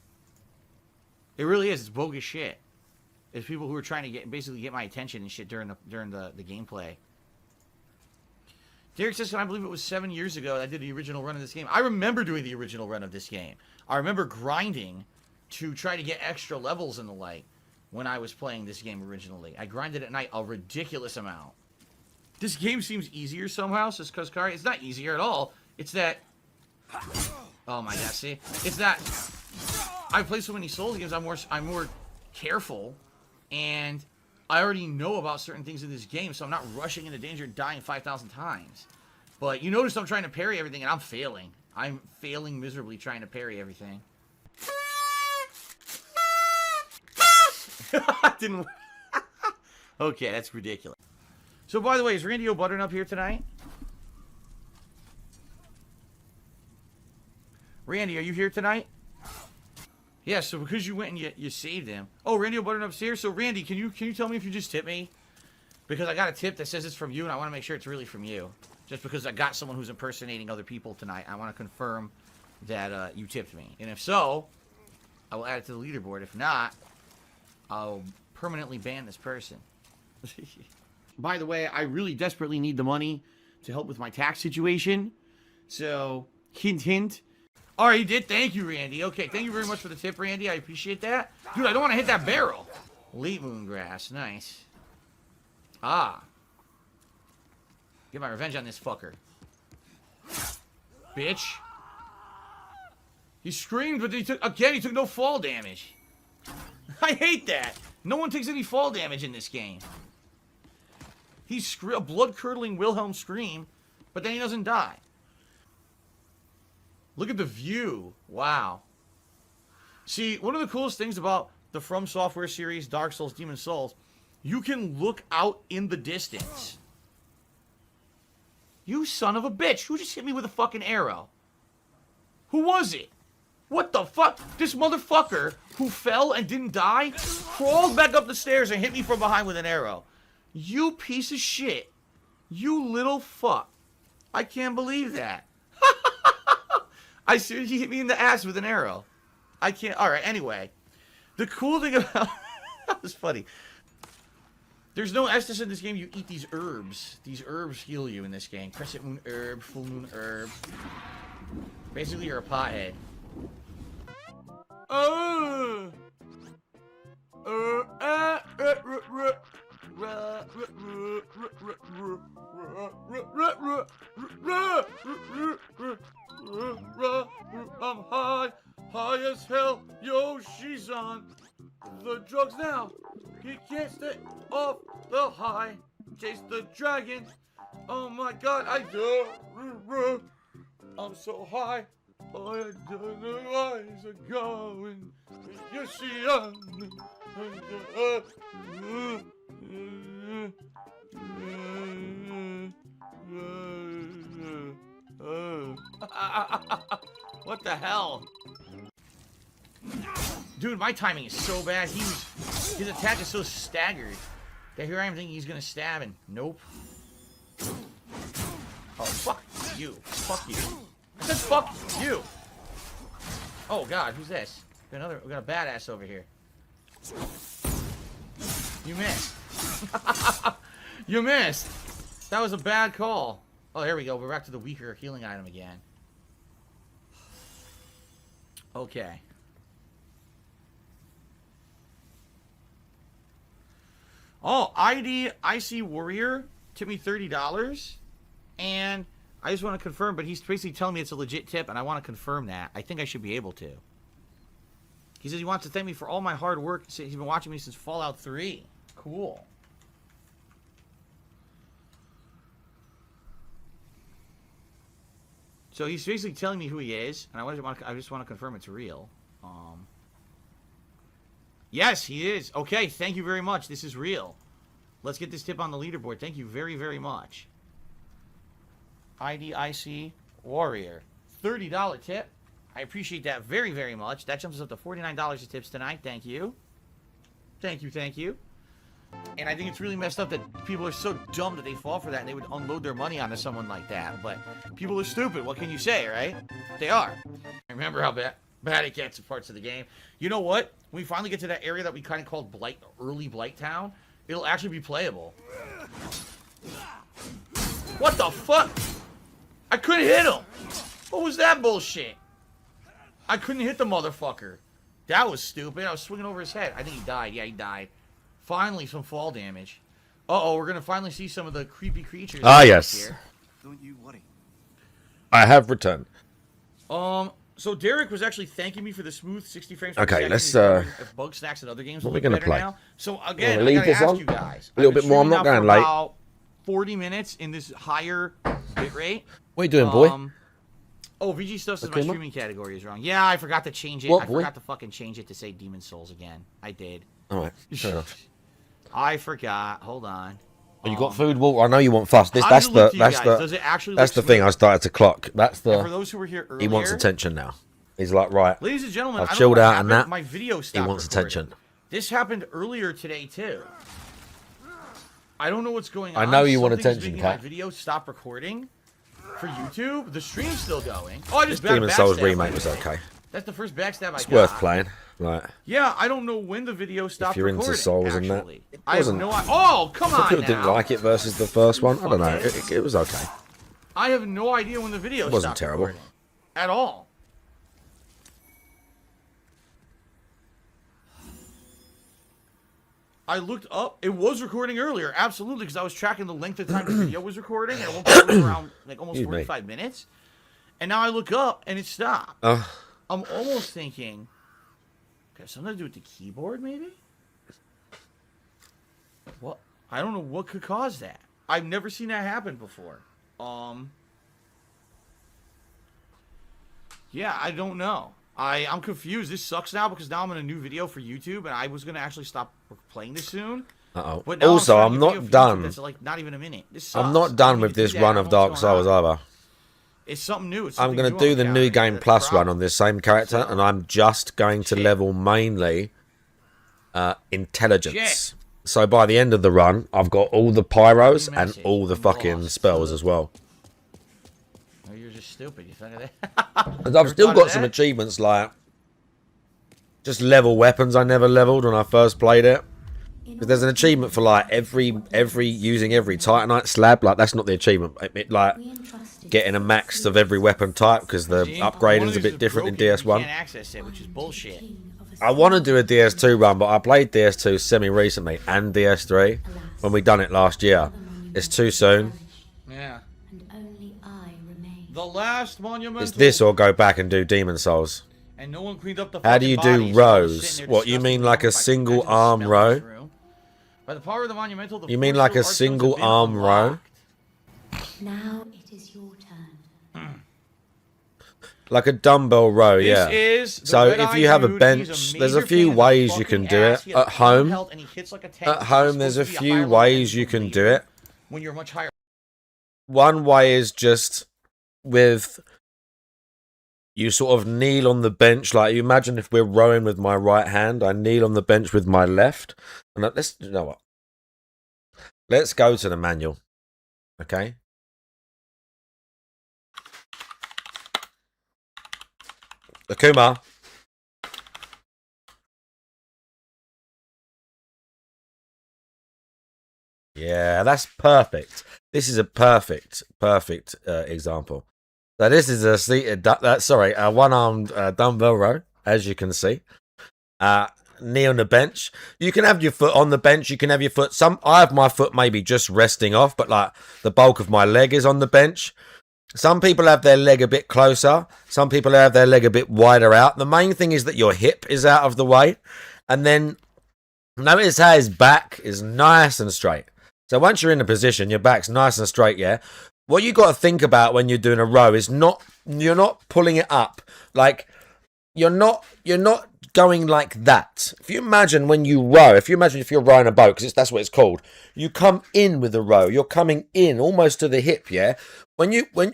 S3: really is. It's bogus shit. It's people who are trying to basically get my attention and shit during the gameplay. Derek says, I believe it was 7 years ago that I did the original run of this game. I remember doing the original run of this game. I remember grinding to try to get extra levels and the like when I was playing this game originally. I grinded at night a ridiculous amount. This game seems easier somehow, says Kuzkari. It's not easier at all. It's that... Oh my god, see? It's that... I've played so many Souls games, I'm more careful, and... I already know about certain things in this game, so I'm not rushing into danger and dying 5,000 times. But you notice I'm trying to parry everything, and I'm failing. I'm failing miserably trying to parry everything. Didn't... Okay, that's ridiculous. So, by the way, is Randy O'Butternut here tonight? Randy, are you here tonight? Yeah, so because you went and you saved him. Oh, Randy O'Butternup's here. So, Randy, can you tell me if you just tipped me? Because I got a tip that says it's from you, and I want to make sure it's really from you. Just because I got someone who's impersonating other people tonight, I want to confirm that you tipped me. And if so, I will add it to the leaderboard. If not, I'll permanently ban this person. By the way, I really desperately need the money to help with my tax situation. So, hint, hint.
S5: All right, he did. Thank you, Randy. Okay, thank you very much for the tip, Randy. I appreciate that. Dude, I don't want to hit that barrel. Late moon grass. Nice. Ah. Get my revenge on this fucker. Bitch. He screamed, but he took no fall damage. I hate that. No one takes any fall damage in this game. He's a blood-curdling Wilhelm scream, but then he doesn't die. Look at the view. Wow. See, one of the coolest things about the From Software series, Dark Souls, Demon Souls, you can look out in the distance. You son of a bitch. Who just hit me with a fucking arrow? Who was it? What the fuck? This motherfucker who fell and didn't die crawled back up the stairs and hit me from behind with an arrow. You piece of shit. You little fuck. I can't believe that. I seriously hit me in the ass with an arrow. I can't. All right, anyway. The cool thing about... that was funny. There's no Estus in this game. You eat these herbs. These herbs heal you in this game. Crescent moon herb, full moon herb. Basically, you're a pothead. I'm high as hell. Yo, she's on the drugs now. He can't stay off the high. Chase the dragon. Oh my god, I do. I'm so high. I don't know why it's going. You see, what the hell? Dude, my timing is so bad. His attack is so staggered that here I am thinking he's gonna stab and nope. Oh, fuck you. Fuck you. I said fuck you. Oh god, who's this? We got a badass over here. You missed. You missed. That was a bad call. Oh, there we go. We're back to the weaker healing item again. Okay. Oh, IC Warrior tipped me $30. And I just want to confirm, but he's basically telling me it's a legit tip, and I want to confirm that. I think I should be able to. He says he wants to thank me for all my hard work. He's been watching me since Fallout 3. Cool. So he's basically telling me who he is, and I just want to confirm it's real. Yes, he is. Okay, thank you very much. This is real. Let's get this tip on the leaderboard. Thank you very, very much. IDIC Warrior. $30 tip. I appreciate that very, very much. That jumps us up to $49 of tips tonight. Thank you. Thank you, thank you. And I think it's really messed up that people are so dumb that they fall for that and they would unload their money onto someone like that. But people are stupid. What can you say, right? They are. I remember how bad it gets in parts of the game. You know what? When we finally get to that area that we kind of called early Blight Town, it'll actually be playable. What the fuck? I couldn't hit him. What was that bullshit? I couldn't hit the motherfucker. That was stupid. I was swinging over his head. I think he died. Yeah, he died. Finally, some fall damage. Uh-oh, we're going to finally see some of the creepy creatures.
S2: Ah, yes.
S5: Here.
S9: Don't you worry.
S2: I have returned.
S5: So Derek was actually thanking me for the smooth 60 frames per
S2: Okay,
S5: second.
S2: let's,
S5: If bug snacks and other games
S2: what
S5: will
S2: are we
S5: look
S2: gonna
S5: better
S2: play?
S5: now. So again,
S2: leave
S5: I gotta
S2: this
S5: ask
S2: on?
S5: you guys.
S2: A little
S5: I've been
S2: bit more, I'm not
S5: streaming
S2: going
S5: now for
S2: late.
S5: about 40 minutes in this higher bit rate.
S2: What are you doing, boy?
S5: Oh, VG Stuff says
S2: Okay,
S5: my
S2: Ma?
S5: streaming category is wrong. Yeah, I forgot to change it.
S2: What,
S5: I
S2: boy?
S5: forgot to fucking change it to say Demon Souls again. I did.
S2: Alright, fair enough.
S5: I forgot. Hold on.
S2: Oh, you got food, water. I know you want fast.
S5: How does it look to you guys? Does it actually
S2: that's
S5: look
S2: the thing.
S5: smooth?
S2: I started to clock. That's the.
S5: And for those who were here
S2: He wants
S5: earlier-
S2: attention now. He's like, right.
S5: Ladies and gentlemen,
S2: I've
S5: I don't
S2: chilled
S5: know what
S2: out and
S5: happened.
S2: that.
S5: My video
S2: He
S5: stopped
S2: wants
S5: recording.
S2: attention.
S5: This happened earlier today too. I don't know what's going on.
S2: I know you want
S5: Something's
S2: attention,
S5: making my
S2: Kat.
S5: video stop recording for YouTube. The stream's still going. Oh, I
S2: This
S5: just got a
S2: Demon Souls
S5: backstab,
S2: remake
S5: by
S2: was
S5: the way.
S2: okay.
S5: That's the first backstab I
S2: It's
S5: got.
S2: worth playing. Right.
S5: Yeah, I don't know when the video stopped
S2: If you're
S5: recording.
S2: into Souls and that.
S5: actually.
S2: It
S5: I have
S2: wasn't.
S5: no Oh, come
S2: Some
S5: on
S2: people
S5: now.
S2: didn't like it versus the first one. I don't know. It was okay.
S5: I have no idea when the video
S2: It wasn't
S5: stopped
S2: terrible.
S5: recording. At all.
S3: I looked up. It was recording earlier, absolutely, because I was tracking the length of time the video was recording, and at one point it was around like almost 45 minutes. And now I look up, and it stopped. I'm almost thinking, okay, something to do with the keyboard, maybe? What? I don't know what could cause that. I've never seen that happen before. Yeah, I don't know. I'm confused. This sucks now because now I'm in a new video for YouTube, and I was gonna actually stop playing this soon. But now
S2: Also, I'm not done.
S3: That's like not even a minute. This sucks.
S2: I'm not done with this run of Dark Souls either.
S3: It's something new. It's
S2: I'm going to do the New Game Plus run on this same character, and I'm just going to level mainly intelligence. So by the end of the run, I've got all the pyros and all the fucking spells as well.
S3: Oh, you're just stupid. You think of that?
S2: And I've still got some achievements like just level weapons I never leveled when I first played it. Because there's an achievement for like every using every Titanite slab. Like that's not the achievement. Like getting a max of every weapon type because the upgrading is a bit different in DS1.
S3: You can't access it, which is bullshit.
S2: I want to do a DS2 run, but I played DS2 semi-recently and DS3 when we done it last year. It's too soon.
S3: Yeah. The last monumental.
S2: It's this or go back and do Demon Souls.
S3: And no one cleaned up the
S2: How do you do rows? What, you mean like a single arm row?
S3: By the power of the monumental, the
S2: you mean like a single arm row?
S19: Now it is your turn.
S2: Like a dumbbell row, yeah. So if you have a
S3: dude.
S2: bench, there's a few ways you can do it. At home, there's a few ways you can do it.
S3: When you're much higher.
S2: One way is just with you sort of kneel on the bench. Like you imagine if we're rowing with my right hand, I kneel on the bench with my left. And let's, you know what? Let's go to the manual. Okay. Akuma. Yeah, that's perfect. This is a perfect example. So this is a seated, a one-armed dumbbell row, as you can see. Knee on the bench. You can have your foot on the bench. You can have your foot. I have my foot maybe just resting off, but like the bulk of my leg is on the bench. Some people have their leg a bit closer. Some people have their leg a bit wider out. The main thing is that your hip is out of the way. And then notice how his back is nice and straight. So once you're in a position, your back's nice and straight, yeah? What you got to think about when you're doing a row is you're not pulling it up. Like, you're not going like that. If you imagine when you row, if you're rowing a boat, because that's what it's called, you come in with a row. You're coming in almost to the hip, yeah? When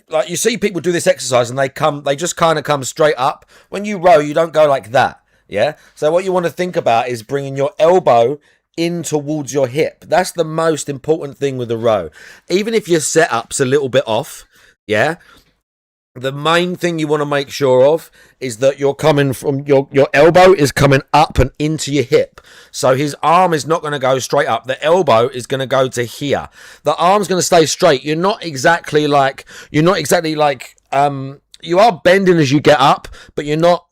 S2: like you see people do this exercise and they just kind of come straight up. When you row, you don't go like that, yeah? So what you want to think about is bringing your elbow in towards your hip. That's the most important thing with a row. Even if your setup's a little bit off, yeah? The main thing you want to make sure of is that you're coming from your elbow is coming up and into your hip. So his arm is not going to go straight up. The elbow is going to go to here. The arm's going to stay straight. You're not exactly like you are bending as you get up, but you're not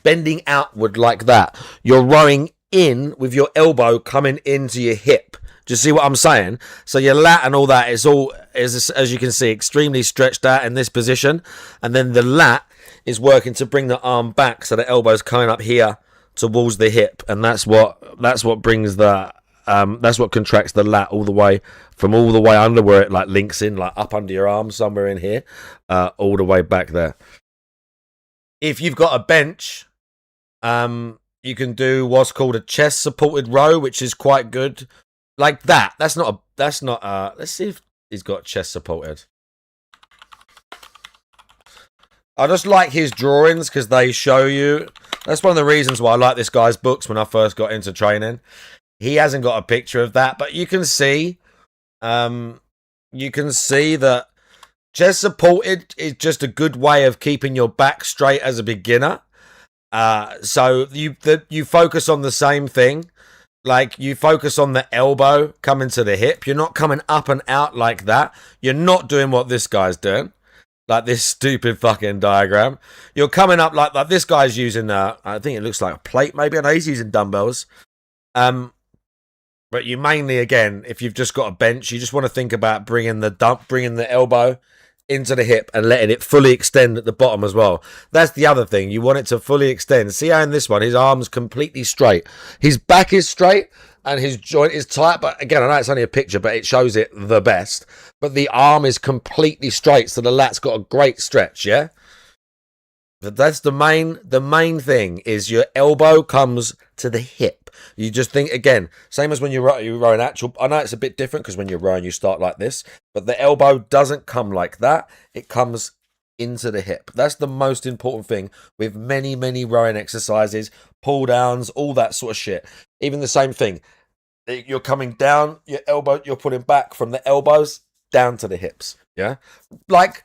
S2: bending outward like that. You're rowing in with your elbow coming into your hip. Do you see what I'm saying? So your lat and all that is all, as you can see, extremely stretched out in this position. And then the lat is working to bring the arm back so the elbow's coming up here towards the hip. And that's what brings the, that's what contracts the lat all the way from all the way under where it like links in, like up under your arm somewhere in here, all the way back there. If you've got a bench, you can do what's called a chest supported row, which is quite good. Like that. Let's see if he's got chest supported. I just like his drawings because they show you. That's one of the reasons why I like this guy's books when I first got into training. He hasn't got a picture of that, but you can see that chest supported is just a good way of keeping your back straight as a beginner. So you focus on the same thing. Like, you focus on the elbow coming to the hip. You're not coming up and out like that. You're not doing what this guy's doing. Like this stupid fucking diagram. You're coming up like this guy's using, I think it looks like a plate maybe. I know he's using dumbbells. But you mainly, again, if you've just got a bench, you just want to think about bringing the elbow into the hip and letting it fully extend at the bottom as well. That's the other thing. You want it to fully extend. See how in this one, his arm's completely straight. His back is straight and his joint is tight. But again, I know it's only a picture, but it shows it the best. But the arm is completely straight, so the lat's got a great stretch, yeah? But that's the main thing is your elbow comes to the hip. You just think, again, same as when you're rowing actual. I know it's a bit different because when you're rowing, you start like this, but the elbow doesn't come like that. It comes into the hip. That's the most important thing with many, many rowing exercises, pull downs, all that sort of shit. Even the same thing. You're coming down, your elbow, you're pulling back from the elbows down to the hips. Yeah. Like,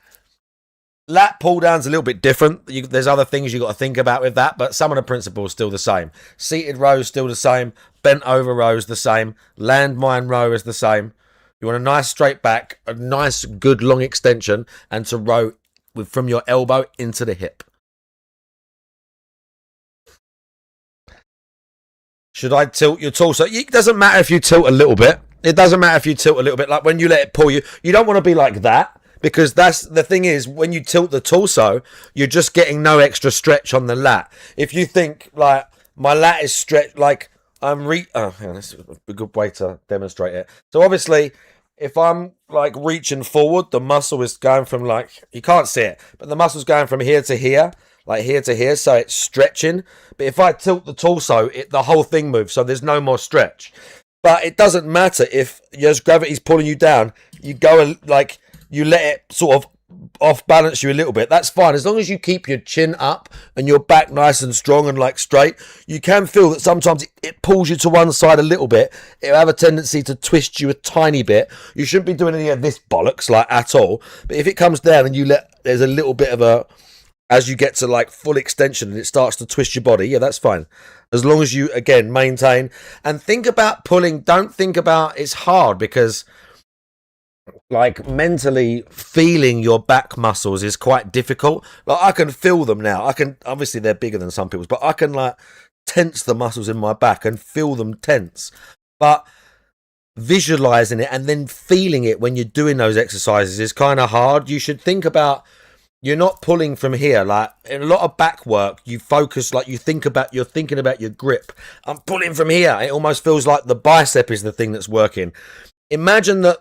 S2: lat pull down's a little bit different. There's other things you got to think about with that, but some of the principles still the same. Seated rows still the same. Bent over rows the same. Landmine row is the same. You want a nice straight back, a nice good long extension, and to row from your elbow into the hip. Should I tilt your torso? It doesn't matter if you tilt a little bit. It doesn't matter if you tilt a little bit. Like when you let it pull you, you don't want to be like that. Because that's the thing is, when you tilt the torso, you're just getting no extra stretch on the lat. If you think, like, my lat is stretched, like, hang on, this is a good way to demonstrate it. So, obviously, if I'm, like, reaching forward, the muscle is going from, like, you can't see it, but the muscle's going from here to here, like here to here, so it's stretching. But if I tilt the torso, the whole thing moves, so there's no more stretch. But it doesn't matter if gravity's pulling you down, you go, like, you let it sort of off balance you a little bit. That's fine. As long as you keep your chin up and your back nice and strong and like straight, you can feel that sometimes it pulls you to one side a little bit. It'll have a tendency to twist you a tiny bit. You shouldn't be doing any of this bollocks like at all. But if it comes down and there's a little bit of a, as you get to like full extension and it starts to twist your body, yeah, that's fine. As long as you, again, maintain and think about pulling. Don't think about it's hard because, like, mentally feeling your back muscles is quite difficult. Like, I can feel them now. Obviously they're bigger than some people's, but I can like tense the muscles in my back and feel them tense. But visualizing it and then feeling it when you're doing those exercises is kind of hard. You should think about, you're not pulling from here. Like in a lot of back work, you focus, like you're thinking about your grip. I'm pulling from here. It almost feels like the bicep is the thing that's working. Imagine that.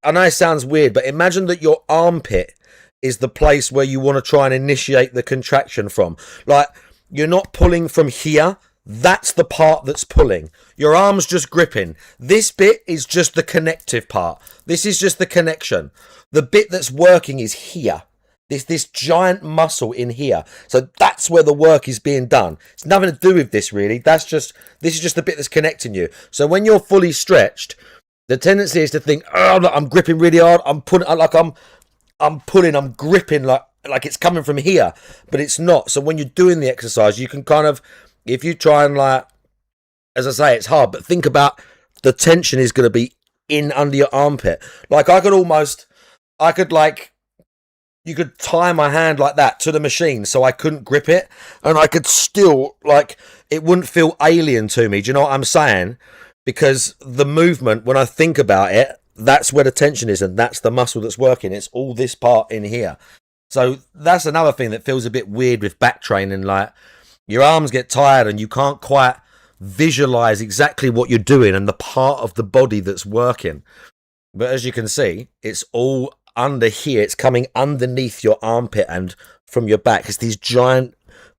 S2: I know it sounds weird, but imagine that your armpit is the place where you want to try and initiate the contraction from. Like, you're not pulling from here. That's the part that's pulling. Your arm's just gripping. This bit is just the connective part. This is just the connection. The bit that's working is here. This giant muscle in here. So that's where the work is being done. It's nothing to do with this, really. This is just the bit that's connecting you. So when you're fully stretched, the tendency is to think, oh, look, I'm gripping really hard. I'm pulling, I'm gripping like it's coming from here, but it's not. So when you're doing the exercise, you can kind of, if you try and like, as I say, it's hard, but think about the tension is going to be in under your armpit. Like you could tie my hand like that to the machine so I couldn't grip it, and I could still, like, it wouldn't feel alien to me. Do you know what I'm saying? Because the movement, when I think about it, that's where the tension is, and that's the muscle that's working. It's all this part in here. So that's another thing that feels a bit weird with back training. Like, your arms get tired and you can't quite visualize exactly what you're doing and the part of the body that's working. But as you can see, it's all under here. It's coming underneath your armpit and from your back. It's these giant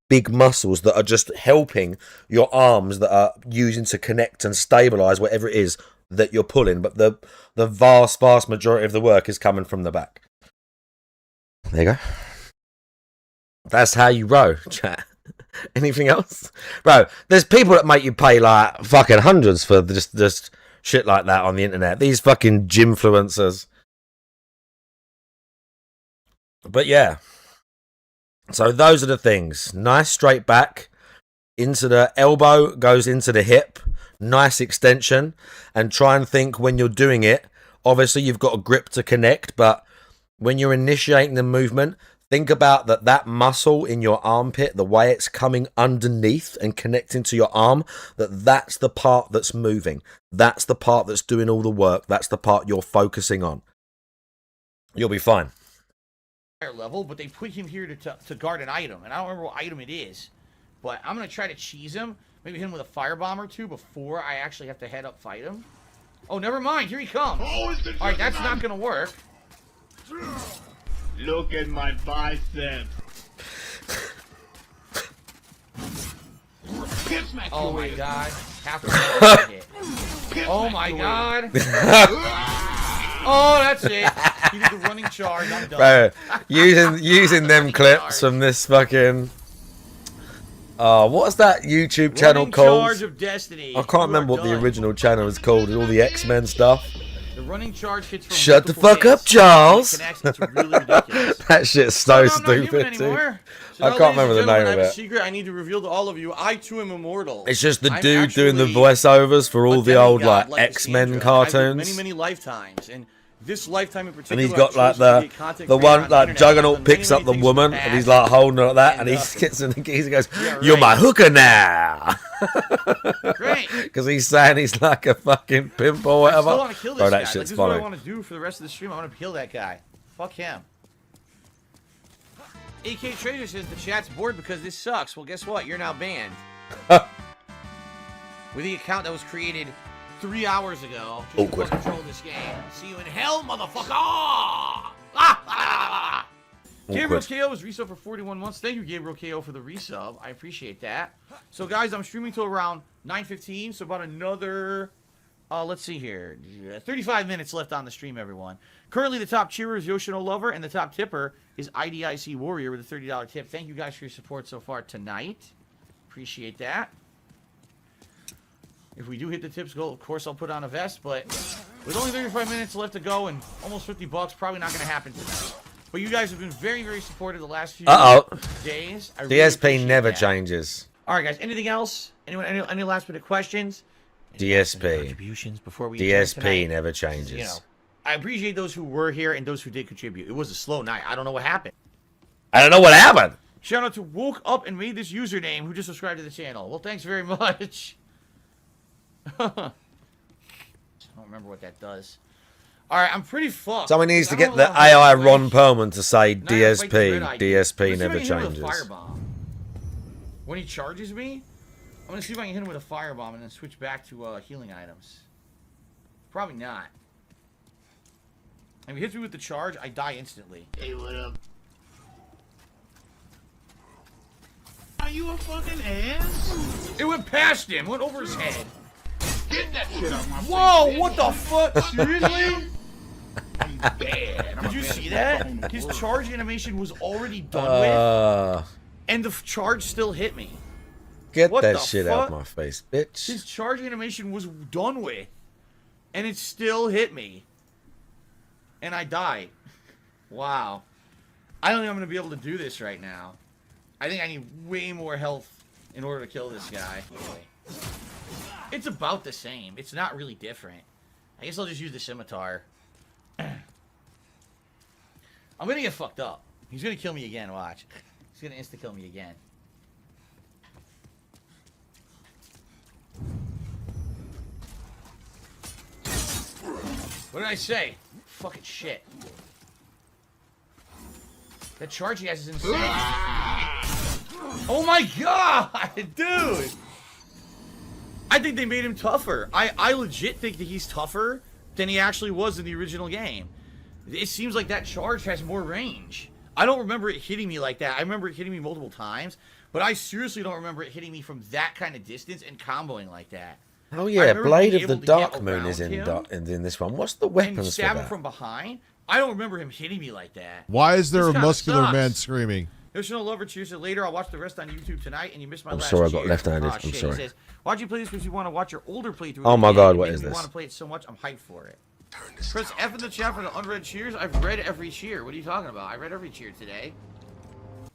S2: big muscles that are just helping your arms that are using to connect and stabilize whatever it is that you're pulling. But the vast majority of the work is coming from the back. There you go. That's how you row, chat. Anything else? Bro, there's people that make you pay like fucking hundreds for just shit like that on the internet. These fucking gymfluencers. But yeah. So those are the things. Nice straight back. Into the elbow, goes into the hip. Nice extension. And try and think when you're doing it. Obviously, you've got a grip to connect. But when you're initiating the movement, Think about that muscle in your armpit, the way it's coming underneath and connecting to your arm, that's the part that's moving. That's the part that's doing all the work. That's the part you're focusing on. You'll be fine.
S5: Level, but they put him here to guard an item, and I don't remember what item it is. But I'm gonna try to cheese him, maybe hit him with a firebomb or two before I actually have to head up fight him. Oh, never mind. Here he comes. All right, that's not gonna work.
S15: Look at my bicep.
S5: Oh my god. Oh my god. Oh, that's it. He did the running charge. I'm done.
S2: Bro, using them clips from this fucking... what's that YouTube channel called?
S5: Charge of Destiny.
S2: I can't remember what the original channel is called. All the X-Men stuff.
S5: The running charge hits from
S2: Shut the fuck up, Charles.
S5: It's really ridiculous.
S2: That shit's so stupid, too.
S5: So
S2: I can't remember the name of
S5: I have a
S2: it.
S5: secret I need to reveal to all of you. I too am immortal.
S2: It's just the dude doing the voiceovers for all the old like X-Men cartoons.
S5: Many lifetimes, and this lifetime in particular.
S2: And he's got like the one like Juggernaut picks up the woman and he's like holding her like that, and he gets in the keys and goes, "You're my hooker now."
S5: Great.
S2: Because he's saying he's like a fucking pimp or whatever.
S5: I still want to kill this
S2: Bro, that
S5: guy.
S2: shit's
S5: Like, this is
S2: funny.
S5: what I want to do for the rest of the stream. I want to kill that guy. Fuck him. AK Trader says the chat's bored because this sucks. Well, guess what? You're now banned. With the account that was created 3 hours ago just to control this game. See you in hell, motherfucker! Gabriel KO was resub for 41 months. Thank you, Gabriel KO, for the resub. I appreciate that. So, guys, I'm streaming till around 9:15, so about another, let's see here, 35 minutes left on the stream, everyone. Currently, the top cheerer is Yoshino Lover, and the top tipper is IDIC Warrior with a $30 tip. Thank you guys for your support so far tonight. Appreciate that. If we do hit the tips goal, of course, I'll put on a vest, but with only 35 minutes left to go and almost 50 bucks, probably not going to happen tonight. But you guys have been very, very supportive the last few days. I really
S2: DSP never changes.
S5: All right, guys. Anything else? Anyone? Any last minute questions?
S2: DSP.
S5: Contributions before we
S2: DSP never changes.
S5: You know, I appreciate those who were here and those who did contribute. It was a slow night. I don't know what happened.
S2: I don't know what happened.
S5: Shout out to Woke Up and Made This Username who just subscribed to the channel. Well, thanks very much. I don't remember what that does. All right, I'm pretty fucked.
S2: Someone needs to get the AI Ron Perlman to say DSP. DSP never changes.
S5: When he charges me, I'm going to see if I can hit him with a firebomb and then switch back to healing items. Probably not. If he hits me with the charge, I die instantly.
S15: Hey, what up? Are you a fucking ass?
S5: It went past him. Went over his head.
S15: Get that shit out my face.
S5: Whoa, what the fuck? Seriously?
S15: I'm bad.
S5: Did you see that? His charge animation was already done with, and the charge still hit me.
S2: Get that shit out of my face, bitch.
S5: His charge animation was done with, and it still hit me. And I died. Wow. I don't think I'm going to be able to do this right now. I think I need way more health in order to kill this guy. It's about the same. It's not really different. I guess I'll just use the scimitar. I'm going to get fucked up. He's going to kill me again, watch. He's going to insta-kill me again. What did I say? Fucking shit. That charge he has is insane. Oh my god, dude! I think they made him tougher. I legit think that he's tougher than he actually was in the original game. It seems like that charge has more range. I don't remember it hitting me like that. I remember it hitting me multiple times, but I seriously don't remember it hitting me from that kind of distance and comboing like that.
S2: Oh yeah, Blade of the Dark Moon is in this one. What's the weapons
S5: and
S2: for
S5: stab him
S2: that?
S5: from behind? I don't remember him hitting me like that.
S22: Why is there
S5: This
S22: a
S5: kinda
S22: muscular
S5: sucks.
S22: man screaming?
S5: There's no lover cheers it later. I'll watch the rest on YouTube tonight, and you missed my
S2: I'm
S5: last
S2: sorry, I got
S5: cheer.
S2: left-handed.
S5: Oh,
S2: I'm
S5: shit.
S2: sorry.
S5: He says, why'd you play this? Because you want to watch your older playthrough.
S2: Oh my God, what
S5: It
S2: is
S5: made me
S2: this?
S5: want to play it so much, I'm hyped for it. Press F in the chat for the unread cheers. I've read every cheer. What are you talking about? I read every cheer today.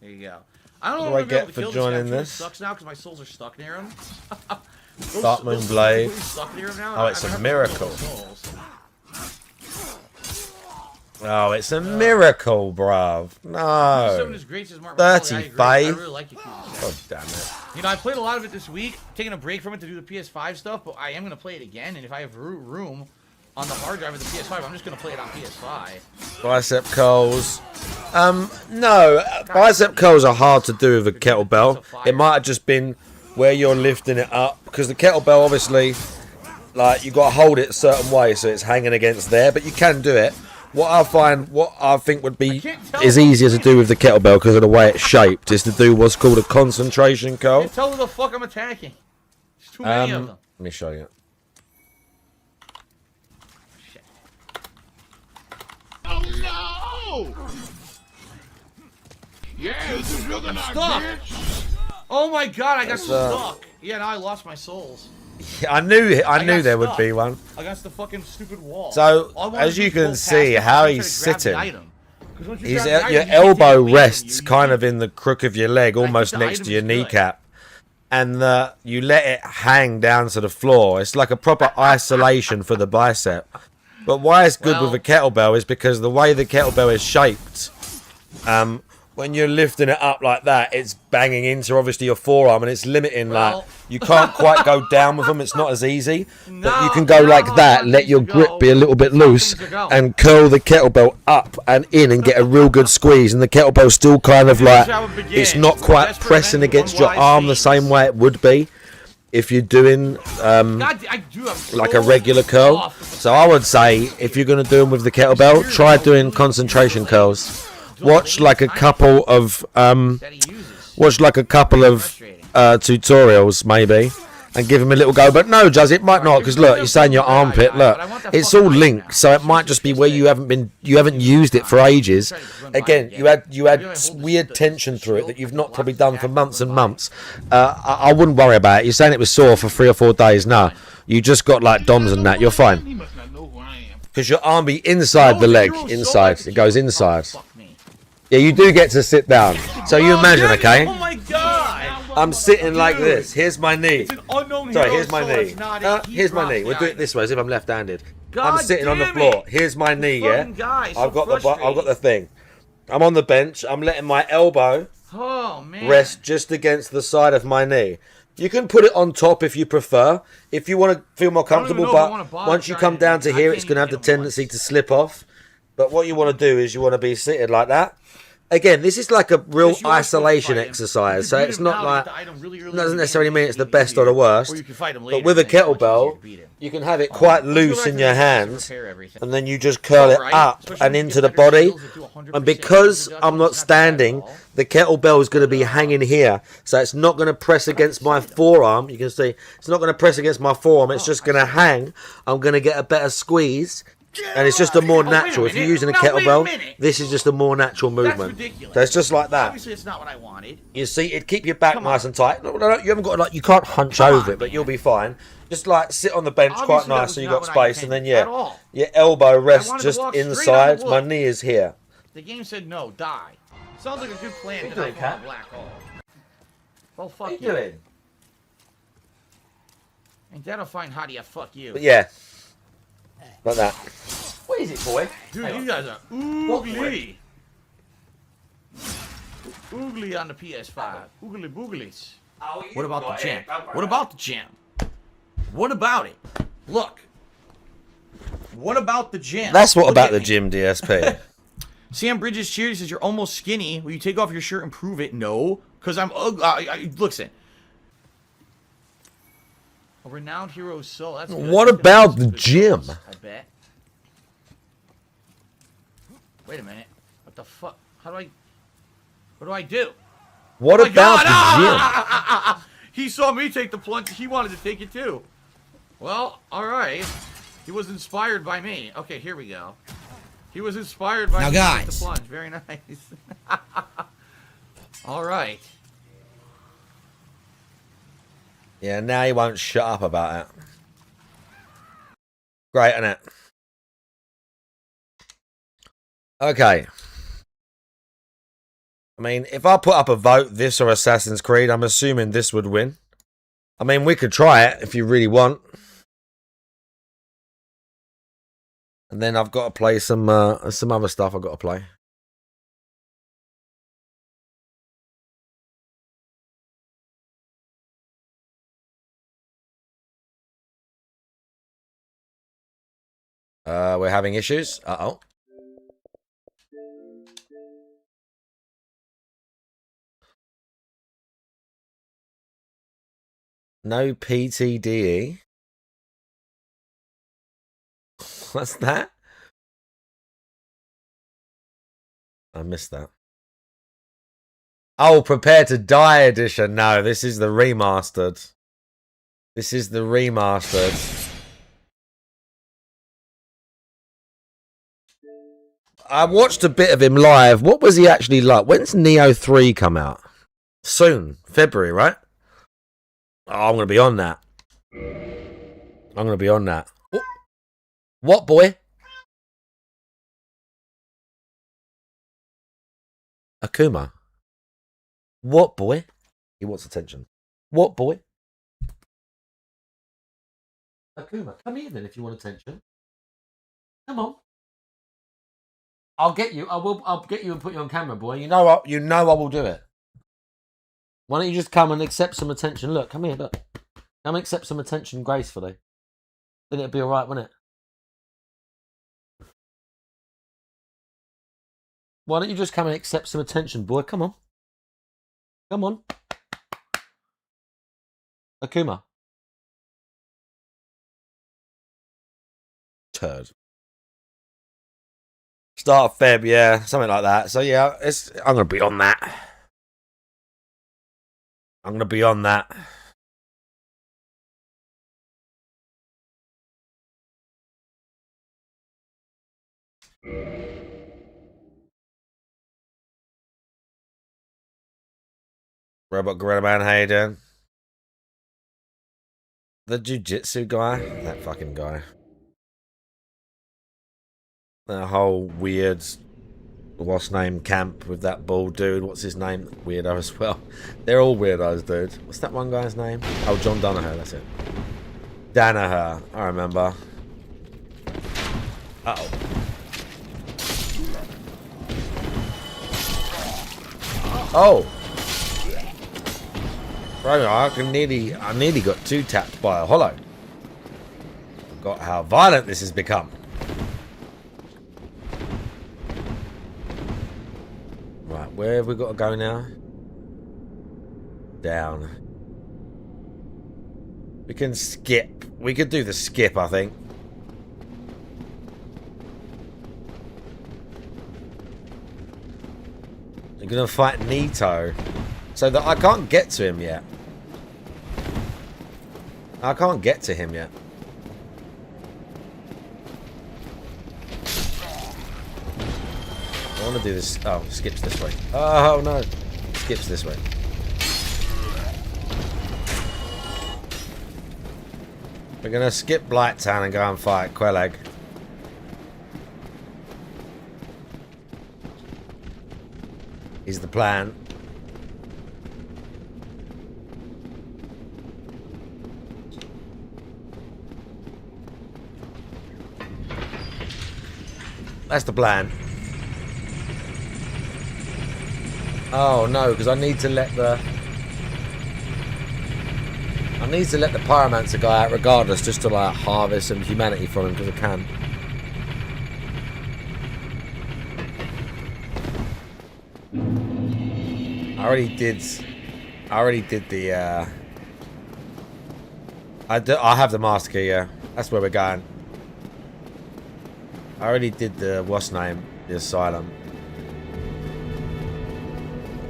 S5: There you go. I don't know
S2: What
S5: if
S2: do I
S5: I'm
S2: get
S5: able to
S2: for
S5: kill
S2: joining
S5: this guy. It
S2: this?
S5: sucks now because my souls are stuck near him.
S2: Dark Moon Blade.
S5: Stuck near him now.
S2: Oh, it's a miracle. Oh, it's a miracle, bruv. No. 35.
S5: I really like it.
S2: God damn it.
S5: You know, I played a lot of it this week, taking a break from it to do the PS5 stuff, but I am going to play it again, and if I have room on the hard drive of the PS5, I'm just going to play it on PS5.
S2: Bicep curls. No, bicep curls are hard to do with a kettlebell. It might have just been where you're lifting it up, because the kettlebell, obviously, like, you got to hold it a certain way so it's hanging against there, but you can do it. What I think would be is easier to do with the kettlebell because of the way it's shaped is to do what's called a concentration curl.
S5: Can't tell who the fuck I'm attacking. There's too many of them.
S2: Let me show you.
S5: Shit.
S15: Oh no! Yeah, this is looking like bitch.
S5: Oh my god, I got stuck. Yeah, now I lost my souls.
S2: I knew there would be one.
S5: Against the fucking stupid wall.
S2: So, as you can see, how he's sitting, your elbow rests kind of in the crook of your leg, almost next to your kneecap. And you let it hang down to the floor. It's like a proper isolation for the bicep. But why it's good with a kettlebell is because the way the kettlebell is shaped, when you're lifting it up like that, it's banging into obviously your forearm, and it's limiting. Like, you can't quite go down with them. It's not as easy, but you can go like that, let your grip be a little bit loose, and curl the kettlebell up and in, and get a real good squeeze. And the kettlebell's still kind of like, it's not quite pressing against your arm the same way it would be if you're doing like a regular curl. So I would say, if you're going to do them with the kettlebell, try doing concentration curls. Watch like a couple of tutorials maybe, and give him a little go. But no, Juzz, it might not, because look, you're saying your armpit. Look, it's all linked, so it might just be where you haven't used it for ages. Again, you had weird tension through it that you've not probably done for months and months. I wouldn't worry about it. You're saying it was sore for 3 or 4 days. No, you just got like DOMs and that. You're fine. Because your arm be inside the leg, inside. It goes inside. Yeah, you do get to sit down. So you imagine, okay?
S5: Oh my god!
S2: I'm sitting like this. Here's my knee. Sorry, here's my knee. Here's my knee. We'll do it this way, as if I'm left-handed. I'm sitting on the floor. Here's my knee, yeah? I've got the thing. I'm on the bench. I'm letting my elbow rest just against the side of my knee. You can put it on top if you prefer, if you want to feel more comfortable, but once you come down to here, it's going to have the tendency to slip off. But what you want to do is you want to be seated like that. Again, this is like a real isolation exercise, so it's not like, doesn't necessarily mean it's the best or the worst. But with a kettlebell, you can have it quite loose in your hands, and then you just curl it up and into the body. And because I'm not standing, the kettlebell is going to be hanging here, so it's not going to press against my forearm. You can see it's not going to press against my forearm. It's just going to hang. I'm going to get a better squeeze. And it's just a more natural. If you're using a kettlebell, this is just a more natural movement. So it's just like that.
S5: Obviously, it's not what I wanted.
S2: You see, it'd keep your back nice and tight. No, you haven't got to, like, you can't hunch over it, but you'll be fine. Just like sit on the bench quite nice, so you got space, and then your elbow rests just inside. My knee is here.
S5: The game said no, die. Sounds like a good plan. What are you doing, Cat? Well, fuck you.
S2: What are you doing?
S5: Ain't that a fine hottie? Fuck you.
S2: But yeah. Like that. What is it, boy?
S5: Dude, you guys are oogly. Oogly on the PS5. Oogly booglies. What about the gym? What about the gym? What about it? Look. What about the gym?
S2: That's what about the gym, DSP.
S5: Sam Bridges cheers says you're almost skinny. Will you take off your shirt and prove it? No, because I'm ugly. Listen. A renowned hero's soul. That's good.
S2: What about the gym?
S5: I bet. Wait a minute. What the fuck? What do I do?
S2: What about the gym?
S5: He saw me take the plunge. He wanted to take it too. Well, all right. He was inspired by me. Okay, here we go. He was inspired by me to take the plunge. Very nice. All right.
S2: Yeah, now he won't shut up about it. Great, isn't it? Okay. I mean, if I put up a vote, this or Assassin's Creed, I'm assuming this would win. I mean, we could try it if you really want. And then I've got to play some other stuff I've got to play. We're having issues. Uh-oh. No PTDE. What's that? I missed that. Oh, Prepare to Die edition. No, this is the remastered. This is the remastered. I watched a bit of him live. What was he actually like? When's Neo 3 come out? Soon. February, right? Oh, I'm going to be on that. I'm going to be on that. What, boy? Akuma. What, boy? He wants attention. What, boy? Akuma, come here then if you want attention. Come on. I'll get you. I'll get you and put you on camera, boy. You know I will do it. Why don't you just come and accept some attention? Look, come here, look. Come and accept some attention gracefully. Then it'll be alright, won't it? Why don't you just come and accept some attention, boy? Come on. Come on. Akuma. Turd. Start of Feb, yeah. Something like that. So yeah, I'm going to be on that. I'm going to be on that. Robot Gorilla Man, how you doing? The Jiu-Jitsu guy? That fucking guy. That whole weird, what's name camp with that bald dude. What's his name? Weirdo as well. They're all weirdos, dude. What's that one guy's name? Oh, John Danaher, that's it. Danaher, I remember. Uh-oh. Oh! Bro, I nearly got 2 tapped by a hollow. Forgot how violent this has become. Right, where have we got to go now? Down. We can skip. We could do the skip, I think. We're going to fight Nito. So that I can't get to him yet. I can't get to him yet. I want to do this. Oh, skips this way. Oh no, skips this way. We're gonna skip Blighttown and go and fight Quelleg. Is the plan. That's the plan. Oh no, because I need to let the pyromancer guy out regardless, just to like harvest some humanity from him because I can. I already did the I have the master key, yeah. That's where we're going. I already did the what's name, the asylum.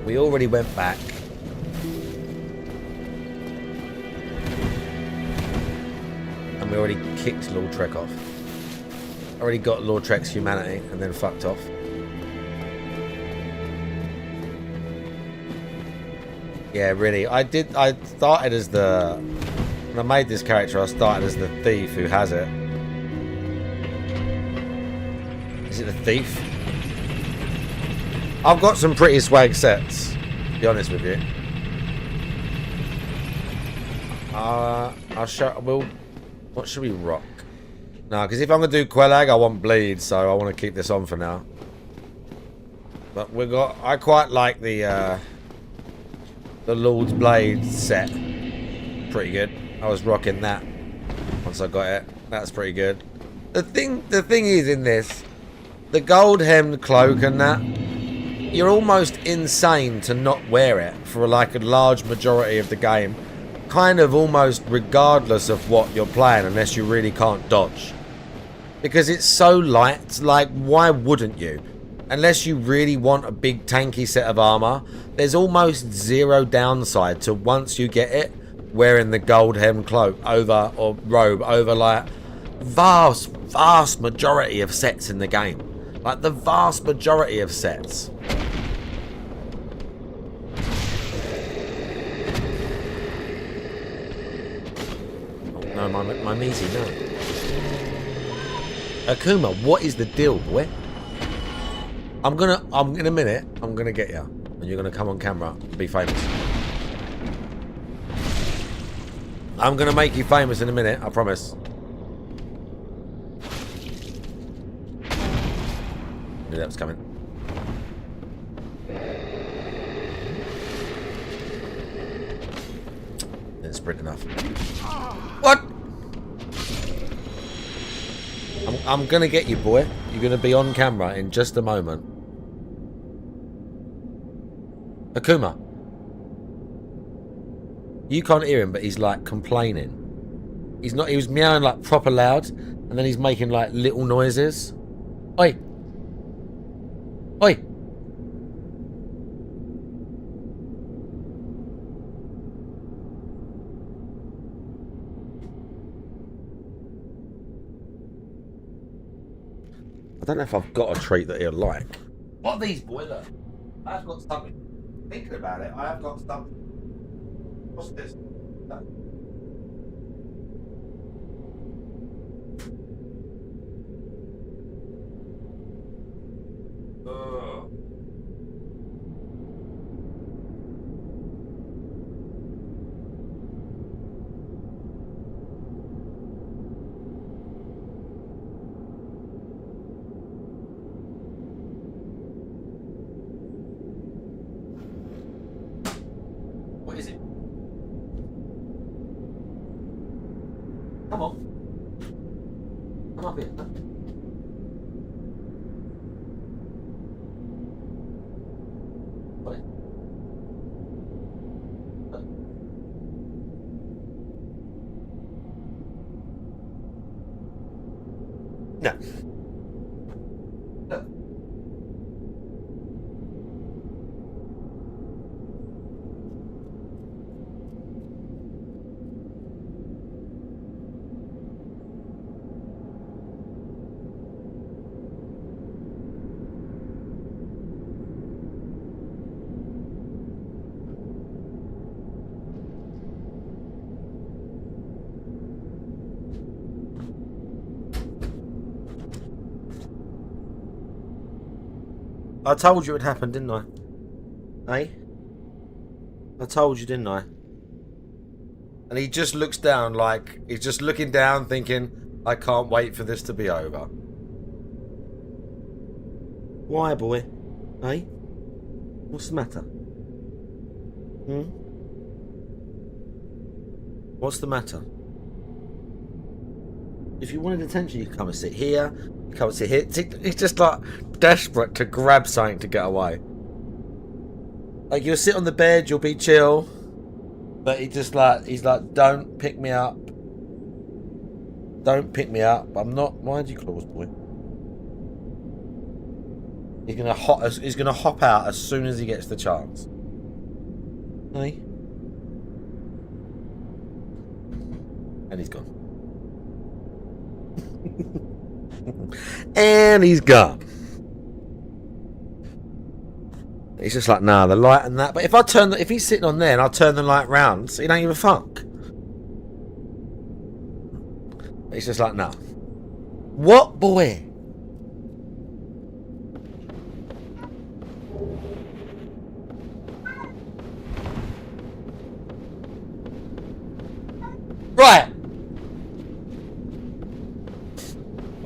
S2: We already went back. And we already kicked Lord Trek off. Already got Lord Trek's humanity and then fucked off. Yeah, really. I started as the... When I made this character, I started as the thief who has it. Is it the thief? I've got some pretty swag sets, to be honest with you. I'll show... What should we rock? No, because if I'm going to do Quelag, I want bleed, so I want to keep this on for now. But we got... I quite like the Lord's Blade set. Pretty good. I was rocking that once I got it. That's pretty good. The thing is in this, the gold hemmed cloak and that, you're almost insane to not wear it for like a large majority of the game. Kind of almost regardless of what you're playing, unless you really can't dodge. Because it's so light, like why wouldn't you? Unless you really want a big tanky set of armor, there's almost zero downside to once you get it, wearing the gold hem cloak over, or robe over like vast majority of sets in the game. Like the vast majority of sets. Oh no, my Mizzy, no. Akuma, what is the deal, boy? in a minute, I'm gonna get you. And you're gonna come on camera and be famous. I'm gonna make you famous in a minute, I promise. Knew that was coming. Didn't sprint enough. What? I'm gonna get you, boy. You're gonna be on camera in just a moment. Akuma. You can't hear him, but he's like complaining. He's not. He was meowing like proper loud, and then he's making like little noises. Oi! Oi! I don't know if I've got a treat that he'll like. What are these, boy? Look, I've got something. Thinking about it, I have got something. What's this? No. What is it? Come on. Come up here. What? No. No. I told you it happened, didn't I? Eh? I told you, didn't I? And he just looks down like, he's just looking down thinking, I can't wait for this to be over. Why, boy? Eh? What's the matter? Hmm? What's the matter? If you wanted attention, you could come and sit here. You come and sit here. He's just like desperate to grab something to get away. Like you'll sit on the bed, you'll be chill, but he's like, don't pick me up. Don't pick me up. I'm not. Mind your claws, boy. He's gonna hop out as soon as he gets the chance. Hey. And he's gone. And he's gone. He's just like, nah, the light and that. But if I turn, if he's sitting on there and I turn the light round, so he don't give a fuck. He's just like, nah. What, boy? Right.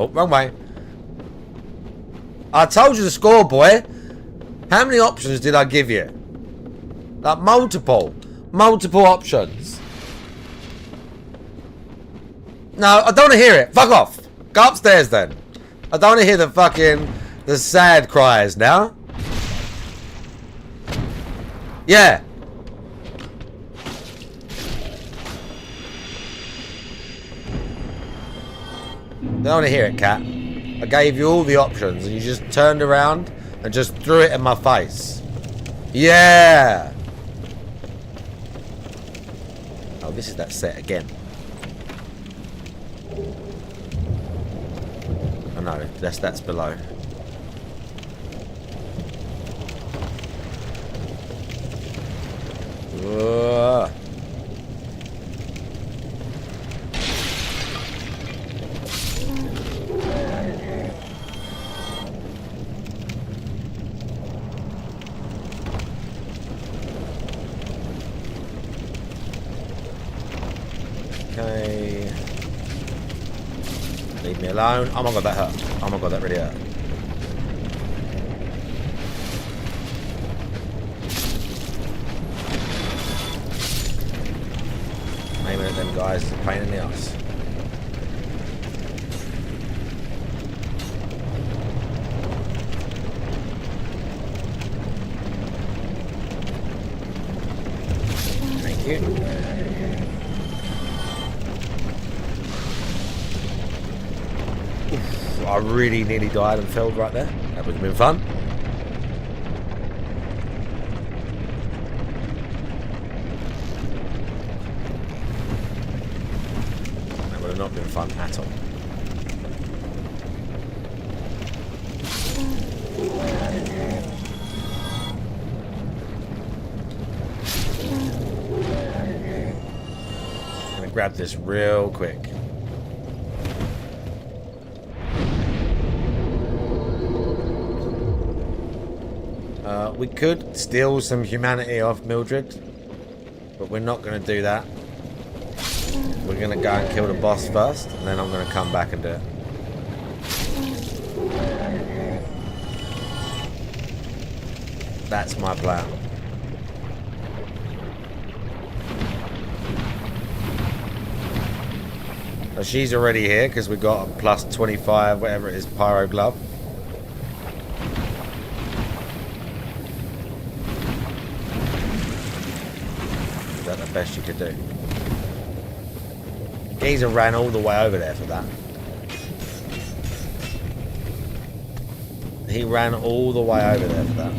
S2: Oh, wrong way. I told you the score, boy. How many options did I give you? Like multiple options. No, I don't want to hear it. Fuck off. Go upstairs then. I don't want to hear the sad cries now. Yeah. I don't want to hear it, cat. I gave you all the options and you just turned around and just threw it in my face. Yeah. Oh, this is that set again. Oh no, that's below. Whoa. Okay. Leave me alone. Oh my god, that hurt. Oh my god, that really hurt. Aiming at them guys is a pain in the ass. Thank you. I really nearly died and fell right there. That would have been fun. That would have not been fun at all. I'm gonna grab this real quick. We could steal some humanity off Mildred, but we're not going to do that. We're going to go and kill the boss first, and then I'm going to come back and do it. That's my plan. So she's already here because we got a plus 25, whatever it is, pyro glove. Best you could do. Geezer ran all the way over there for that. He ran all the way over there for that.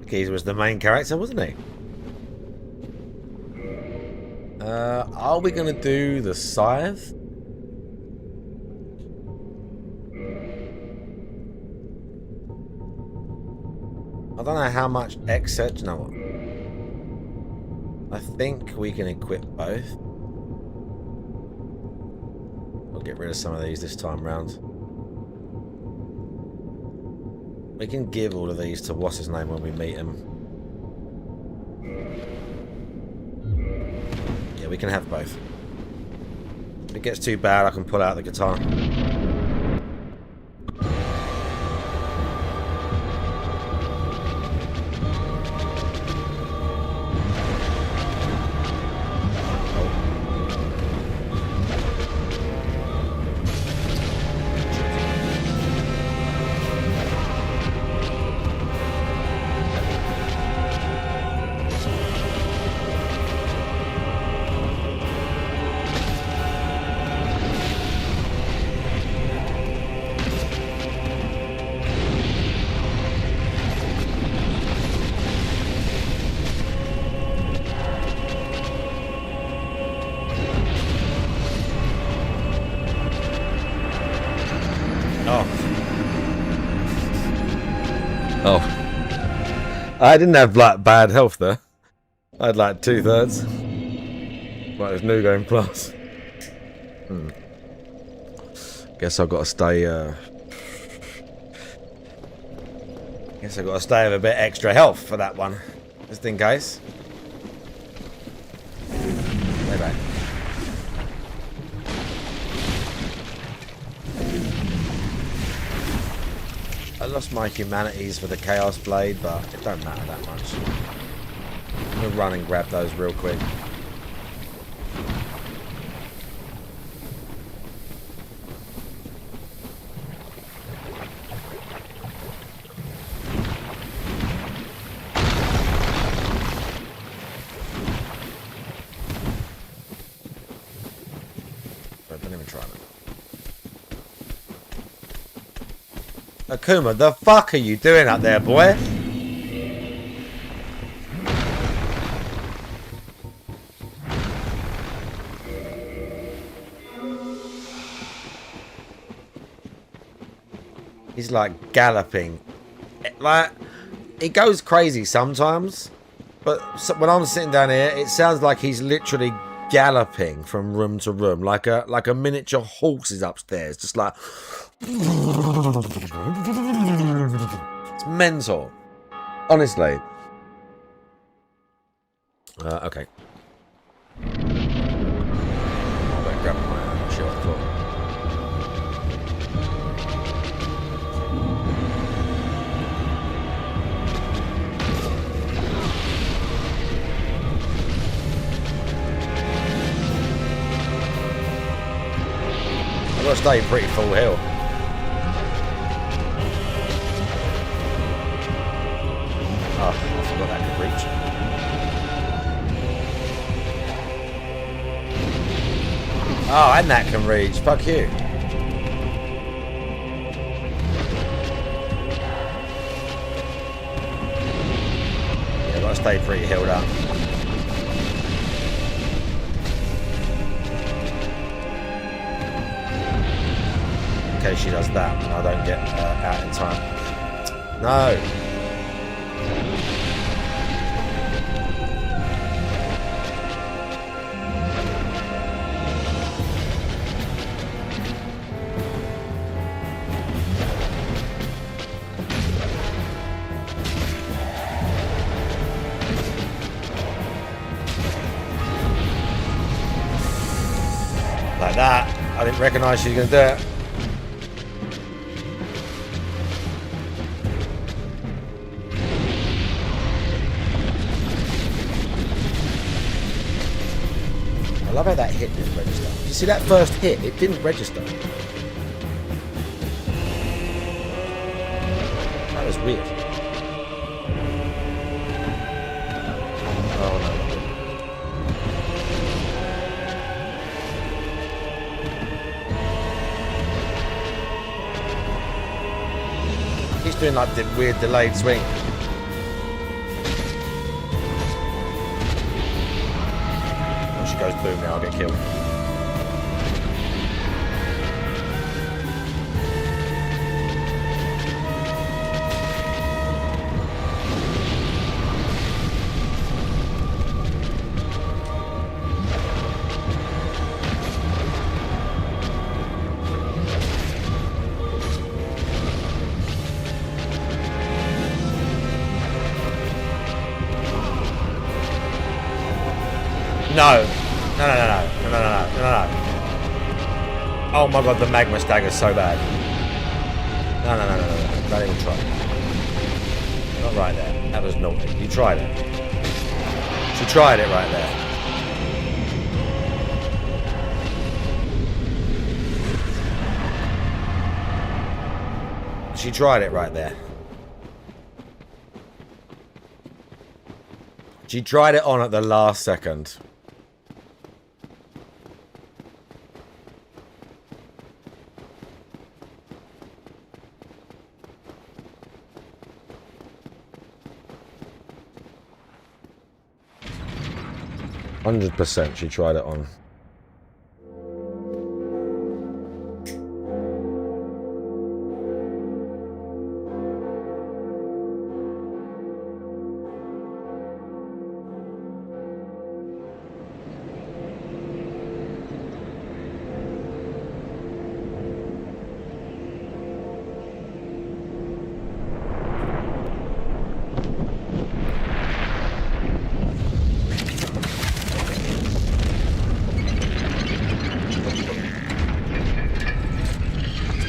S2: He was the main character, wasn't he? Are we going to do the scythe? I don't know how much excess. No. I think we can equip both. I'll get rid of some of these this time round. We can give all of these to what's his name when we meet him. Yeah, we can have both. If it gets too bad, I can pull out the guitar. Oh. I didn't have like bad health there. I had like 2/3. Right, there's New Game Plus. Guess I've got to stay, guess I've got to stay with a bit extra health for that one. Just in case. Way back. I lost my humanities for the Chaos Blade, but it don't matter that much. I'm gonna run and grab those real quick. Don't even try that. Akuma, the fuck are you doing up there, boy? He's like galloping. Like, it goes crazy sometimes, but when I'm sitting down here, it sounds like he's literally galloping from room to room, like a miniature horse is upstairs, just like. It's mental, honestly. Okay. I better grab my shit off the floor. I've got to stay pretty full heal. Oh, I forgot that could reach. Oh, and that can reach. Fuck you. Yeah, I've got to stay pretty healed up. In case she does that and I don't get out in time. No. Like that. I didn't recognise she was going to do it. I love how that hit didn't register. You see that first hit? It didn't register. That was weird. Oh no. He's doing like the weird delayed swing. When she goes boom now, I'll get killed. No. No. Oh my god, the magma stagger's so bad. No. Don't even try. Not right there. That was naughty. You tried it. She tried it right there. She tried it right there. She tried it on at the last second. %, she tried it on.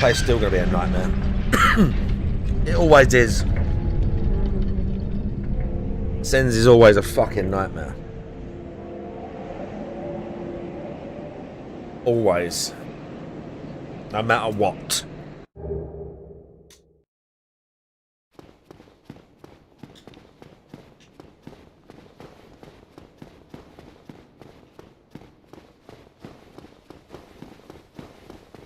S2: gameplay's still going to be a nightmare. It always is. Sens is always a fucking nightmare. Always. No matter what.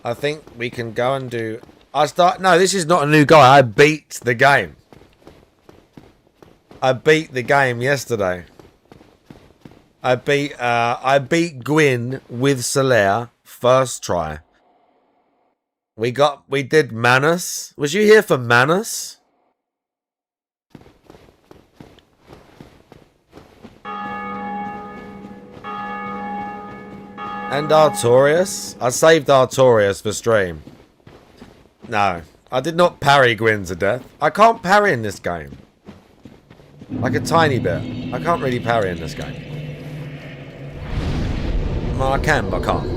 S2: I think we can go and do... No, this is not a new guy. I beat the game. I beat the game yesterday. I beat Gwyn with Solaire first try. We did Manus. Was you here for Manus? And Artorias? I saved Artorias for stream. No, I did not parry Gwyn to death. I can't parry in this game. Like a tiny bit. I can't really parry in this game. Well, I can, but I can't.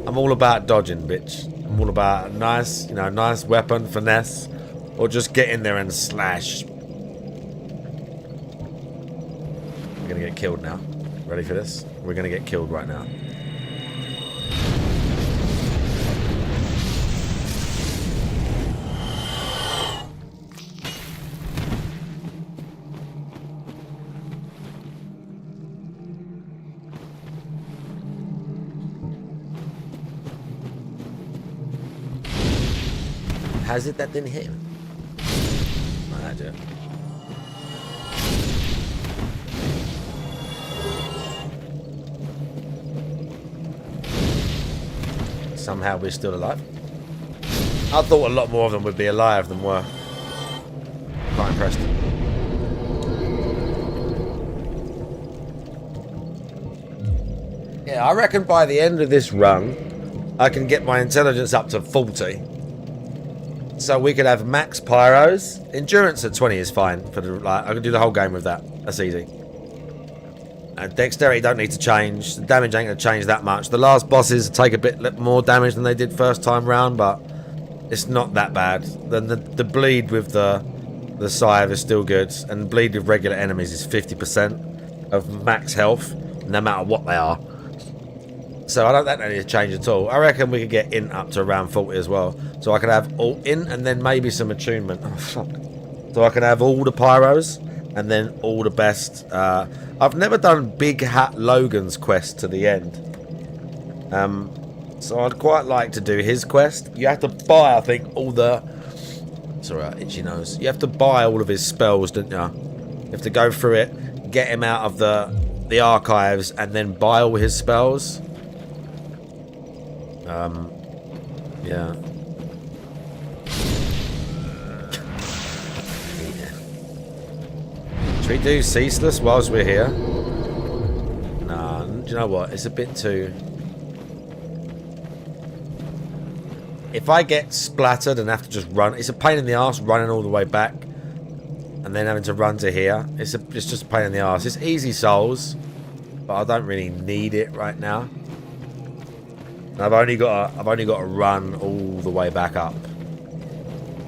S2: I'm all about dodging, bitch. I'm all about nice, you know, nice weapon, finesse, or just get in there and slash. We're gonna get killed now. Ready for this? We're gonna get killed right now. How's it that didn't hit him? Oh, that did. Somehow we're still alive. I thought a lot more of them would be alive than were. Quite impressed. Yeah, I reckon by the end of this run, I can get my intelligence up to 40. So we could have max pyros. Endurance at 20 is fine. For the, like, I can do the whole game with that. That's easy. Dexterity don't need to change. The damage ain't going to change that much. The last bosses take a bit more damage than they did first time round, but it's not that bad. Then the bleed with the scythe is still good, and bleed with regular enemies is 50% of max health, no matter what they are. So I don't think that need to change at all. I reckon we could get int up to around 40 as well. So I can have all int and then maybe some attunement. Oh, fuck. So I can have all the pyros and then all the best. I've never done Big Hat Logan's quest to the end. So I'd quite like to do his quest. You have to buy, I think, all the... Sorry, itchy nose. You have to buy all of his spells, don't you? You have to go through it, get him out of the archives, and then buy all his spells. Yeah. Should we do Ceaseless whilst we're here? Nah, do you know what? It's a bit too... If I get splattered and have to just run... It's a pain in the arse running all the way back. And then having to run to here. It's just a pain in the arse. It's easy souls. But I don't really need it right now. I've only got to run all the way back up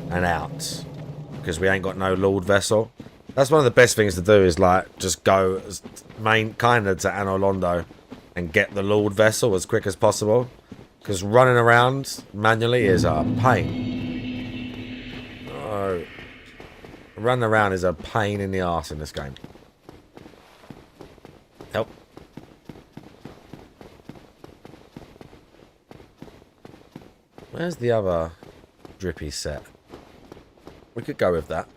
S2: and out because we ain't got no Lord Vessel. That's one of the best things to do is like just go kind of to Anno Londo and get the Lord Vessel as quick as possible because running around manually is a pain. Oh, running around is a pain in the arse in this game. Help. Where's the other drippy set? We could go with that.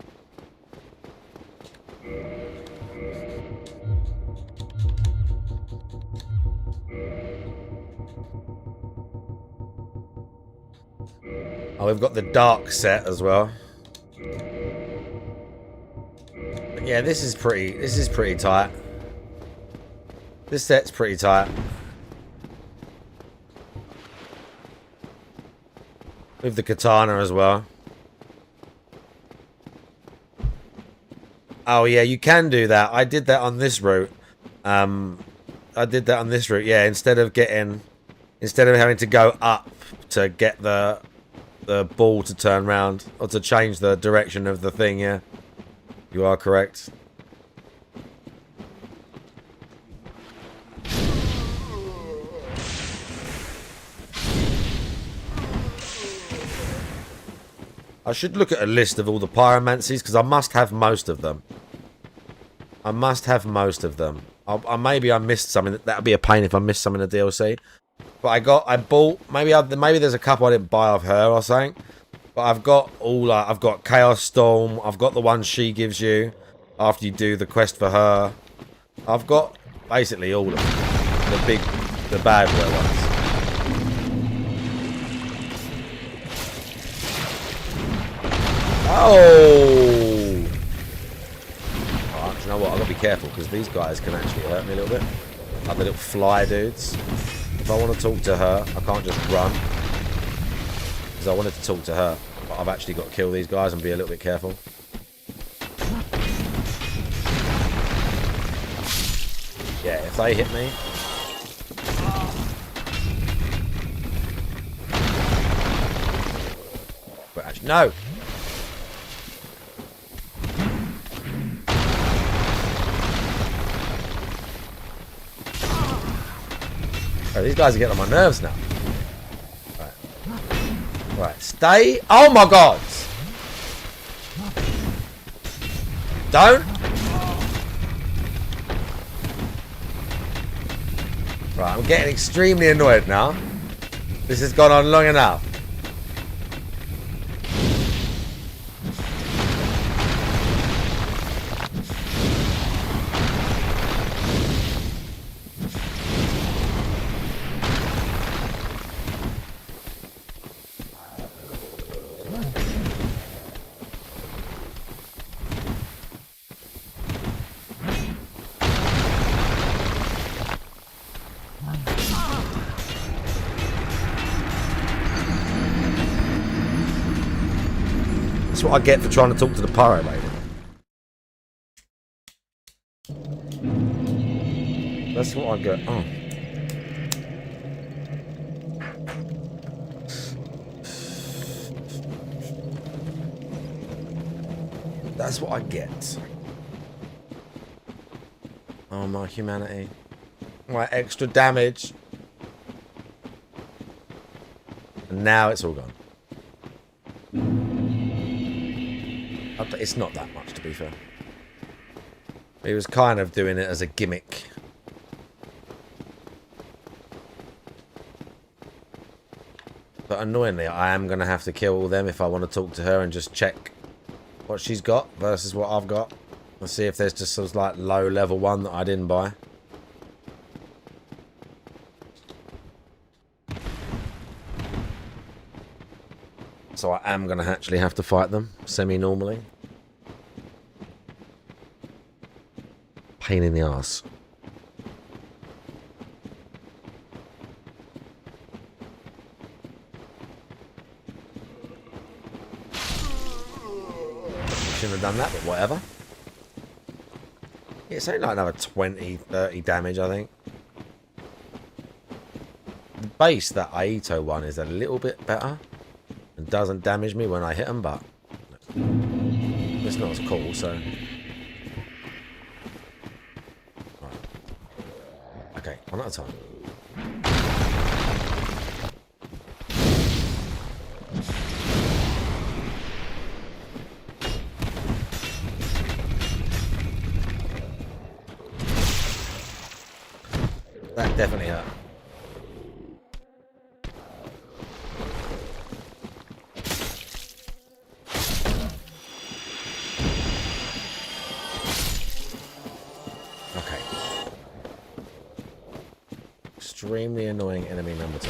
S2: Oh, we've got the dark set as well. But yeah, this is pretty tight. This set's pretty tight. With the katana as well. Oh yeah, you can do that. I did that on this route. Yeah, instead of having to go up to get the ball to turn round or to change the direction of the thing. Yeah, you are correct. I should look at a list of all the pyromancies because I must have most of them. I must have most of them. Maybe I missed something. That would be a pain if I missed some in the DLC. But I bought. Maybe there's a couple I didn't buy of her or something. But I've got all. I've got Chaos Storm. I've got the one she gives you after you do the quest for her. I've got basically all of them. The bad boy ones. Oh! Alright, do you know what? I've got to be careful because these guys can actually hurt me a little bit. Like the little fly dudes. If I want to talk to her, I can't just run. Because I wanted to talk to her. But I've actually got to kill these guys and be a little bit careful. Yeah, if they hit me... But actually, no! Oh, these guys are getting on my nerves now. Right. Right, stay. Oh my god! Don't. Right, I'm getting extremely annoyed now. This has gone on long enough. That's what I get for trying to talk to the pyro lady. That's what I get. Oh. That's what I get. Oh, my humanity. My extra damage. And now it's all gone. It's not that much, to be fair. He was kind of doing it as a gimmick. But annoyingly, I am going to have to kill all them if I want to talk to her and just check what she's got versus what I've got. Let's see if there's just some like low level one that I didn't buy. So I am going to actually have to fight them semi-normally. Pain in the arse. Shouldn't have done that, but whatever. Yeah, it's only like another 20, 30 damage, I think. The base, that Aito one, is a little bit better. And doesn't damage me when I hit them, but it's not as cool, so... Right. Okay, one at a time. That definitely hurt. Okay. Extremely annoying enemy number 2.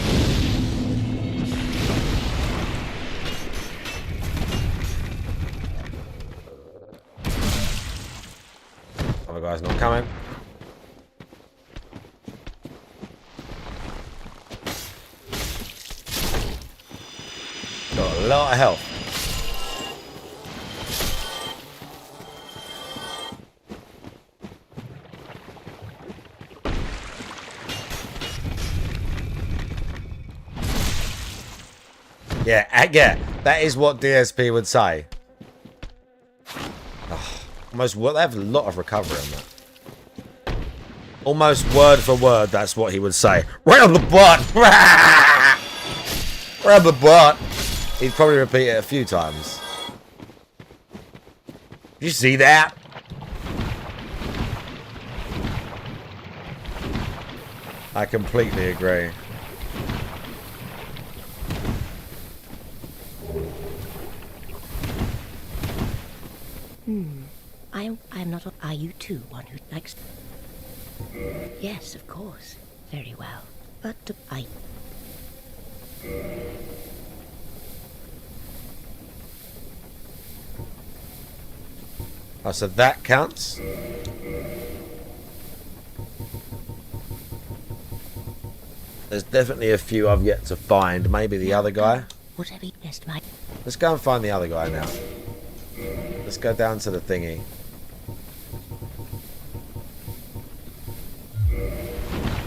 S2: Other guy's not coming. Got a lot of health. Yeah, that is what DSP would say. Oh, almost, well, they have a lot of recovery on that. Almost word for word, that's what he would say. Right on the butt! Right on the butt! He'd probably repeat it a few times. You see that? I completely agree.
S17: I'm not. Are you too one who likes? Yes, of course. Very well. But I.
S2: Oh, so that counts? There's definitely a few I've yet to find. Maybe the other guy.
S17: Whatever best might.
S2: Let's go and find the other guy now. Let's go down to the thingy.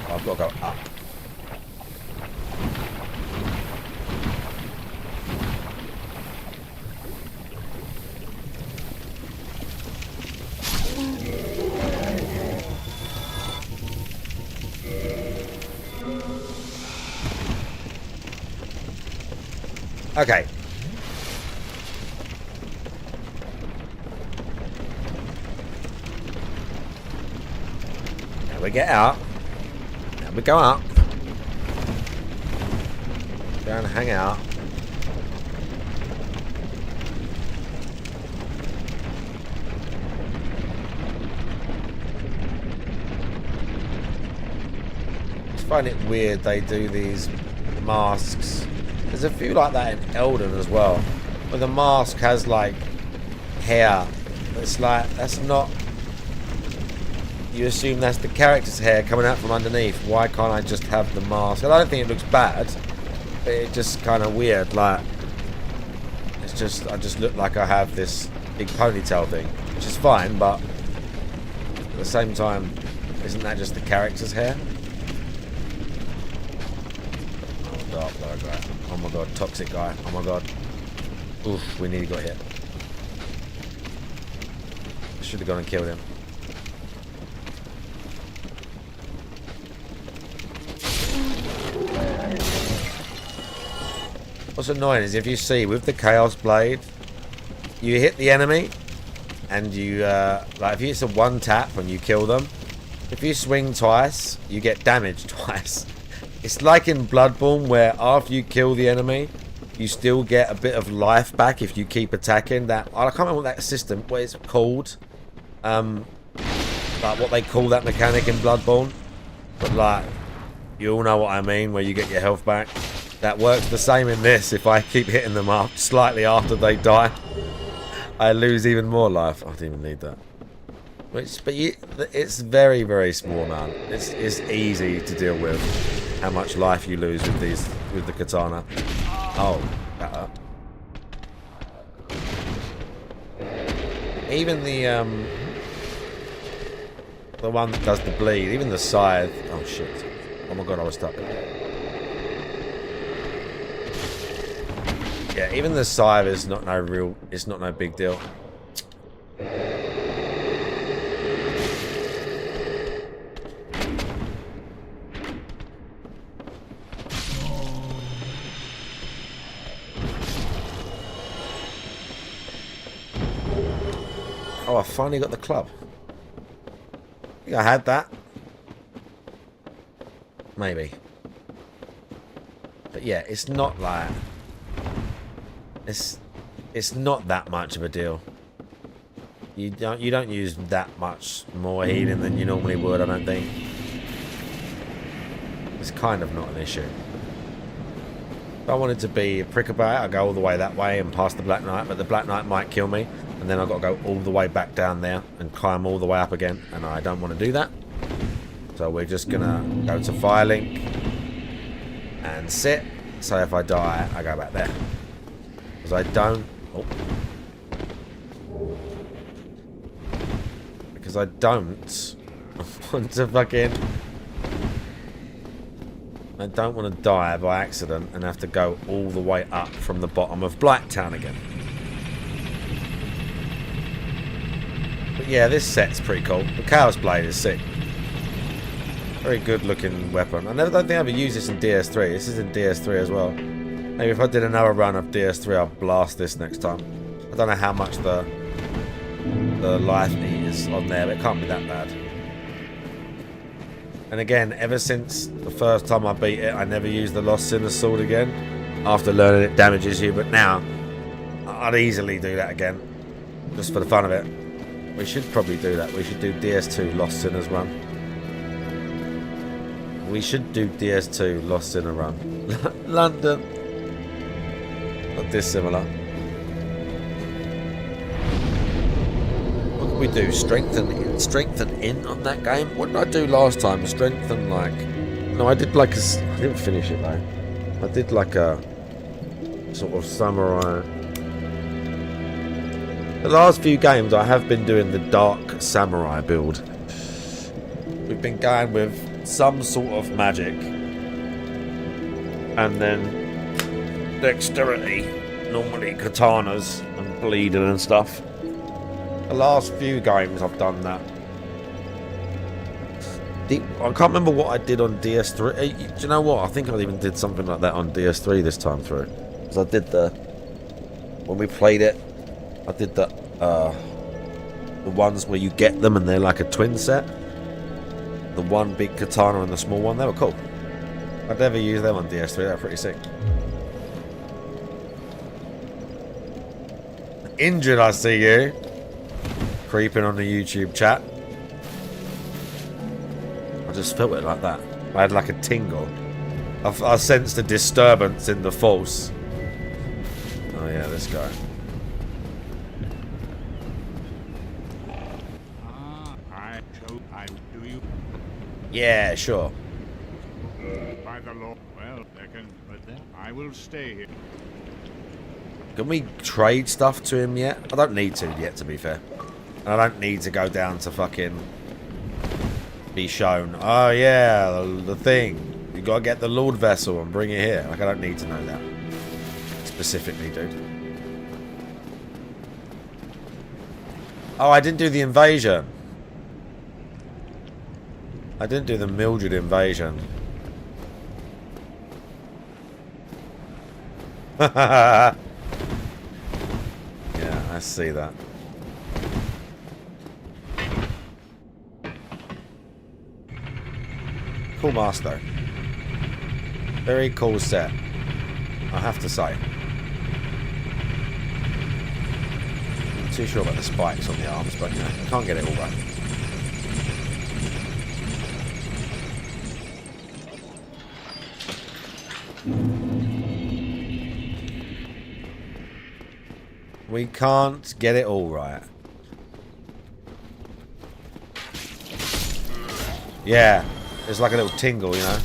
S2: Oh, I've got to go up. Okay. Now we get out. Now we go up. Go and hang out. I find it weird they do these masks. There's a few like that in Elden as well, where the mask has like hair. It's like, that's not... You assume that's the character's hair coming out from underneath. Why can't I just have the mask? I don't think it looks bad, but it's just kind of weird. Like, it's just, I just look like I have this big ponytail thing, which is fine, but at the same time, isn't that just the character's hair? Oh my god, toxic guy. Oh my god. Oof, we nearly got hit. Should have gone and killed him. What's annoying is if you see with the Chaos Blade, you hit the enemy and you, like if you hit a one tap when you kill them, if you swing twice, you get damaged twice. It's like in Bloodborne where after you kill the enemy, you still get a bit of life back if you keep attacking. That I can't remember what that system, what it's called. Like what they call that mechanic in Bloodborne. But like, you all know what I mean, where you get your health back. That works the same in this. If I keep hitting them up slightly after they die, I lose even more life. I didn't even need that. But it's very, very small, man. It's easy to deal with how much life you lose with the katana. Oh, better. Even the one that does the bleed, even the scythe. Oh shit! Oh my god, I was stuck. Yeah, even the scythe is not no real. It's not no big deal. Oh, I finally got the club. I think I had that. Maybe. But yeah, it's not like... It's not that much of a deal. You don't use that much more healing than you normally would, I don't think. It's kind of not an issue. If I wanted to be a prick about it, I'd go all the way that way and past the Black Knight, but the Black Knight might kill me. And then I've got to go all the way back down there and climb all the way up again. And I don't want to do that. So we're just going to go to Firelink and sit. So if I die, I go back there. Because I don't... Oh. Because I don't want to fucking... I don't want to die by accident and have to go all the way up from the bottom of Blacktown again. But yeah, this set's pretty cool. The Chaos Blade is sick. Very good looking weapon. I don't think I ever used this in DS3. This is in DS3 as well. Maybe if I did another run of DS3, I'll blast this next time. I don't know how much the life is on there, but it can't be that bad. And again, ever since the first time I beat it, I never used the Lost Sinner's Sword again. After learning it damages you, but now I'd easily do that again. Just for the fun of it. We should probably do that. We should do DS2 Lost Sinners Run. We should do DS2 Lost Sinner Run. London. Not dissimilar. What did we do? Strengthen in on that game? What did I do last time? Strengthen like... No, I did like a... I didn't finish it though. I did like a sort of samurai... The last few games I have been doing the Dark Samurai build. We've been going with some sort of magic. And then dexterity. Normally katanas and bleeding and stuff. The last few games I've done that. I can't remember what I did on DS3. Do you know what? I think I even did something like that on DS3 this time through. Because I did the... When we played it, I did the ones where you get them and they're like a twin set. The one big katana and the small one. They were cool. I'd never use them on DS3. They're pretty sick. Injured, I see you. Creeping on the YouTube chat. I just felt it like that. I had like a tingle. I sensed a disturbance in the force. Oh yeah, this guy. Yeah, sure.
S15: By the law. Well, but then I will stay here.
S2: Can we trade stuff to him yet? I don't need to yet, to be fair. And I don't need to go down to fucking be shown. Oh yeah, the thing. You gotta get the Lord Vessel and bring it here. Like, I don't need to know that. Specifically, dude. Oh, I didn't do the invasion. I didn't do the Mildred invasion. Yeah, I see that. Cool master. Very cool set, I have to say. I'm not too sure about the spikes on the arms, but you know, I can't get it all right. We can't get it all right. Yeah, it's like a little tingle, you know.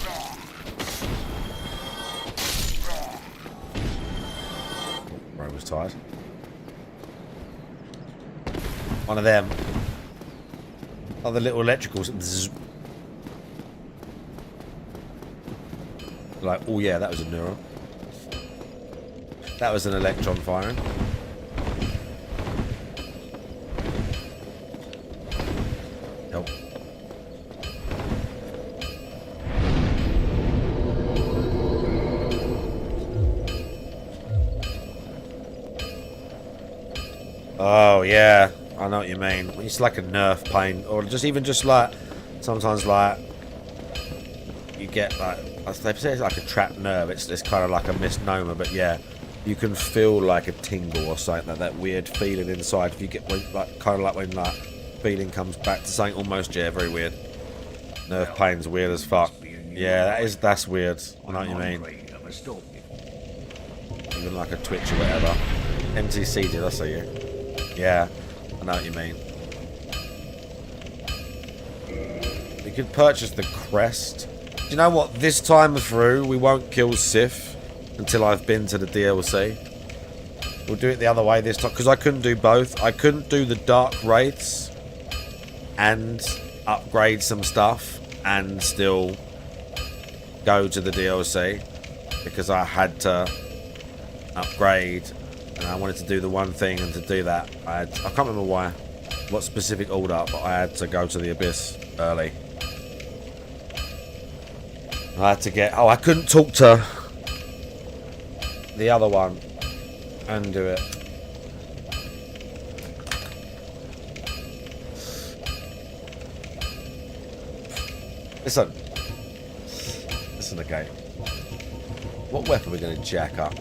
S2: Bro was tired. One of them. Other little electricals. Bzzz. Like, oh yeah, that was a neuron. That was an electron firing. Nope. Oh yeah, I know what you mean. It's like a nerf pain, or just even just like sometimes like you get like they say it's like a trapped nerve. It's kind of like a misnomer, but yeah, you can feel like a tingle or something, like that weird feeling inside. If you get like kind of like when like feeling comes back to something almost, yeah, very weird. Nerve pain's weird as fuck. Yeah, that's weird. I know what you mean. Even like a twitch or whatever. MTC did I say you? Yeah, I know what you mean. We could purchase the crest. Do you know what? This time through, we won't kill Sif until I've been to the DLC. We'll do it the other way this time, because I couldn't do both. I couldn't do the Dark Wraiths and upgrade some stuff and still go to the DLC because I had to upgrade and I wanted to do the one thing, and to do that I can't remember why, what specific order, but I had to go to the Abyss early. I had to get... Oh, I couldn't talk to the other one and do it. Listen. Listen again. What weapon are we going to jack up?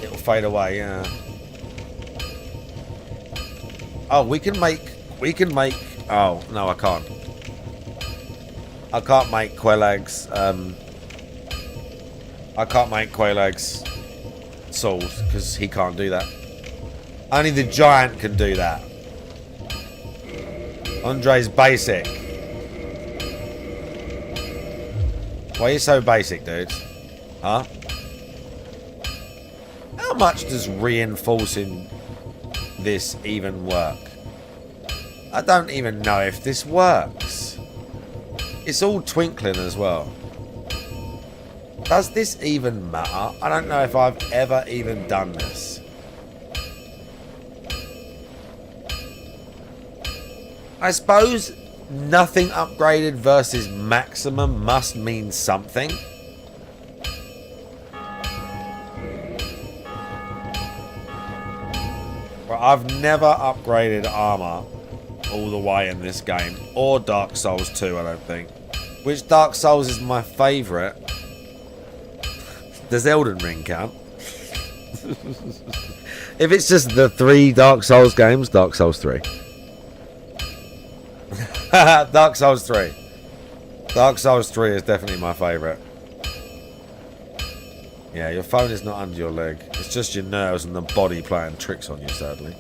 S2: It'll fade away, yeah. Oh, we can make... Oh, no, I can't. I can't make Quelaag's, I can't make Quelaag's swords, because he can't do that. Only the giant can do that. Andre's basic. Why are you so basic, dudes? Huh? How much does reinforcing this even work? I don't even know if this works. It's all twinkling as well. Does this even matter? I don't know if I've ever even done this. I suppose nothing upgraded versus maximum must mean something. But I've never upgraded armor all the way in this game, or Dark Souls 2, I don't think. Which Dark Souls is my favourite? Does Elden Ring count? If it's just the 3 Dark Souls games, Dark Souls 3. Dark Souls 3. Dark Souls 3 is definitely my favourite. Yeah, your phone is not under your leg. It's just your nerves and the body playing tricks on you, sadly.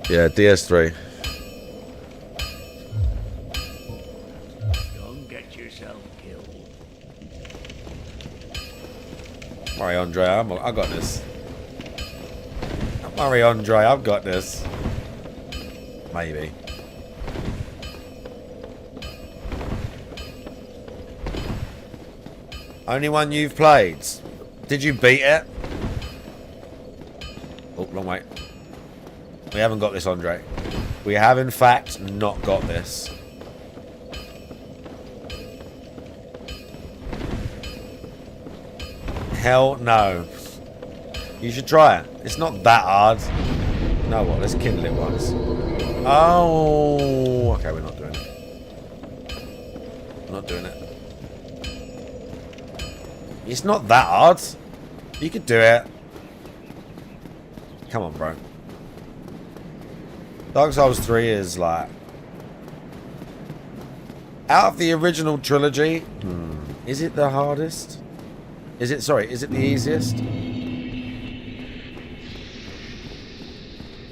S2: Yeah, DS3.
S14: Don't get yourself killed.
S2: Don't worry, Andre, I got this. Don't worry, Andre, I've got this. Maybe. Only one you've played. Did you beat it? Oh, wrong way. We haven't got this, Andre. We have, in fact, not got this. Hell no. You should try it. It's not that hard. You know what? Let's kindle it once. Oh. Okay, we're not doing it. Not doing it. It's not that hard. You could do it. Come on, bro. Dark Souls 3 is like... Out of the original trilogy, is it the hardest? Is it, sorry, is it the easiest?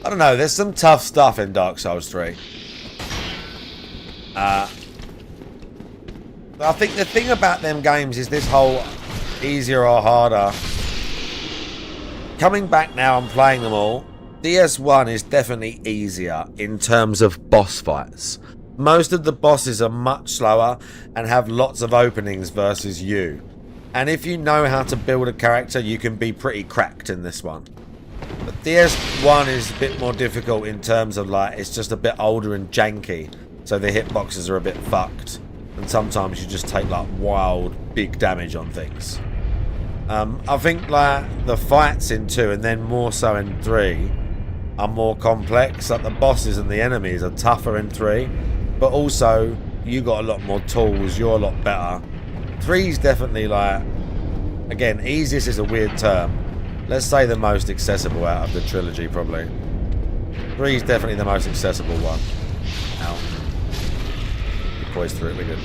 S2: I don't know, there's some tough stuff in Dark Souls 3. But I think the thing about them games is this whole easier or harder. Coming back now and playing them all, DS1 is definitely easier in terms of boss fights. Most of the bosses are much slower and have lots of openings versus you. And if you know how to build a character, you can be pretty cracked in this one. But DS1 is a bit more difficult in terms of like, it's just a bit older and janky. So the hitboxes are a bit fucked. And sometimes you just take like wild, big damage on things. I think like the fights in 2 and then more so in 3 are more complex. Like the bosses and the enemies are tougher in 3, but also you got a lot more tools, you're a lot better. 3's definitely like, again, easiest is a weird term. Let's say the most accessible out of the trilogy probably. 3's definitely the most accessible one. Ow. You poised through it, we're good.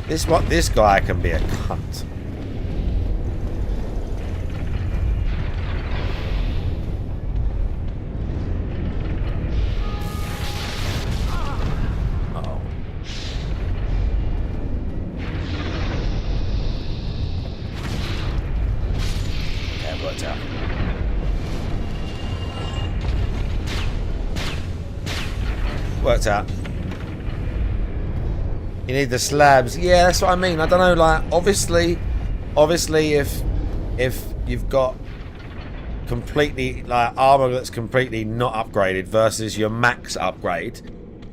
S2: This guy can be a cunt. Worked out. You need the slabs. Yeah, that's what I mean. I don't know, like, obviously if you've got completely, like, armor that's completely not upgraded versus your max upgrade,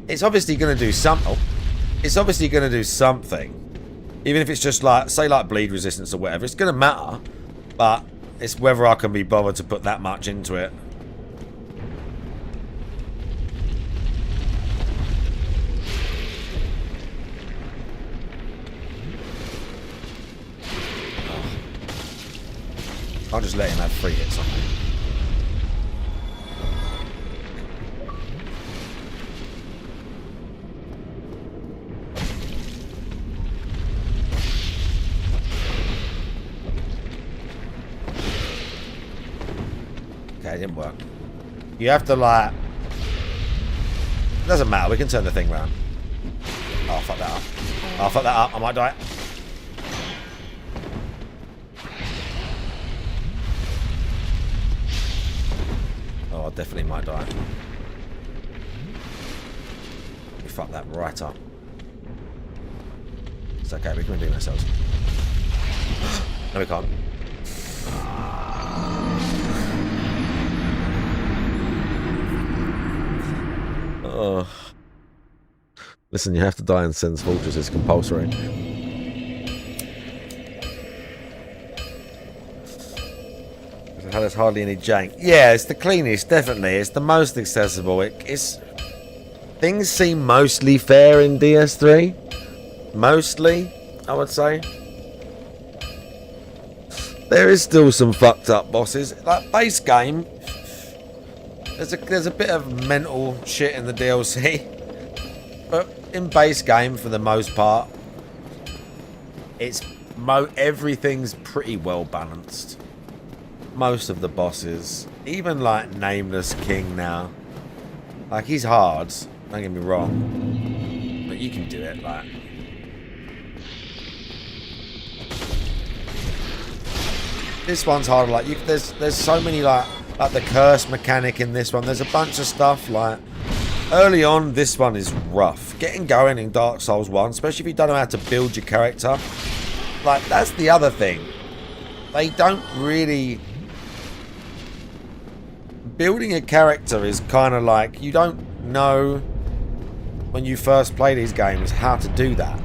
S2: it's obviously going to do something. It's obviously going to do something. Even if it's just, like, say, like, bleed resistance or whatever. It's going to matter. But it's whether I can be bothered to put that much into it. I'll just let him have 3 hits on me. Okay, it didn't work. You have to, like... It doesn't matter, we can turn the thing round. Oh, fuck that up. Oh, fuck that up, I might die. Oh, I definitely might die. We fucked that right up. It's okay, we can redeem ourselves. No, we can't. Oh. Listen, you have to die in Sen's Fortress. It's compulsory. There's hardly any jank. Yeah, it's the cleanest, definitely. It's the most accessible. It's things seem mostly fair in DS3. Mostly, I would say. There is still some fucked up bosses. Like base game, there's a bit of mental shit in the DLC, but in base game, for the most part, it's everything's pretty well balanced. Most of the bosses, even like Nameless King now, like he's hard, don't get me wrong, but you can do it. Like this one's harder. Like there's so many like the curse mechanic in this one. There's a bunch of stuff like early on. This one is rough getting going in Dark Souls 1, especially if you don't know how to build your character. Like that's the other thing. They don't really. Building a character is kind of like, you don't know when you first play these games how to do that,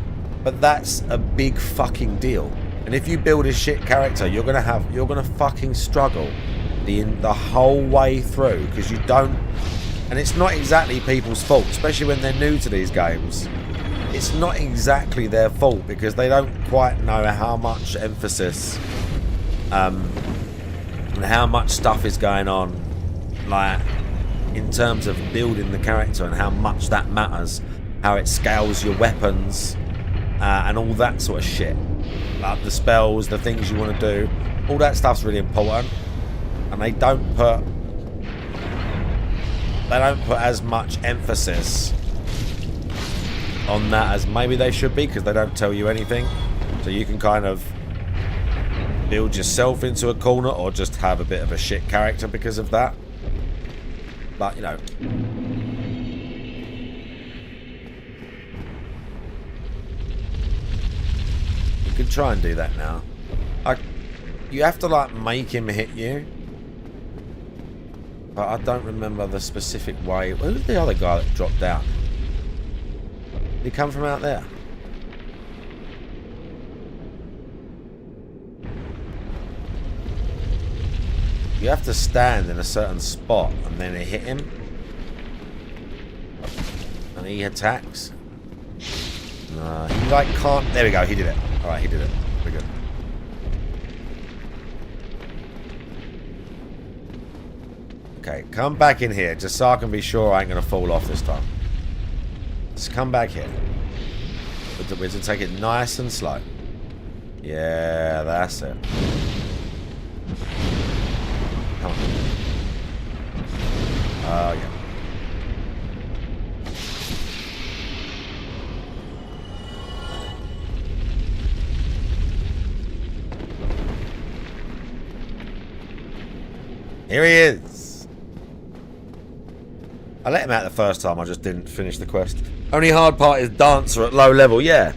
S2: but that's a big fucking deal. And if you build a shit character, you're gonna fucking struggle the whole way through, because you don't. And it's not exactly people's fault, especially when they're new to these games. It's not exactly their fault, because they don't quite know how much emphasis and how much stuff is going on, like in terms of building the character and how much that matters, how it scales your weapons and all that sort of shit, like the spells, the things you want to do, all that stuff's really important, and they don't put as much emphasis on that as maybe they should be, because they don't tell you anything, so you can kind of build yourself into a corner or just have a bit of a shit character because of that. But, you know. You can try and do that now. You have to, like, make him hit you. But I don't remember the specific way. Who's the other guy that dropped down? Did he come from out there? You have to stand in a certain spot and then hit him. And he attacks. No, he like can't. There we go, he did it. Alright, he did it. We're good. Okay, come back in here, just so I can be sure I ain't going to fall off this time. Just come back here. We're going to take it nice and slow. Yeah, that's it. Come on. Oh, yeah. Here he is. I let him out the first time, I just didn't finish the quest. Only hard part is Dancer at low level, yeah.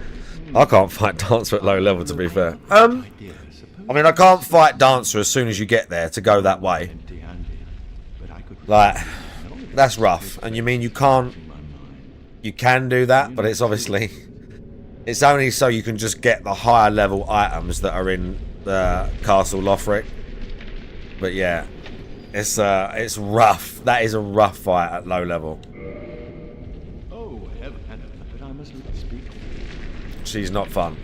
S2: I can't fight Dancer at low level, to be fair. I mean, I can't fight Dancer as soon as you get there to go that way. Like, that's rough. And you mean you can't... You can do that, but it's obviously... It's only so you can just get the higher level items that are in the Castle Lothric. But yeah, it's rough. That is a rough fight at low level.
S18: Oh, heaven, but I must speak.
S2: She's not fun.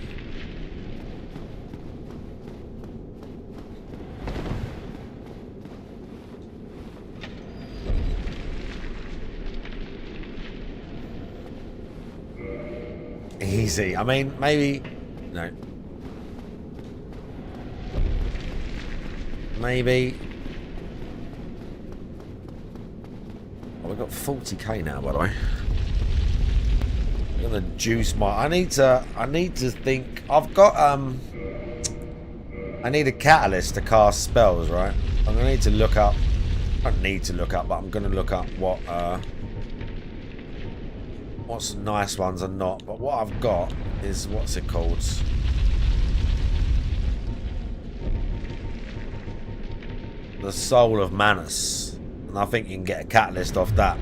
S2: Easy. I mean, maybe... No. Maybe... Oh, we've got 40k now, by the way. I'm gonna juice my... I need to think... I've got, I need a catalyst to cast spells, right? I'm gonna need to look up... I don't need to look up, but I'm gonna look up what, what's nice ones and not. But what I've got is, what's it called? The Soul of Manus. And I think you can get a catalyst off that.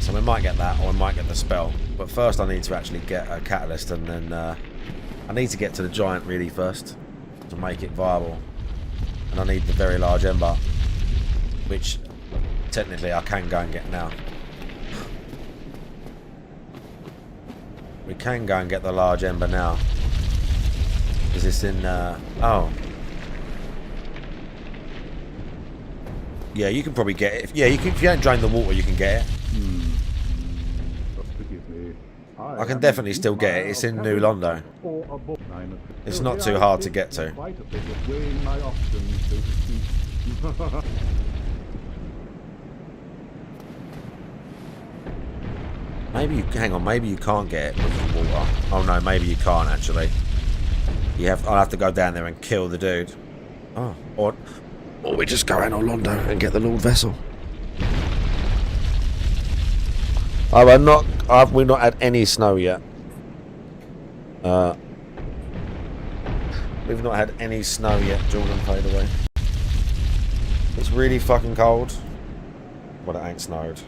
S2: So we might get that, or we might get the spell. But first I need to actually get a catalyst, and then I need to get to the giant really first to make it viable. And I need the very large ember, which technically I can go and get now. We can go and get the large ember now. Is this in... oh. Yeah, you can probably get it. Yeah, you can, if you don't drain the water, you can get it. I can definitely still get it. It's in New Londo. It's not too hard to get to. Maybe you... Hang on, maybe you can't get it with the water. Oh no, maybe you can't actually. I'll have to go down there and kill the dude. Oh, or we just go out on Londo and get the Lord Vessel. Oh, we've not had any snow yet. We've not had any snow yet, Jordan, fade away. It's really fucking cold, but it ain't snowed.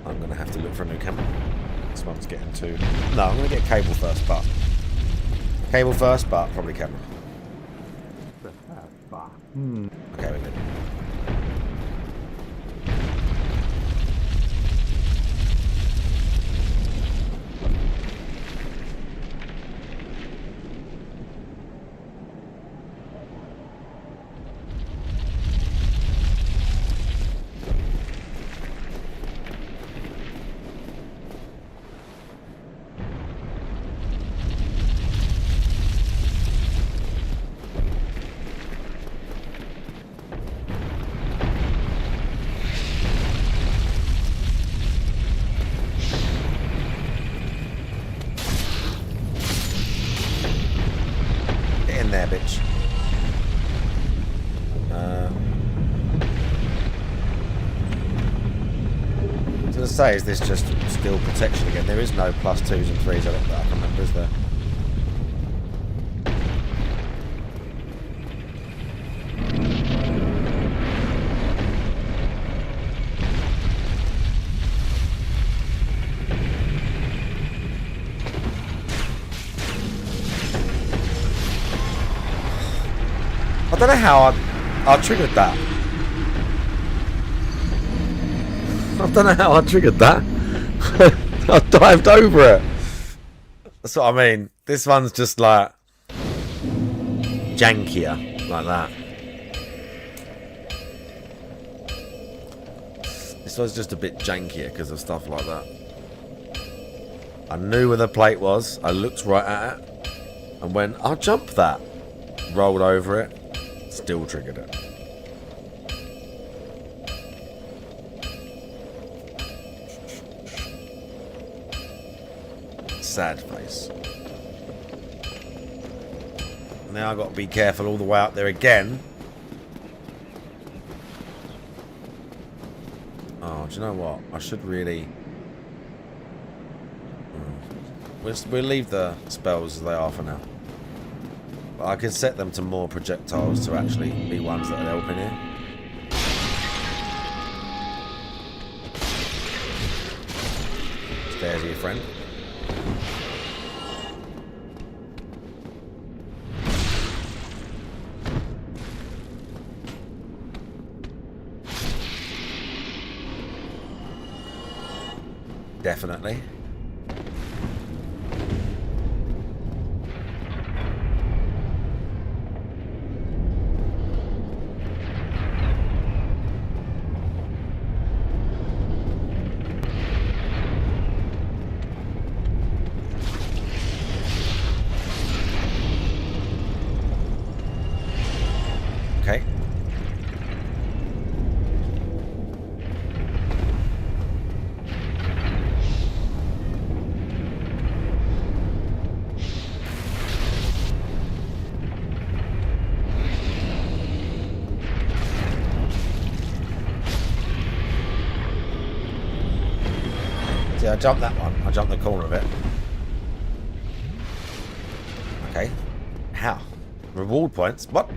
S2: I'm going to have to look for a new camera. This one's getting too... No, I'm going to get cable first, but... Cable first, but probably camera. Okay, we're good. There, bitch. To say, is this just still protection again? There is no +2s and 3s. I can remember, is there? I don't know how I triggered that. I don't know how I triggered that. I dived over it. That's what I mean. This one's just like jankier, like that. This one's just a bit jankier because of stuff like that. I knew where the plate was. I looked right at it and went, I'll jump that. Rolled over it. Still triggered it. sad face. Now I've got to be careful all the way up there again. Oh, do you know what? I should really... We'll leave the spells as they are for now. But I can set them to more projectiles to actually be ones that are helping here. Stairs are your friend. Definitely. Okay. See, I jumped that one. I jumped the corner of it. Okay. How? Reward points? What?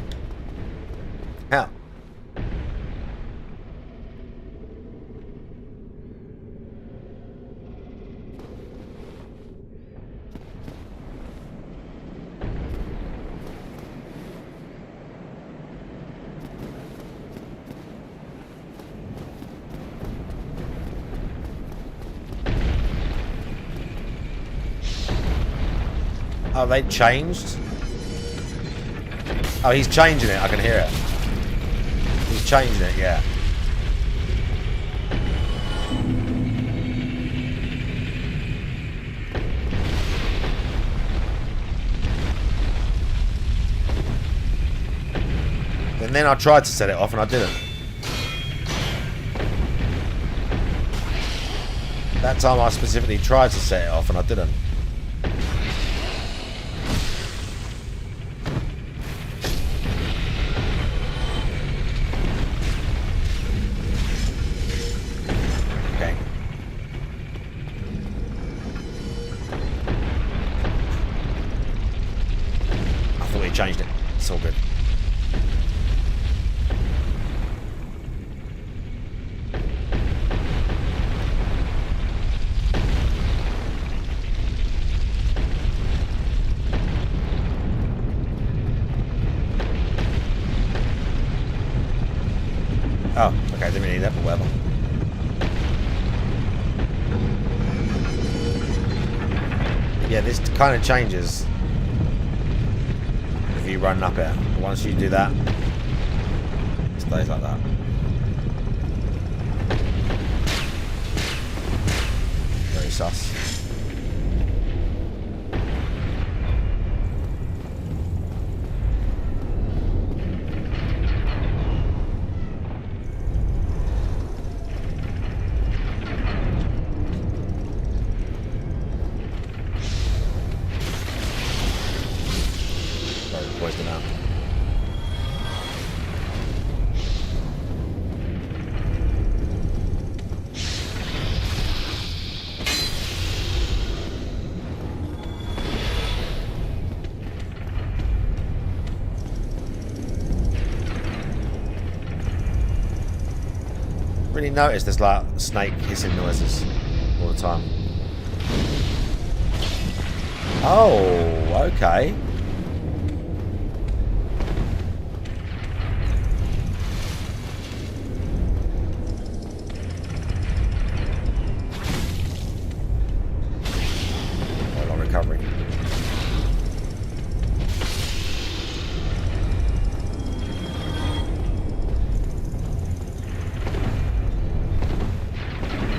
S2: How? Oh, they changed? Oh, he's changing it. I can hear it. He's changing it, yeah. And then I tried to set it off and I didn't. That time I specifically tried to set it off and I didn't. Changed it. It's all good. Oh, okay, didn't really need that, but whatever. Yeah, this kind of changes if you run up it. Once you do that, it stays like that. Very sus. Poison out. Really notice there's like snake hissing noises all the time. Oh, okay. Recovery.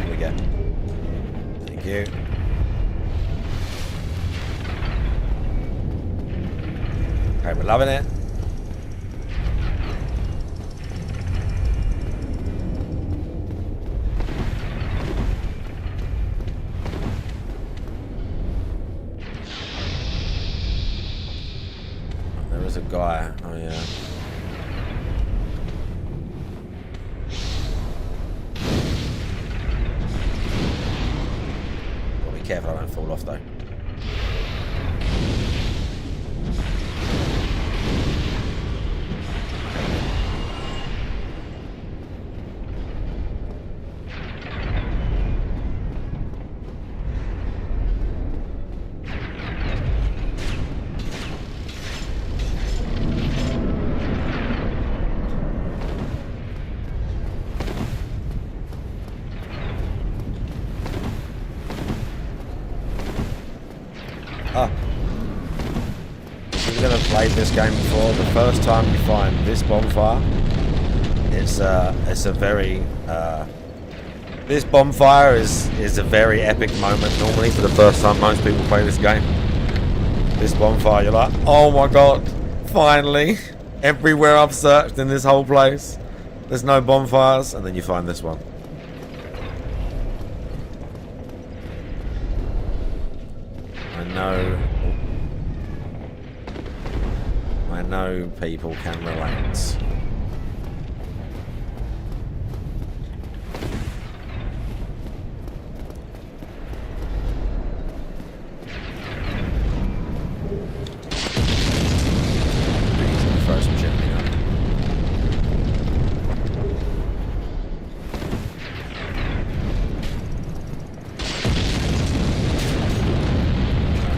S2: Here we go. Thank you. Okay, we're loving it. was a guy. Oh yeah. Gotta be careful I don't fall off though. If you've never played this game before, the first time you find this bonfire, it's a very this bonfire is a very epic moment normally for the first time most people play this game. This bonfire, you're like, oh my god, finally! Everywhere I've searched in this whole place, there's no bonfires, and then you find this one. I know people can relate. Throw some shit in up.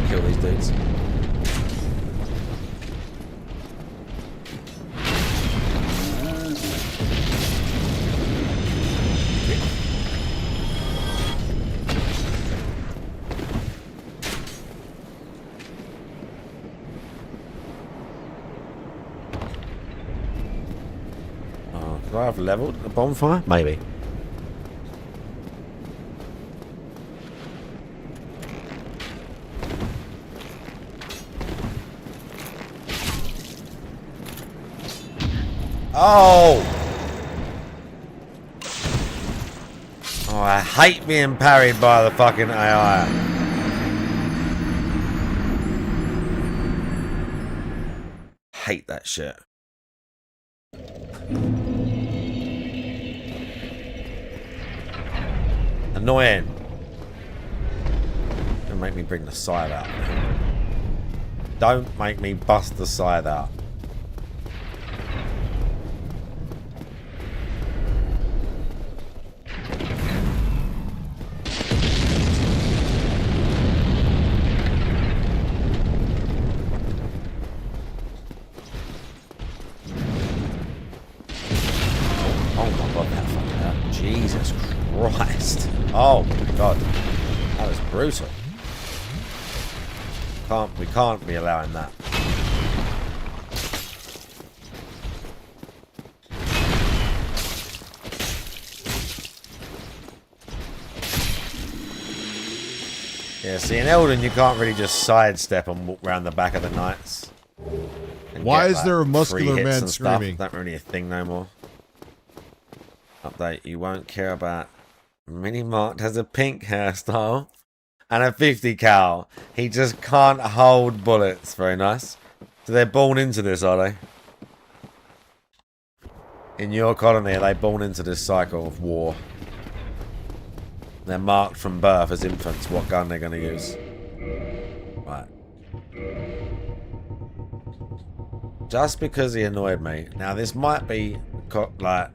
S2: Kill these dudes. Do I have leveled the bonfire? Maybe. Oh! Oh, I hate being parried by the fucking AI. Hate that shit. Annoying. Don't make me bring the scythe out. Don't make me bust the scythe out. Oh my god, that fucking hurt. Jesus Christ. Oh my god. That was brutal. We can't be allowing that. Yeah, see, in Elden you can't really just sidestep and walk around the back of the knights.
S22: Why is there a muscular man screaming?
S2: That's not really a thing no more. Update, you won't care about Mini-Marked has a pink hairstyle and a 50 cal. He just can't hold bullets. Very nice. So they're born into this, are they? In your colony, are they born into this cycle of war? They're marked from birth as infants what gun they're going to use. Right. Just because he annoyed me. Now this might be like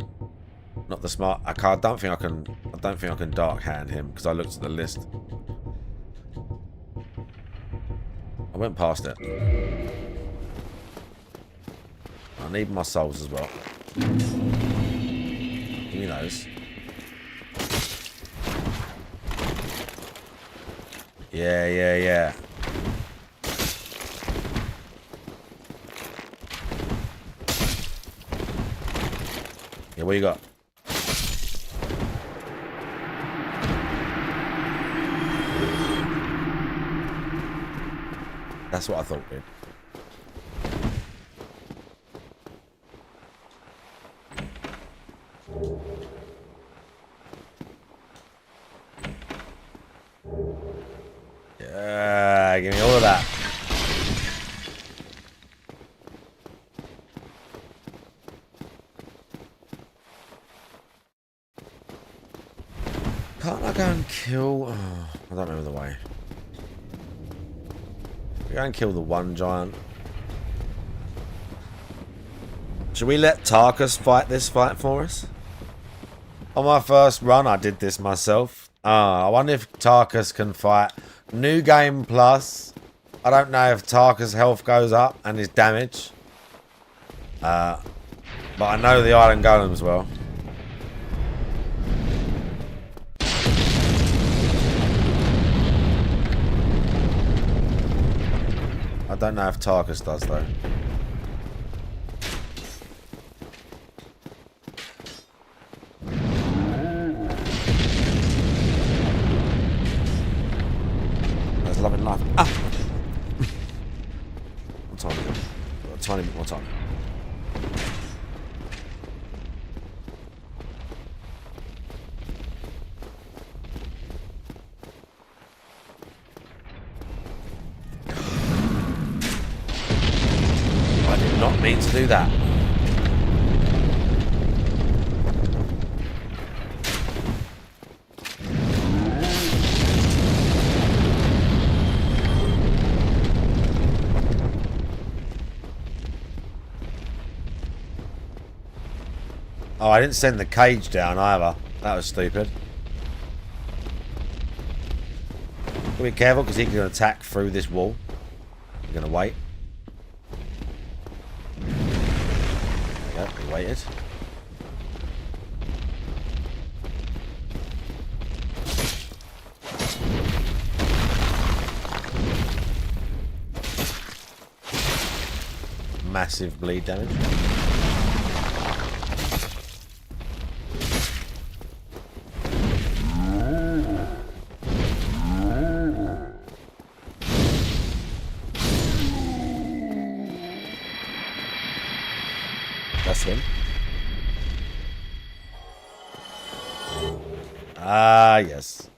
S2: not the smart. I don't think I can dark hand him because I looked at the list. I went past it. I need my souls as well. Give me those. Yeah. Yeah, what you got? That's what I thought, dude. Yeah, give me all of that. kill... Oh, I don't know the way. We go and kill the one giant. Should we let Tarkus fight this fight for us? On my first run, I did this myself. I wonder if Tarkus can fight. New game plus. I don't know if Tarkus' health goes up and his damage. But I know the Iron Golems well. I don't know if Tarkus does though. There's love in life. Ah! What time is it? Got a tiny bit more time. I did not mean to do that. Oh, I didn't send the cage down either. That was stupid. Gotta be careful because he can attack through this wall. I'm gonna wait. Yep, he waited. Massive bleed damage. That's him. Ah, yes.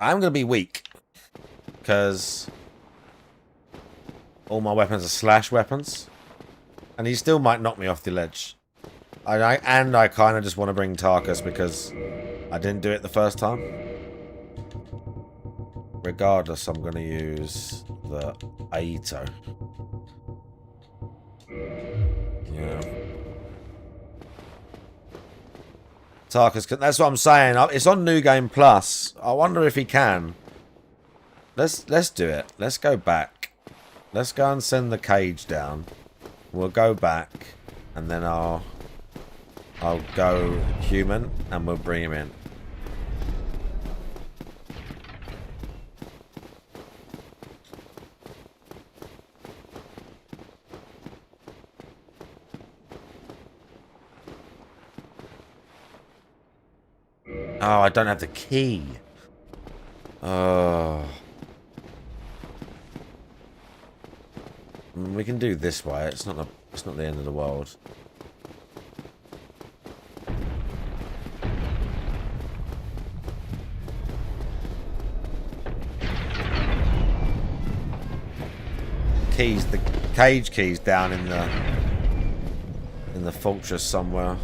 S2: I'm going to be weak. Because all my weapons are slash weapons. And he still might knock me off the ledge. I kind of just want to bring Tarkus because I didn't do it the first time. Regardless, I'm going to use the Aito. Yeah. Tarkus, that's what I'm saying. It's on New Game Plus. I wonder if he can. Let's do it. Let's go back. Let's go and send the cage down. We'll go back, and then I'll go human, and we'll bring him in. Oh, I don't have the key. Oh. We can do this way. It's not the end of the world. Keys, the cage keys down in the fortress somewhere.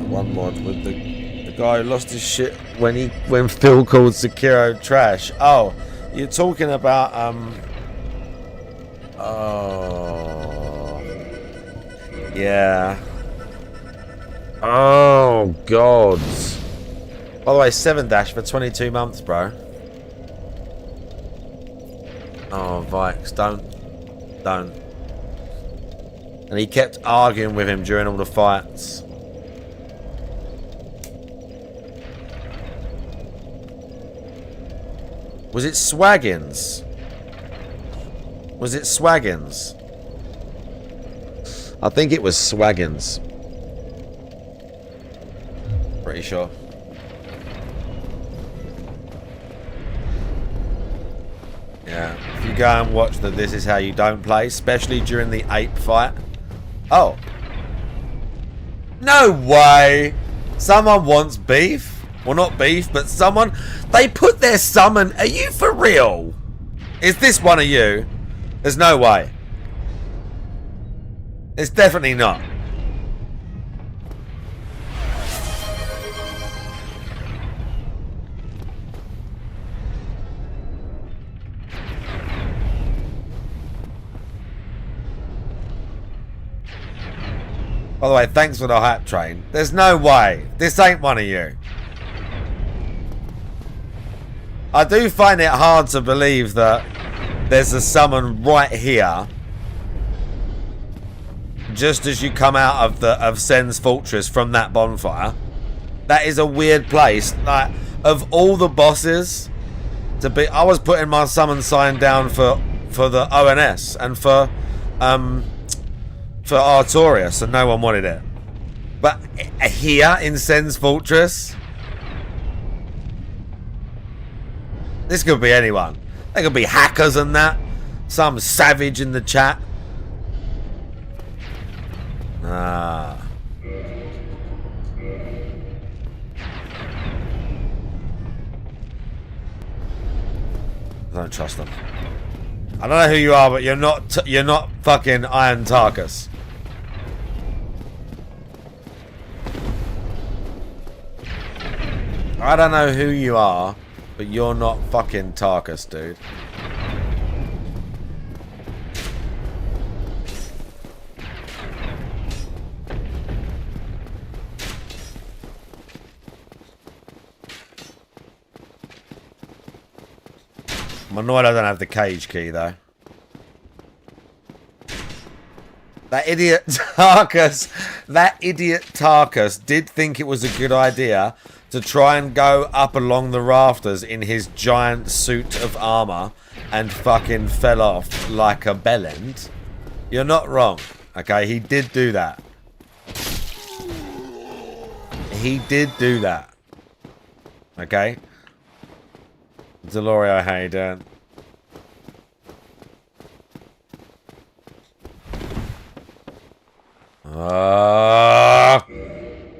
S2: One mod with the guy who lost his shit when Phil called Sekiro trash. Oh, you're talking about oh yeah. Oh god. By the way, 7-dash for 22 months, bro. Oh Vikes, don't. And he kept arguing with him during all the fights. Was it Swaggins? Was it Swaggins? I think it was Swaggins. Pretty sure. Yeah. If you go and watch the This Is How You Don't Play, especially during the ape fight. Oh. No way! Someone wants beef? Well, not beef, but someone. They put their summon. Are you for real? Is this one of you? There's no way. It's definitely not. By the way, thanks for the hype train. There's no way. This ain't one of you. I do find it hard to believe that there's a summon right here. Just as you come out of Sen's fortress from that bonfire. That is a weird place. Like, of all the bosses to be, I was putting my summon sign down for the ONS and for Artorias, and no one wanted it. But here in Sen's fortress, this could be anyone. There could be hackers and that. Some savage in the chat. Ah. I don't trust them. I don't know who you are, but you're not fucking Iron Tarkus. I don't know who you are, but you're not fucking Tarkus, dude. I'm annoyed I don't have the cage key, though. That idiot Tarkus did think it was a good idea to try and go up along the rafters in his giant suit of armor and fucking fell off like a bellend. You're not wrong, okay? He did do that. He did do that. Okay? Delorio, how you doing?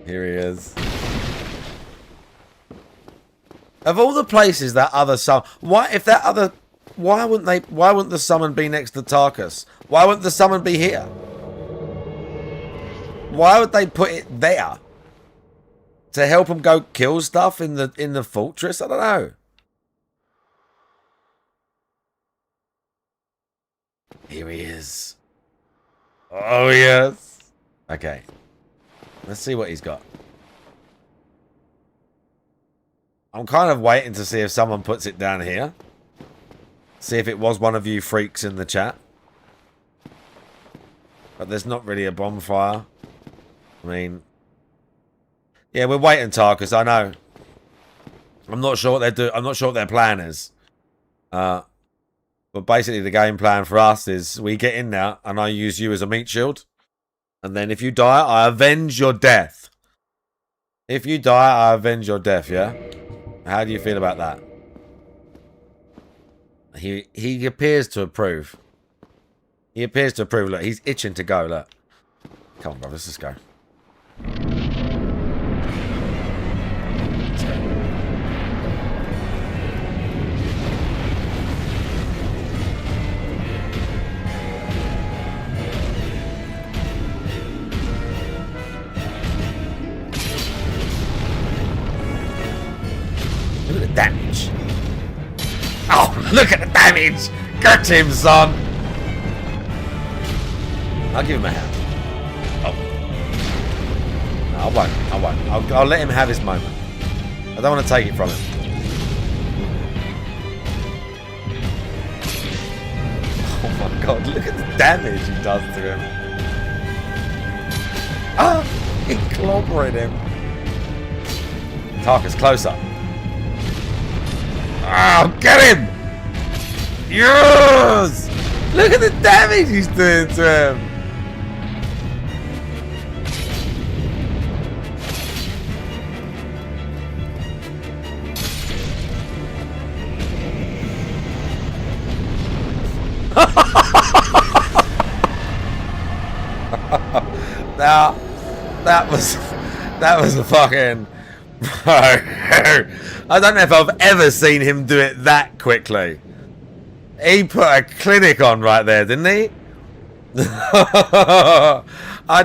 S2: Here he is. Of all the places that other summon, why wouldn't the summon be next to Tarkus? Why wouldn't the summon be here? Why would they put it there? To help him go kill stuff in the fortress? I don't know. Here he is. Oh yes. Okay. Let's see what he's got. I'm kind of waiting to see if someone puts it down here. See if it was one of you freaks in the chat. But there's not really a bonfire. I mean... Yeah, we're waiting, Tarkus, I know. I'm not sure what they're doing. I'm not sure what their plan is. But basically the game plan for us is we get in there and I use you as a meat shield. And then if you die, I avenge your death. If you die, I avenge your death, yeah? How do you feel about that? He appears to approve. He appears to approve. Look, he's itching to go, look. Come on, bro, let's just go. Let's go. Look at the damage. Oh, look at the damage! Get him, son! I'll give him a hand. Oh. No, I won't. I'll let him have his moment. I don't want to take it from him. Oh my god, look at the damage he does to him. Ah! He clobbered him. Tarkus, closer. Ah, get him! Yes! Look at the damage he's doing to him. Now, that was a fucking... I don't know if I've ever seen him do it that quickly. He put a clinic on right there, didn't he? I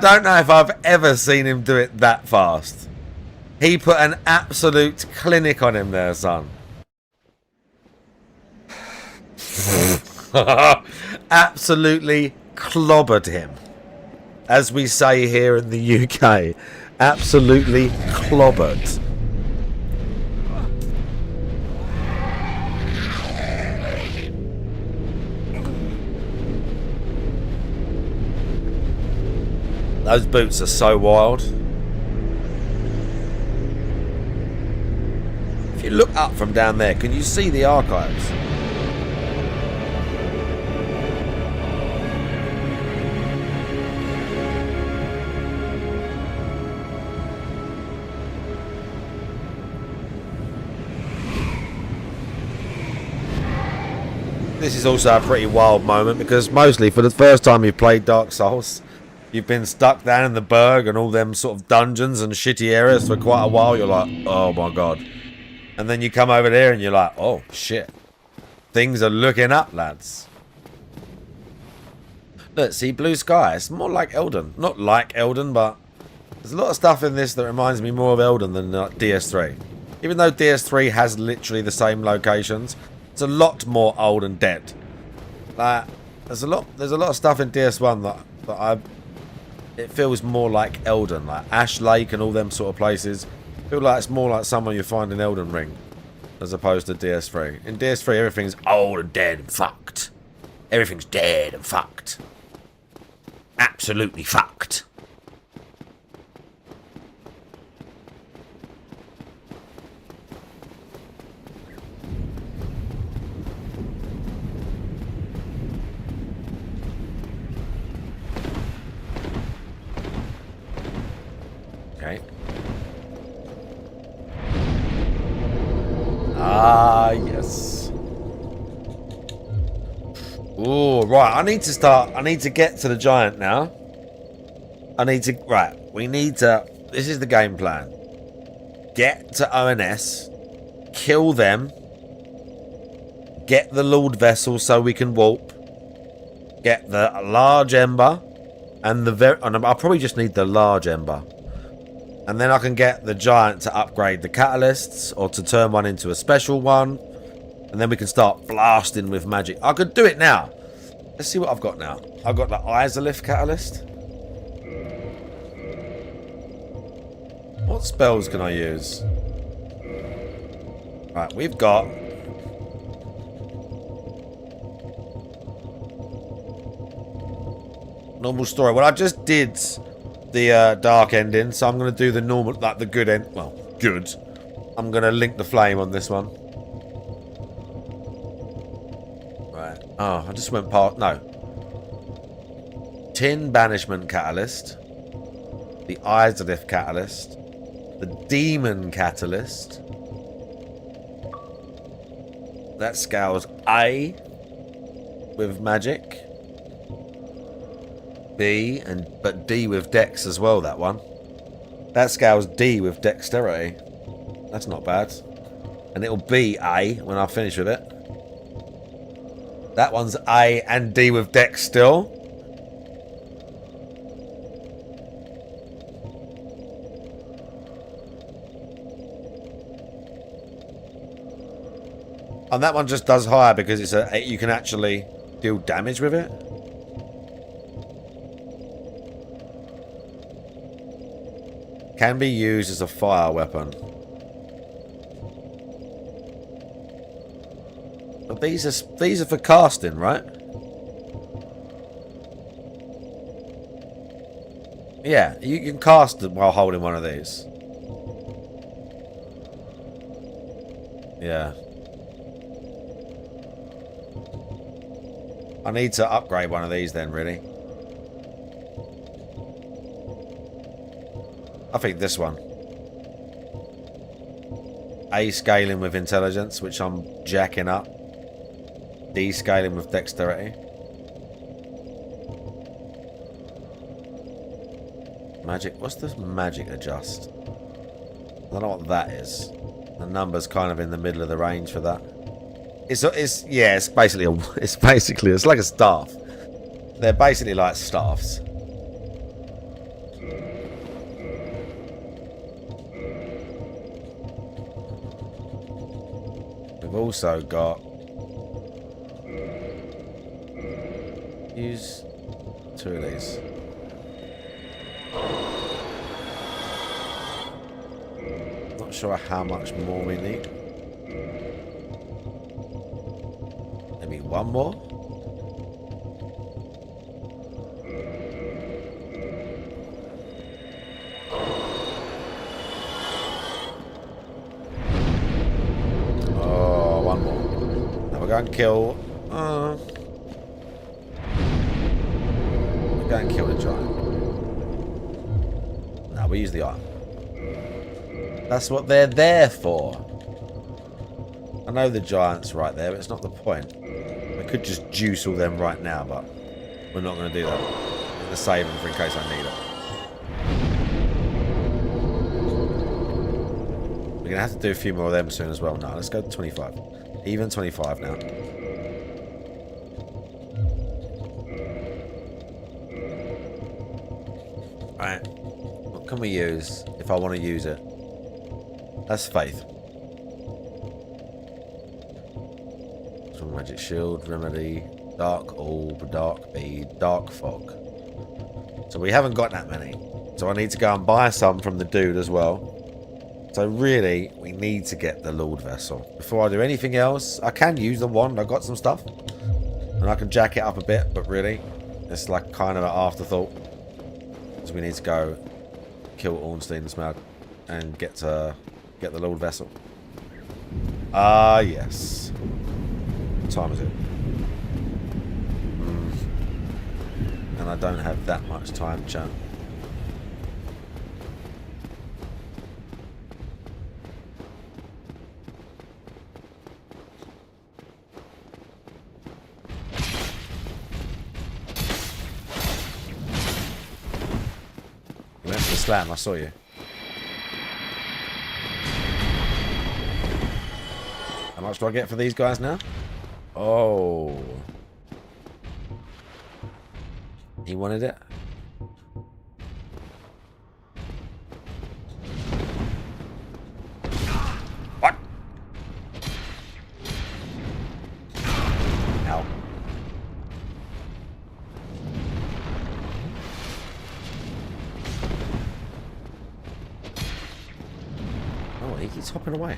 S2: don't know if I've ever seen him do it that fast. He put an absolute clinic on him there, son. Absolutely clobbered him. As we say here in the UK. Absolutely clobbered. Those boots are so wild. If you look up from down there, can you see the archives? This is also a pretty wild moment because mostly for the first time you've played Dark Souls, you've been stuck down in the Berg and all them sort of dungeons and shitty areas for quite a while. You're like, oh my god. And then you come over there and you're like, oh shit. Things are looking up, lads. Look, see, blue sky. It's more like Elden. Not like Elden, but there's a lot of stuff in this that reminds me more of Elden than DS3. Even though DS3 has literally the same locations, it's a lot more old and dead. Like, there's a lot of stuff in DS1 that it feels more like Elden, like Ash Lake and all them sort of places. I feel like it's more like someone you find in Elden Ring, as opposed to DS3. In DS3, everything's old and dead and fucked. Everything's dead and fucked. Absolutely fucked. Okay. Ah, yes. Oh, right. I need to get to the giant now. This is the game plan. Get to ONS. Kill them. Get the Lord Vessel so we can warp. Get the large ember. And I'll probably just need the large ember. And then I can get the giant to upgrade the catalysts or to turn one into a special one. And then we can start blasting with magic. I could do it now. Let's see what I've got now. I've got the Izalith catalyst. What spells can I use? Right, we've got... normal story. Well, I just did the dark ending, so I'm going to do the normal, like the good end. Well, good. I'm going to link the flame on this one. Right. Oh, I just went past... no. Tin Banishment Catalyst. The Izalith Catalyst. The Demon Catalyst. That scales A with magic. B, but D with dex as well, that one. That scales D with dexterity. That's not bad. And it'll be A when I finish with it. That one's A and D with dex still. And that one just does higher because it's you can actually deal damage with it. Can be used as a fire weapon. But these are for casting, right? Yeah, you can cast it while holding one of these. Yeah. I need to upgrade one of these then, really. I think this one. A scaling with intelligence, which I'm jacking up. D scaling with dexterity. Magic. What's this magic adjust? don't know what that is. The number's kind of in the middle of the range for that. It's basically it's like a staff. They're basically like staffs. We've also got use 2 of these. Not sure how much more we need. Maybe 1 more? Oh, 1 more. Now we're going to kill... we're going to kill the giant. No, we use the iron. That's what they're there for. I know the giant's right there, but it's not the point. I could just juice all them right now, but we're not going to do that. I'm going to save them for in case I need it. We're going to have to do a few more of them soon as well. No, let's go to 25. Even 25 now. Alright. What can we use if I want to use it? That's faith. Strong magic shield, remedy, dark orb, dark bead, dark fog. So we haven't got that many. So I need to go and buy some from the dude as well. So really, we need to get the Lord Vessel. Before I do anything else, I can use the wand. I've got some stuff. And I can jack it up a bit, but really, it's like kind of an afterthought. So we need to go kill Ornstein and Smaug and get the Lord Vessel. Ah, yes. What time is it? And I don't have that much time, chat. You went for the slam, I saw you. How much do I get for these guys now? Oh. He wanted it. What? Ow. Oh, he keeps hopping away.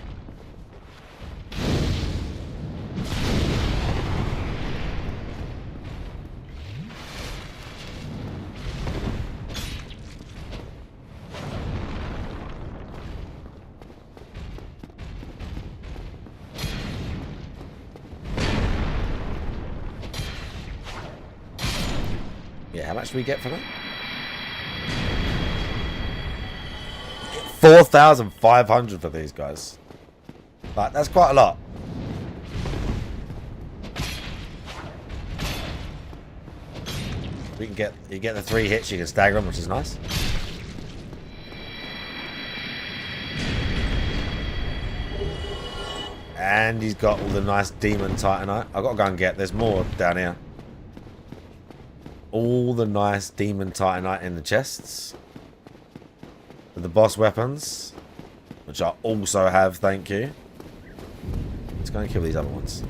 S2: Yeah, how much do we get for that? 4,500 for these guys. Like, that's quite a lot. We can get, you get the 3 hits, you can stagger them, which is nice. And he's got all the nice demon titanite. I've got to go and get, there's more down here. All the nice demon titanite in the chests. With the boss weapons. Which I also have, thank you. Let's go and kill these other ones.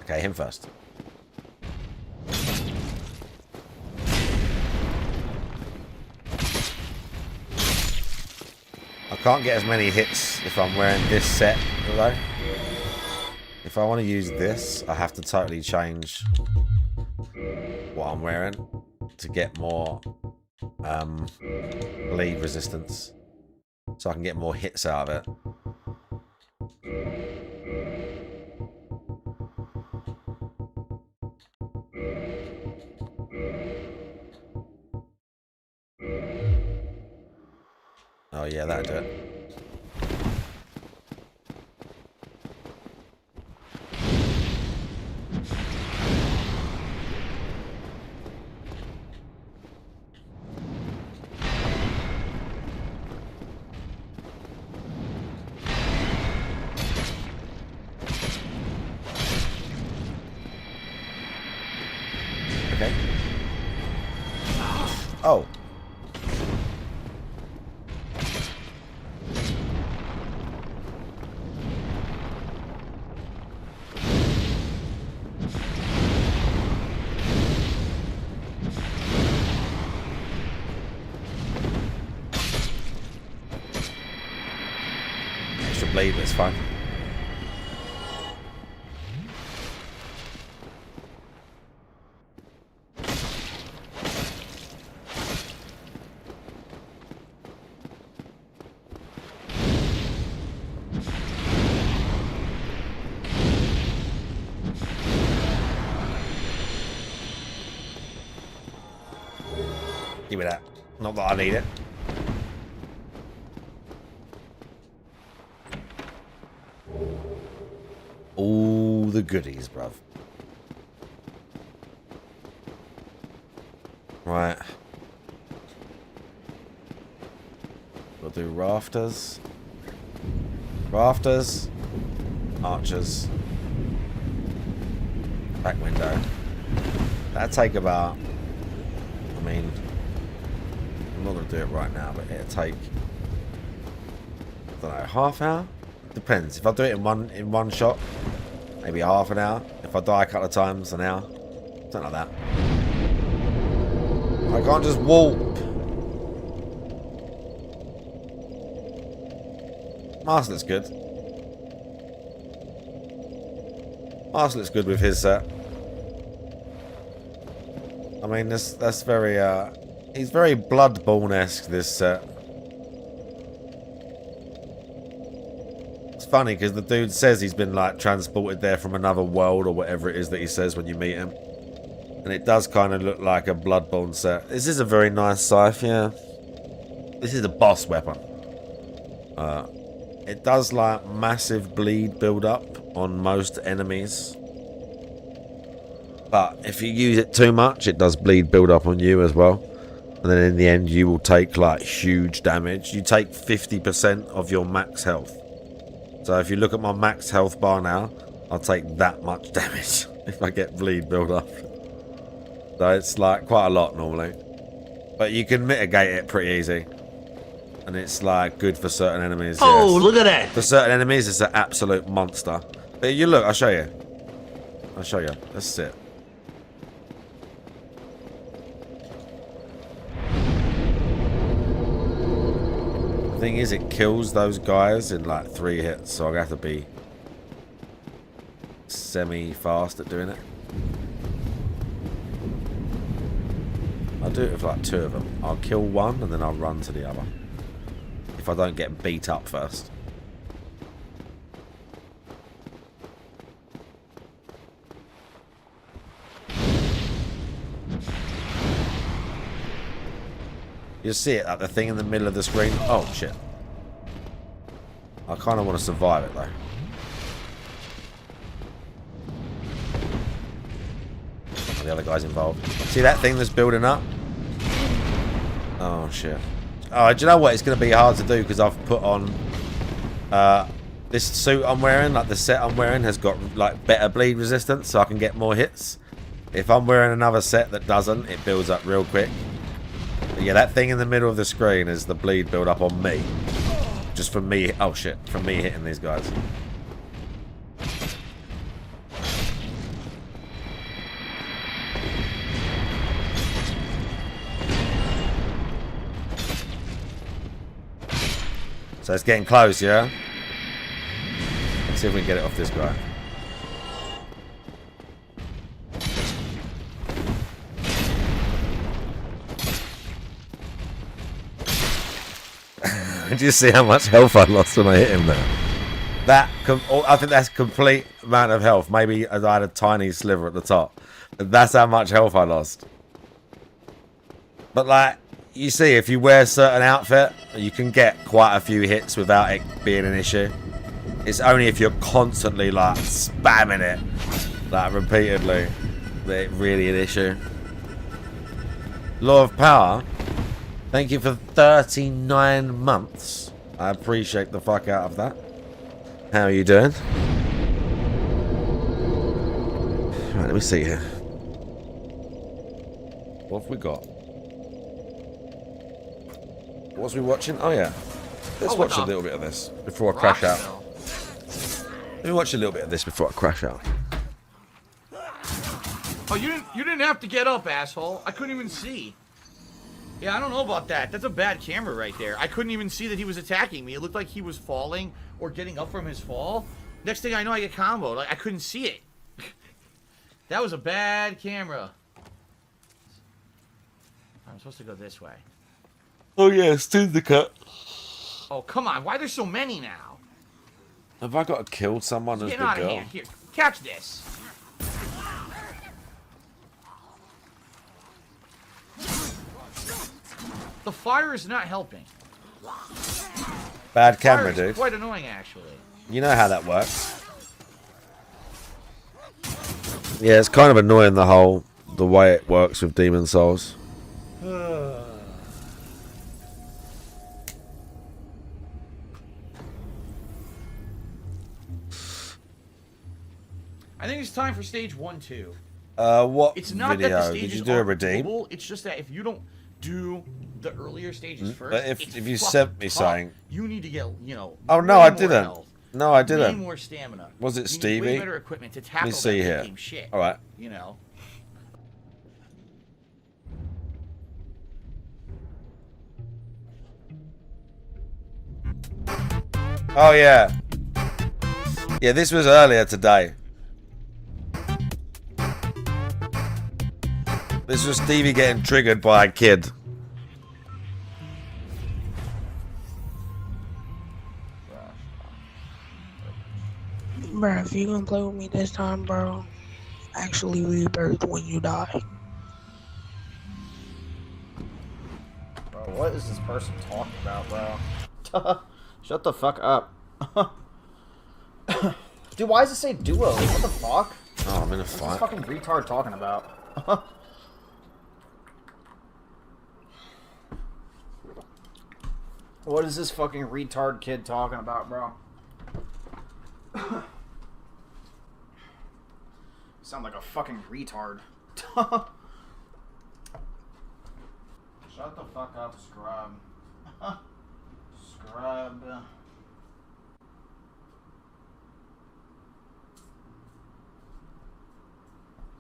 S2: Okay, him first. I can't get as many hits if I'm wearing this set, though. If I want to use this, I have to totally change what I'm wearing to get more bleed resistance. So I can get more hits out of it. Oh yeah, that'll do it. Okay. Oh. Extra blade, but it's fine. Give me that. Not that I need it. All the goodies, bruv. Right. We'll do rafters. Rafters. Archers. Back window. That'd take about... I mean... I'm not going to do it right now, but it'll take... I don't know, half hour? Depends. If I do it in one shot, maybe half an hour. If I die a couple of times, an hour. Something like that. I can't just walk. Mars looks good. Mars looks good with his set. I mean, that's very, he's very Bloodborne-esque, this set. It's funny, because the dude says he's been, like, transported there from another world, or whatever it is that he says when you meet him. And it does kind of look like a Bloodborne set. This is a very nice scythe, yeah. This is a boss weapon. It does, like, massive bleed build up on most enemies. But if you use it too much, it does bleed build up on you as well. And then in the end, you will take, like, huge damage. You take 50% of your max health. So if you look at my max health bar now, I'll take that much damage if I get bleed build up. So it's, like, quite a lot normally. But you can mitigate it pretty easy. And it's, like, good for certain enemies.
S11: Oh,
S2: yes.
S11: look at that!
S2: For certain enemies, it's an absolute monster. But you look, I'll show you. I'll show you. Let's sit. The thing is, it kills those guys in, like, 3 hits. So I'm going to have to be semi-fast at doing it. I'll do it with, like, 2 of them. I'll kill one, and then I'll run to the other. If I don't get beat up first. You see it, like the thing in the middle of the screen. Oh shit. I kind of want to survive it though. Oh, the other guy's involved. See that thing that's building up? Oh shit. Oh, do you know what? It's going to be hard to do because I've put on this suit I'm wearing, like the set I'm wearing has got like better bleed resistance, so I can get more hits. If I'm wearing another set that doesn't, it builds up real quick. But yeah, that thing in the middle of the screen is the bleed build up on me. Just from me, oh shit, from me hitting these guys. So it's getting close, yeah? Let's see if we can get it off this guy. Did you see how much health I lost when I hit him there? I think that's complete amount of health. Maybe I had a tiny sliver at the top. But that's how much health I lost. But like, You see, if you wear a certain outfit, you can get quite a few hits without it being an issue. It's only if you're constantly like spamming it, like repeatedly, that it really an issue. Law of Power, thank you for 39 months. I appreciate the fuck out of that. How are you doing? Right, let me see here. What have we got? What's we watching? Oh yeah. Let's watch a little bit of this before I crash out. Let me watch a little bit of this before I crash out.
S3: Oh, you didn't have to get up, asshole. I couldn't even see. Yeah, I don't know about that. That's a bad camera right there. I couldn't even see that he was attacking me. It looked like he was falling or getting up from his fall. Next thing I know, I get comboed. Like, I couldn't see it. That was a bad camera. I'm supposed to go this way.
S2: Oh yeah, still the cut.
S3: Oh, come on. Why are there so many now?
S2: Have I got to kill someone as the
S3: Get out of
S2: girl?
S3: here. Here, catch this. The fire is not helping.
S2: Bad camera,
S3: Fire is
S2: dude.
S3: quite annoying, actually.
S2: You know how that works. Yeah, it's kind of annoying the way it works with Demon Souls.
S3: I think it's time for stage 1, 2.
S2: What
S3: It's not
S2: video?
S3: that the
S2: Did
S3: stages
S2: you do a
S3: aren't
S2: redeem?
S3: doable, it's just that if you don't do the earlier stages first,
S2: But
S3: it's
S2: if you
S3: fucking
S2: sent me
S3: tough.
S2: something,
S3: You need to get, you know,
S2: oh no,
S3: way
S2: I
S3: more
S2: didn't.
S3: health,
S2: No, I
S3: way
S2: didn't.
S3: more stamina.
S2: Was it
S3: You need
S2: Stevie?
S3: way better equipment to
S2: Let
S3: tackle
S2: me see
S3: that
S2: here.
S3: game shit.
S2: All right.
S3: You know.
S2: Oh yeah. Yeah, this was earlier today. This was Stevie getting triggered by a kid.
S20: Bro, if you gonna play with me this time, bro, actually rebirth when you die.
S21: Bro, what is this person talking about, bro? Shut the fuck up. Dude, why does it say duo? What the fuck?
S2: Oh, I'm in a
S21: What's
S2: fight.
S21: this fucking retard talking about? What is this fucking retard kid talking about, bro? Sound like a fucking retard. Shut the fuck up, scrub. Scrub.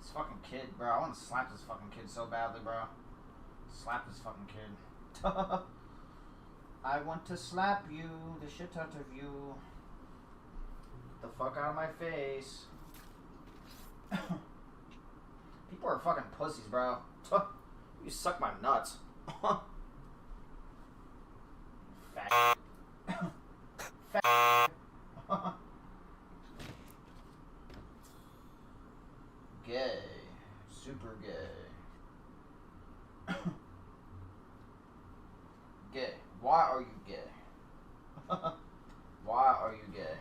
S21: This fucking kid, bro. I want to slap this fucking kid so badly, bro. Slap this fucking kid. I want to slap you, the shit out of you. Get the fuck out of my face. People are fucking pussies, bro. You suck my nuts. Fat. Fat. Gay. Super gay. Gay. Why are you gay? Why are you gay?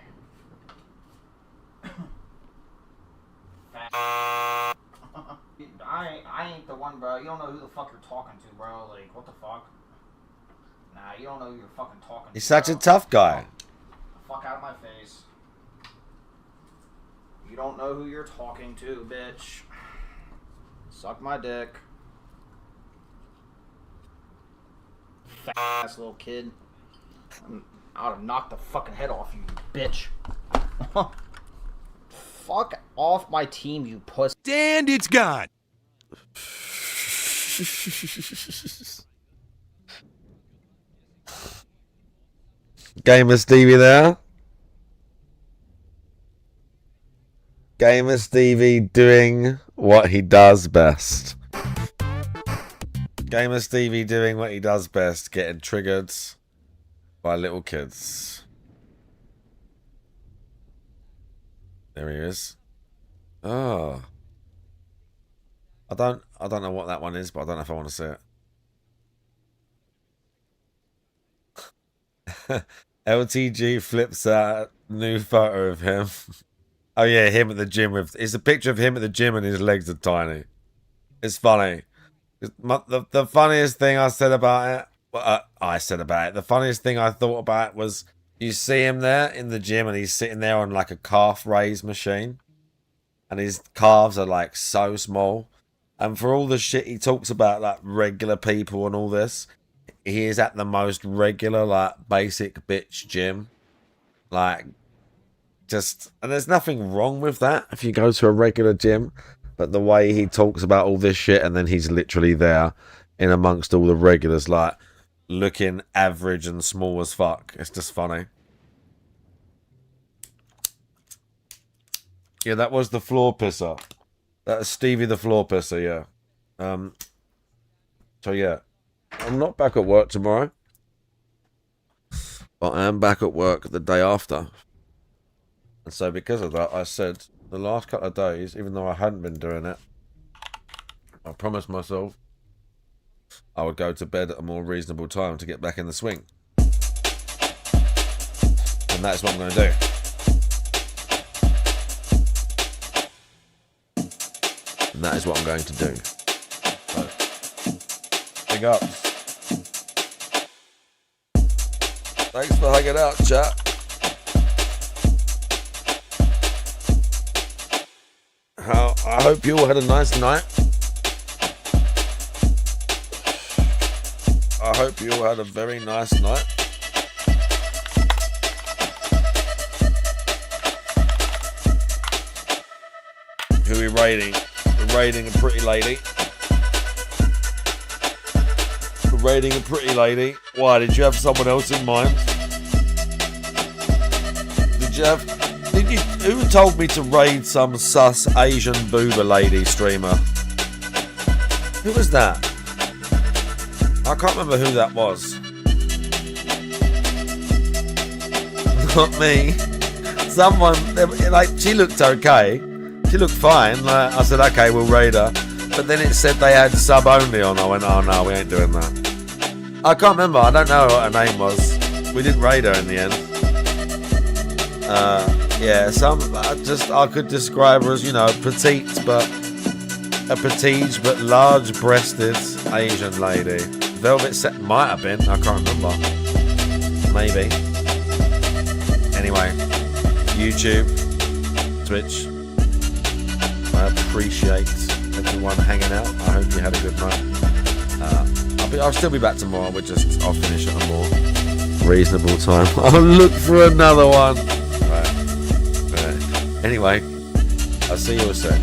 S21: Fat. I ain't the one, bro. You don't know who the fuck you're talking to, bro. Like, what the fuck? Nah, you don't know who you're fucking talking to.
S2: He's such a
S21: bro.
S2: tough guy.
S21: Fuck out of my face. You don't know who you're talking to, bitch. Suck my dick. Fat ass little kid. I ought to knock the fucking head off you, bitch. Fuck off my team, you puss.
S8: And it's gone.
S2: Gamer Stevie there. Gamer Stevie doing what he does best. Gamer Stevie doing what he does best, getting triggered by little kids. There he is. Oh. I don't know what that one is, but I don't know if I want to see it. LTG flips out new photo of him. Oh yeah, him at the gym with. It's a picture of him at the gym and his legs are tiny. It's funny. The funniest thing I said about it. The funniest thing I thought about was you see him there in the gym and he's sitting there on like a calf raise machine, and his calves are like so small. And for all the shit he talks about, like regular people and all this, he is at the most regular, like basic bitch gym. Like, just, and there's nothing wrong with that if you go to a regular gym, but the way he talks about all this shit, and then he's literally there in amongst all the regulars, like looking average and small as fuck. It's just funny. Yeah, that was the floor pisser. That's Stevie the floor pisser, yeah. So yeah, I'm not back at work tomorrow, but I am back at work the day after. And so because of that, I said the last couple of days, even though I hadn't been doing it, I promised myself I would go to bed at a more reasonable time to get back in the swing. And that's what I'm going to do. And that is what I'm going to do. So, big ups. Thanks for hanging out, chat. I hope you all had a nice night. I hope you all had a very nice night. Who are we raiding? We're raiding a pretty lady. We're raiding a pretty lady. Why? Did you have someone else in mind? Did you have... Who told me to raid some sus Asian boober lady streamer? Who was that? I can't remember who that was. Not me. Someone, like, she looked okay. She looked fine. Like, I said, okay, we'll raid her. But then it said they had sub only on. I went, oh no, we ain't doing that. I can't remember. I don't know what her name was. We didn't raid her in the end. Yeah, I could describe her as, you know, a petite but large-breasted Asian lady. Velvet Set might have been, I can't remember. Maybe. Anyway, YouTube, Twitch. I appreciate everyone hanging out. I hope you had a good night. I'll still be back tomorrow. I'll finish at a more reasonable time. I'll look for another one. Right. Anyway, I'll see you all soon.